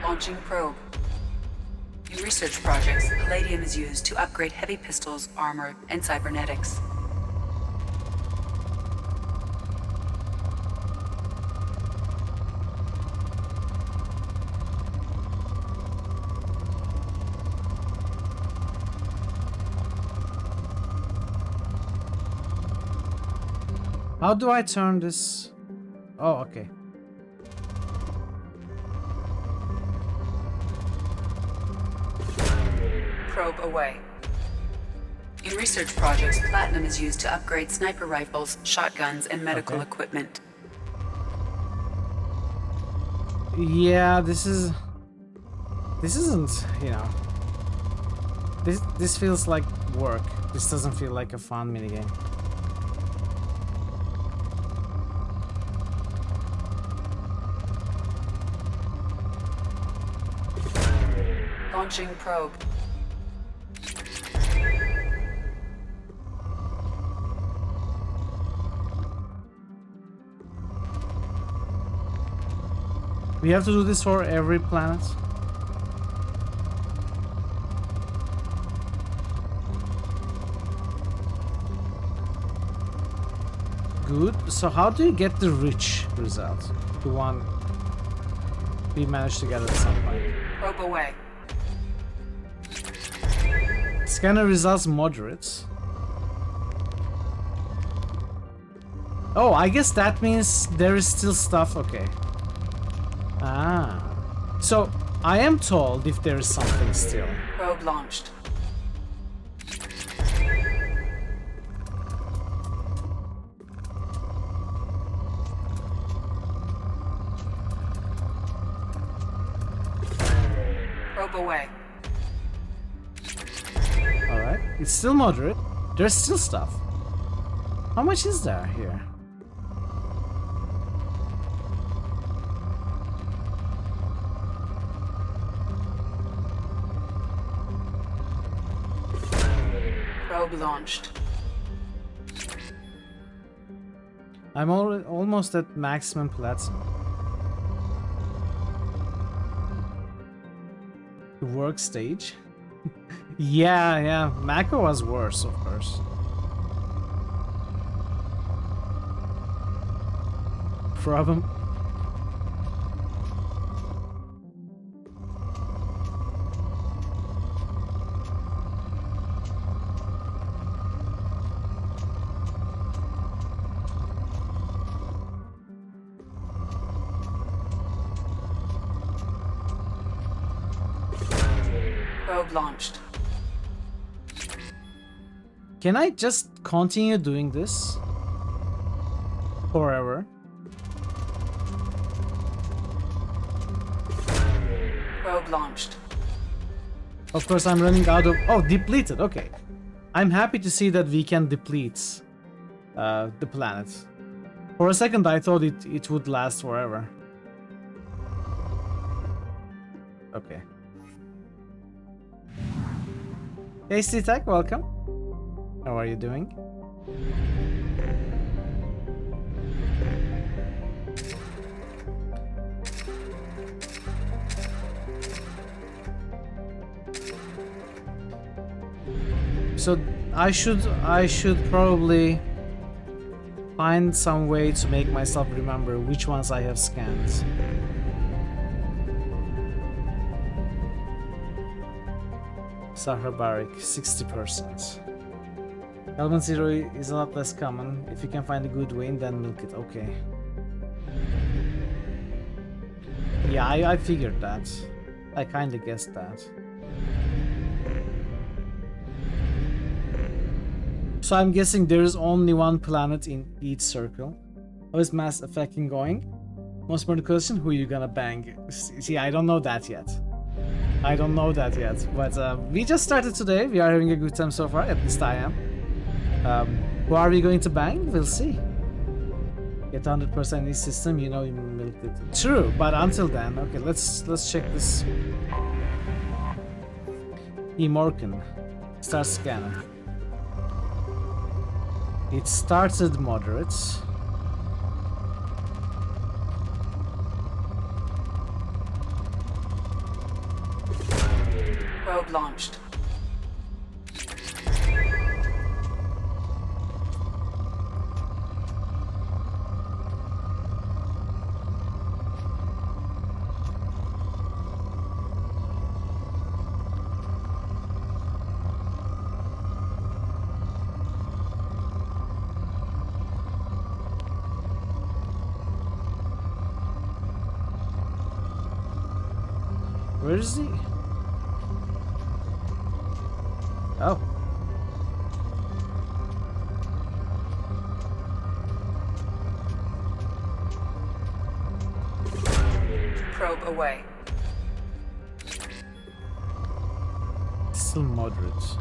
Launching probe. In research projects, palladium is used to upgrade heavy pistols, armor, and cybernetics. How do I turn this? Oh, okay. Probe away. In research projects, platinum is used to upgrade sniper rifles, shotguns, and medical equipment. Yeah, this isn't, you know. This feels like work. This doesn't feel like a fun minigame. Launching probe. We have to do this for every planet. Good. So how do you get the rich result? The one we managed to get at some point. Probe away. Scanner results moderate. Oh, I guess that means there is still stuff. Okay. Ah. So, I am told if there is something still. Probe launched. Probe away. Alright. It's still moderate. There's still stuff. How much is there here? Probe launched. I'm almost at maximum platinum. The work stage? yeah, Mako was worse, of course. Problem. Probe launched. Can I just continue doing this forever? Probe launched. Of course, I'm running out of... Oh, depleted. Okay. I'm happy to see that we can deplete the planet. For a second, I thought it would last forever. Okay. Tasty Tech, welcome. How are you doing? So I should probably find some way to make myself remember which ones I have scanned. Sahra Barik, 60%. Element Zero is a lot less common. If you can find a good way, then milk it. Okay. Yeah, I figured that. I kinda guessed that. So I'm guessing there is only one planet in each circle. How is Mass Effecting going? Most important question, who are you gonna bang? See, I don't know that yet. I don't know that yet, but we just started today. We are having a good time so far, at least I am. Who are we going to bang? We'll see. Get 100% in this system, you know you milked it. True, but until then, okay, let's check this. Morkan. Start scanning. It started moderate. Probe launched. Where is he? Oh. Probe away. Still moderate.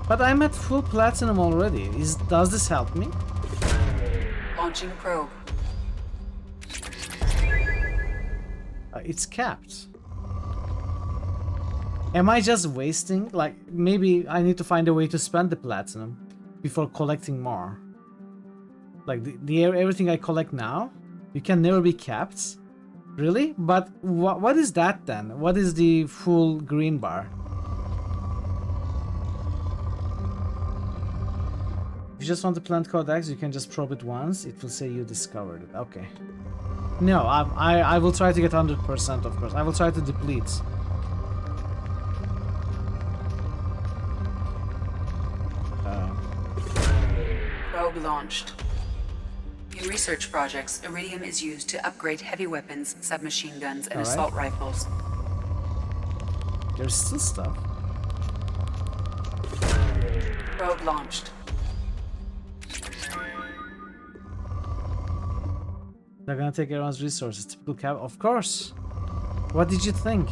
But I'm at full platinum already. Does this help me? Launching probe. It's capped. Am I just wasting? Like, maybe I need to find a way to spend the platinum before collecting more. Like, everything I collect now, you can never be capped. Really? But what is that then? What is the full green bar? If you just want to plant codex, you can just probe it once. It will say you discovered it. Okay. No, I will try to get 100%, of course. I will try to deplete. Probe launched. In research projects, iridium is used to upgrade heavy weapons, submachine guns, and assault rifles. There's still stuff. Probe launched. They're gonna take everyone's resources. Typical cab. Of course. What did you think?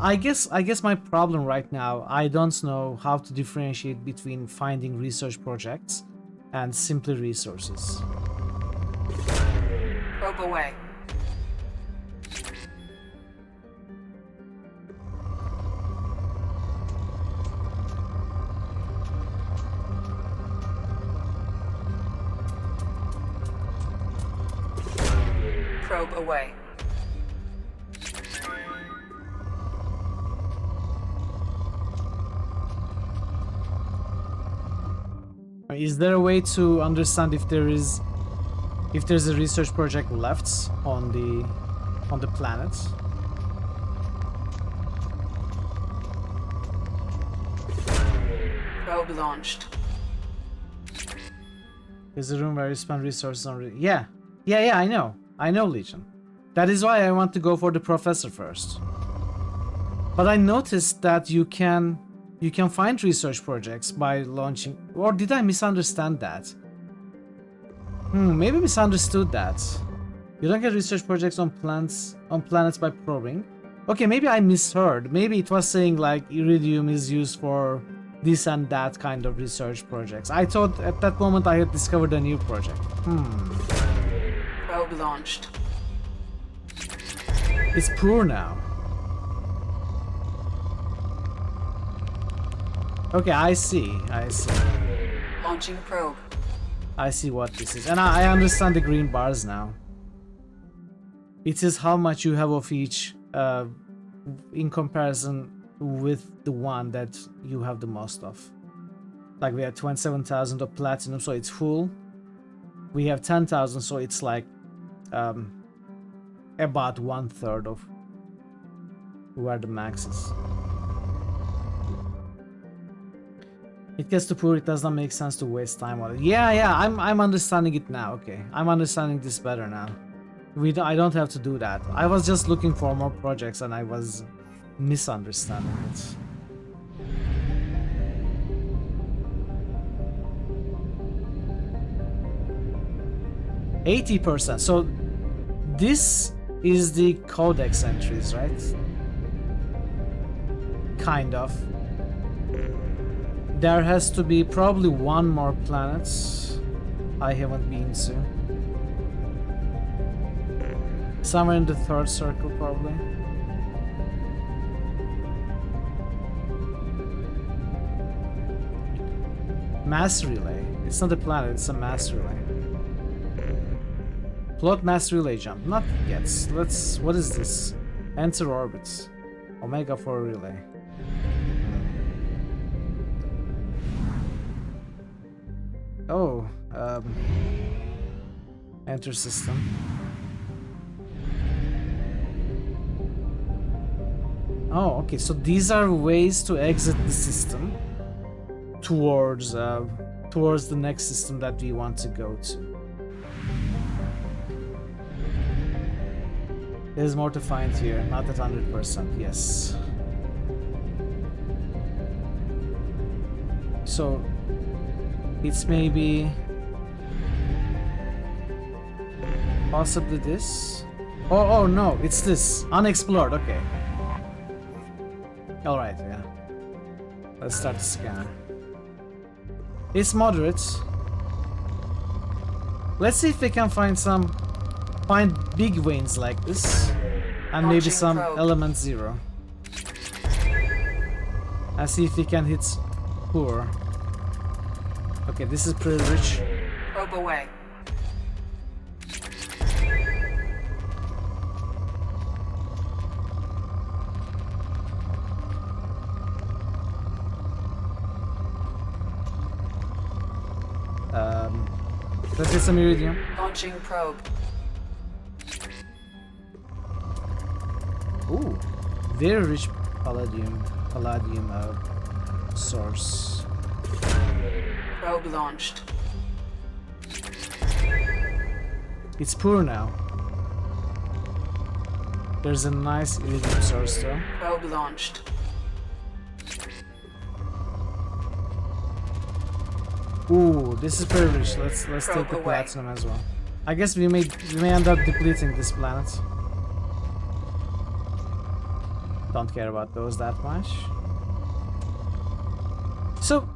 I guess my problem right now, I don't know how to differentiate between finding research projects and simply resources. Probe away. Probe away. Is there a way to understand if there's a research project left on the planet? Probe launched. There's a room where you spend resources on. Yeah, I know, Legion. That is why I want to go for the professor first. But I noticed that you can find research projects by launching. Or did I misunderstand that? Maybe misunderstood that. You don't get research projects on planets by probing. Okay, maybe I misheard. Maybe it was saying like iridium is used for this and that kind of research projects. I thought at that moment I had discovered a new project. Probe launched. It's poor now. Okay, I see. Launching probe. I see what this is. And I understand the green bars now. It is how much you have of each in comparison with the one that you have the most of. Like we have 27,000 of platinum, so it's full. We have 10,000, so it's like about 1/3 of where the max is. It gets too poor, it does not make sense to waste time on it. Yeah, I'm understanding it now. Okay, I'm understanding this better now. I don't have to do that. I was just looking for more projects and I was misunderstanding it. %. So this is the codex entries, right? Kind of. There has to be probably one more planet I haven't been to. Somewhere in the 3rd circle, probably. Mass relay. It's not a planet, it's a mass relay. Plot mass relay jump. Not yet. What is this? Enter orbit. Omega 4 relay. Oh, enter system. Oh, okay, so these are ways to exit the system towards the next system that we want to go to. There's more to find here, not at 100%, yes. So it's maybe possibly this. Oh no, it's this unexplored. Okay. All right, yeah. Let's start the scan. It's moderate. Let's see if we can find big veins like this, and maybe some element 0. And see if we can hit poor. Okay, this is pretty rich. Probe away. Let's get some iridium. Launching probe. Ooh, very rich palladium source. Probe launched. It's poor now. There's a nice iridium source though. Probe launched. Ooh, this is very rich. Let's Probe take the away. platinum as well. I guess we may end up depleting this planet. Don't care about those that much. So,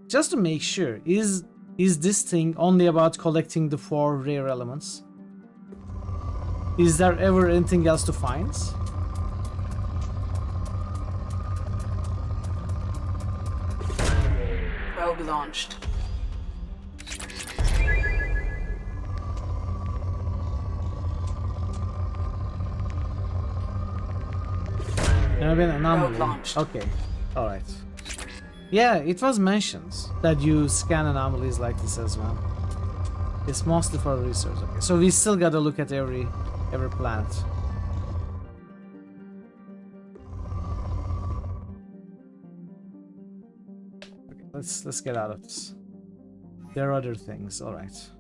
just to make sure, is this thing only about collecting the 4 rare elements? Is there ever anything else to find? Probe launched. Never been an anomaly. launched. Okay, alright. Yeah, it was mentioned that you scan anomalies like this as well. It's mostly for research. Okay, so we still gotta look at every planet. Okay, let's get out of this. There are other things. All right.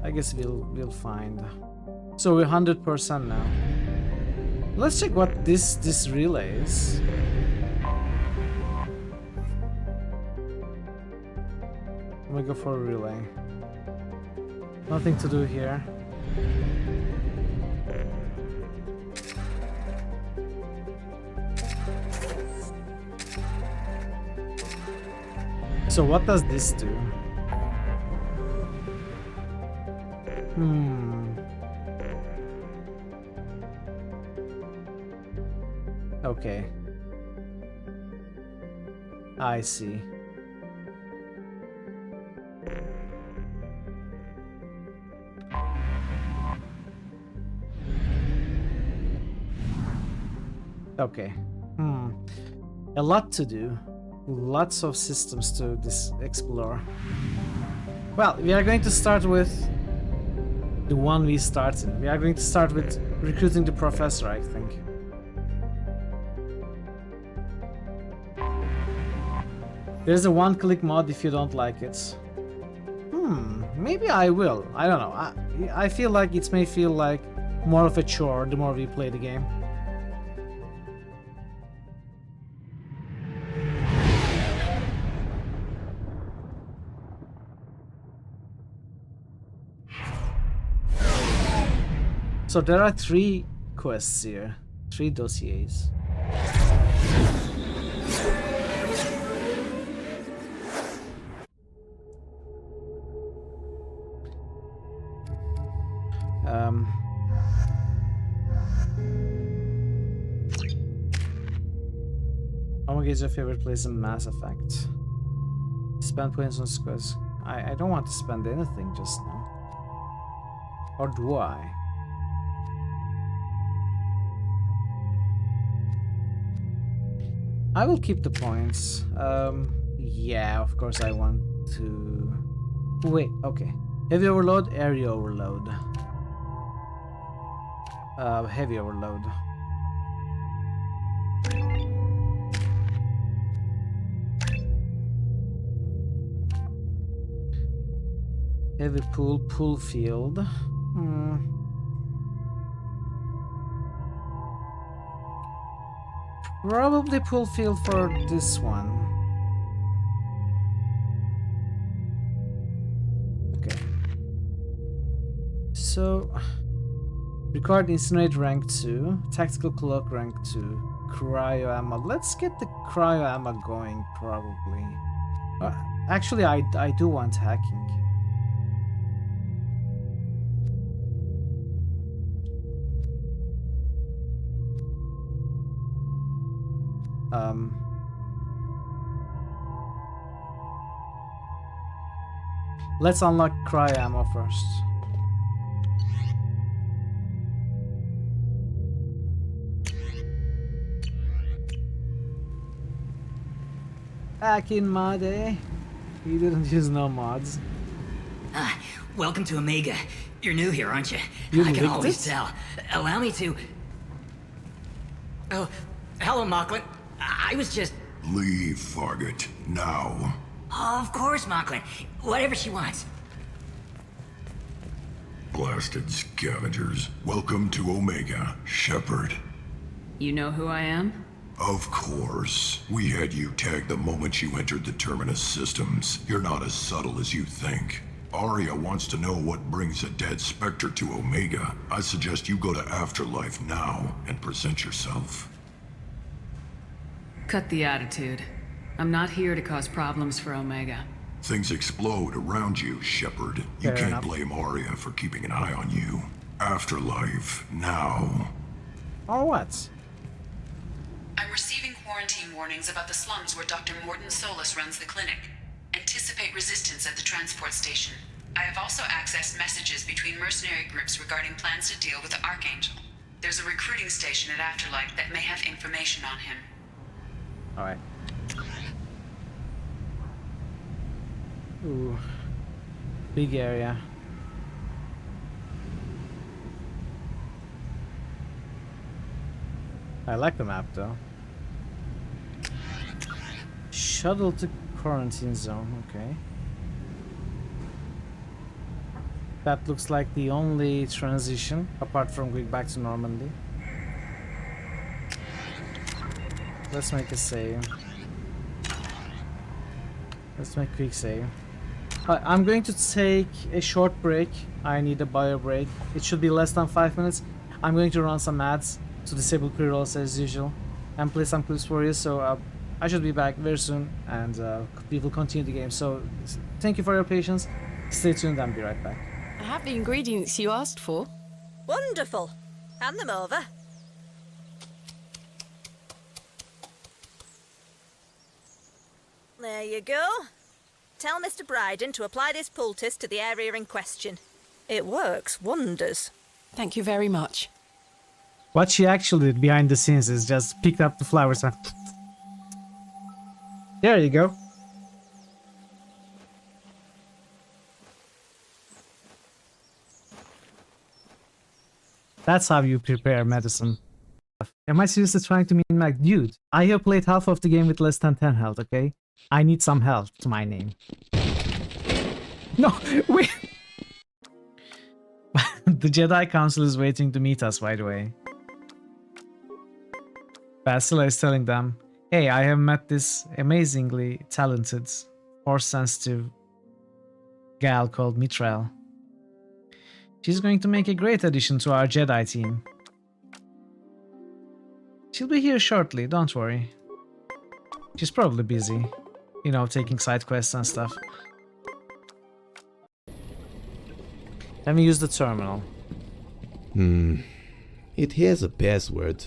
I guess we'll find. So we're 100% now. Let's check what this relay is. I'm gonna go for a relay. Nothing to do here. So what does this do? Okay. I see. Okay. A lot to do. Lots of systems to explore. Well, we are going to start with the one we started. We are going to start with recruiting the professor, I think. There's a one-click mod if you don't like it. Maybe I will. I don't know. I feel like it may feel like more of a chore the more we play the game. So there are 3 quests here, 3 dossiers. What is your favorite place in Mass Effect? Spend points on quests. I don't want to spend anything just now. Or do I? I will keep the points. Yeah, of course I want to... Wait, okay. Heavy overload, area overload. Heavy overload. Heavy pool field. Probably pull field for this one. Okay. So, required incinerate rank 2, tactical cloak rank 2, cryo ammo. Let's get the cryo ammo going, probably. Actually, I do want hacking. Let's unlock cryo ammo first. Back in my day. He didn't use no mods. Welcome to Omega. You're new here, aren't you? You I can licked always it? tell. Allow me to... Oh, hello, Mocklin. I was just... Leave, Fargate, now. Of course, Mocklin. Whatever she wants. Blasted scavengers. Welcome to Omega, Shepard. You know who I am? Of course. We had you tagged the moment you entered the Terminus systems. You're not as subtle as you think. Arya wants to know what brings a dead Spectre to Omega. I suggest you go to Afterlife now and present yourself. Cut the attitude. I'm not here to cause problems for Omega. Things explode around you, Shepard. You Fair can't enough. blame Arya for keeping an eye on you. Afterlife, now. Or what? I'm receiving quarantine warnings about the slums where Dr. Morton Solus runs the clinic. Anticipate resistance at the transport station. I have also accessed messages between mercenary groups regarding plans to deal with the Archangel. There's a recruiting station at Afterlife that may have information on him. Alright. Ooh. Big area. I like the map though. Shuttle to quarantine zone, okay. That looks like the only transition apart from going back to Normandy. Let's make a save. Let's make a quick save. I'm going to take a short break. I need a bio break. It should be less than 5 minutes. I'm going to run some ads to disable pre-rolls as usual and play some clips for you. So I should be back very soon and we will continue the game. So thank you for your patience. Stay tuned. I'll be right back. I have the ingredients you asked for. Wonderful. Hand them over. There you go. Tell Mr. Bryden to apply this poultice to the area in question. It works wonders. Thank you very much. What she actually did behind the scenes is just picked up the flowers and... There you go. That's how you prepare medicine. Am I seriously trying to mean like, dude, I have played half of the game with less than 10 health, okay? I need some health to my name. No, wait! The Jedi Council is waiting to meet us, by the way. Basila is telling them, hey, I have met this amazingly talented, force-sensitive gal called Mithril. She's going to make a great addition to our Jedi team. She'll be here shortly, don't worry. She's probably busy, you know, taking side quests and stuff. Let me use the terminal. It has a password.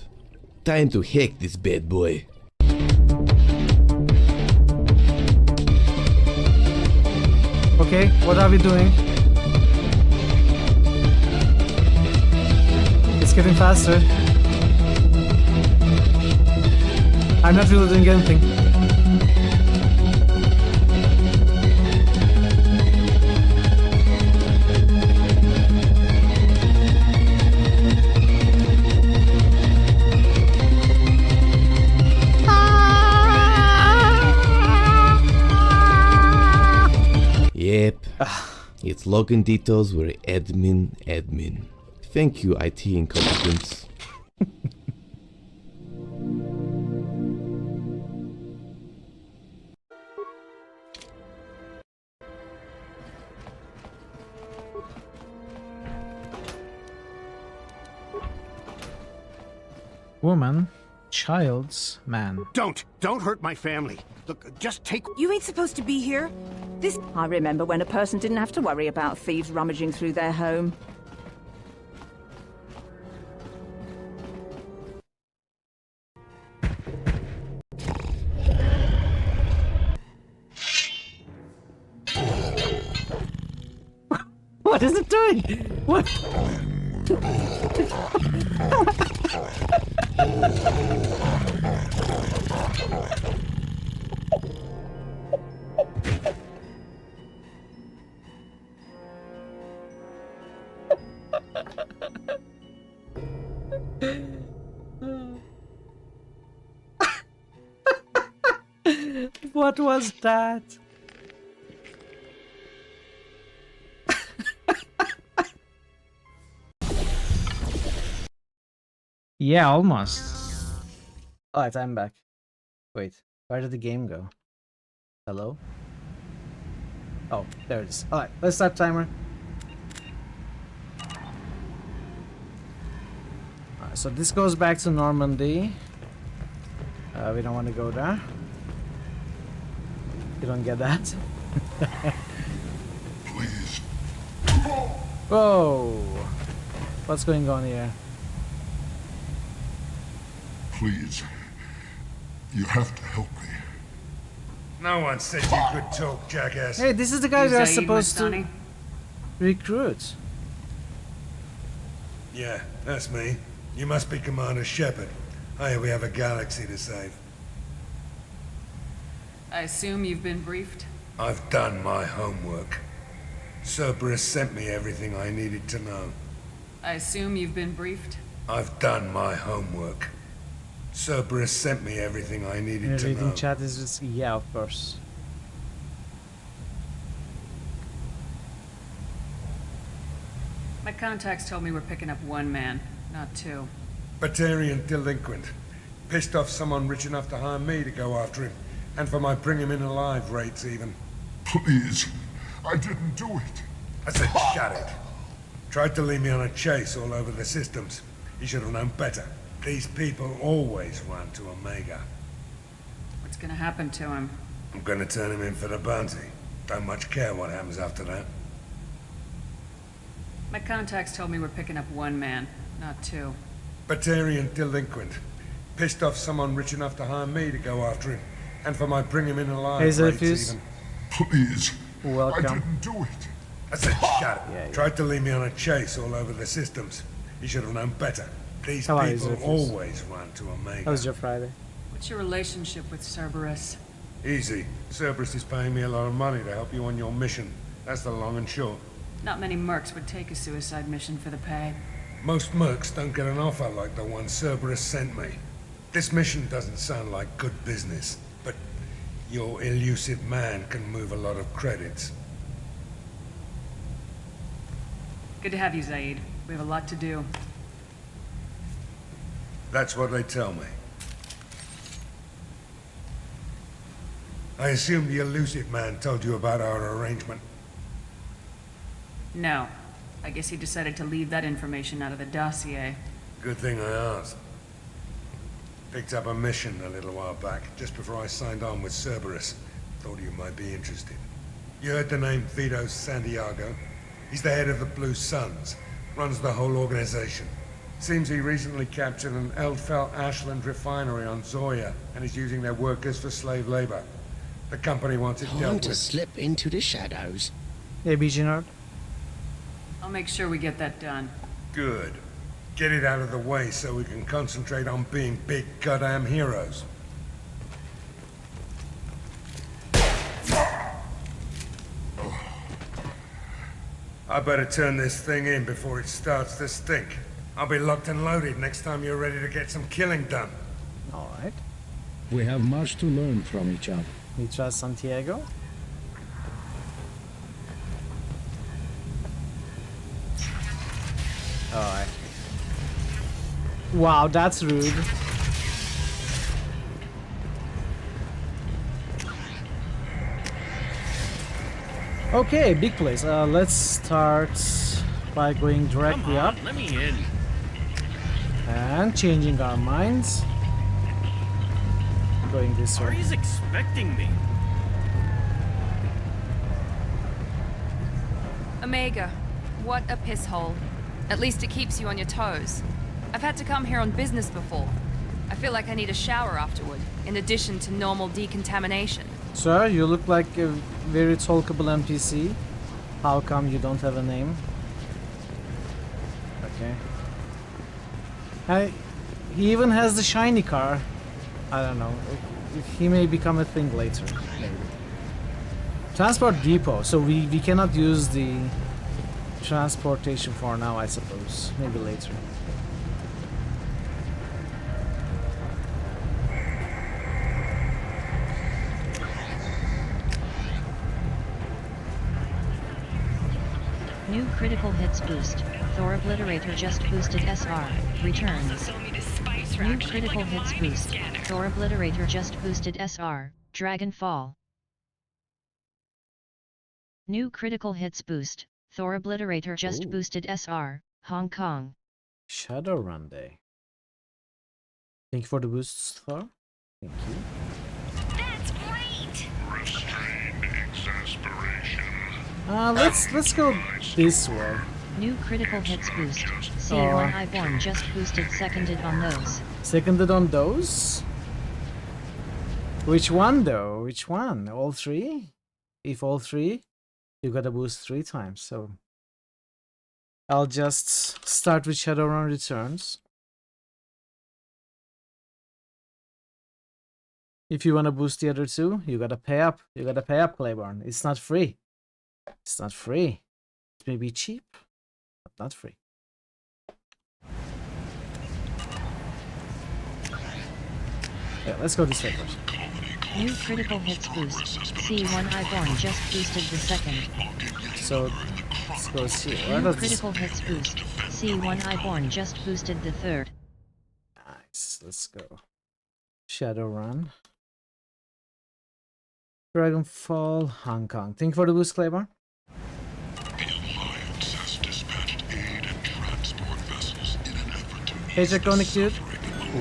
Time to hack this bad boy. Okay, what are we doing? It's getting faster. I'm not really doing anything. Yep. Its login details were admin. Thank you, IT incompetence. Woman, child's man. Don't hurt my family. Look, just take... You ain't supposed to be here. I remember when a person didn't have to worry about thieves rummaging through their home. What is it doing? What? What was that? Yeah, almost. Alright, I'm back. Wait, where did the game go? Hello? Oh, there it is. Alright, let's start timer. Alright, so this goes back to Normandy. We don't want to go there. You don't get that? Please. Whoa! What's going on here? Please. You have to help me. No one said you could talk, jackass. Hey, this is the guy we're Zaid supposed to Mastani? recruit. Yeah, that's me. You must be Commander Shepard. Hey, we have a galaxy to save. I assume you've been briefed? I've done my homework. Cerberus sent me everything I needed to know. I assume you've been briefed? I've done my homework. Cerberus sent me everything I needed to Reading know. chat is just yeah, of course. My contacts told me we're picking up one man, not two. Batarian delinquent. Pissed off someone rich enough to hire me to go after him. And for my bring him in alive rates even. Please. I didn't do it. I said shut it. Tried to lead me on a chase all over the systems. He should have known better. These people always run to Omega. What's gonna happen to him? I'm gonna turn him in for the bounty. Don't much care what happens after that. My contacts told me we're picking up one man, not two. Batarian delinquent. Pissed off someone rich enough to hire me to go after him. And for my bring him in alive Hey, rates Zephyrs. even. Please. I Welcome. didn't do it. I said shut it. Yeah. Tried to lead me on a chase all over the systems. He should have known better. These How are you, people Zephyrs? always run to Omega. How was your Friday? What's your relationship with Cerberus? Easy. Cerberus is paying me a lot of money to help you on your mission. That's the long and short. Not many mercs would take a suicide mission for the pay. Most mercs don't get an offer like the one Cerberus sent me. This mission doesn't sound like good business, but your elusive man can move a lot of credits. Good to have you, Zaid. We have a lot to do. That's what they tell me. I assume the elusive man told you about our arrangement. No. I guess he decided to leave that information out of the dossier. Good thing I asked. Picked up a mission a little while back, just before I signed on with Cerberus. Thought you might be interested. You heard the name Vito Santiago? He's the head of the Blue Suns. Runs the whole organization. Seems he recently captured an Eldfell Ashland refinery on Zoya, and is using their workers for slave labor. The company wants it Time dealt to with. slip into the shadows. Hey, BG I'll make sure we get that done. Good. Get it out of the way so we can concentrate on being big goddamn heroes. I better turn this thing in before it starts to stink. I'll be locked and loaded next time you're ready to get some killing done. Alright. We have much to learn from each other. We trust Santiago. Alright. Wow, that's rude. Okay, big place. Let's start by going directly up Let me in. and changing our minds. Going this way. Ari's expecting me. Omega, what a piss hole. At least it keeps you on your toes. I've had to come here on business before. I feel like I need a shower afterward, in addition to normal decontamination. Sir, you look like a very talkable NPC. How come you don't have a name? Okay. He even has the shiny car. I don't know. He may become a thing later, maybe. Transport depot. So we cannot use the transportation for now, I suppose. Maybe later. New critical hits boost. Thor Obliterator just boosted SR. Returns. New critical hits boost. Thor Obliterator just boosted SR. Dragon Fall. New critical hits boost. Thor Obliterator just boosted SR. Hong Kong. Shadowrun Day. Thank you for the boosts, Thor. Thank you. That's great! Restrained exasperation. Let's go this way. New critical hits boost. C1 Highborn just boosted seconded on those. Seconded on those? Which one though? Which one? All three? If all three, you gotta boost 3 times, so I'll just start with Shadowrun Returns. If you wanna boost the other 2, you gotta pay up. You gotta pay up, Claiborne. It's not free. It's not free. It may be cheap, but not free. Yeah, let's go this way first. New critical hits boost. C1 Highborn just boosted the second. So let's go see. New critical hits boost. C1 Highborn just boosted the third. Nice. Let's go. Shadowrun. Dragonfall, Hong Kong. Thank you for the boost, Claiborne. Hey, Draconic Dude.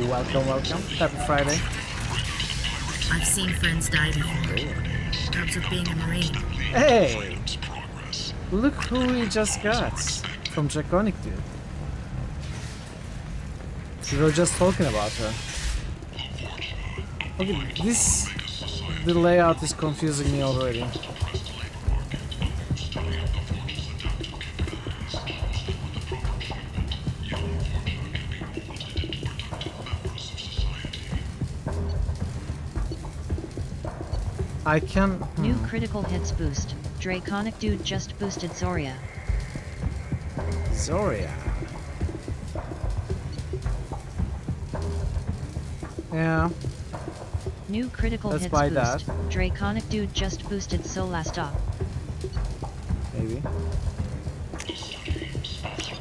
Welcome, welcome. Happy Friday. I've seen friends die before. Comes with being a Marine. Hey! Look who we just got from Draconic Dude. We were just talking about her. Okay, the layout is confusing me already. I can... New critical hits boost. Draconic Dude just boosted Zoria. Zoria. Yeah. New critical Let's hits buy boost. that. Draconic Dude just boosted Solastop. Maybe.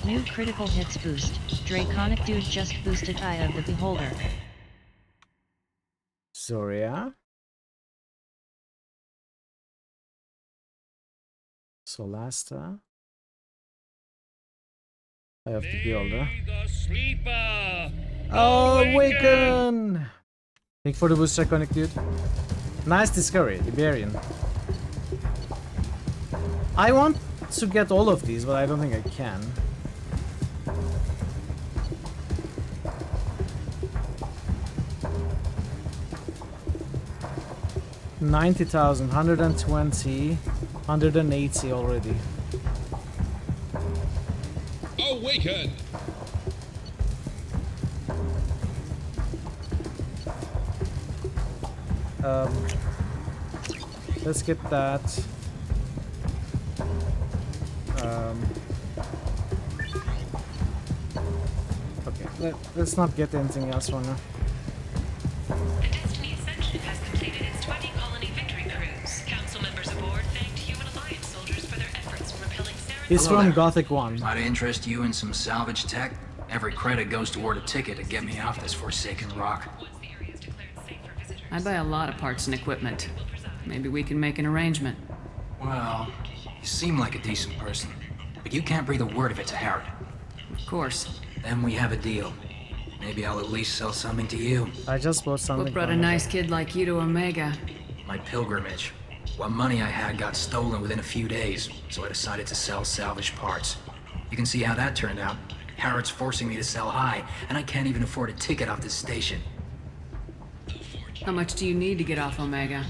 New critical hits boost. Draconic Dude just boosted Eye of the Beholder. Zoria. Solasta. I have to be older. Oh, awaken! Thank you for the boost, Draconic Dude. Nice discovery, Iberian. I want to get all of these, but I don't think I can. $90,000, 120, 180 already. Awaken! Let's get that. Okay, let's not get anything else for now. The Destiny Ascension has completed its 20 colony victory cruise. Council members aboard thanked Human Alliance soldiers for their efforts in repelling Sarah. He's from Gothic 1. Might interest you in some salvage tech? Every credit goes toward a ticket to get me off this forsaken rock. I buy a lot of parts and equipment. Maybe we can make an arrangement. Well, you seem like a decent person, but you can't breathe a word of it to Harrod. Of course. Then we have a deal. Maybe I'll at least sell something to you. I just bought something. What brought a nice kid like you to Omega? My pilgrimage. What money I had got stolen within a few days, so I decided to sell salvaged parts. You can see how that turned out. Harrod's forcing me to sell high, and I can't even afford a ticket off this station. How much do you need to get off Omega?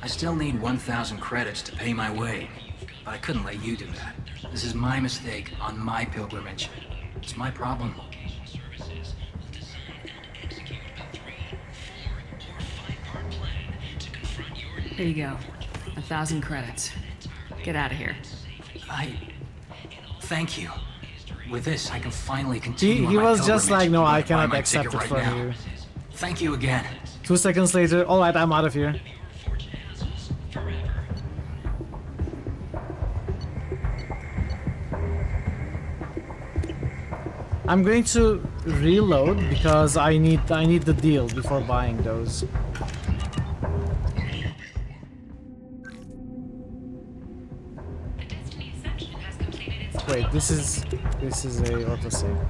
I still need 1,000 credits to pay my way, but I couldn't let you do that. This is my mistake on my pilgrimage. It's my problem. Here you go. 1,000 credits. Get out of here. Thank you. With this, I can finally continue He on my was just like, no, I pilgrimage. cannot accept it from you. Thank you again. 2 seconds later, alright, I'm out of here. I'm going to reload because I need the deal before buying those. Wait, this is a autosave.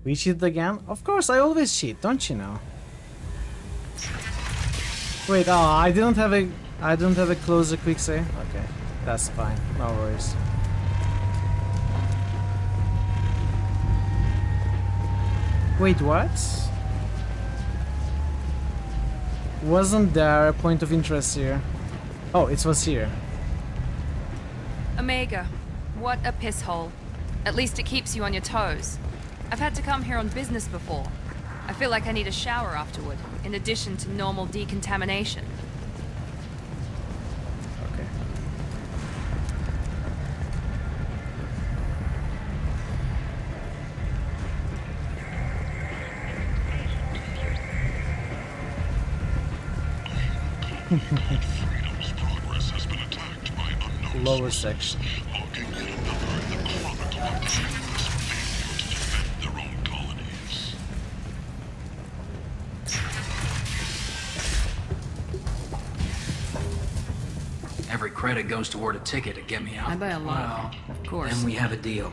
We cheated again? Of course, I always cheat, don't you know? Wait, oh, I don't have a closer quick save. Okay, that's fine. No worries. Wait, what? Wasn't there a point of interest here? Oh, it was here. Omega, what a piss hole. At least it keeps you on your toes. I've had to come here on business before. I feel like I need a shower afterward, in addition to normal decontamination. Okay. Lower section. Every credit goes toward a ticket to get me out. I buy a lot, of course. And we have a deal.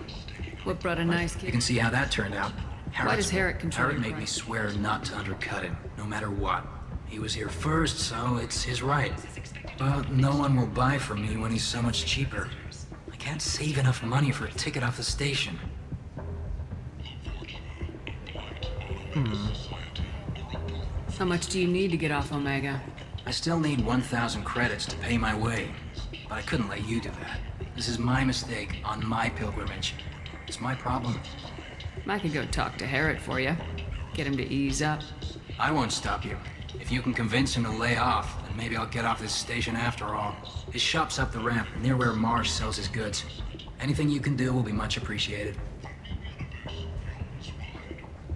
What brought a nice kid? You can see how that turned out. Why does Herrick control Herrick your made me price? swear not to undercut him, no matter what. He was here first, so it's his right. But no one will buy from me when he's so much cheaper. I can't save enough money for a ticket off the station. How much do you need to get off Omega? I still need 1,000 credits to pay my way, but I couldn't let you do that. This is my mistake on my pilgrimage. It's my problem. I could go talk to Herrick for you. Get him to ease up. I won't stop you. If you can convince him to lay off, then maybe I'll get off this station after all. His shop's up the ramp, near where Marsh sells his goods. Anything you can do will be much appreciated.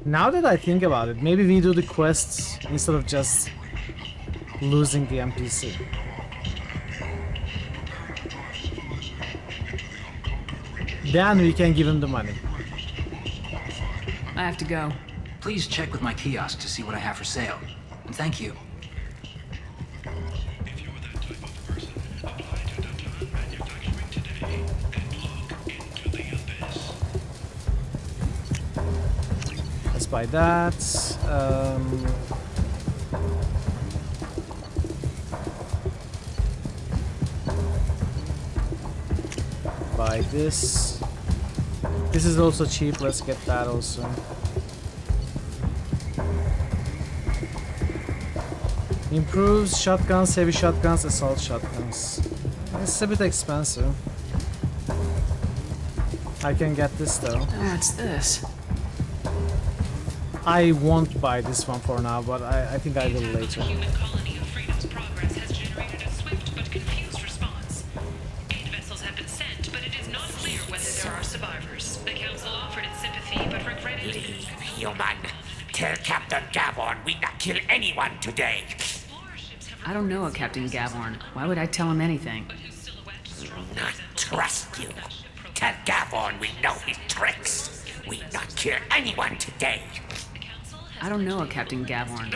Now that I think about it, maybe we do the quests instead of just losing the NPC. Then we can give him the money. I have to go. Please check with my kiosk to see what I have for sale. And thank you. Let's buy that. Buy this. This is also cheap. Let's get that also. Improves shotguns, heavy shotguns, assault shotguns. It's a bit expensive. I can get this though. What's this? I won't buy this one for now, but I think I will later. Human colony of Freedom's Progress has generated a swift but confused response. 8 vessels have been sent, but it is not clear whether there are survivors. The Council offered its sympathy, but regretted... Leave, human. Tell Captain Gavon we not kill anyone today. I don't know a Captain Gavorn. Why would I tell him anything? Not trust you. Tell Gavon we know his tricks. We not kill anyone today. I don't know a Captain Gavorn.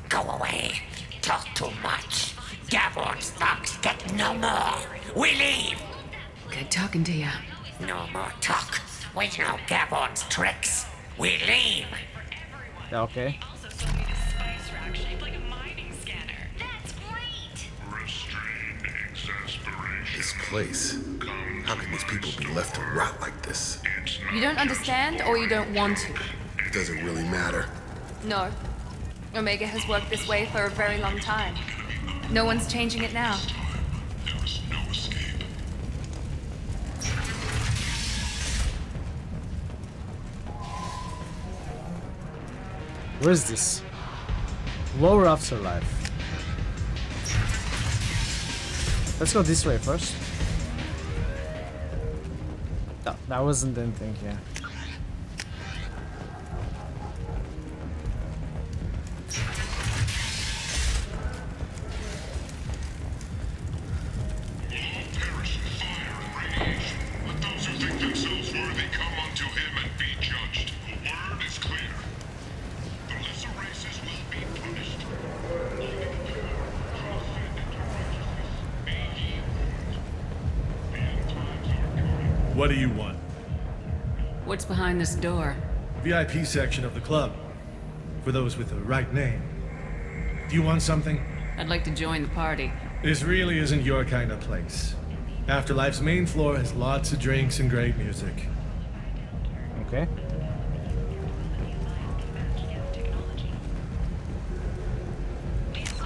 Go away. Talk too much. Gavon's thugs get no more. We leave. Good talking to you. No more talk. We know Gavon's tricks. We leave. Okay. This place. How can these people be left to rot like this? You don't understand, or you don't want to? It doesn't really matter. No. Omega has worked this way for a very long time. No one's changing it now. Where is this? Lower afterlife. Let's go this way first. No, that wasn't anything here. What do you want? What's behind this door? VIP section of the club. For those with the right name. Do you want something? I'd like to join the party. This really isn't your kind of place. Afterlife's main floor has lots of drinks and great music. Okay.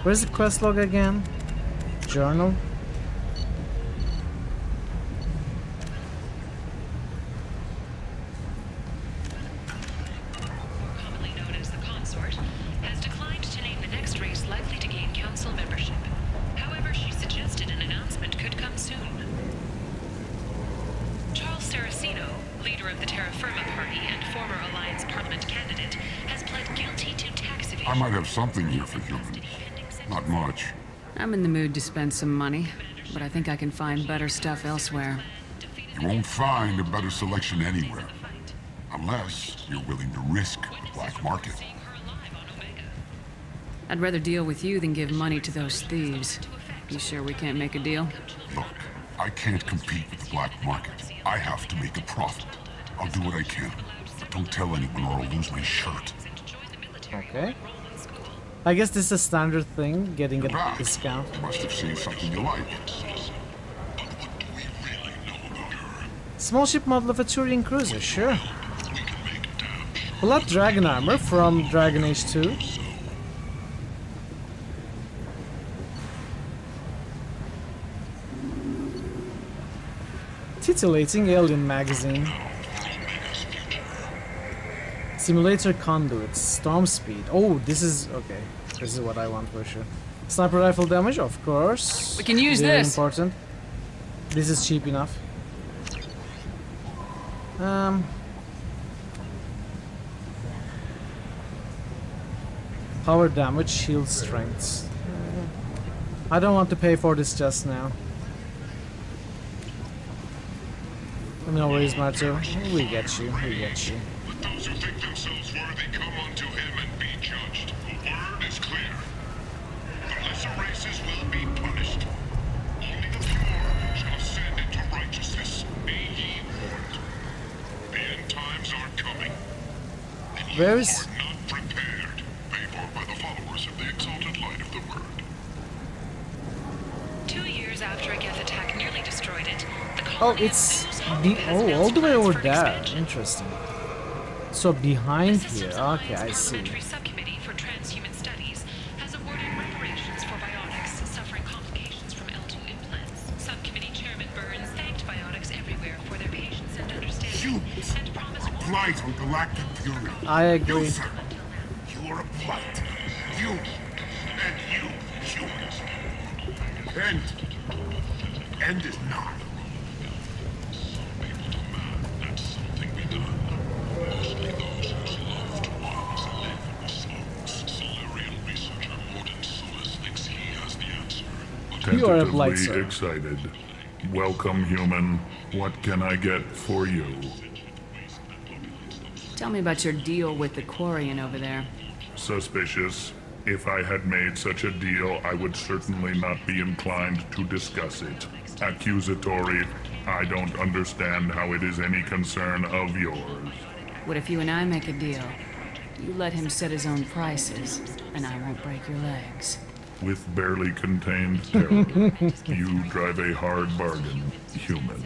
Where's the quest log again? Journal? Commonly known as the Consort, has declined to name the next race likely to gain council membership. However, she suggested an announcement could come soon. Charles Saraceno, leader of the Terra Firma Party and former Alliance Parliament candidate, has pled guilty to tax evasion. I might have something here for humans. Not much. I'm in the mood to spend some money, but I think I can find better stuff elsewhere. You won't find a better selection anywhere. Unless you're willing to risk the black market. I'd rather deal with you than give money to those thieves. You sure we can't make a deal? Look, I can't compete with the black market. I have to make a profit. I'll do what I can. But don't tell anyone or I'll lose my shirt. Okay. I guess this is a standard thing, getting a discount. You must have seen something you like. Small ship model of a Turian cruiser, sure. Blood Dragon armor from Dragon Age 2. Titillating alien magazine. Simulator conduits, storm speed. Oh, this is okay. This is what I want for sure. Sniper rifle damage, of course. We can use Very this. important. This is cheap enough. Power damage, shield strengths. I don't want to pay for this just now. No worries, Marto. We get you. We get you. Let those who think themselves worthy come unto him and be judged. The word is clear. The lesser races will be punished. Only the pure shall ascend into righteousness. Be ye warned. The end times are coming. And you Where are is... not prepared. Paid for by the followers of the exalted light of the word. 2 years after a Geth attack nearly destroyed it, Oh, it's all the way over there. Interesting. So behind here. Okay, I see. Subcommittee for Transhuman Studies has awarded reparations for biotics suffering complications from L2 implants. Subcommittee Chairman Burns thanked biotics everywhere for their patience and understanding and promised Blight on galactic fury. I agree. You, sir, you are a blight. You and you humans. End is not. You are a Tentatively blight, sir. excited. Welcome, human. What can I get for you? Tell me about your deal with the Quarian over there. Suspicious. If I had made such a deal, I would certainly not be inclined to discuss it. Accusatory. I don't understand how it is any concern of yours. What if you and I make a deal? You let him set his own prices, and I won't break your legs. With barely contained terror, you drive a hard bargain, human.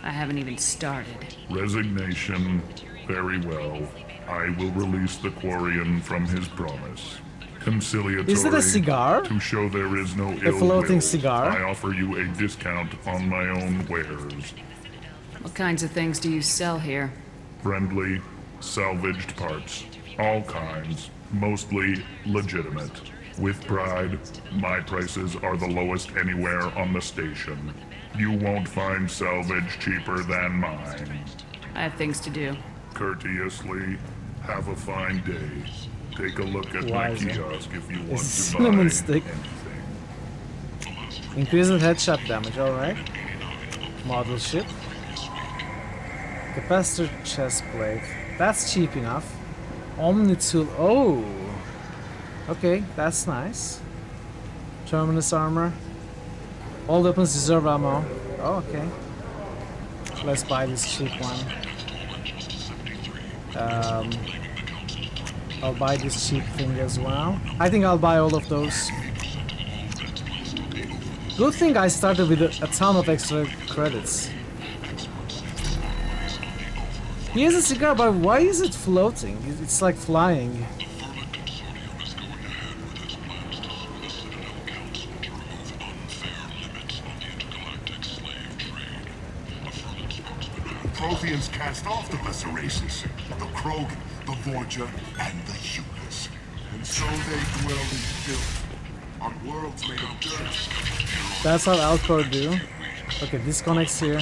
I haven't even started. Resignation. Very well. I will release the Quarian from his promise. Conciliatory. Is it a cigar? To show there is no A ill floating will, cigar? I offer you a discount on my own wares. What kinds of things do you sell here? Friendly, salvaged parts. All kinds. Mostly legitimate. With pride, my prices are the lowest anywhere on the station. You won't find salvage cheaper than mine. I have things to do. Courteously, have a fine day. Take a look at Why my is it? kiosk if you want It's to a cinnamon buy stick. anything. Increased headshot damage, alright. Model ship. Capacitor chest plate. That's cheap enough. Omni tool. Oh! Okay, that's nice. Terminus armor. All weapons deserve ammo. Oh, okay. Let's buy this cheap one. I'll buy this cheap thing as well. I think I'll buy all of those. Good thing I started with a ton of extra credits. He has a cigar, but why is it floating? It's like flying. Protheans cast off the lesser races, the Krogan, the Vorja, and the humans. And so they dwell in filth, on worlds made of dirt. That's how Alcor do. Okay, disconnects here.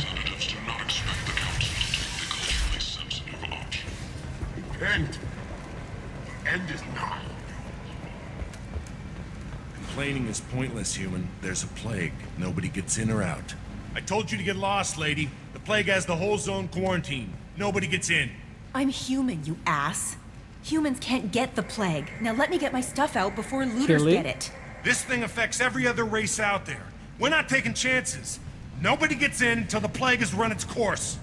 Repent. The end is nigh. Complaining is pointless, human. There's a plague. Nobody gets in or out. I told you to get lost, lady. The plague has the whole zone quarantined. Nobody gets in. I'm human, you ass. Humans can't get the plague. Now let me get my stuff out before looters get it. This thing affects every other race out there. We're not taking chances. Nobody gets in until the plague has run its course.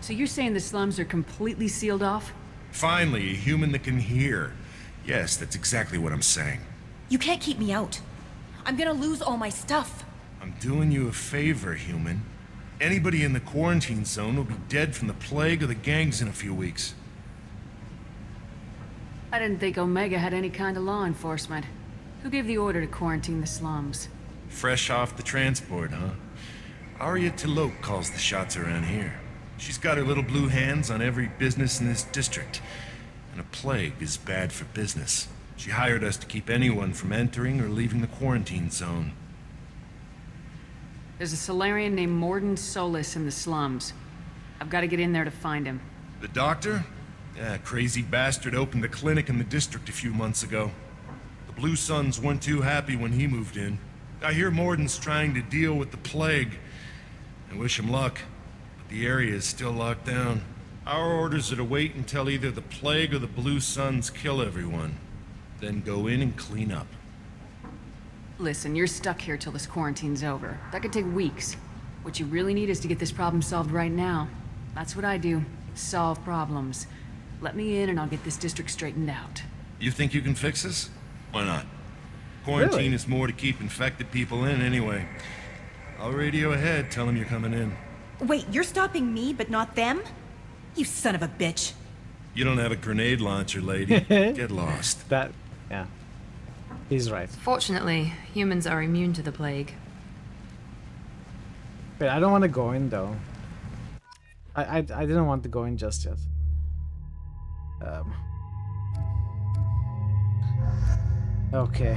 So you're saying the slums are completely sealed off? Finally, a human that can hear. Yes, that's exactly what I'm saying. You can't keep me out. I'm gonna lose all my stuff. I'm doing you a favor, human. Anybody in the quarantine zone will be dead from the plague or the gangs in a few weeks. I didn't think Omega had any kind of law enforcement. Who gave the order to quarantine the slums? Fresh off the transport, huh? Arya T'Loak calls the shots around here. She's got her little blue hands on every business in this district. And a plague is bad for business. She hired us to keep anyone from entering or leaving the quarantine zone. There's a Solarian named Morden Solis in the slums. I've got to get in there to find him. The doctor? Yeah, crazy bastard opened a clinic in the district a few months ago. The Blue Suns weren't too happy when he moved in. I hear Morden's trying to deal with the plague. I wish him luck, but the area is still locked down. Our orders are to wait until either the plague or the Blue Suns kill everyone. Then go in and clean up. Listen, you're stuck here till this quarantine's over. That could take weeks. What you really need is to get this problem solved right now. That's what I do. Solve problems. Let me in and I'll get this district straightened out. You think you can fix this? Why not? Quarantine Really? is more to keep infected people in anyway. I'll radio ahead, tell them you're coming in. Wait, you're stopping me, but not them? You son of a bitch. You don't have a grenade launcher, lady. Get lost. That, yeah. He's right. Fortunately, humans are immune to the plague. Wait, I don't want to go in though. I didn't want to go in just yet. Okay.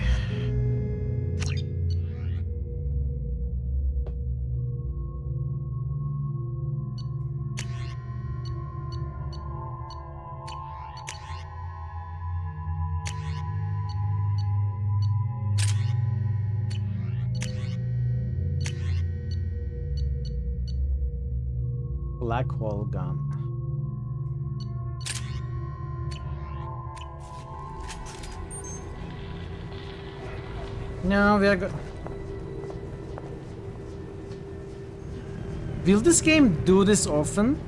Black hole gun. No, we are go. Will this game do this often?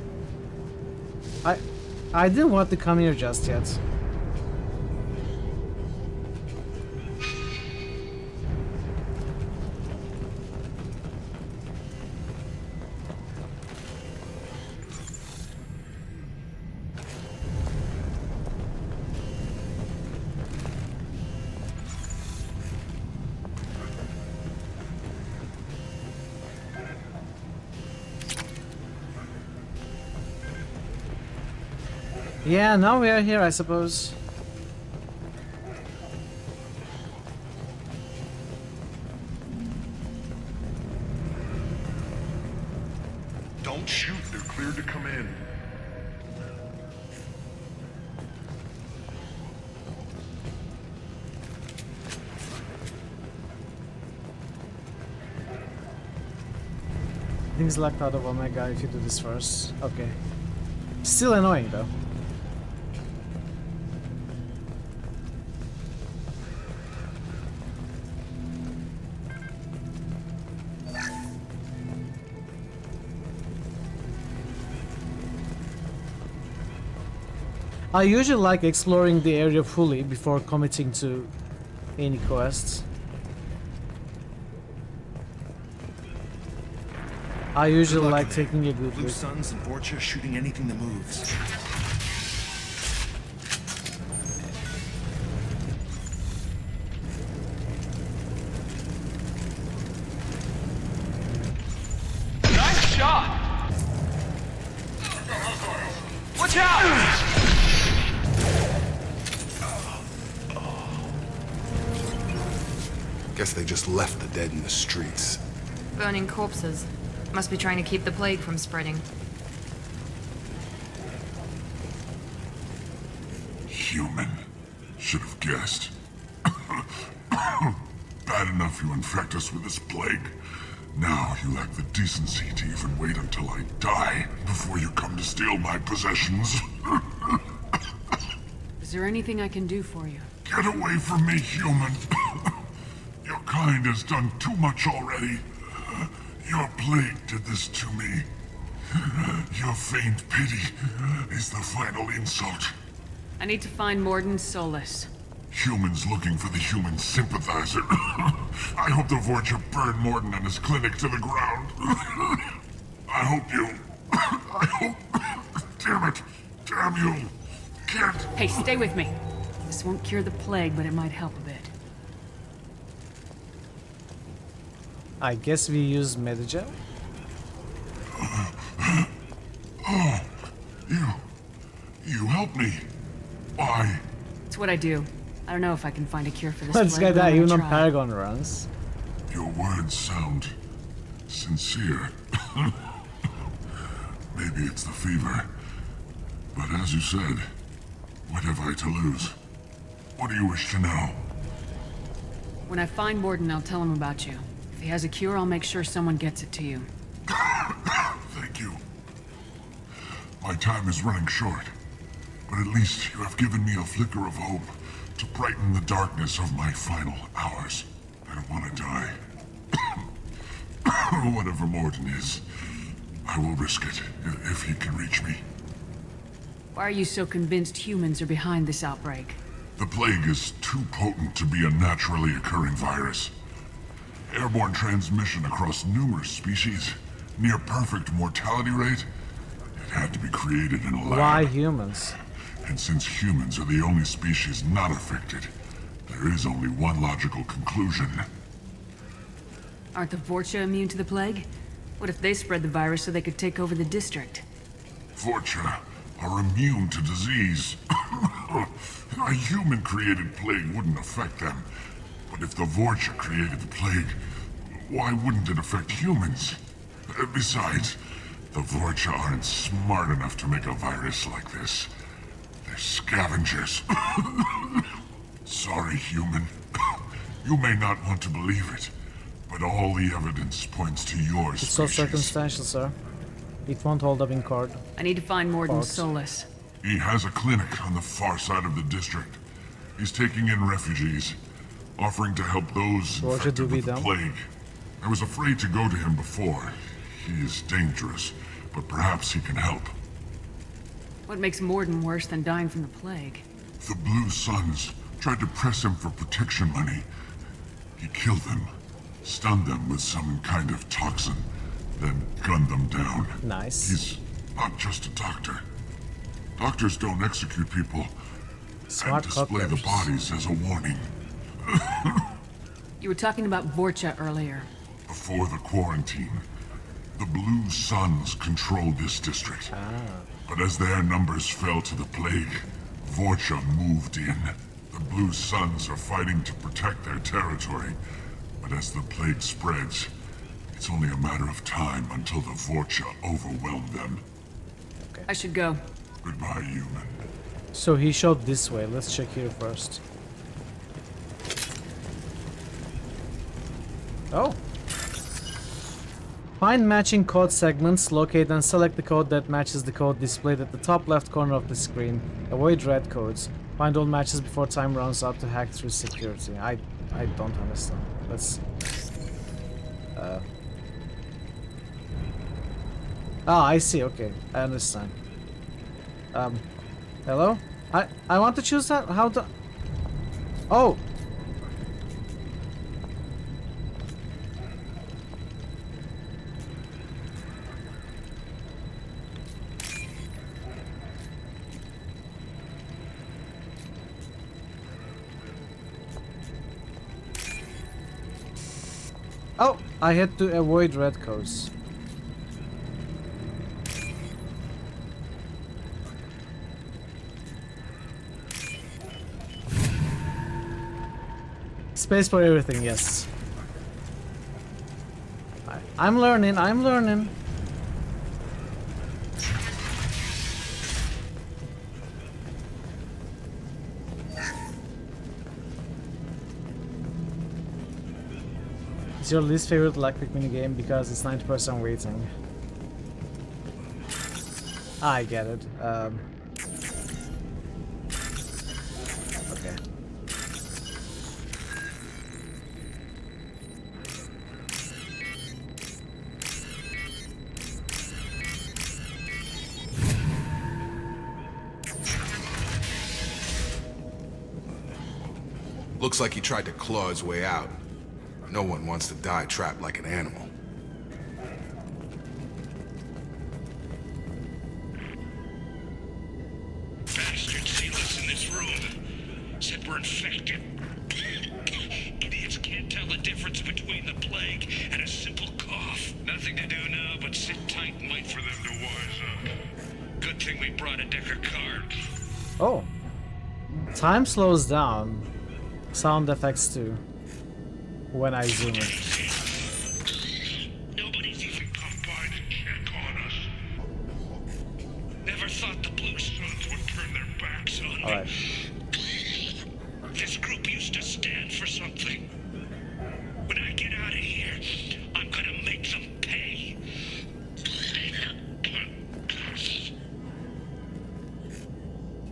I didn't want to come here just yet. Yeah, now we are here, I suppose. Don't shoot, they're cleared to come in. Things locked out of Omega if you do this first. Okay. Still annoying though. I usually like exploring the area fully before committing to any quests. I usually like taking a good Blue look. Suns and Vorcha shooting anything that moves. Nice shot! Watch out! Guess they just left the dead in the streets. Burning corpses. Must be trying to keep the plague from spreading. Human. Should have guessed. Bad enough you infect us with this plague. Now you lack the decency to even wait until I die before you come to steal my possessions. Is there anything I can do for you? Get away from me, human. Your kind has done too much already. Your plague did this to me. Your feigned pity is the final insult. I need to find Morden Solus. Humans looking for the human sympathizer. I hope the Vorcha burned Morden and his clinic to the ground. I hope you... I hope... Damn it. Damn you. Can't... Hey, stay with me. This won't cure the plague, but it might help a bit. I guess we use Medija. Oh, you helped me. Why? It's what I do. I don't know if I can find a cure for this This guy plague, but died I'm even gonna on try. Paragon runs. Your words sound sincere. Maybe it's the fever. But as you said, what have I to lose? What do you wish to know? When I find Morden, I'll tell him about you. If he has a cure, I'll make sure someone gets it to you. Thank you. My time is running short, but at least you have given me a flicker of hope to brighten the darkness of my final hours. I don't want to die. Whatever Morden is, I will risk it if he can reach me. Why are you so convinced humans are behind this outbreak? The plague is too potent to be a naturally occurring virus. Airborne transmission across numerous species, near perfect mortality rate. It had to be created in a lab. Why humans? And since humans are the only species not affected, there is only one logical conclusion. Aren't the Vorcha immune to the plague? What if they spread the virus so they could take over the district? Vorcha are immune to disease. A human-created plague wouldn't affect them. But if the Vorcha created the plague, why wouldn't it affect humans? Besides, the Vorcha aren't smart enough to make a virus like this. They're scavengers. Sorry, human. You may not want to believe it, but all the evidence points to yours. It's so circumstantial, sir. It won't hold up in court. I need to find Morden Court. Solus. He has a clinic on the far side of the district. He's taking in refugees, offering to help those infected with the plague. I was afraid to go to him before. He is dangerous, but perhaps he can help. What makes Morden worse than dying from the plague? The Blue Suns tried to press him for protection money. He killed them, stunned them with some kind of toxin, then gunned them down. Nice. He's not just a doctor. Doctors don't execute people Smart and display the cockroaches. bodies as a warning. You were talking about Vorcha earlier. Before the quarantine, the Blue Suns controlled this district. But as their numbers fell to the plague, Vorcha moved in. The Blue Suns are fighting to protect their territory. But as the plague spreads, it's only a matter of time until the Vorcha overwhelm them. I should go. Goodbye, human. So he showed this way. Let's check here first. Oh. Find matching code segments, locate and select the code that matches the code displayed at the top left corner of the screen. Avoid red codes. Find all matches before time runs out to hack through security. I don't understand. Let's... I see, okay. I understand. Hello? I want to choose that. How to? Oh. Oh, I had to avoid red codes. Space for everything, yes. I'm learning, I'm learning. It's your least favorite lockpick minigame because it's 90% waiting. I get it. Okay. Looks like he tried to claw his way out. No one wants to die trapped like an animal. Bastards see us in this room. Said we're infected. Idiots can't tell the difference between the plague and a simple cough. Nothing to do now but sit tight and wait for them to wise up. Good thing we brought a deck of cards. Oh. Time slows down. Sound effects too. When I zoom in. Nobody's even come by to check on us. Never thought the Blue Suns would turn their backs on me. Alright. This group used to stand for something. When I get out of here, I'm gonna make them pay.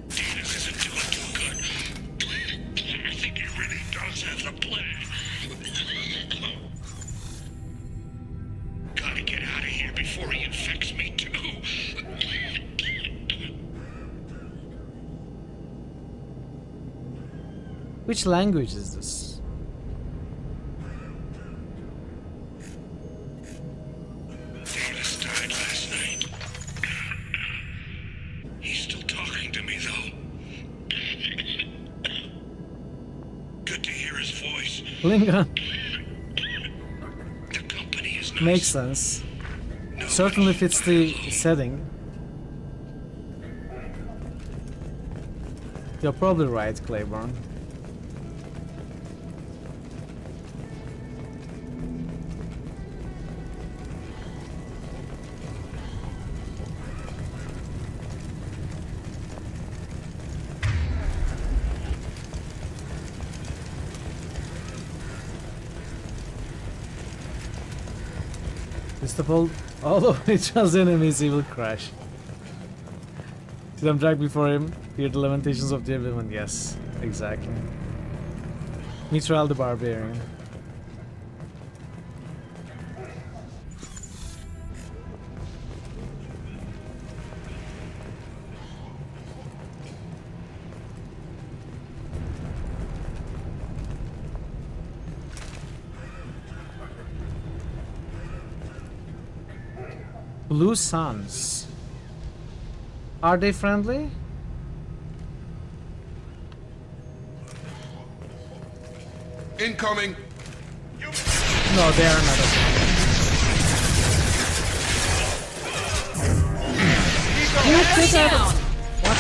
Dennis isn't doing too good. I think he really does have the plague. Gotta get out of here before he infects me too. Which language is this? Davis died last night. He's still talking to me though. Good to hear his voice. Klingon. The company is nice. Makes sense. Certainly fits the setting. You're probably right, Claiborne. All of each other's enemies, he will crash. See them drag before him, hear the lamentations of their women. Yes, exactly. Mithril the Barbarian. Blue Suns. Are they friendly? Incoming! No, they are not. You get out of... What?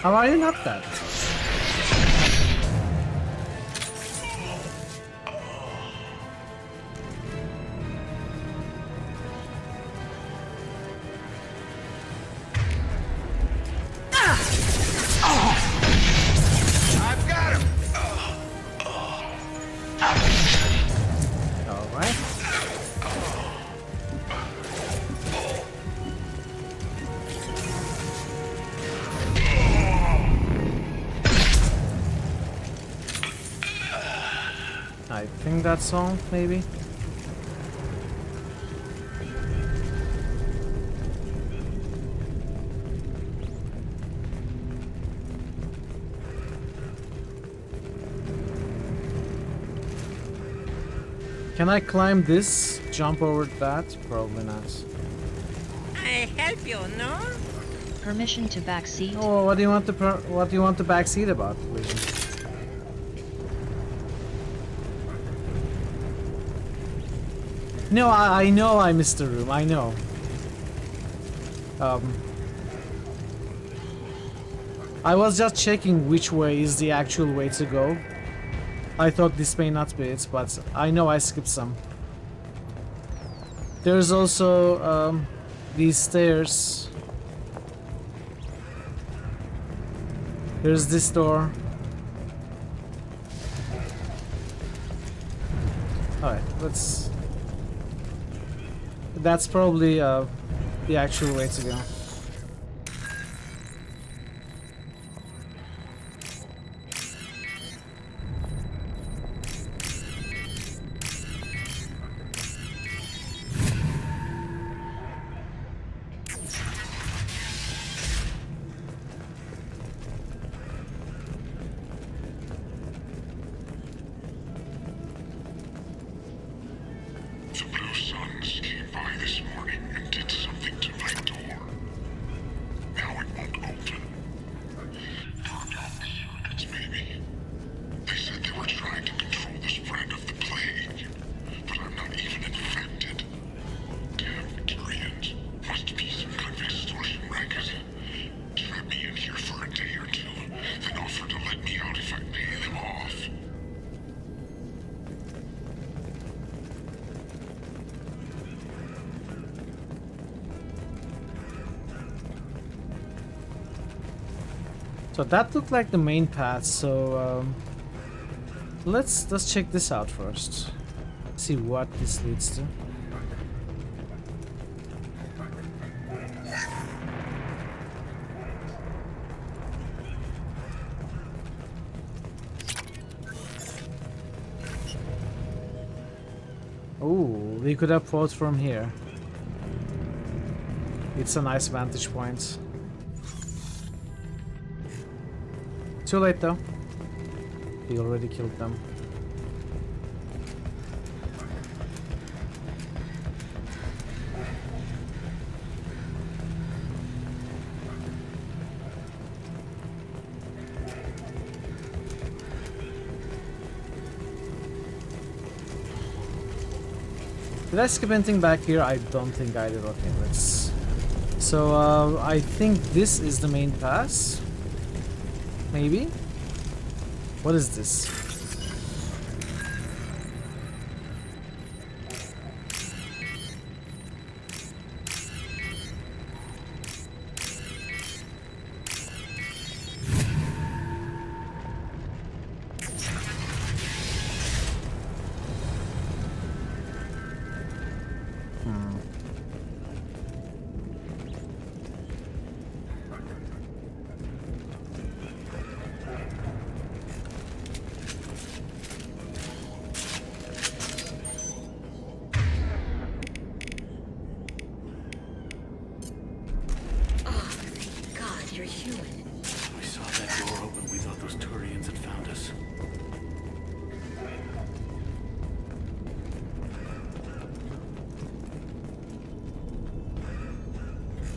How are you not that? I've got him. All right. think that's all, maybe. Can I climb this? Jump over that? Probably not. I help you, no? Permission to backseat. Oh, what do you want to backseat about, Vision? No, I know I missed the room. I know. I was just checking which way is the actual way to go. I thought this may not be it, but I know I skipped some. There's also these stairs. Here's this door. Alright, let's... That's probably the actual way to go. The Blue Suns came by this morning and did something to my door. Now it won't open. Found out the circuits, maybe. They said they were trying to control the spread of the plague, but I'm not even infected. Damn Tyrians. Must be some kind of extortion racket. Trap me in here for a day or two, then offer to let me out if I pay them off. So that looked like the main path, so let's check this out first. See what this leads to. Oh, we could approach from here. It's a nice vantage point. Too late though. He already killed them. Did I skip anything back here? I don't think I did. Okay, let's... So, I think this is the main pass. Maybe? What is this?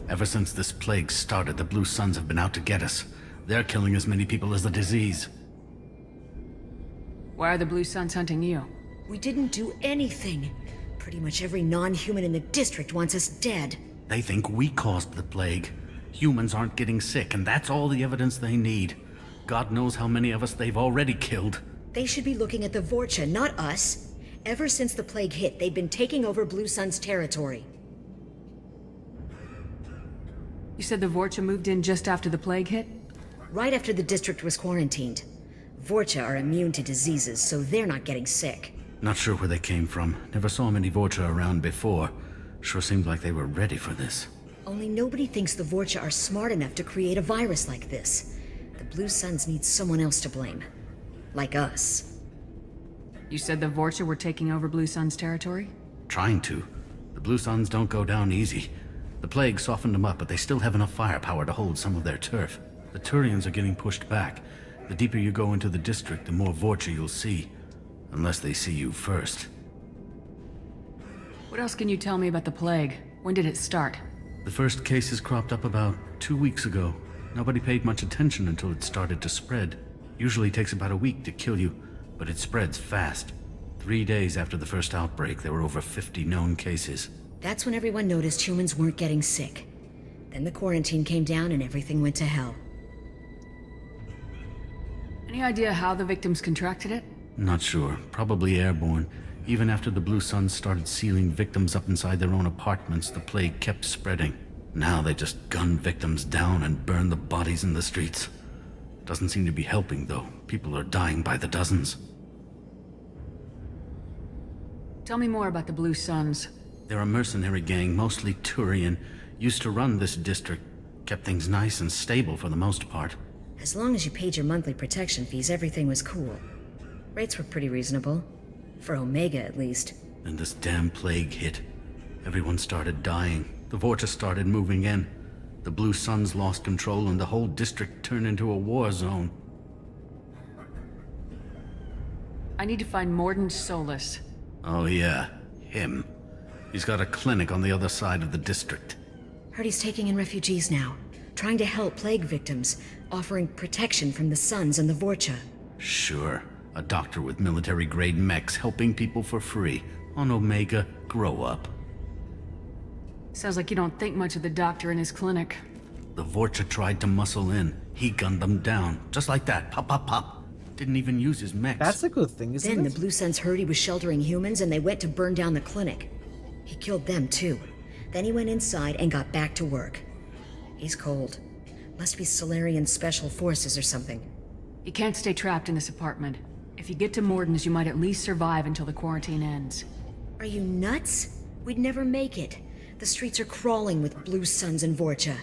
Ever since this plague started, the Blue Suns have been out to get us. They're killing as many people as the disease. Why are the Blue Suns hunting you? We didn't do anything. Pretty much every non-human in the district wants us dead. They think we caused the plague. Humans aren't getting sick, and that's all the evidence they need. God knows how many of us they've already killed. They should be looking at the Vorcha, not us. Ever since the plague hit, they've been taking over Blue Sun's territory. You said the Vorcha moved in just after the plague hit? Right after the district was quarantined. Vorcha are immune to diseases, so they're not getting sick. Not sure where they came from. Never saw many Vorcha around before. Sure seemed like they were ready for this. Only nobody thinks the Vorcha are smart enough to create a virus like this. The Blue Suns need someone else to blame. Like us. You said the Vorcha were taking over Blue Sun's territory? Trying to. The Blue Suns don't go down easy. The plague softened them up, but they still have enough firepower to hold some of their turf. The Turians are getting pushed back. The deeper you go into the district, the more Vorcha you'll see. Unless they see you first. What else can you tell me about the plague? When did it start? The first cases cropped up about 2 weeks ago. Nobody paid much attention until it started to spread. Usually takes about a week to kill you, but it spreads fast. 3 days after the first outbreak, there were over 50 known cases. That's when everyone noticed humans weren't getting sick. Then the quarantine came down and everything went to hell. Any idea how the victims contracted it? Not sure. Probably airborne. Even after the Blue Suns started sealing victims up inside their own apartments, the plague kept spreading. Now they just gun victims down and burn the bodies in the streets. Doesn't seem to be helping, though. People are dying by the dozens. Tell me more about the Blue Suns. They're a mercenary gang, mostly Turian. Used to run this district. Kept things nice and stable for the most part. As long as you paid your monthly protection fees, everything was cool. Rates were pretty reasonable. For Omega, at least. Then this damn plague hit. Everyone started dying. The Vorcha started moving in. The Blue Suns lost control and the whole district turned into a war zone. I need to find Morden Solus. Oh yeah, him. He's got a clinic on the other side of the district. Heard he's taking in refugees now. Trying to help plague victims. Offering protection from the Suns and the Vorcha. Sure. A doctor with military-grade mechs helping people for free. On Omega, grow up. Sounds like you don't think much of the doctor in his clinic. The Vorcha tried to muscle in. He gunned them down. Just like that. Pop, pop, pop. Didn't even use his mechs. That's a good thing, isn't it? Then the Blue Suns heard he was sheltering humans and they went to burn down the clinic. He killed them too. Then he went inside and got back to work. He's cold. Must be Solarian Special Forces or something. You can't stay trapped in this apartment. If you get to Morden's, you might at least survive until the quarantine ends. Are you nuts? We'd never make it. The streets are crawling with Blue Suns and Vorcha.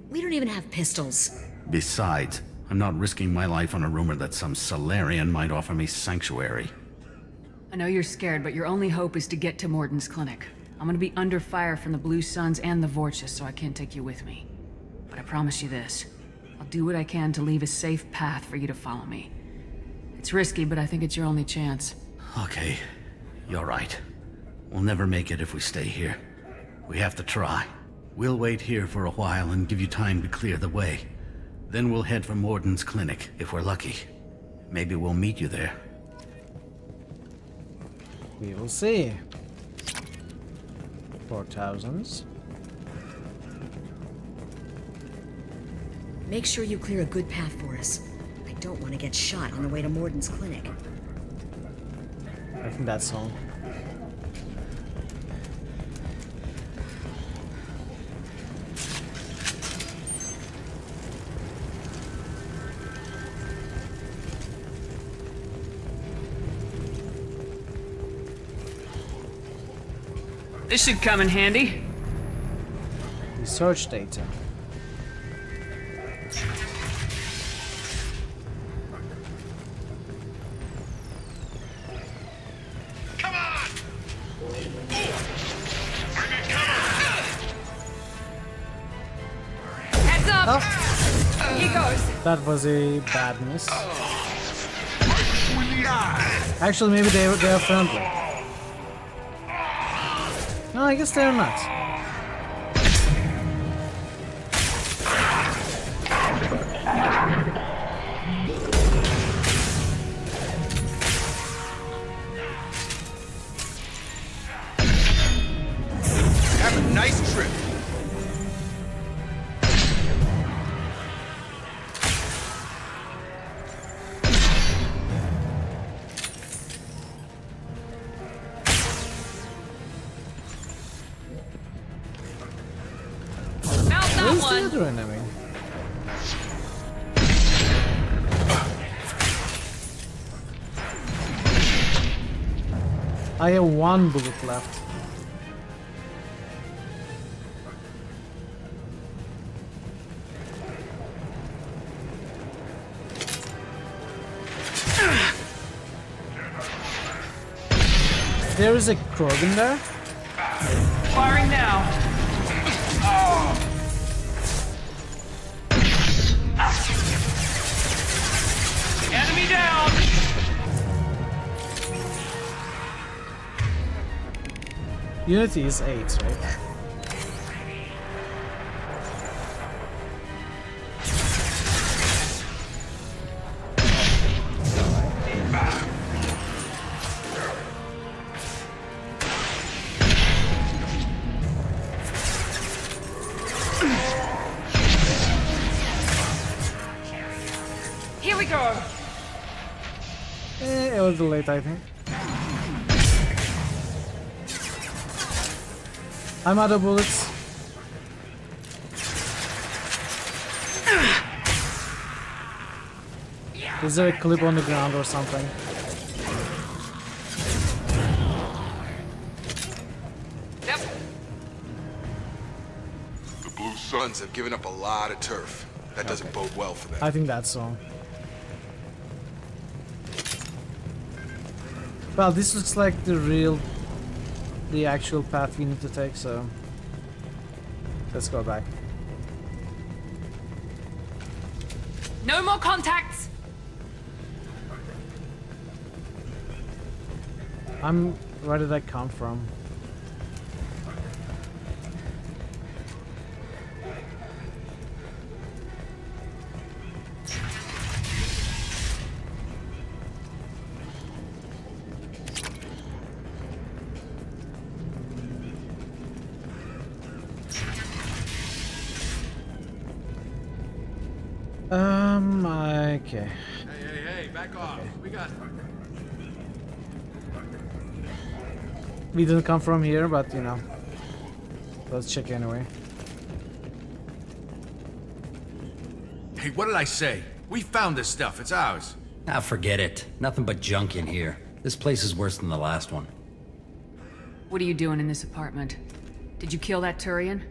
We don't even have pistols. Besides, I'm not risking my life on a rumor that some Solarian might offer me sanctuary. I know you're scared, but your only hope is to get to Morden's clinic. I'm gonna be under fire from the Blue Suns and the Vorcha, so I can't take you with me. But I promise you this. I'll do what I can to leave a safe path for you to follow me. It's risky, but I think it's your only chance. Okay, you're right. We'll never make it if we stay here. We have to try. We'll wait here for a while and give you time to clear the way. Then we'll head for Morden's clinic, if we're lucky. Maybe we'll meet you there. We will see. 4,000. Make sure you clear a good path for us. I don't want to get shot on the way to Morden's clinic. I think that's all. This should come in handy. Research data. Heads up! He goes. That was a bad miss. Actually, maybe they are friendly. No, I guess they're not. Have a nice trip. Where's the other enemy? I have one bullet left. there is a Krogan there? Firing now. Enemy down. Unity is 8, right? Here we go. It was late, I think. I'm out of bullets. Is there a clip on the ground or something? The Blue Suns have given up a lot of turf. That doesn't bode well for them. I think that's so. Well, this looks like the actual path we need to take, so let's go back. No more contacts. Where did I come from? Okay. Hey, back off. We got... We didn't come from here, but you know. Let's check anyway. Hey, what did I say? We found this stuff. It's ours. Ah, forget it. Nothing but junk in here. This place is worse than the last one. What are you doing in this apartment? Did you kill that Turian?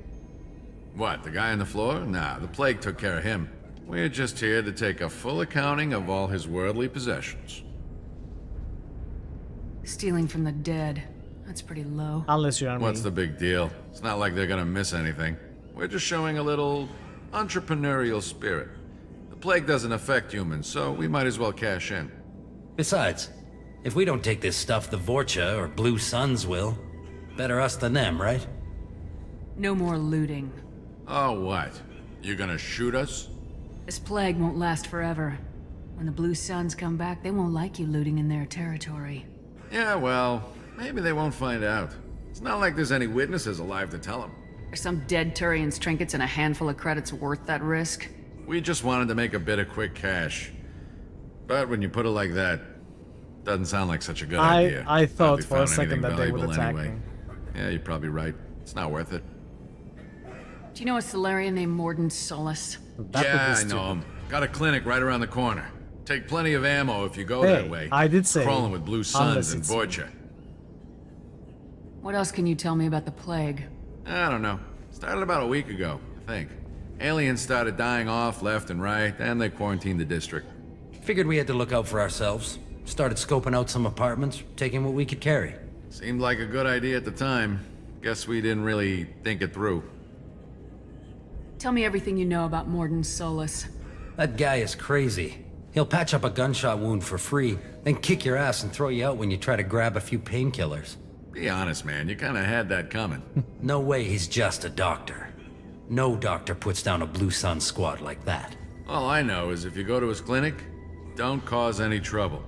What, the guy on the floor? Nah, the plague took care of him. We're just here to take a full accounting of all his worldly possessions. Stealing from the dead. That's pretty low. Unless you're What's the big deal? It's not like they're gonna miss anything. We're just showing a little entrepreneurial spirit. The plague doesn't affect humans, so we might as well cash in. Besides, if we don't take this stuff, the Vorcha or Blue Suns will. Better us than them, right? No more looting. Oh, what? You gonna shoot us? This plague won't last forever. When the Blue Suns come back, they won't like you looting in their territory. Yeah, well, maybe they won't find out. It's not like there's any witnesses alive to tell them. Are some dead Turian's trinkets and a handful of credits worth that risk? We just wanted to make a bit of quick cash. But when you put it like that, doesn't sound like such a good idea. I thought Hardly for a found second anything that they would valuable attack anyway. me. Yeah, you're probably right. It's not worth it. Do you know a Solarian named Morden Solus? Yeah, I know him. Got a clinic right around the corner. Take plenty of ammo if you go Hey, that way. I did say Crawling with Blue Suns and it's- Vorcha. What else can you tell me about the plague? I don't know. Started about a week ago, I think. Aliens started dying off left and right, and they quarantined the district. Figured we had to look out for ourselves. Started scoping out some apartments, taking what we could carry. Seemed like a good idea at the time. Guess we didn't really think it through. Tell me everything you know about Morden Solus. That guy is crazy. He'll patch up a gunshot wound for free, then kick your ass and throw you out when you try to grab a few painkillers. Be honest, man. You kind of had that coming. No way he's just a doctor. No doctor puts down a Blue Sun squad like that. All I know is if you go to his clinic, don't cause any trouble.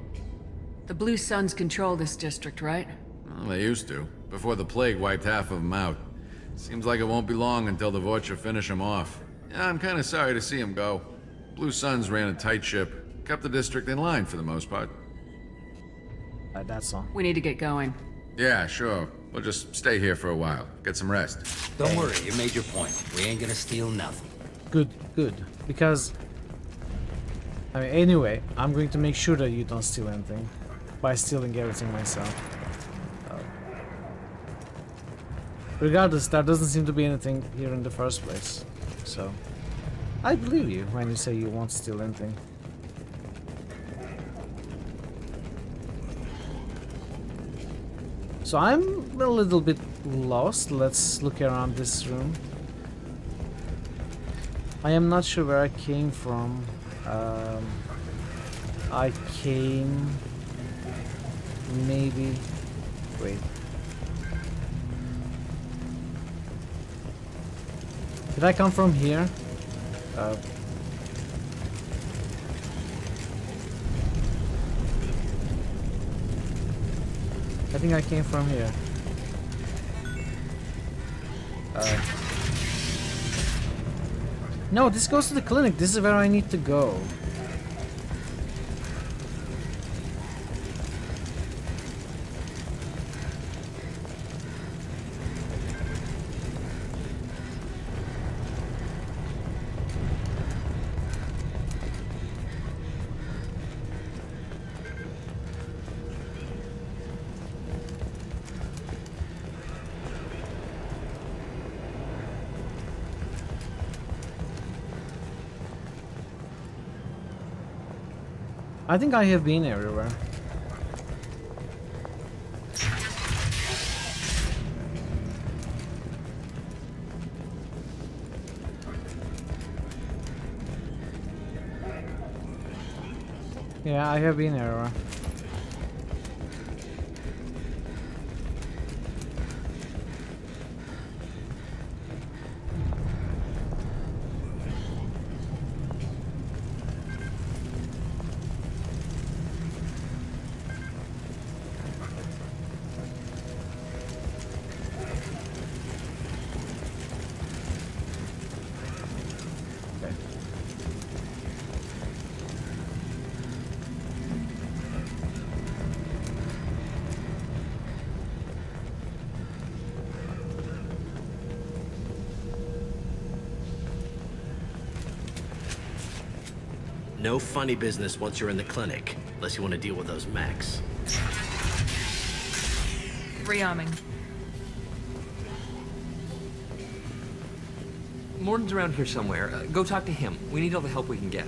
The Blue Suns control this district, right? Well, they used to, before the plague wiped half of them out. Seems like it won't be long until the Vorcha finish him off. Yeah, I'm kind of sorry to see him go. Blue Suns ran a tight ship, kept the district in line for the most part. That's all. We need to get going. Yeah, sure. We'll just stay here for a while. Get some rest. Don't worry, you made your point. We ain't gonna steal nothing. Good, good. Because, I mean, anyway, I'm going to make sure that you don't steal anything by stealing everything myself. Regardless, there doesn't seem to be anything here in the first place. So, I believe you when you say you won't steal anything. So I'm a little bit lost. Let's look around this room. I am not sure where I came from. I came... maybe... wait. Did I come from here? I think I came from here. No, this goes to the clinic. This is where I need to go. I think I have been everywhere. Yeah, I have been everywhere. No funny business once you're in the clinic, unless you want to deal with those mechs. Rearming. Morden's around here somewhere. Go talk to him. We need all the help we can get.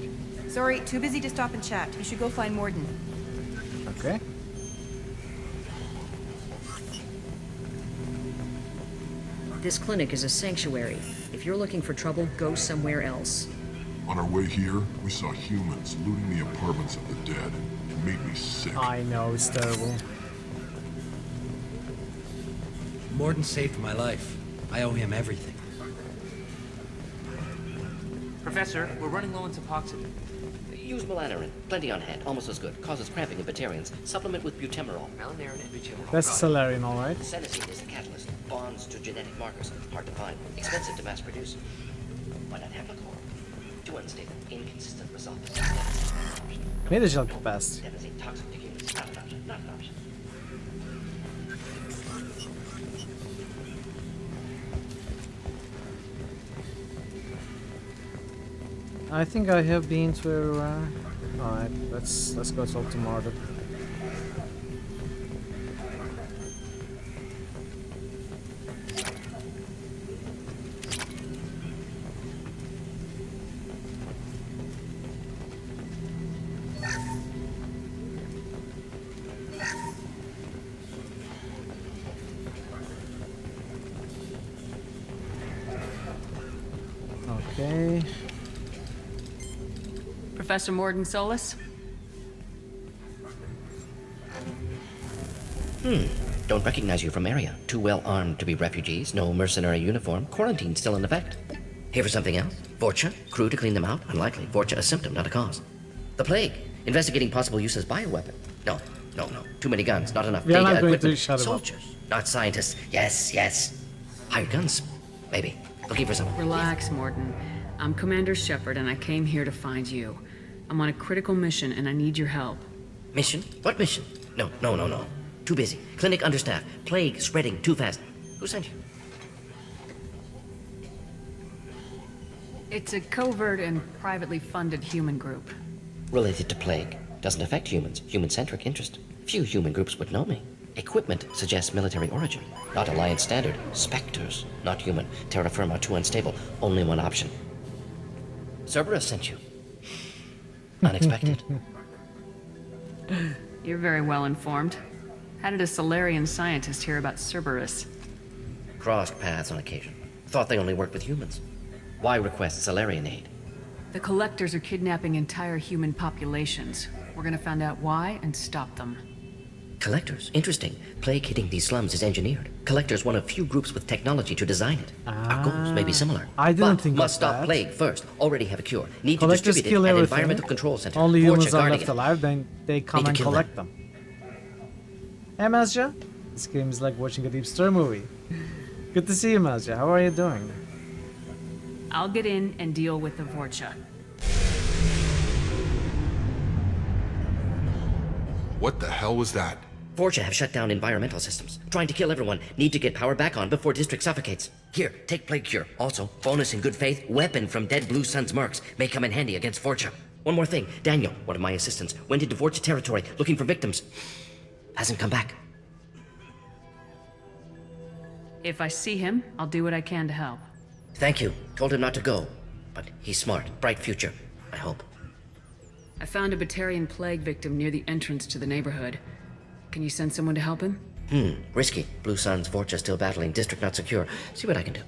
Sorry, too busy to stop and chat. You should go find Morden. Okay. This clinic is a sanctuary. If you're looking for trouble, go somewhere else. On our way here, we saw humans looting the apartments of the dead. It made me sick. I know, it's terrible. Morden saved my life. I owe him everything. Professor, we're running low on Suboxone. Use melanorin. Plenty on hand. Almost as good. Causes cramping in Batarians. Supplement with butemerol. Melanorin and butemerol. That's Salarian, alright. Senescine is the catalyst. Bonds to genetic markers. Hard to find. Expensive to mass produce. Why not Heplicor? Too unstable. Inconsistent results. Medical capacity. Devastating toxic to humans. Not an option. Not an option. I think I have been to alright, let's go talk to Morden. Okay. Professor Morden Solus? Don't recognize you from area. Too well armed to be refugees. No mercenary uniform. Quarantine still in effect. Here for something else? Vorcha? Crew to clean them out? Unlikely. Vorcha a symptom, not a cause. The plague. Investigating possible use as bioweapon. No. Too many guns, not enough. We are Data, not going to equipment. shut him up. Soldiers, not scientists. Yes. Hired guns. Maybe. Looking for someone. Relax, Morden. I'm Commander Shepard, and I came here to find you. I'm on a critical mission, and I need your help. Mission? What mission? No. Too busy. Clinic understaffed. Plague spreading too fast. Who sent you? It's a covert and privately funded human group. Related to plague. Doesn't affect humans. Human-centric interest. Few human groups would know me. Equipment suggests military origin. Not Alliance standard. Spectres. Not human. Terra firma too unstable. Only one option. Cerberus sent you. Unexpected. You're very well informed. How did a Solarian scientist hear about Cerberus? Crossed paths on occasion. Thought they only worked with humans. Why request Solarian aid? The Collectors are kidnapping entire human populations. We're gonna find out why and stop them. Collectors? Interesting. Plague hitting these slums is engineered. Collectors one of few groups with technology to design it. Our goals may be similar. I didn't think must of stop that. plague first. Already have a cure. Need to Collectors distribute kill it at everything. Environmental Control Center. Only humans Fortune are guarding left it. alive, then they come Need to and kill collect them. Hey Mazja, this game is like watching a deep story movie. Good to see you, Mazja. How are you doing? I'll get in and deal with the Vorcha. What the hell was that? Vorcha have shut down environmental systems. Trying to kill everyone. Need to get power back on before district suffocates. Here, take plague cure. Also, bonus in good faith, weapon from dead Blue Sun's mercs. May come in handy against Vorcha. One more thing. Daniel, one of my assistants, went into Vorcha territory looking for victims. Hasn't come back. If I see him, I'll do what I can to help. Thank you. Told him not to go. But he's smart. Bright future. I hope. I found a Batarian plague victim near the entrance to the neighborhood. Can you send someone to help him? Risky. Blue Sun's Vorcha still battling. District not secure. See what I can do.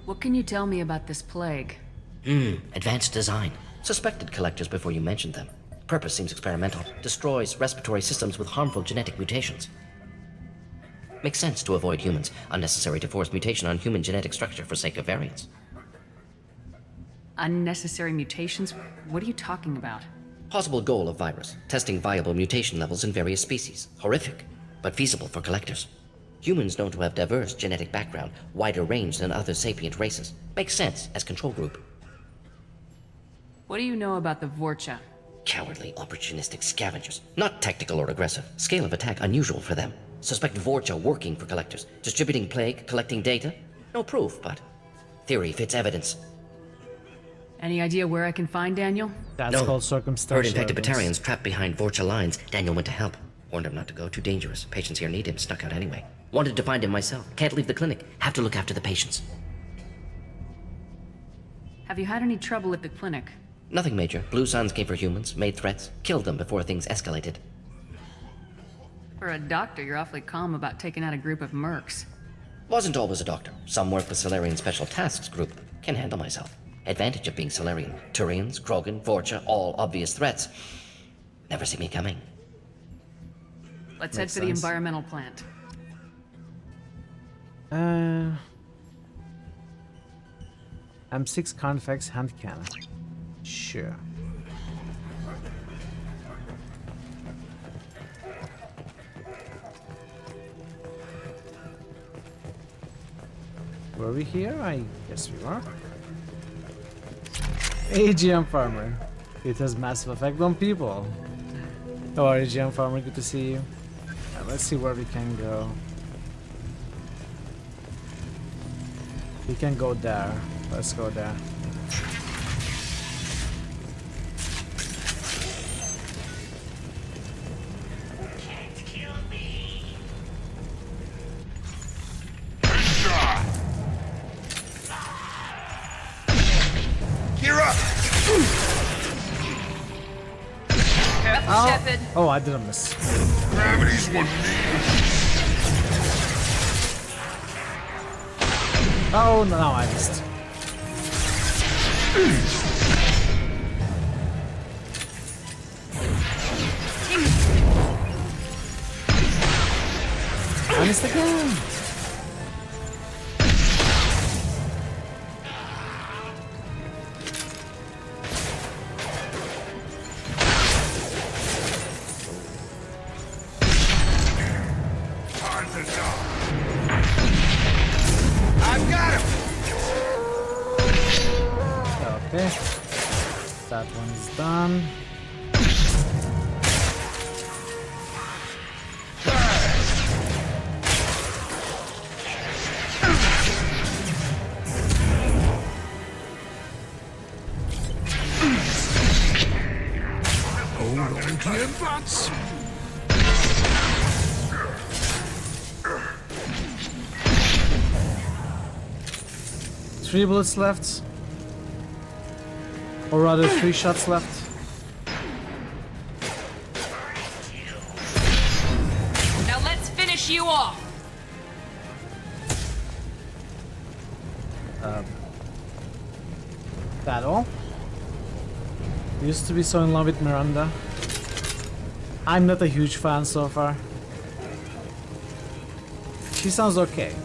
What can you tell me about this plague? Advanced design. Suspected collectors before you mentioned them. Purpose seems experimental. Destroys respiratory systems with harmful genetic mutations. Makes sense to avoid humans. Unnecessary to force mutation on human genetic structure for sake of variance. Unnecessary mutations? What are you talking about? Possible goal of virus. Testing viable mutation levels in various species. Horrific, but feasible for collectors. Humans known to have diverse genetic background, wider range than other sapient races. Makes sense as control group. What do you know about the Vorcha? Cowardly, opportunistic scavengers. Not tactical or aggressive. Scale of attack unusual for them. Suspect Vorcha working for collectors. Distributing plague, collecting data. No proof, but theory fits evidence. Any idea where I can find Daniel? That's called circumstantial Heard infected evidence. Batarians trapped behind Vorcha lines. Daniel went to help. Warned him not to go, too dangerous. Patients here need him, snuck out anyway. Wanted to find him myself. Can't leave the clinic. Have to look after the patients. Have you had any trouble at the clinic? Nothing major. Blue Suns came for humans, made threats, killed them before things escalated. For a doctor, you're awfully calm about taking out a group of mercs. Wasn't always a doctor. Some work with Solarian Special Tasks Group. Can handle myself. Advantage of being Solarian. Turians, Krogan, Vorcha, all obvious threats. Never see me coming. Let's head for the environmental plant. M6 convex hand cannon. Sure. Were we here? I guess we were. AGM Farmer. It has massive effect on people. Oh, AGM Farmer, good to see you. Let's see where we can go. We can go there. Let's go there. Gear up! Careful, Shepard. Oh, I didn't miss. Gravity's one. Oh, no, I missed. I missed again. I've got him! Okay. That one is done. Hold on to your butts! 3 bullets left. Or rather 3 shots left. Used to be so in love with Miranda. I'm not a huge fan so far. She sounds okay.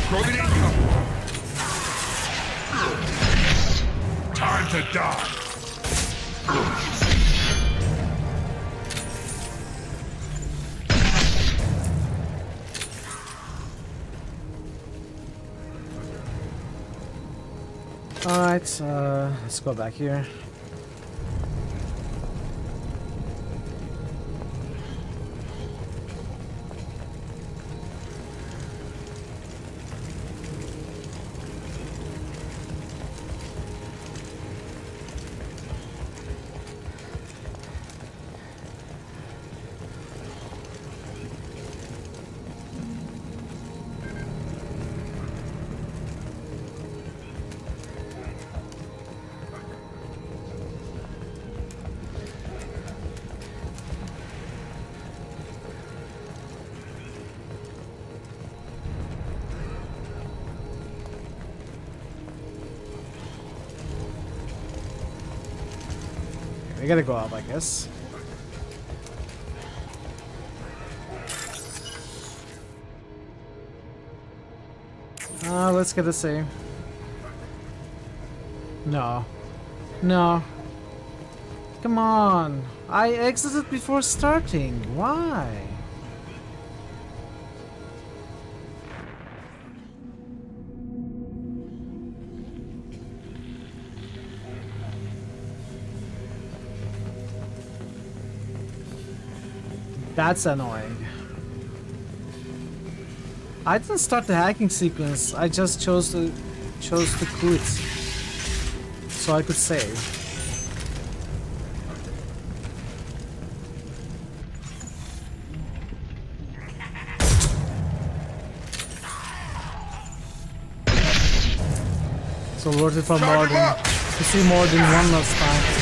Krogan incoming! Time to die! Alright, let's go back here. We gotta go up, I guess. Let's get a save. No. No. Come on. I exited before starting. Why? That's annoying. I didn't start the hacking sequence. I just chose to quit, so I could save. So worth it for more than to see more than one last time.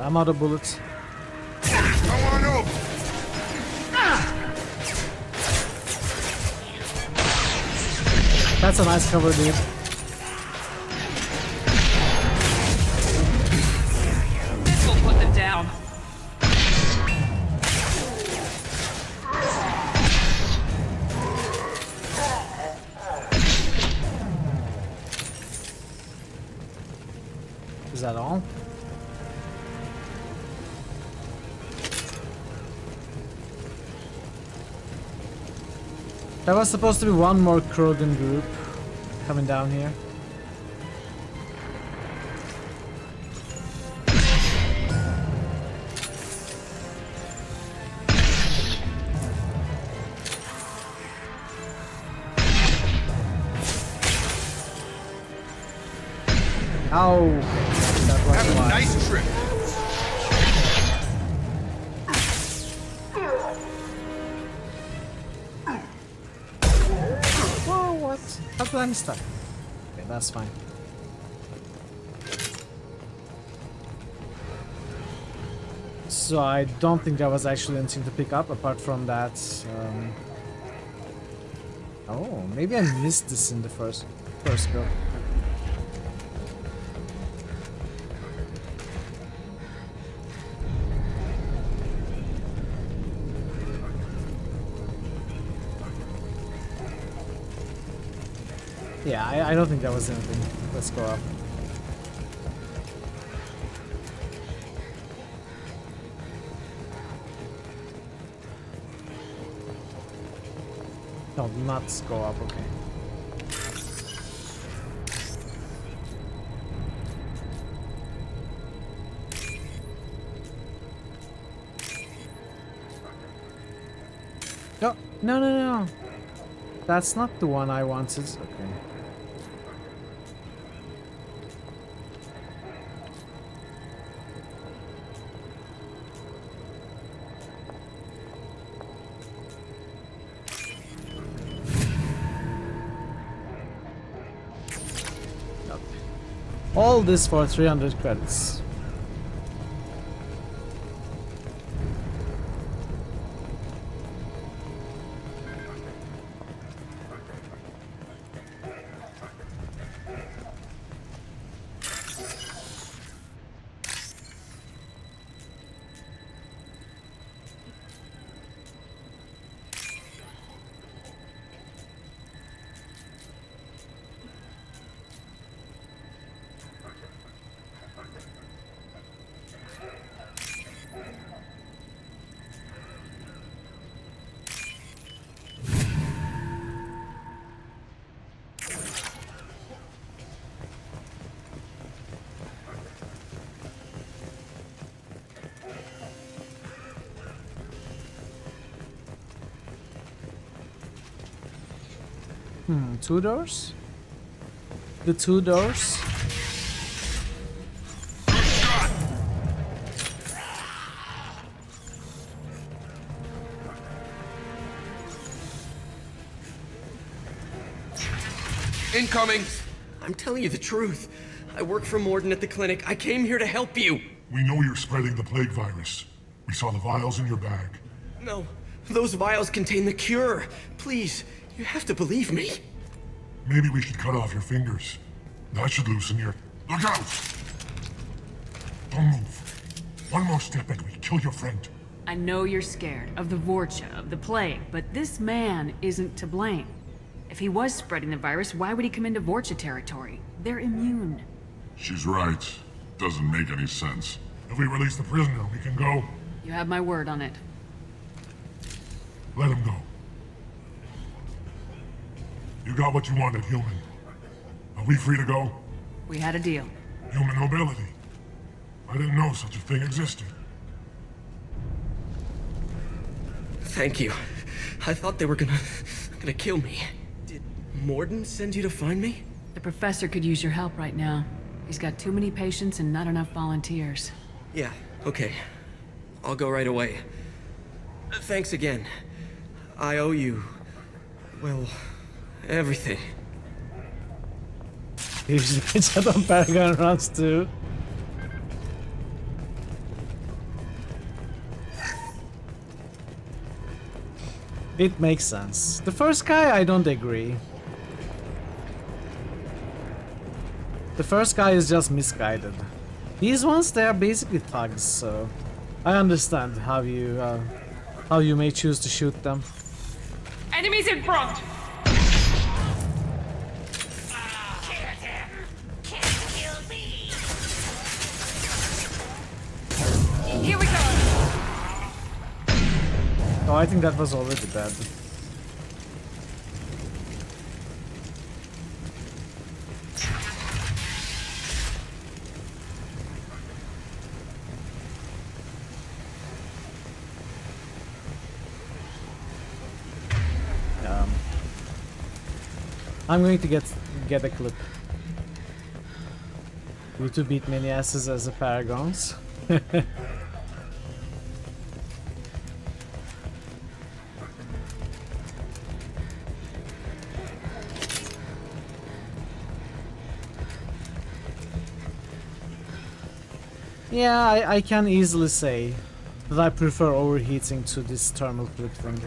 I'm out of bullets. Come on over! That's a nice cover, dude. This will put them down. Is that all? There was supposed to be one more Krogan group coming down here. Ow! That was Have a nice trip. Whoa, what? How did I miss that? Okay, that's fine. So I don't think there was actually anything to pick up apart from that. Oh, maybe I missed this in the first go. Yeah, I don't think that was anything. Let's go up. No, not go up, okay. No, no, no. That's not the one I wanted. Okay. All this for 300 credits. Two doors? The two doors? Incoming! I'm telling you the truth. I work for Morden at the clinic. I came here to help you. We know you're spreading the plague virus. We saw the vials in your bag. No, those vials contain the cure. Please, you have to believe me. Maybe we should cut off your fingers. That should loosen your... Look out! Don't move. One more step and we kill your friend. I know you're scared of the Vorcha, of the plague, but this man isn't to blame. If he was spreading the virus, why would he come into Vorcha territory? They're immune. She's right. Doesn't make any sense. If we release the prisoner, we can go. You have my word on it. Let him go. You got what you wanted, human. Are we free to go? We had a deal. Human mobility. I didn't know such a thing existed. Thank you. I thought they were gonna kill me. Did Morden send you to find me? The professor could use your help right now. He's got too many patients and not enough volunteers. Yeah, okay. I'll go right away. Thanks again. I owe you... well... everything. Usually it's on Paragon runs too. It makes sense. The first guy, I don't agree. The first guy is just misguided. These ones, they are basically thugs, so I understand how you may choose to shoot them. Enemies in front! Here we go! Oh, I think that was already bad. I'm going to get a clip. You two beat many asses as the Paragons. Yeah, I can easily say that I prefer overheating to this thermal clip thing.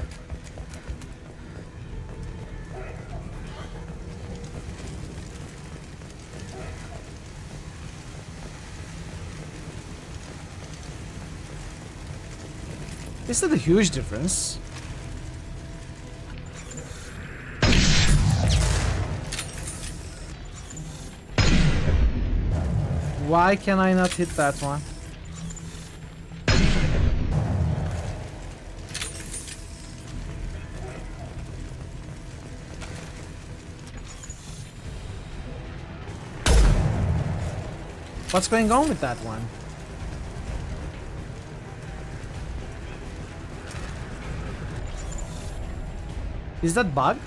Is that a huge difference? Why can I not hit that one? What's going on with that one? Is that bugged?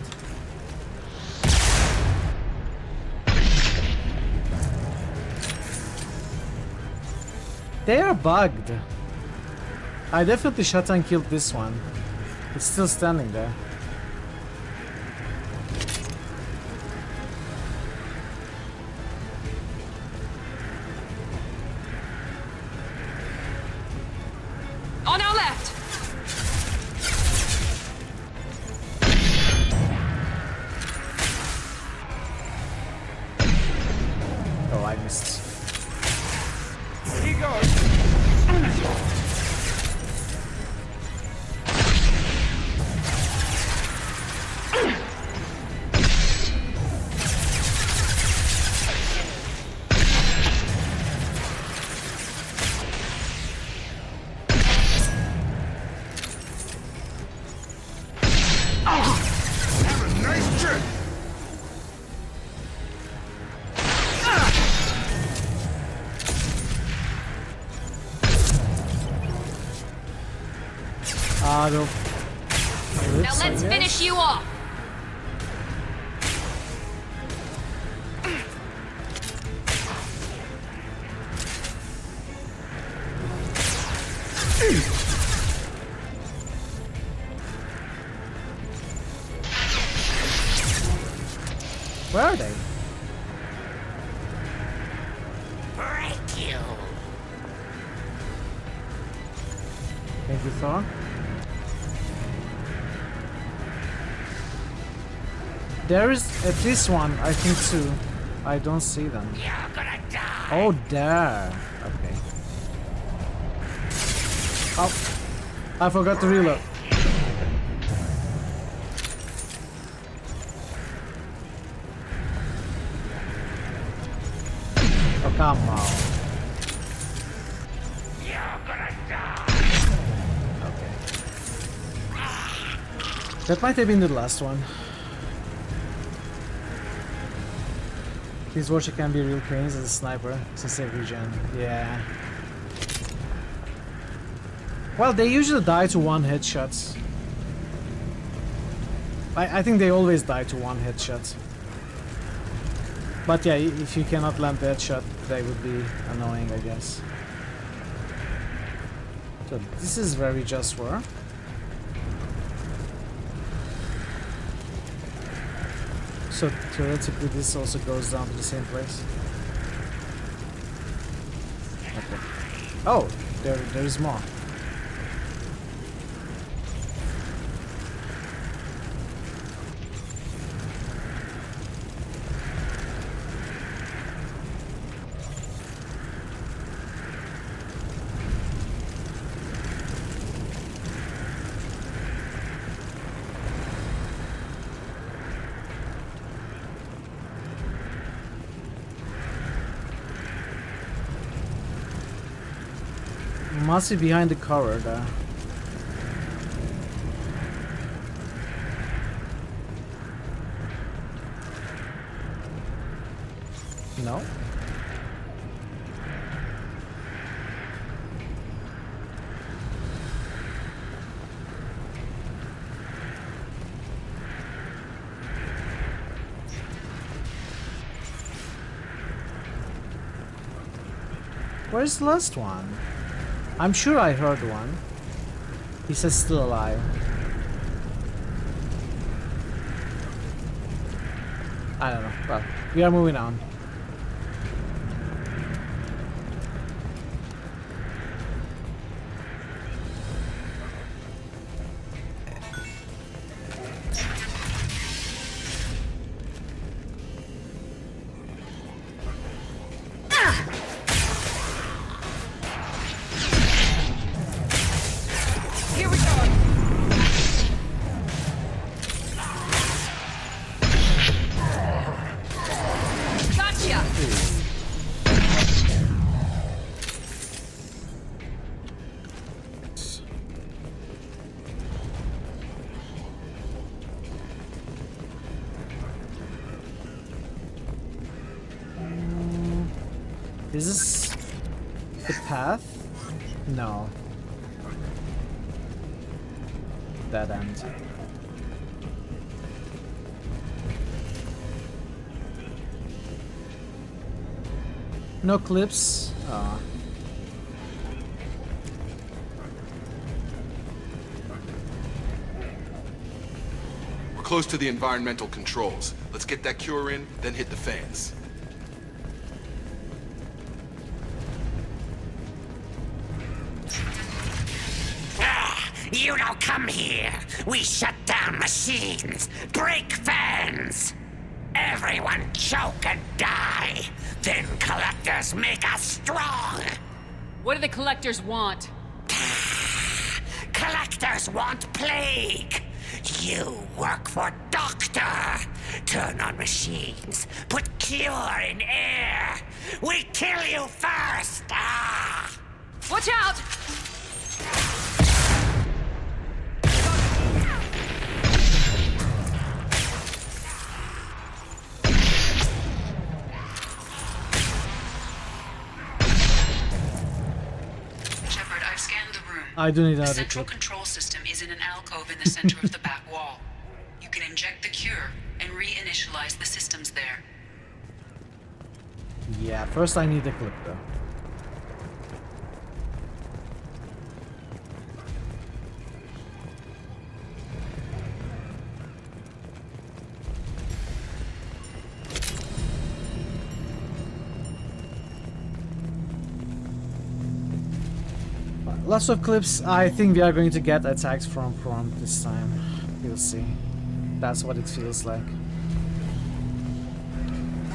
They are bugged. I definitely shot and killed this one. It's still standing there. On our left! Oh, I missed. He goes! Have a nice trip. No. Now let's finish you off. Where are they? Break you. Thank you, Thor. There is at least one, I think two. I don't see them. You're gonna die. Oh, there. Okay. Oh, I forgot to reload. Oh, come on. You're gonna die. Okay. That might have been the last one. These Watcher can be real cranes as a sniper since they regen. Yeah. Well, they usually die to one headshot. I think they always die to one headshot. But yeah, if you cannot land the headshot, they would be annoying, I guess. So this is where we just were. So theoretically this also goes down to the same place. Okay. Oh, there's more. Must be behind the cover there. No? Where's the last one? I'm sure I heard one. He says still alive. I don't know. Well, we are moving on. Is this the path? No. Dead end. No clips. Ah. We're close to the environmental controls. Let's get that cure in, then hit the fans. You don't come here. We shut down machines, break fans. Everyone choke and die. Then collectors make us strong. What do the collectors want? Collectors want plague. You work for Doctor. Turn on machines. Put cure in air. We kill you first. Ah! Watch out! Shepard, I've scanned the room. I do need The another central clip. control system is in an alcove in the center of the back wall. You can inject the cure and reinitialize the systems there. Yeah, first I need the clip though. Lots of clips. I think we are going to get attacks from front this time. We'll see. That's what it feels like.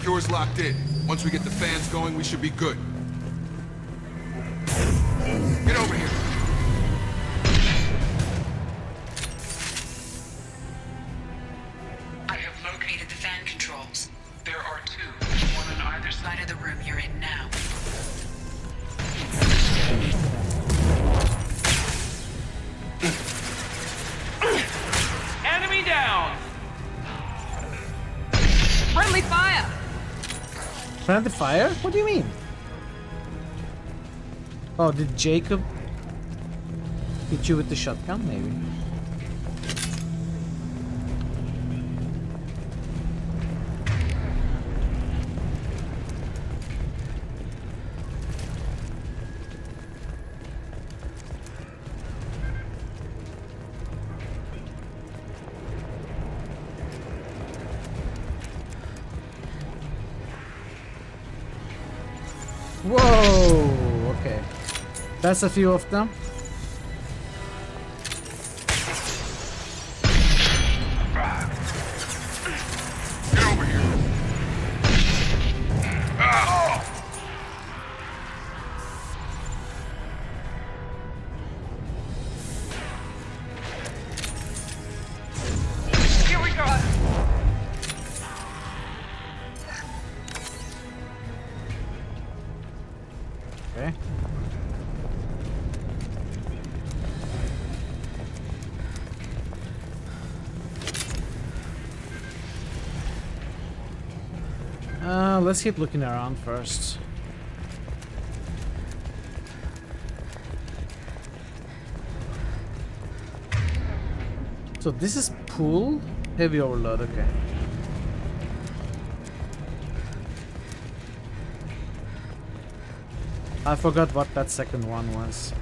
Cure's locked in. Once we get the fans going, we should be good. Get over here. I have located the fan controls. There are two, one on either side of the room you're in now. Enemy down! Friendly fire! Friendly fire? What do you mean? Oh, did Jacob hit you with the shotgun? Maybe. Whoa! Okay. That's a few of them. Get over here. Here we go! Okay. Let's keep looking around first. So this is pool? Heavy overload, okay. I forgot what that second one was.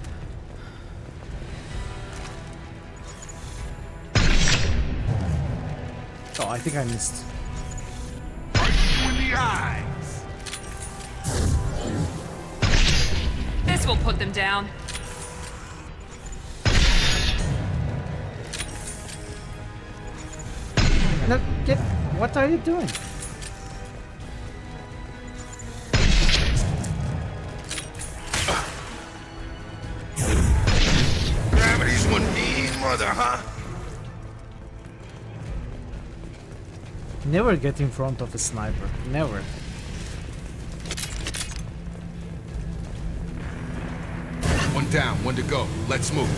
Oh, I think I missed. In the eyes. This will put them down. No, get. What are you doing? Gravity's one mean mother, huh? Never get in front of a sniper. Never. One down, one to go. Let's move.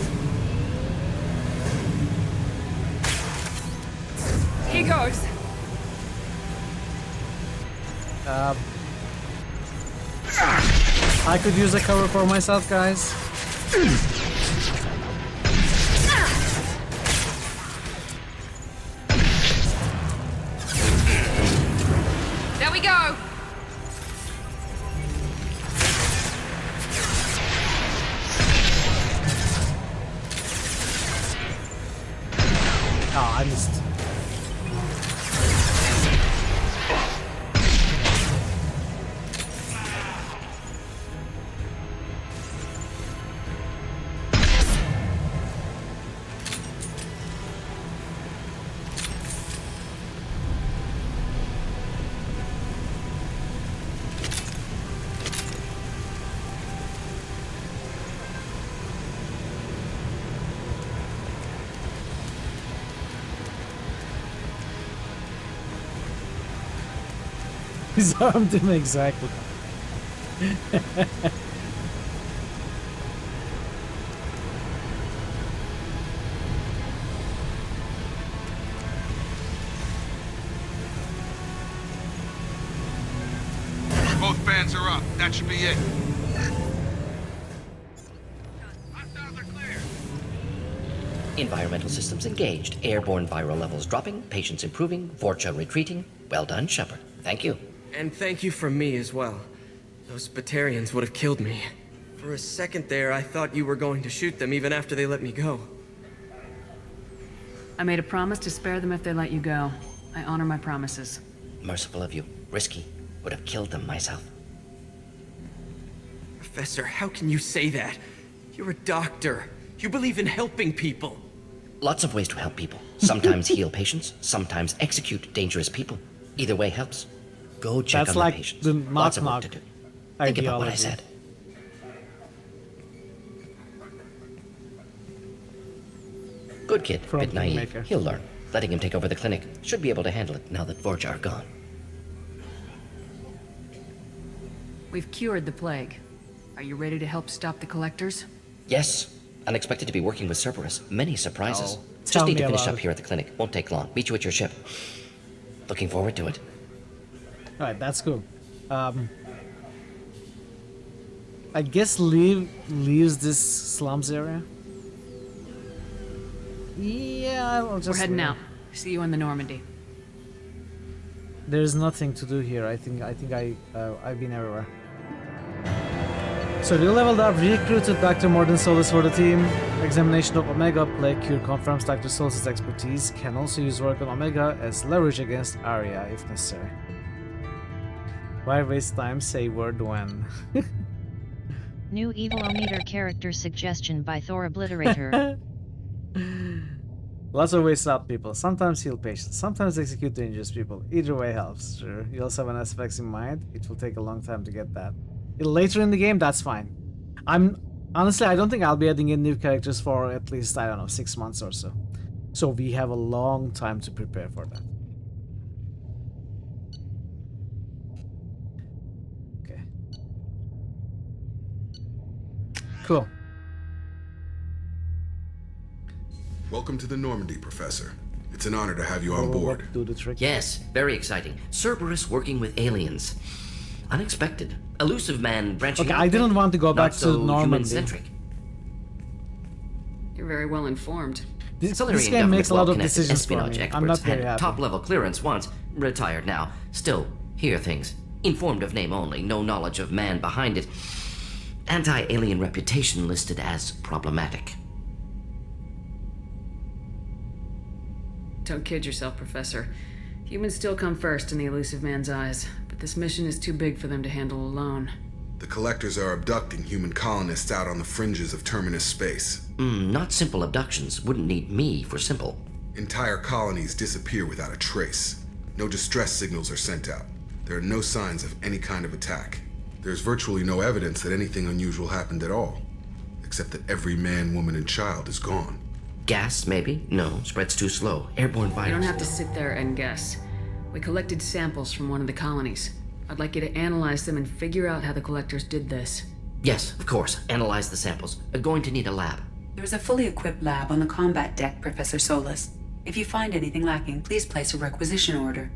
Here goes. I could use a cover for myself, guys. There we go. Disarmed him exactly. Both fans are up. That should be it. Environmental systems engaged. Airborne viral levels dropping. Patients improving. Vorcha retreating. Well done, Shepard. Thank you. And thank you from me as well. Those Batarians would have killed me. For a second there, I thought you were going to shoot them even after they let me go. I made a promise to spare them if they let you go. I honor my promises. Merciful of you. Risky. Would have killed them myself. Professor, how can you say that? You're a doctor. You believe in helping people. Lots of ways to help people. Sometimes heal patients, sometimes execute dangerous people. Either way helps. Go check That's on like the patients. the Lots of work knock to do. Think about what I ideology. said. Good kid, From bit naive. Maker. He'll learn. Letting him take over the clinic. Should be able to handle it now that Vorja are gone. We've cured the plague. Are you ready to help stop the collectors? Yes. Unexpected to be working with Cerberus. Many surprises. Oh, Just tell need me to finish about up it. here at the clinic. Won't take long. Meet you at your ship. Looking forward to it. Alright, that's cool. I guess leaves this slums area. Yeah, I'll just. We're heading leave. out. See you in the Normandy. There's nothing to do here. I think I've been everywhere. So we leveled up, recruited Dr. Morden Solis for the team. Examination of Omega Plague Cure confirms Dr. Solis' expertise. Can also use work on Omega as leverage against Arya if necessary. Why waste time? Say word when. New Evil-O-Meter character suggestion by Thor Obliterator. Lots of ways to help people. Sometimes heal patients, sometimes execute dangerous people. Either way helps. Sure. You also have an SFX in mind. It will take a long time to get that. Later in the game, that's fine. Honestly, I don't think I'll be adding in new characters for at least, I don't know, 6 months or so. So we have a long time to prepare for that. Okay. Cool. Welcome to the Normandy, Professor. It's an honor to have you on board. Do the trick. Yes, very exciting. Cerberus working with aliens. Unexpected. Elusive man branching Okay, out. I didn't want to go back Not to so Normandy. human-centric. You're very well informed. This Solarian game government makes a lot of well-connected decisions for espionage me. experts I'm not very had happy. top-level clearance once, retired now. Still, hear things. Informed of name only, no knowledge of man behind it. Anti-alien reputation listed as problematic. Don't kid yourself, Professor. Humans still come first in the elusive man's eyes, but this mission is too big for them to handle alone. The Collectors are abducting human colonists out on the fringes of Terminus space. Not simple abductions. Wouldn't need me for simple. Entire colonies disappear without a trace. No distress signals are sent out. There are no signs of any kind of attack. There's virtually no evidence that anything unusual happened at all, except that every man, woman, and child is gone. Gas, maybe? No, spreads too slow. Airborne virus. You don't have to sit there and guess. We collected samples from one of the colonies. I'd like you to analyze them and figure out how the collectors did this. Yes, of course. Analyze the samples. Going to need a lab. There's a fully equipped lab on the combat deck, Professor Solis. If you find anything lacking, please place a requisition order.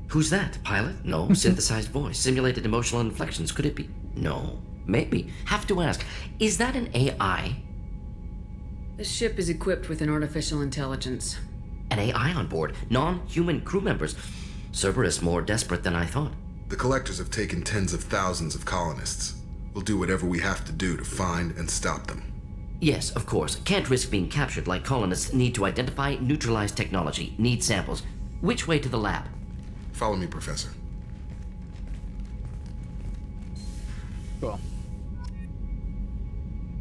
Who's that? Pilot? No. Synthesized voice. Simulated emotional inflections. Could it be? No. Maybe. Have to ask. Is that an AI? This ship is equipped with an artificial intelligence. An AI on board. Non-human crew members. Cerberus more desperate than I thought. The Collectors have taken tens of thousands of colonists. We'll do whatever we have to do to find and stop them. Yes, of course. Can't risk being captured like colonists. Need to identify, neutralize technology. Need samples. Which way to the lab? Follow me, Professor. Cool.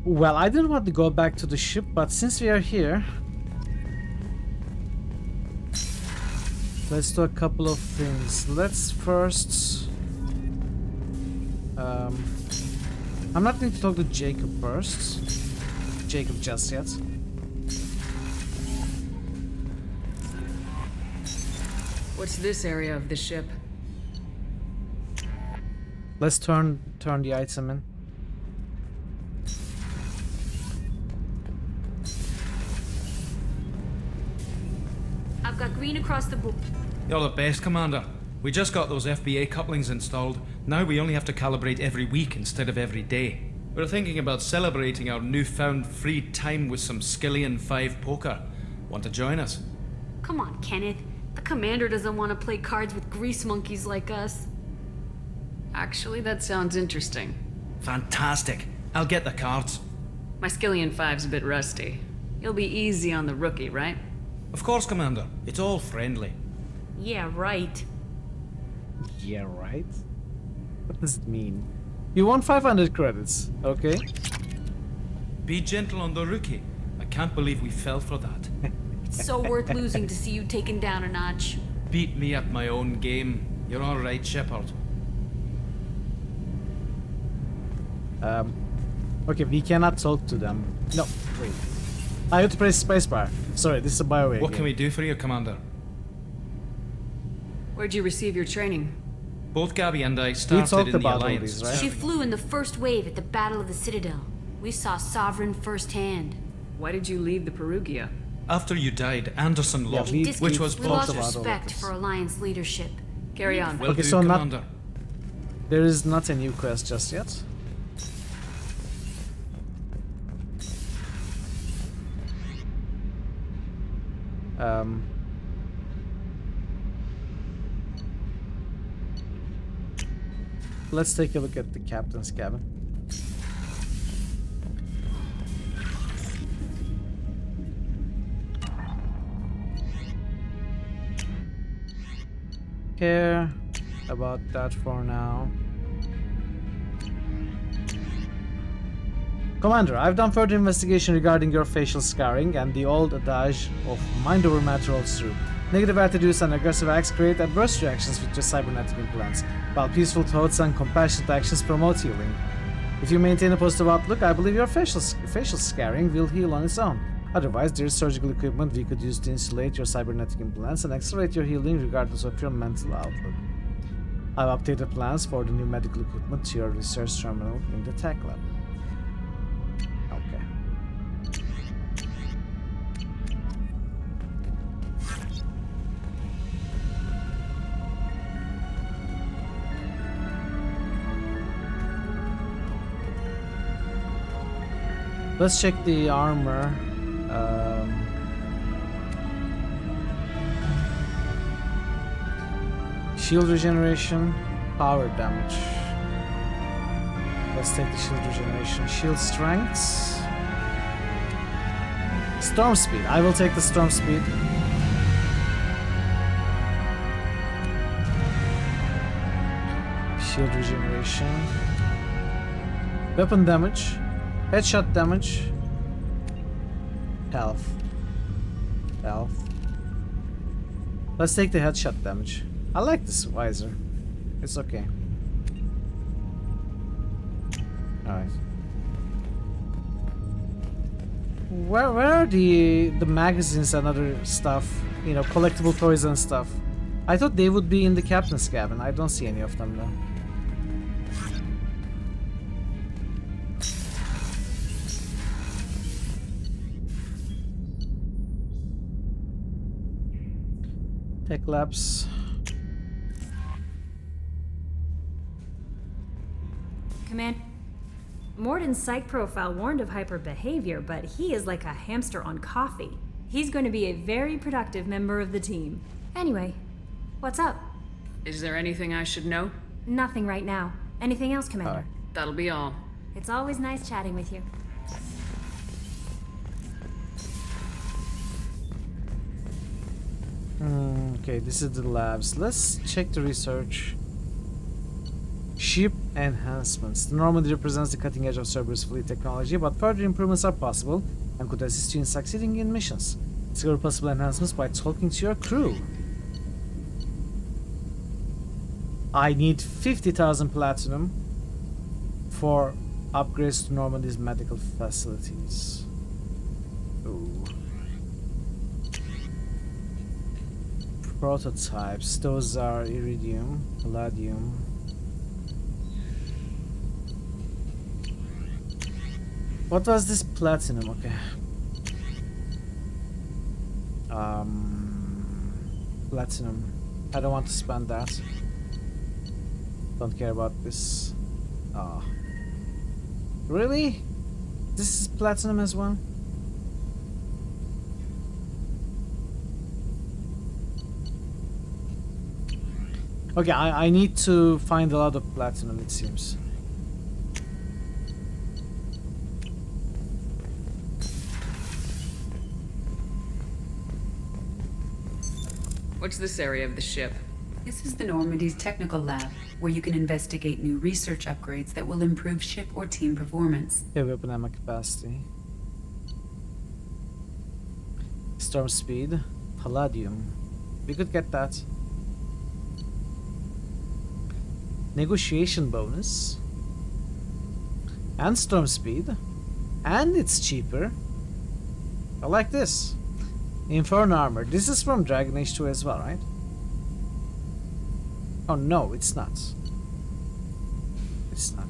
Well, I didn't want to go back to the ship, but since we are here, let's do a couple of things. Let's first... I'm not going to talk to Jacob first. Jacob just yet. What's this area of the ship? Let's turn the item in. I've got green across the board. You're the best, Commander. We just got those FBA couplings installed. Now we only have to calibrate every week instead of every day. We're thinking about celebrating our newfound free time with some Skillion 5 poker. Want to join us? Come on, Kenneth. The commander doesn't want to play cards with grease monkeys like us. Actually, that sounds interesting. Fantastic. I'll get the cards. My Skillion 5's a bit rusty. You'll be easy on the rookie, right? Of course, Commander. It's all friendly. Yeah, right. Yeah, right? What does it mean? You won 500 credits, okay? Be gentle on the rookie. I can't believe we fell for that. It's so worth losing to see you taken down a notch. Beat me at my own game. You're all right, Shepard. Okay, we cannot talk to them. No, wait. I have to press spacebar. Sorry, this is a BioWare What game. can we do for you, Commander? Where'd you receive your training? Both Gabby and I talked started in the about all Alliance. these, right? She flew in the first wave at the Battle of the Citadel. We saw Sovereign firsthand. Why did you leave the Perugia? After you died, Anderson lost, which was we lost bullshit. respect for Alliance leadership. Carry on. Well Okay, do, so Commander. there is not a new quest just yet. Let's take a look at the captain's cabin. Care about that for now. Commander, I've done further investigation regarding your facial scarring, and the old adage of mind over matter holds true. Negative attitudes and aggressive acts create adverse reactions with your cybernetic implants, while peaceful thoughts and compassionate actions promote healing. If you maintain a positive outlook, I believe your facial scarring will heal on its own. Otherwise, there is surgical equipment we could use to insulate your cybernetic implants and accelerate your healing regardless of your mental outlook. I've updated plans for the new medical equipment to your research terminal in the tech lab. Okay. Let's check the armor. Shield regeneration, power damage. Let's take the shield regeneration. Shield strength. Storm speed. I will take the storm speed. Shield regeneration. Weapon damage. Headshot damage. Health. Let's take the headshot damage. I like this visor. It's okay. Alright. Where are the magazines and other stuff? You know, collectible toys and stuff. I thought they would be in the captain's cabin. I don't see any of them though. Tech labs. Command. Morden's psych profile warned of hyper behavior, but he is like a hamster on coffee. He's going to be a very productive member of the team. Anyway, what's up? Is there anything I should know? Nothing right now. Anything else, Commander? That'll be all. It's always nice chatting with you. Okay, this is the labs. Let's check the research. Ship enhancements. The Normandy represents the cutting edge of Cerberus fleet technology, but further improvements are possible and could assist you in succeeding in missions. Discover possible enhancements by talking to your crew. I need 50,000 platinum for upgrades to Normandy's medical facilities. Ooh. Prototypes. Those are iridium, palladium. What was this platinum? Okay. Platinum. I don't want to spend that. Don't care about this. Ah. Really? This is platinum as well? Okay, I need to find a lot of platinum, it seems. What's this area of the ship? This is the Normandy's technical lab, where you can investigate new research upgrades that will improve ship or team performance. Yeah, weapon ammo capacity. Storm speed. Palladium. We could get that. Negotiation bonus. And storm speed. And it's cheaper. I like this. Inferno armor. This is from Dragon Age 2 as well, right? Oh no, it's not. It's not.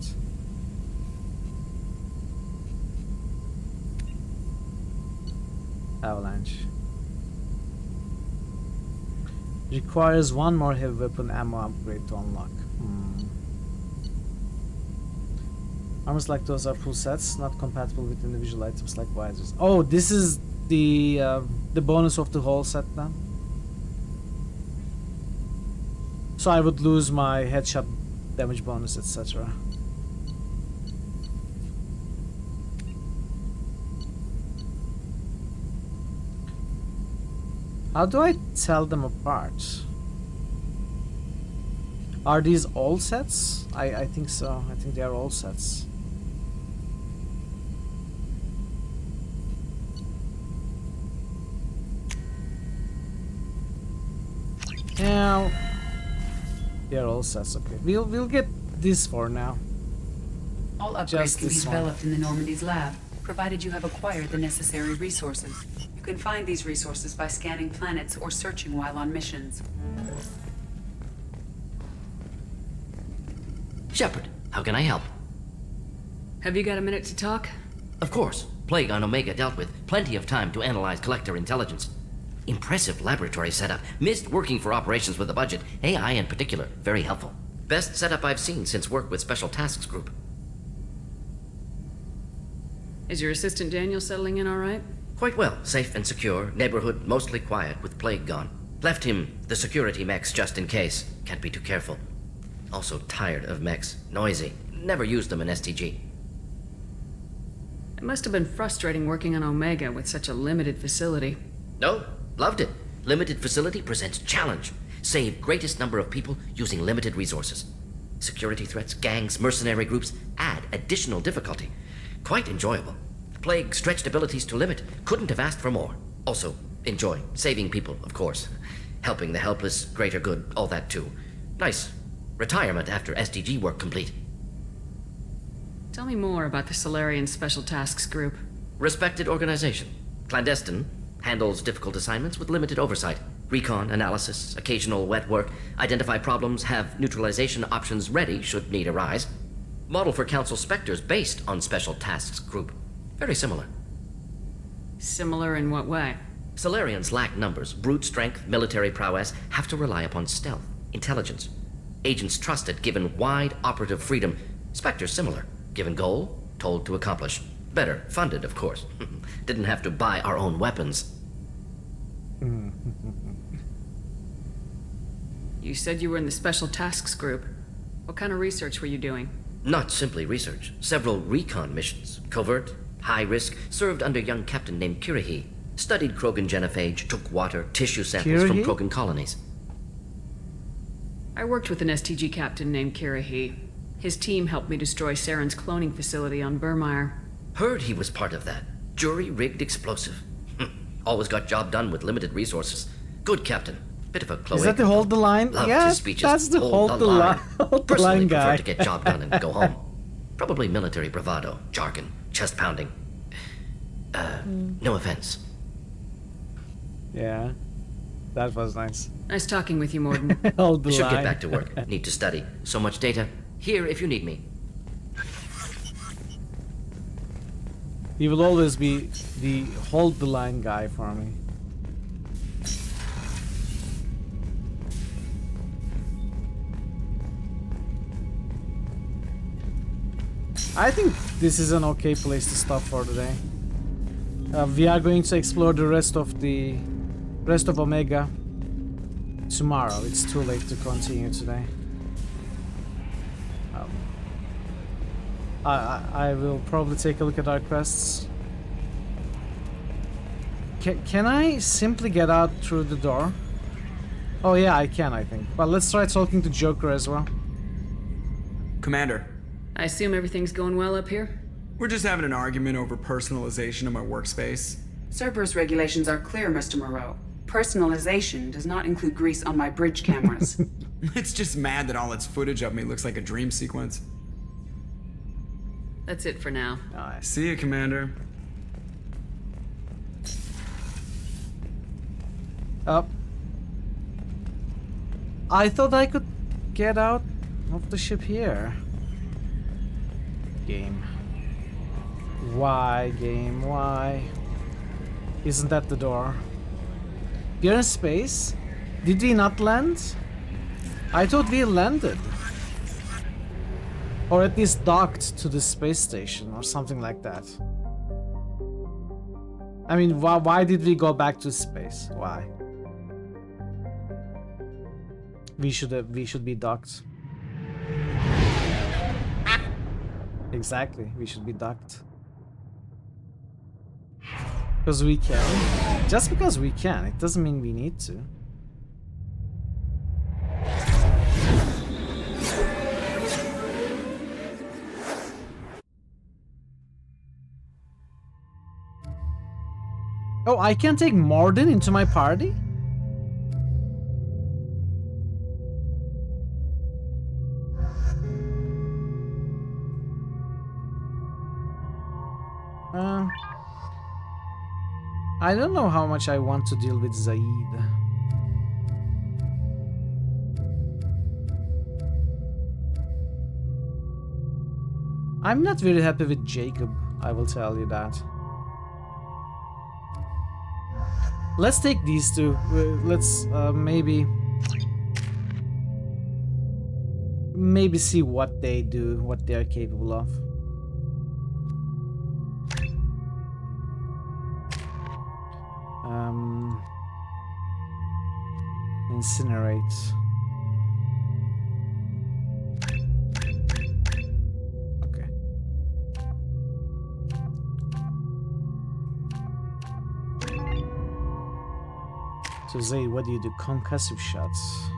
Avalanche. Requires one more heavy weapon ammo upgrade to unlock. Armors like those are full sets, not compatible with individual items like visors. Oh, this is the bonus of the whole set then. So I would lose my headshot damage bonus, etc. How do I tell them apart? Are these all sets? I think so. I think they are all sets. Yeah, they're all sets. Okay, we'll get this for now. All upgrades can be developed in the Normandy's lab, provided you have acquired the necessary resources. You can find these resources by scanning planets or searching while on missions. Shepard, how can I help? Have you got a minute to talk? Of course. Plague on Omega dealt with. Plenty of time to analyze collector intelligence. Impressive laboratory setup. Missed working for operations with a budget. AI in particular. Very helpful. Best setup I've seen since work with Special Tasks Group. Is your assistant Daniel settling in all right? Quite well. Safe and secure. Neighborhood mostly quiet with Plague gone. Left him the security mechs just in case. Can't be too careful. Also tired of mechs. Noisy. Never used them in STG. It must have been frustrating working on Omega with such a limited facility. No, loved it. Limited facility presents challenge. Save greatest number of people using limited resources. Security threats, gangs, mercenary groups add additional difficulty. Quite enjoyable. Plague stretched abilities to limit. Couldn't have asked for more. Also, enjoy. Saving people, of course. Helping the helpless, greater good, all that too. Nice. Retirement after SDG work complete. Tell me more about the Solarian Special Tasks Group. Respected organization. Clandestine. Handles difficult assignments with limited oversight. Recon, analysis, occasional wet work. Identify problems, have neutralization options ready should need arise. Model for Council Spectres based on Special Tasks Group. Very similar. Similar in what way? Solarians lack numbers, brute strength, military prowess, have to rely upon stealth, intelligence. Agents trusted, given wide operative freedom. Spectres similar, given goal, told to accomplish. Better, funded, of course. Didn't have to buy our own weapons. You said you were in the Special Tasks Group. What kind of research were you doing? Not simply research. Several recon missions. Covert, high risk, served under young captain named Kirihi. Studied Krogan genophage, took water, tissue samples from Krogan colonies. I worked with an STG captain named Kirihi. His team helped me destroy Saren's cloning facility on Burmire. Heard he was part of that. Jury-rigged explosive. Always got job done with limited resources. Good captain. Bit of a cloaca. Is that the hold the line? Loved Yeah, his speeches. that's the hold the line. Hold the Personally line prefer guy. to get job done and go home. Probably military bravado, jargon, chest pounding. No offense. Yeah, that was nice. Nice talking with you, Morden. Hold the Should line. get back to work. Need to study. So much data. Here if you need me. He will always be the hold the line guy for me. I think this is an okay place to stop for today. We are going to explore the rest of Omega tomorrow. It's too late to continue today. I will probably take a look at our quests. Can I simply get out through the door? Oh yeah, I can, I think. But let's try talking to Joker as well. Commander. I assume everything's going well up here? We're just having an argument over personalization of my workspace. Cerberus regulations are clear, Mr. Moreau. Personalization does not include grease on my bridge cameras. It's just mad that all its footage of me looks like a dream sequence. That's it for now. See you, Commander. Up. I thought I could get out of the ship here. Game. Why, game? Why? Isn't that the door? You're in space? Did we not land? I thought we landed. Or at least docked to the space station or something like that. I mean, why did we go back to space? Why? We should be docked. Exactly, we should be docked. Because we can. Just because we can, it doesn't mean we need to. Oh, I can take Morden into my party? I don't know how much I want to deal with Zaid. I'm not very happy with Jacob, I will tell you that. Let's take these two. Let's maybe see what they do, what they are capable of. Incinerate. Okay. So Zaid, what do you do? Concussive shots.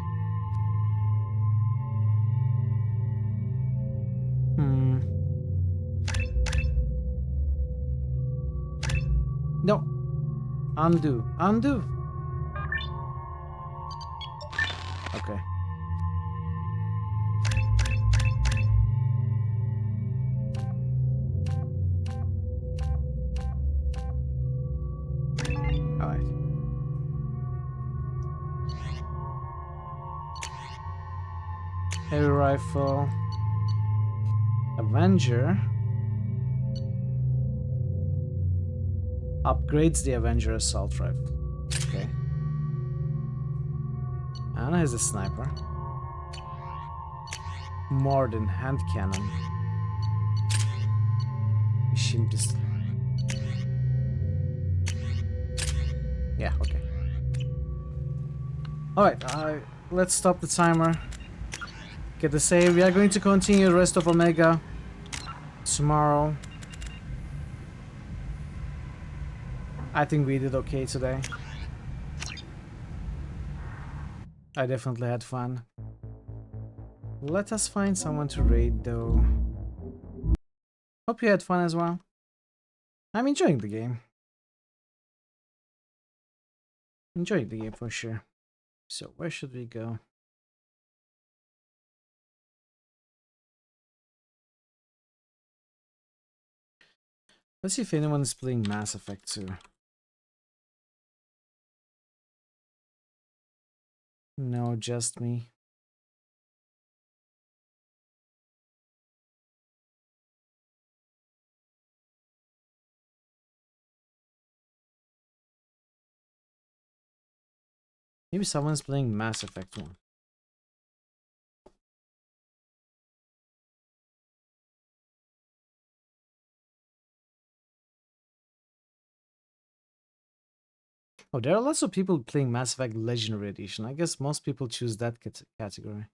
No. Undo. Undo. Okay. All right. Heavy rifle. Avenger. Upgrades the Avenger assault rifle. Okay. Anna has a sniper. Morden hand cannon. Machine pistol. Yeah, okay. Alright, let's stop the timer. Get the save. We are going to continue the rest of Omega tomorrow. I think we did okay today. I definitely had fun. Let us find someone to raid though. Hope you had fun as well. I'm enjoying the game. Enjoying the game for sure. So where should we go? Let's see if anyone is playing Mass Effect 2. No, just me. Maybe someone's playing Mass Effect 1. Oh, there are lots of people playing Mass Effect Legendary Edition. I guess most people choose that category.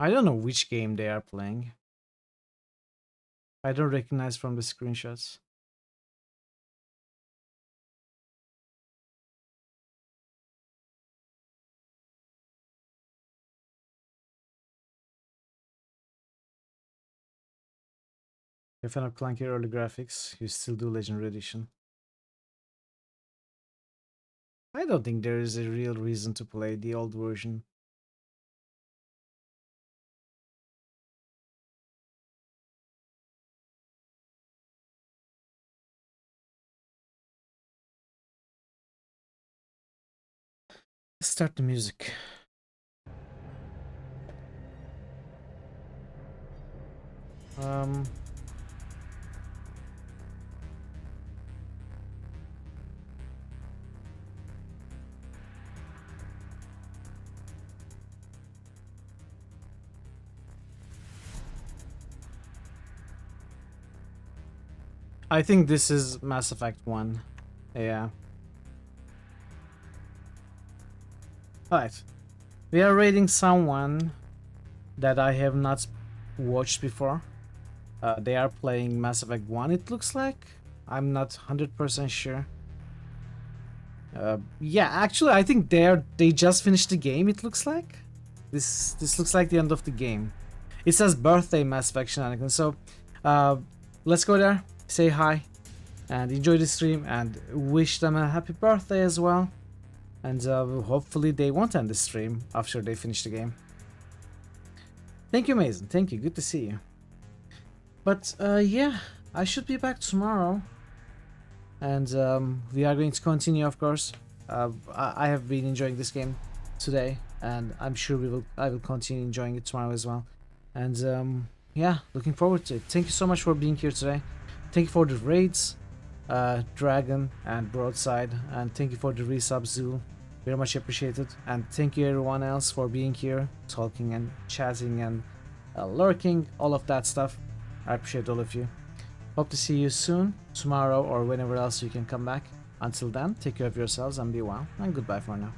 I don't know which game they are playing. I don't recognize from the screenshots. If you're a fan of clunky early graphics, you still do Legendary Edition. I don't think there is a real reason to play the old version. Let's start the music. I think this is Mass Effect 1. Yeah. Alright. We are rating someone that I have not watched before. They are playing Mass Effect 1, it looks like. I'm not 100% sure. Yeah, actually, I think they just finished the game, it looks like. This looks like the end of the game. It says birthday Mass Effect Shenanigans, so let's go there, say hi, and enjoy the stream, and wish them a happy birthday as well. And hopefully they won't end the stream after they finish the game. Thank you, Mason. Thank you. Good to see you. But yeah, I should be back tomorrow. And we are going to continue, of course. I have been enjoying this game today, and I'm sure I will continue enjoying it tomorrow as well. And yeah, looking forward to it. Thank you so much for being here today. Thank you for the raids, Dragon and Broadside, and thank you for the resub, Zoo. Very much appreciated. And thank you everyone else for being here, talking and chatting and lurking, all of that stuff. I appreciate all of you. Hope to see you soon, tomorrow or whenever else you can come back. Until then, take care of yourselves and be well, and goodbye for now.